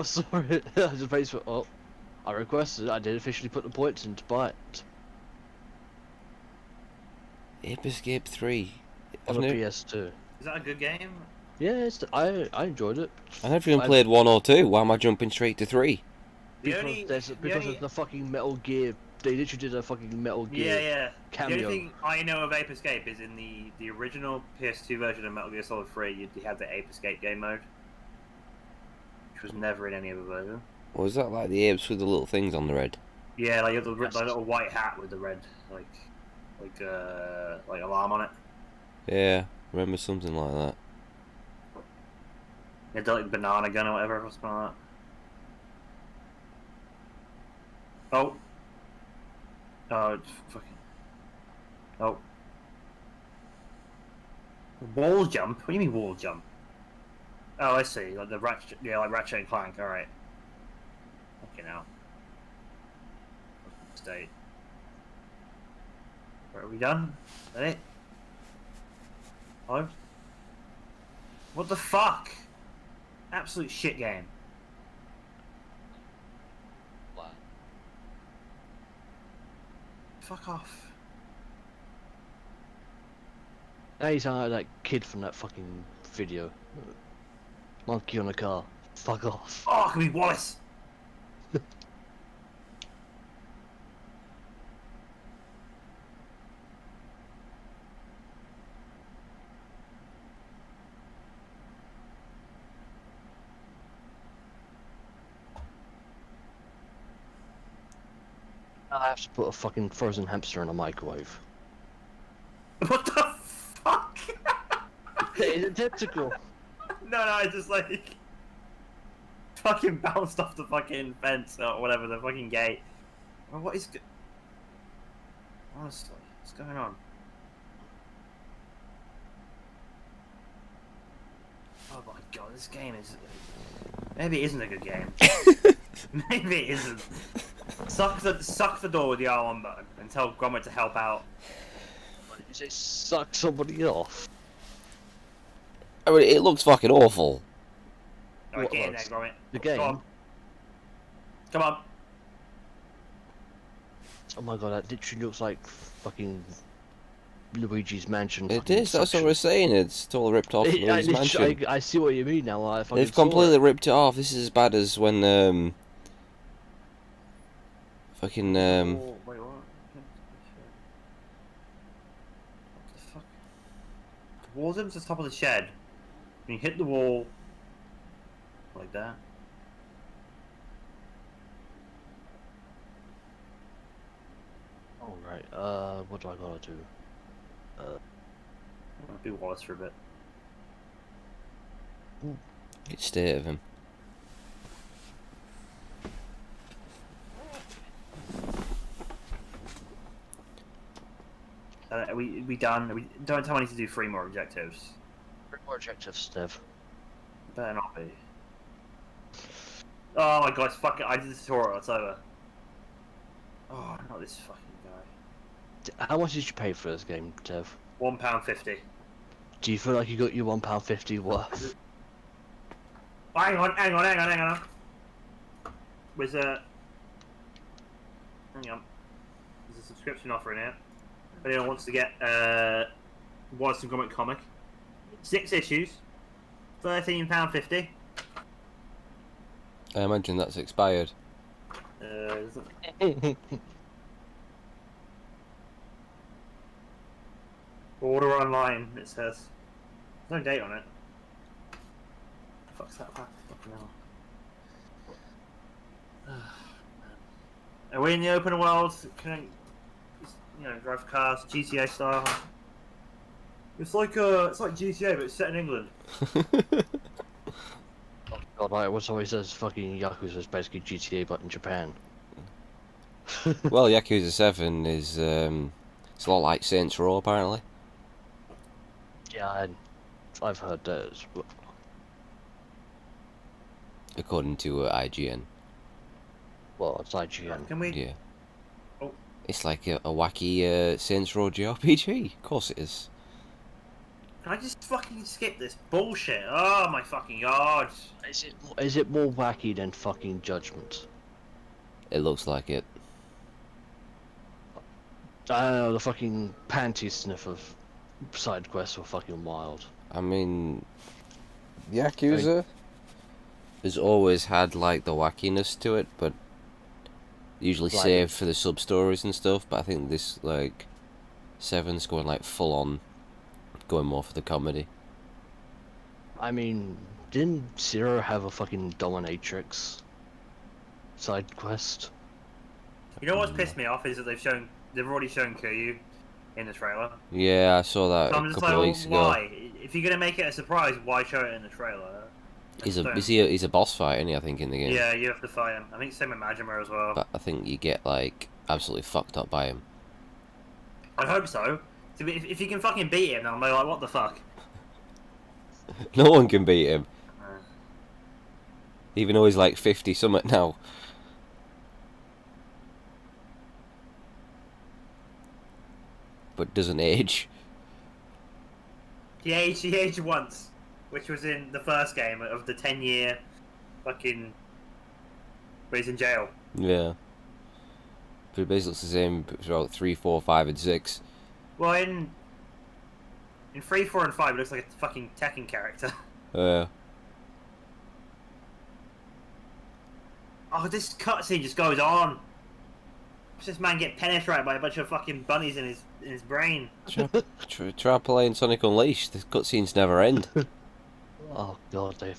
L: sorry. I just basically, oh, I requested it. I did officially put the points in to buy it.
A: Ape Escape 3.
L: On the PS2.
M: Is that a good game?
L: Yeah, I enjoyed it.
A: I never even played 1 or 2. Why am I jumping straight to 3?
L: Because of the fucking Metal Gear. They literally did a fucking Metal Gear cameo.
M: The only thing I know of Ape Escape is in the original PS2 version of Metal Gear Solid 3, you had the Ape Escape game mode, which was never in any other version.
A: Was that like the apes with the little things on the red?
M: Yeah, like the little white hat with the red, like alarm on it.
A: Yeah, remember something like that.
M: Yeah, the like banana gun or whatever, or something like that. Oh. Oh, it's fucking... Oh. Wall jump? What do you mean wall jump? Oh, I see. Like the Ratchet... Yeah, like Ratchet and Clank. Alright. Okay, now. State. Are we done? Is that it? Oh? What the fuck? Absolute shit game. Fuck off.
L: Now you sound like that kid from that fucking video. Monkey on a car. Fuck off.
M: Oh, it can be Wallace.
L: I have to put a fucking frozen hamster in a microwave.
M: What the fuck?
L: It's identical.
M: No, it's just like fucking bounced off the fucking fence or whatever, the fucking gate. Well, what is? Honestly, what's going on? Oh my god, this game is. Maybe it isn't a good game. Maybe it isn't. Suck the door with the R1 button and tell Gromit to help out.
L: What did you say? Suck somebody off.
A: I mean, it looks fucking awful.
M: Alright,
L: What
M: get in there,
L: looks?
M: Gromit.
L: The game?
M: Come on.
L: Oh my god, that literally looks like fucking Luigi's Mansion.
A: It
L: fucking
A: is, that's what
L: suction.
A: we're saying, it's totally ripped off
L: I
A: Luigi's Mansion.
L: I see what you mean now. I fucking
A: They've
L: saw
A: completely
L: it.
A: ripped it off. This is as bad as when, fucking,
M: Oh, wait, what? What the fuck? The wall's up to the top of the shed. And you hit the wall like that.
L: Alright, what do I gotta do?
M: I'll do Wallace for a bit.
A: good state of him.
M: Are we done? Don't tell me I need to do 3 more objectives.
L: 3 more objectives, Steph.
M: Better not be. Oh my god, fuck it, I did the tutorial, it's over. Oh, not this fucking guy.
L: How much did you pay for this game, Tev?
M: £1.50.
L: Do you feel like you got your £1.50 worth?
M: Hang on. Where's a... Hang on. There's a subscription offer in here. If anyone wants to get Wallace and Gromit comic. 6 issues. £13.50.
A: I imagine that's expired.
M: Order online, it says. There's no date on it. Fuck's that back? Fucking hell. Are we in the open world? Can I, drive cars, GTA style? It's like GTA, but it's set in England.
L: God, like, what's always says fucking Yakuza is basically GTA but in Japan.
A: Well, Yakuza 7 is, it's a lot like Saints Row, apparently.
L: Yeah, I've heard that as well.
A: According to IGN.
L: Well, it's IGN.
M: Can we?
A: Yeah.
M: Oh.
A: It's like a wacky Saints Row JRPG. Of course it is.
M: Can I just fucking skip this bullshit? Oh my fucking god.
L: Is it more wacky than fucking Judgment?
A: It looks like it.
L: I don't know, the fucking panty sniff of side quests were fucking wild.
A: I mean, Yakuza has always had like the wackiness to it, but usually
L: Like-
A: saved for the sub stories and stuff. But I think this like 7's going like full on, going more for the comedy.
L: I mean, didn't Zero have a fucking dominatrix side quest?
M: You know what's pissed me off is that they've already shown Kiryu in the trailer.
A: Yeah, I saw that
M: So I'm
A: a
M: just
A: couple
M: like,
A: of weeks
M: well,
A: ago.
M: why? If you're gonna make it a surprise, why show it in the trailer?
A: He's
M: Don't-
A: he's a boss fight, isn't he, I think, in the game.
M: Yeah, you have to fight him. I think same with Majima as well.
A: But I think you get like absolutely fucked up by him.
M: I hope so. So if you can fucking beat him, then I'm like, what the fuck?
A: No one can beat him.
M: Uh,
A: Even though he's like 50 something now. But doesn't age.
M: He aged once, which was in the first game of the 10-year fucking where he's in jail.
A: Yeah. But it basically looks the same throughout 3, 4, 5, and 6.
M: Well, in 3, 4, and 5, it looks like a fucking Tekken character.
A: Yeah.
M: Oh, this cutscene just goes on. Watch this man get penetrated by a bunch of fucking bunnies in his brain.
A: Try playing Sonic Unleashed. The cutscenes never end.
L: Oh god, they.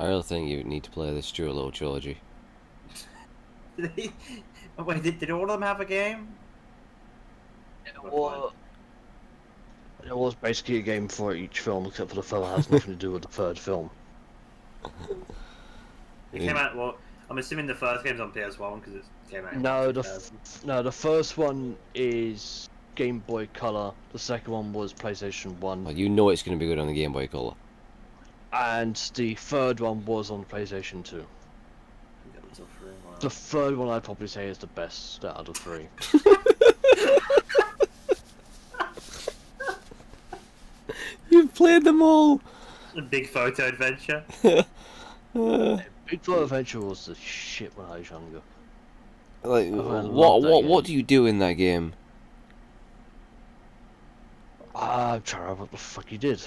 A: I really think you need to play this Stuart Little trilogy.
M: Wait, did all of them have a game?
L: It was basically a game for each film, except for the film has nothing to do with the third film.
M: It came out. Well, I'm assuming the first game's on PS1 because it came out.
L: No, the first one is Game Boy Color. The second one was PlayStation 1.
A: Well, you know it's going to be good on the Game Boy Color.
L: And the third one was on PlayStation 2. The third one I'd probably say is the best out of the three.
A: You've played them all!
M: A big photo adventure.
L: Big Photo Adventure was the shit when I was younger.
A: Like, what do you do in that game?
L: I'm trying to remember what the fuck you did.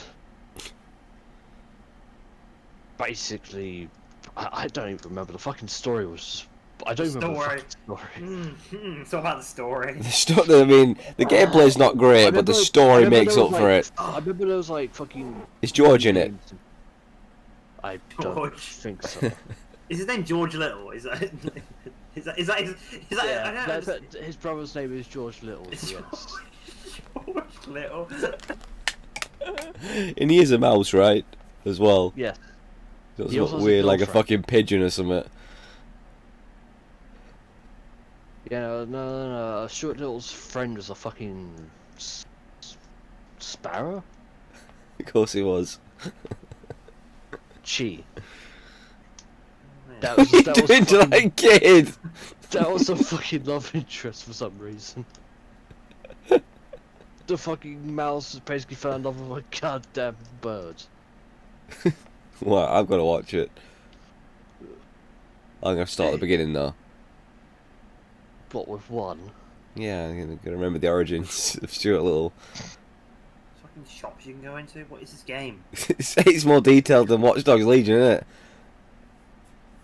L: Basically, I don't even remember. The fucking story was. I don't remember the fucking story.
M: It's all about the story.
A: I mean, the gameplay's not great, but the story makes up for it.
L: I remember there was like fucking.
A: Is George in it?
L: I don't think so.
M: Is his name George Little? Is that?
L: Yeah, his brother's name is George Little. Yes.
M: George Little.
A: And he is a mouse, right? As well.
L: Yeah.
A: So it's not weird, like a fucking pigeon or something.
L: Yeah, no. Stuart Little's friend was a fucking sparrow.
A: Of course he was.
L: Chi.
A: That was to that kid.
L: That was a fucking love interest for some reason. The fucking mouse basically fell in love with a goddamn bird.
A: Well, I've got to watch it. I'm gonna start at the beginning though.
L: What with one?
A: Yeah, I'm gonna remember the origins of Stuart Little.
M: Fucking shops you can go into. What is this game?
A: It's more detailed than Watch Dogs Legion, isn't it?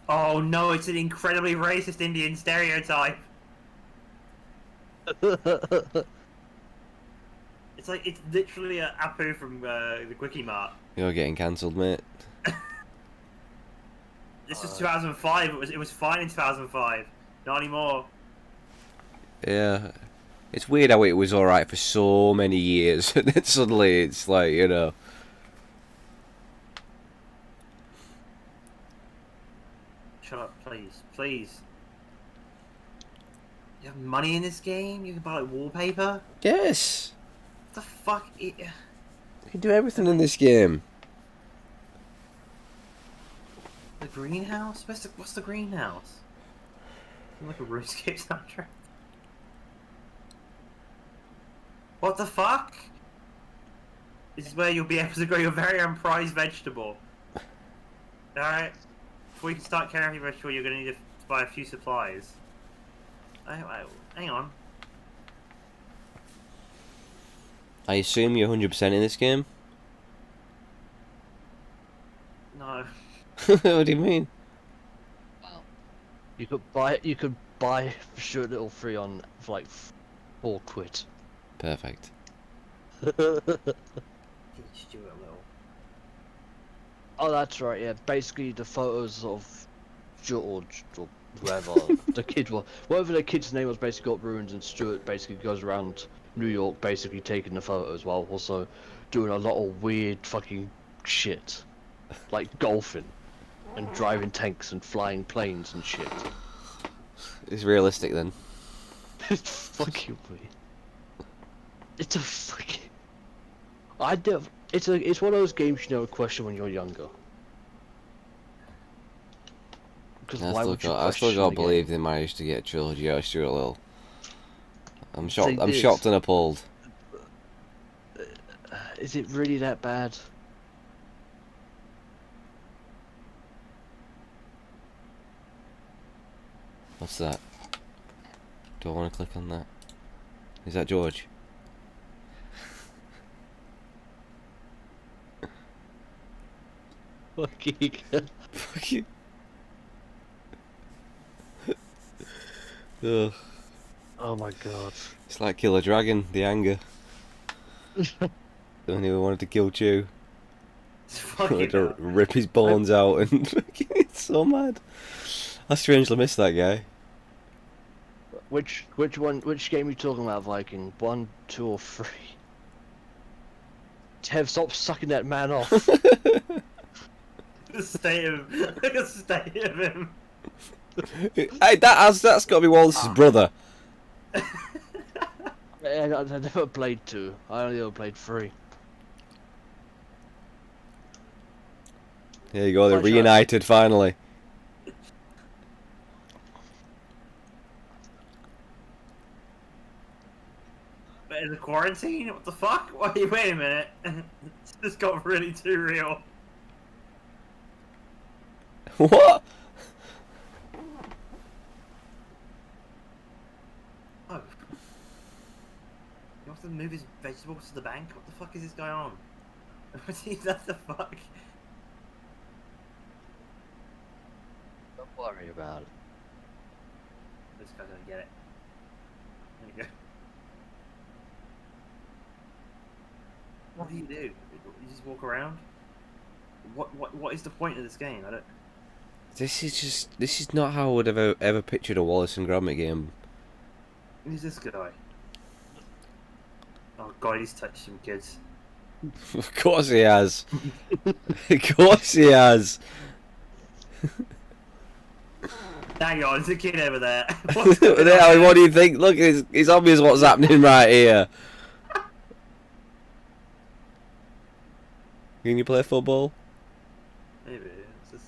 M: Oh no, it's an incredibly racist Indian stereotype. It's literally a Apu from the Quickie Mart.
A: You're getting cancelled, mate.
M: This was 2005. It was fine in 2005. Not anymore.
A: Yeah, it's weird how it was alright for so many years, and then suddenly it's like, you know.
M: Shut up, please, please. You have money in this game? You can buy like wallpaper?
A: Yes.
M: What the fuck?
A: You can do everything in this game.
M: The greenhouse? What's the greenhouse? Like a RuneScape soundtrack. What the fuck? This is where you'll be able to grow your very own prized vegetable. Alright. Before you can start caring for your vegetable, you're gonna need to buy a few supplies. Hang on.
A: I assume you're 100% in this game?
M: No.
A: What do you mean?
L: You could buy Stuart Little 3 on for like £4.
A: Perfect.
M: Stuart Little.
L: Oh, that's right. Yeah, basically the photos of George or whoever the kid was, whatever the kid's name was, basically got ruined, and Stuart basically goes around New York basically taking the photos while also doing a lot of weird fucking shit. Like golfing and driving tanks and flying planes and shit.
A: It's realistic then.
L: It's fucking weird. It's a fucking... It's one of those games you never question when you're younger. Because why would you
A: I still
L: question
A: gotta
L: the game?
A: believe they managed to get a trilogy out of Stuart Little. I'm shocked.
L: They
A: I'm
L: did.
A: shocked and appalled.
L: Is it really that bad?
A: What's that? Do I want to click on that? Is that George?
L: Fucking...
A: Fuck you. Ugh.
L: Oh my god.
A: It's like Kill a Dragon, the anger. Don't even wanted to kill Chew. Wanted to rip his bones out and it's so mad. I strangely missed that guy.
L: Which game are you talking about, Viking? 1, 2, or 3? Tev, stop sucking that man off.
M: The state of him. Look at the state of him.
A: Hey, that's got to be Wallace's brother.
L: I never played 2. I only ever played 3.
A: There you go, they're
L: Watch out.
A: reunited finally.
M: But in the quarantine? What the fuck? Wait a minute. This got really too real.
A: What?
M: Oh. You have to move his vegetables to the bank? What the fuck is this going on? What the fuck?
L: Don't worry about it.
M: This guy's gonna get it. There you go. What do? You just walk around? What is the point of this game? I don't...
A: This is not how I would have ever pictured a Wallace and Gromit game.
M: Who's this guy? Oh god, he's touched some kids.
A: Of course he has. Of course he has.
M: Hang on, there's a kid over there.
A: What do you think? Look, it's obvious what's happening right here. Can you play football?
M: Maybe. It's just...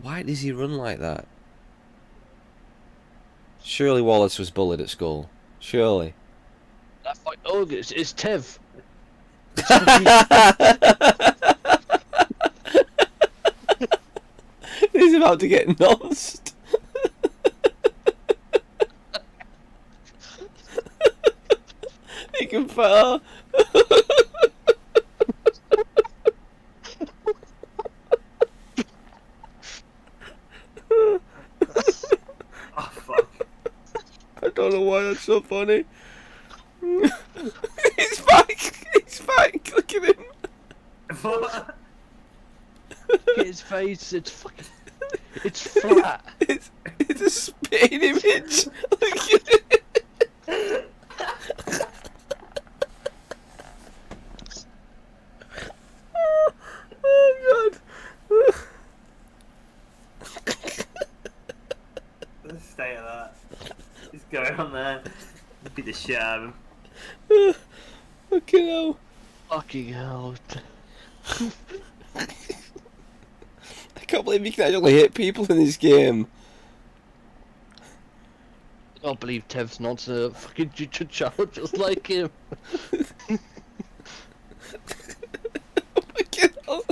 A: Why does he run like that? Surely Wallace was bullied at school. Surely.
L: Oh, it's Tev.
A: He's about to get nonced. He can fell.
M: Oh fuck.
A: I don't know why that's so funny. He's back! He's back! Look at him!
M: What?
L: Look at his face, it's fucking... It's flat!
A: It's a spitting image! Look at it! Oh god!
M: The state of that. What's going on there? Beat the shit out of him.
A: Fucking hell.
L: Fucking hell.
A: I can't believe you can actually hit people in this game.
L: I can't believe Tev's not a fucking child just like him.
A: Fucking hell.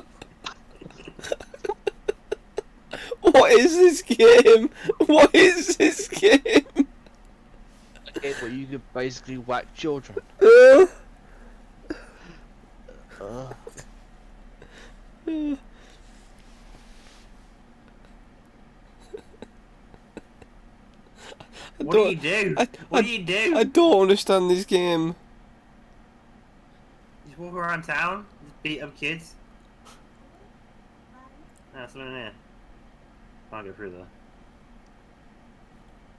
A: What is this game? What is this game?
L: A game where you could basically whack children.
M: What do you do? What do you do?
A: I don't understand this game.
M: Just walk around town, just beat up kids. That's something in there. Can't go through there.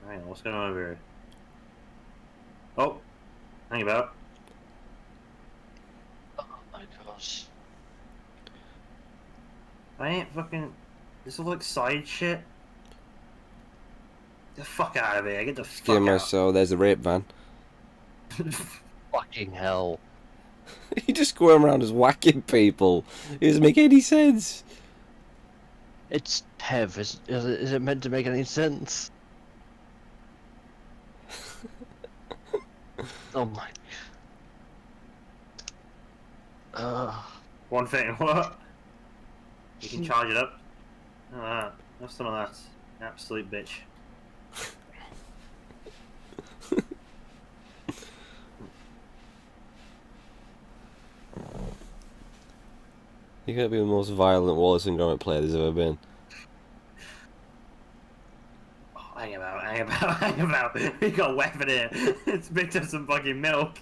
M: Hang on, what's going on over here? Oh, Hang about.
L: Oh my gosh.
M: I ain't fucking. This will look side shit. Get the fuck out of here. Get the fuck
A: Give
M: out.
A: myself. There's the rape van.
L: Fucking hell.
A: You just going around as whacking people. It doesn't make any sense.
L: It's Tev. Is it meant to make any sense? Oh my.
M: One thing, what? You can charge it up. Ah, have some of that. Absolute bitch.
A: You're gonna be the most violent Wallace and Gromit player there's ever been.
M: Oh, hang about, hang about, hang about. We got a weapon here. It's picked up some fucking milk.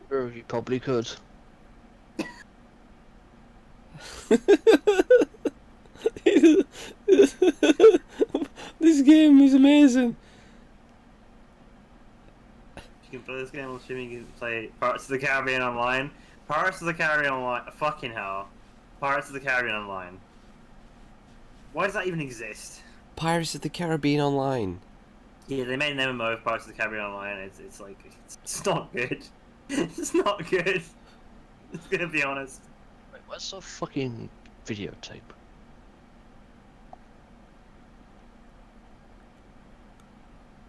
L: Sure, you probably could.
A: This game is amazing.
M: You can play this game, I'm assuming you can play Pirates of the Caribbean Online. Pirates of the Caribbean Online, fucking hell. Pirates of the Caribbean Online. Why does that even exist?
A: Pirates of the Caribbean Online.
M: Yeah, they made an MMO of Pirates of the Caribbean Online. It's like, it's not good. It's not good. It's gonna be honest.
L: Wait, what's the fucking videotape?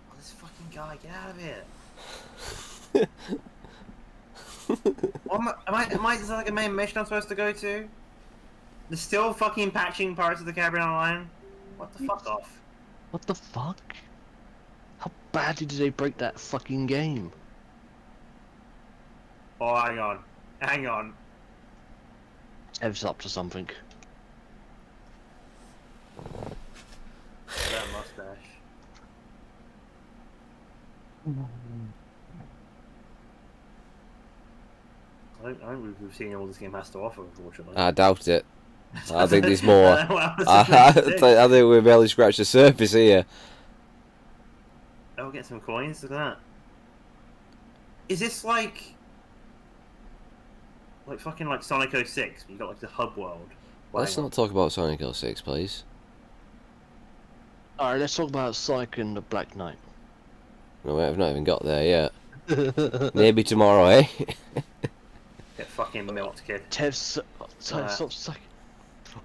M: Oh, this fucking guy, get out of here. Is that like a main mission I'm supposed to go to? They're still fucking patching Pirates of the Caribbean Online? What the fuck off?
L: What the fuck? How badly did they break that fucking game?
M: Oh, hang on. Hang on.
L: Tev's up to something.
M: That mustache. I don't we've seen all this game has to offer, unfortunately.
A: I doubt it. I think there's more.
M: Well,
A: I think we've barely scratched the surface here.
M: Oh, get some coins, look at that. Is this like fucking like Sonic 06? You got like the hub world.
A: Let's not talk about Sonic 06, please.
L: Alright, let's talk about Sonic and the Black Knight.
A: No, I've not even got there yet. Maybe tomorrow, eh?
M: Get fucking milked, kid.
L: Tev's... Stop sucking.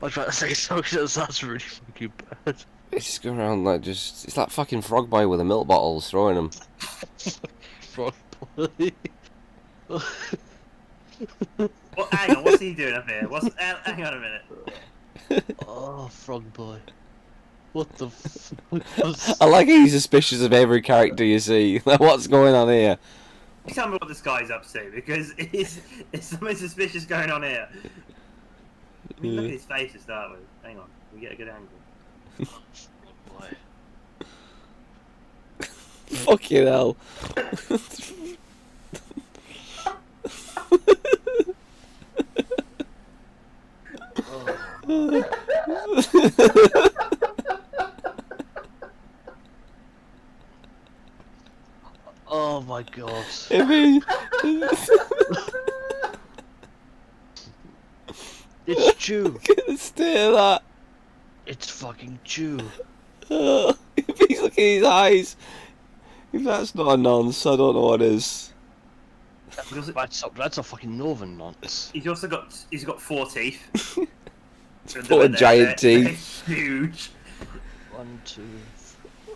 L: I was about to say something that sounds really fucking bad.
A: It's just going around like just... It's like fucking Frog Boy with the milk bottles, throwing them.
L: Frog Boy.
M: Well, hang on, what's he doing up here? Hang on a minute.
L: Oh, Frog Boy. What the fuck?
A: I like how you're suspicious of every character you see. Like, what's going on here?
M: You tell me what this guy's up to, because it's something suspicious going on here. I mean, look at his face to start with. Hang on, we get a good angle.
L: Boy.
A: Fucking hell.
L: Oh my god. It's Chew.
A: Stay that.
L: It's fucking Chew.
A: If he's looking at his eyes, if that's not a nonce, I don't know what is.
L: That's a fucking northern nonce.
M: He's also got 4 teeth.
A: 4 giant teeth.
M: Huge.
L: 1, 2.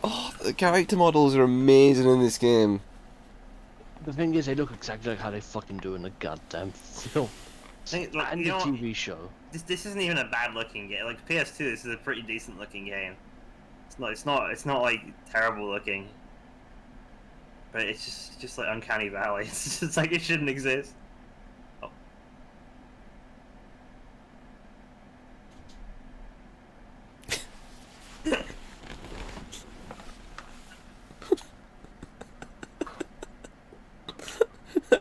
A: Oh, the character models are amazing in this game.
L: The thing is, they look exactly like how they fucking do in the goddamn film.
M: Like,
L: And the TV show.
M: This isn't even a bad looking game. Like PS2, this is a pretty decent looking game. It's not like terrible looking. But it's just like Uncanny Valley. It's just like it shouldn't exist. Oh.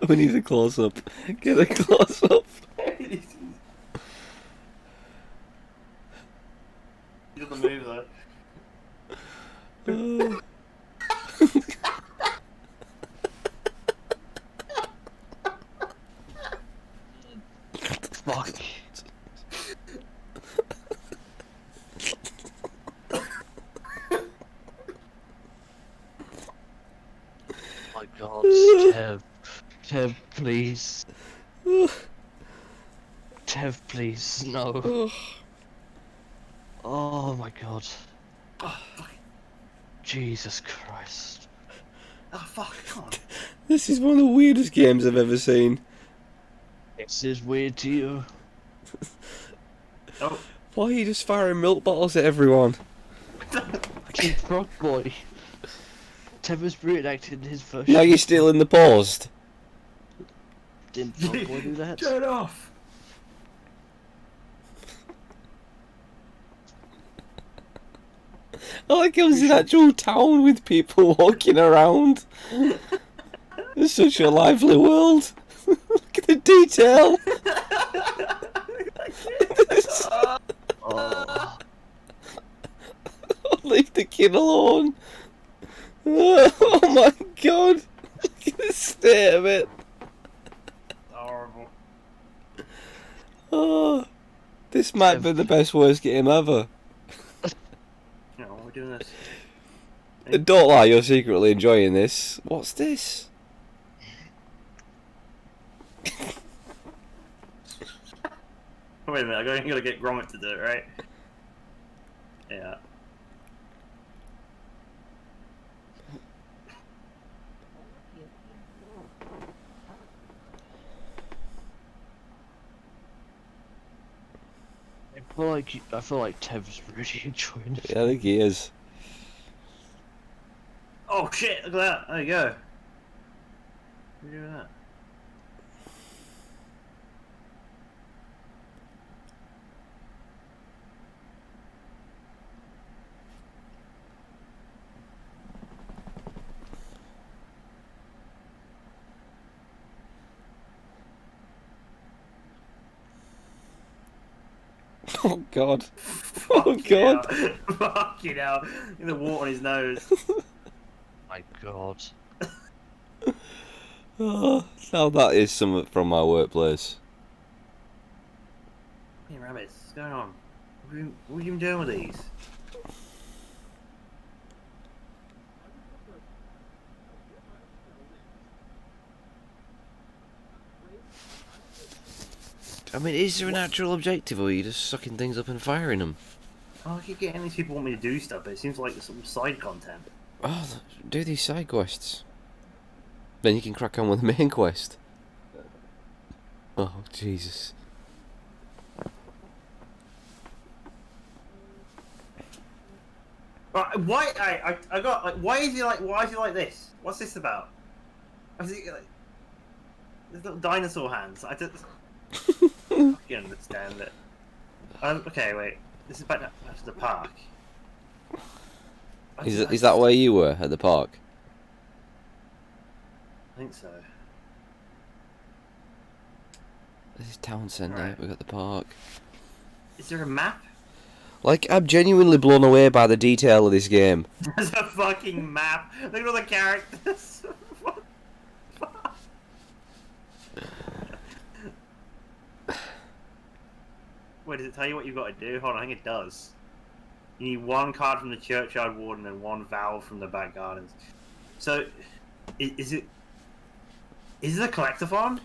A: We need a close up. Get a close up.
M: He doesn't move though.
L: fuck. My God, Tev. Tev, please. Tev, please, no. Oh my God.
M: Oh, fuck.
L: Jesus Christ.
M: Oh, fuck, come on.
A: This is one of the weirdest games I've ever seen.
L: This is weird to you.
M: Oh.
A: Why are you just firing milk bottles at everyone?
L: Fucking Frog Boy. Tev was reenacting his version.
A: Now you're stealing the paused.
L: Didn't Frog Boy do that?
M: Turn it off.
A: I like it was an actual town with people walking around. It's such a lively world. Look at the detail.
L: Oh.
A: Leave the kid alone. Oh my God. Look at the state of it.
M: Horrible.
A: Oh, this might be the best worst game ever.
M: No, we're doing this.
A: Don't lie, you're secretly enjoying this. What's this?
M: Wait a minute, I'm gonna get Gromit to do it, right? Yeah.
L: I feel like Tev's really enjoying it.
A: Yeah, I think he is.
M: Oh shit, look at that. There you go. What are you doing that?
A: Oh God. Oh God.
M: Fucking hell. Look at the water on his nose.
L: My God.
A: Oh, now that is something from my workplace.
M: Hey rabbits, what's going on? What are you doing with these?
A: I mean, is there an actual objective, or are you just sucking things up and firing them?
M: Oh, I keep getting these people want me to do stuff, but it seems like some side content.
A: Oh, do these side quests. Then you can crack on with the main quest. Oh, Jesus.
M: Right, why? I got like. Why is he like this? What's this about? Why is he like? There's little dinosaur hands. I don't fucking understand it. Okay, wait. This is back to the park.
A: Is that where you were at the park?
M: I think so.
A: This is town centre.
M: Right.
A: We got the park.
M: Is there a map?
A: Like, I'm genuinely blown away by the detail of this game.
M: There's a fucking map. Look at all the characters. What the fuck? Wait, does it tell you what you've got to do? Hold on, I think it does. You need one card from the Churchyard Warden and one vowel from the Back Gardens. So, is it a collectathon?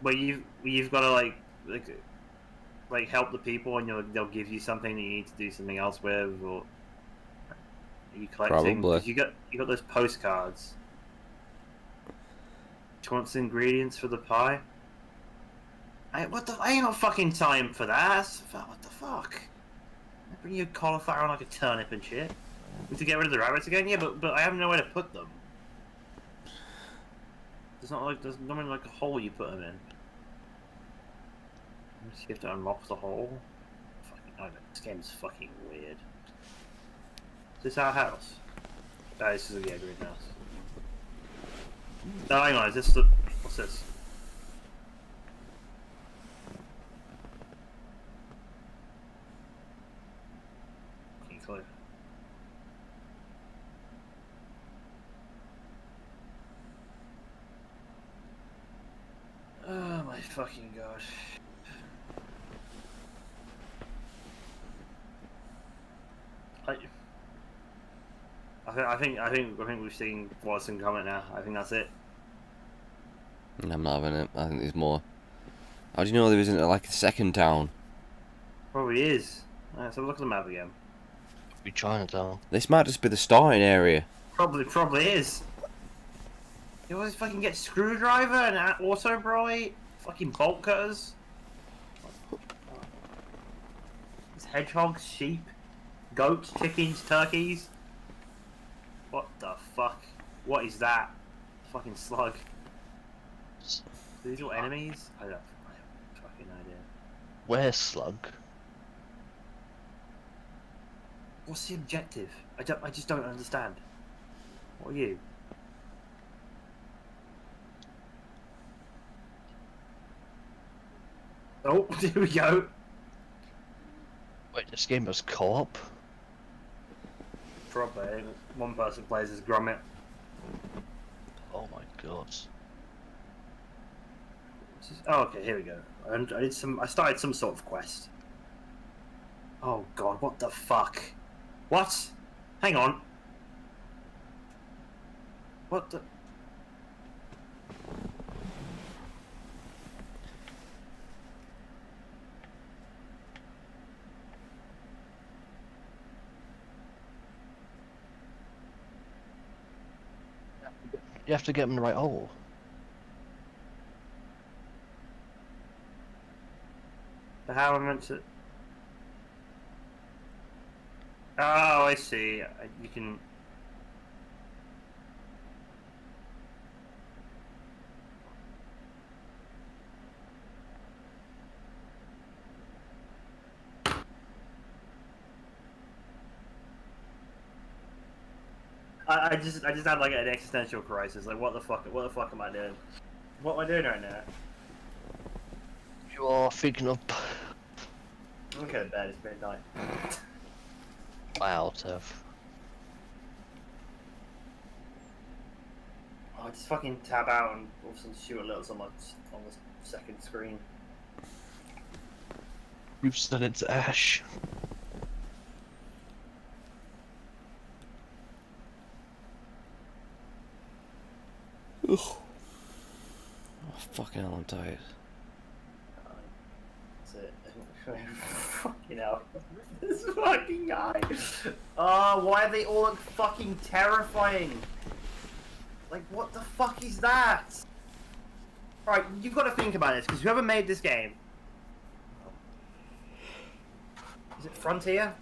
M: Where you've got to like help the people and they'll give you something that you need to do something else with, or are you collecting?
A: Probably.
M: 'Cause you got those postcards. Do you want some ingredients for the pie? I ain't got fucking time for that. What the fuck? I bring you cauliflower on like a turnip and shit. We to get rid of the rabbits again? Yeah, but I have nowhere to put them. There's not like a hole you put them in. You have to unlock the hole. Fucking, I don't know, this game's fucking weird. Is this our house? No, this is the greenhouse. No, hang on, is this the... What's this? Fucking clue. Oh my fucking god. I think we've seen Watson coming now. I think that's it.
A: I'm not having it. I think there's more. How do you know there isn't like a second town?
M: Probably is. Alright, so look at the map again.
L: Be Chinatown.
A: This might just be the starting area.
M: Probably is. You always fucking get screwdriver and auto bright, fucking bolt cutters. There's hedgehogs, sheep, goats, chickens, turkeys. What the fuck? What is that? Fucking slug. Are these all enemies? I have fucking idea.
L: Where's Slug?
M: What's the objective? I just don't understand. What are you? Oh, here we go.
L: Wait, this game is co-op?
M: Probably. One person plays as Gromit.
L: Oh my god.
M: Oh, okay, here we go. I started some sort of quest. Oh god, what the fuck? What? Hang on. What the...
L: You have to get them in the right hole.
M: How am I meant to... Oh, I see. You can... I just had like an existential crisis. Like, what the fuck am I doing? What am I doing right now?
L: You are thinking of...
M: I'm going to bed. It's midnight.
L: Wow, Tev.
M: I just fucking tab out and all of a sudden shoot alerts on the second screen.
L: You've said it's Ash.
A: Ugh. Oh, fucking hell, I'm tired.
M: That's it. Fucking hell. This fucking guy. Oh, why do they all look fucking terrifying? Like, what the fuck is that? Right, you've got to think about this, because whoever made this game... Is it Frontier?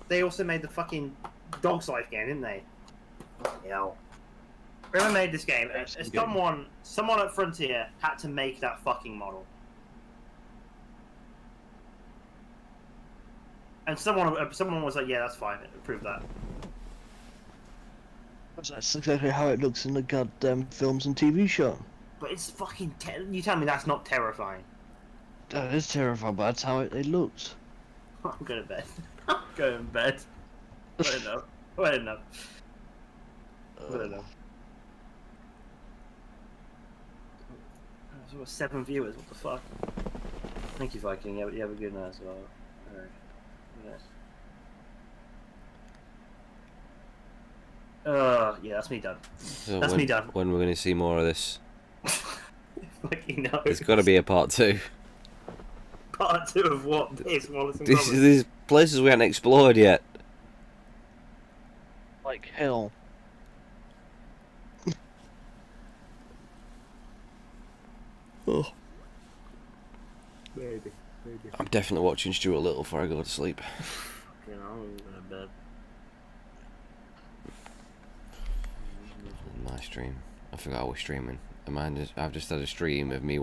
M: They also made the fucking Dog's Life game, didn't they? Fucking hell. Whoever made this game, someone at Frontier had to make that fucking model. And someone was like, yeah, that's fine, approve that.
L: That's exactly how it looks in the goddamn films and TV show.
M: But it's fucking you tell me that's not terrifying.
L: That is terrifying, but that's how it looks.
M: I'm going to bed. I'm going to bed. Wait enough. Wait enough. Wait enough. I've got 7 viewers, what the fuck? Thank you, Viking. You have a good night as well. Alright. Yeah, that's me done.
A: So
M: that's me done.
A: When we're going to see more of this?
M: Fucking knows.
A: There's got to be a part 2.
M: Part 2 of what? This Wallace and
A: This
M: Gromit.
A: is these places we haven't explored yet.
L: Like hell.
A: Oh.
M: Maybe.
A: I'm definitely watching Stuart Little before I go to sleep.
M: You know, I'm going to bed.
A: My stream. I forgot I was streaming. I've just had a stream of me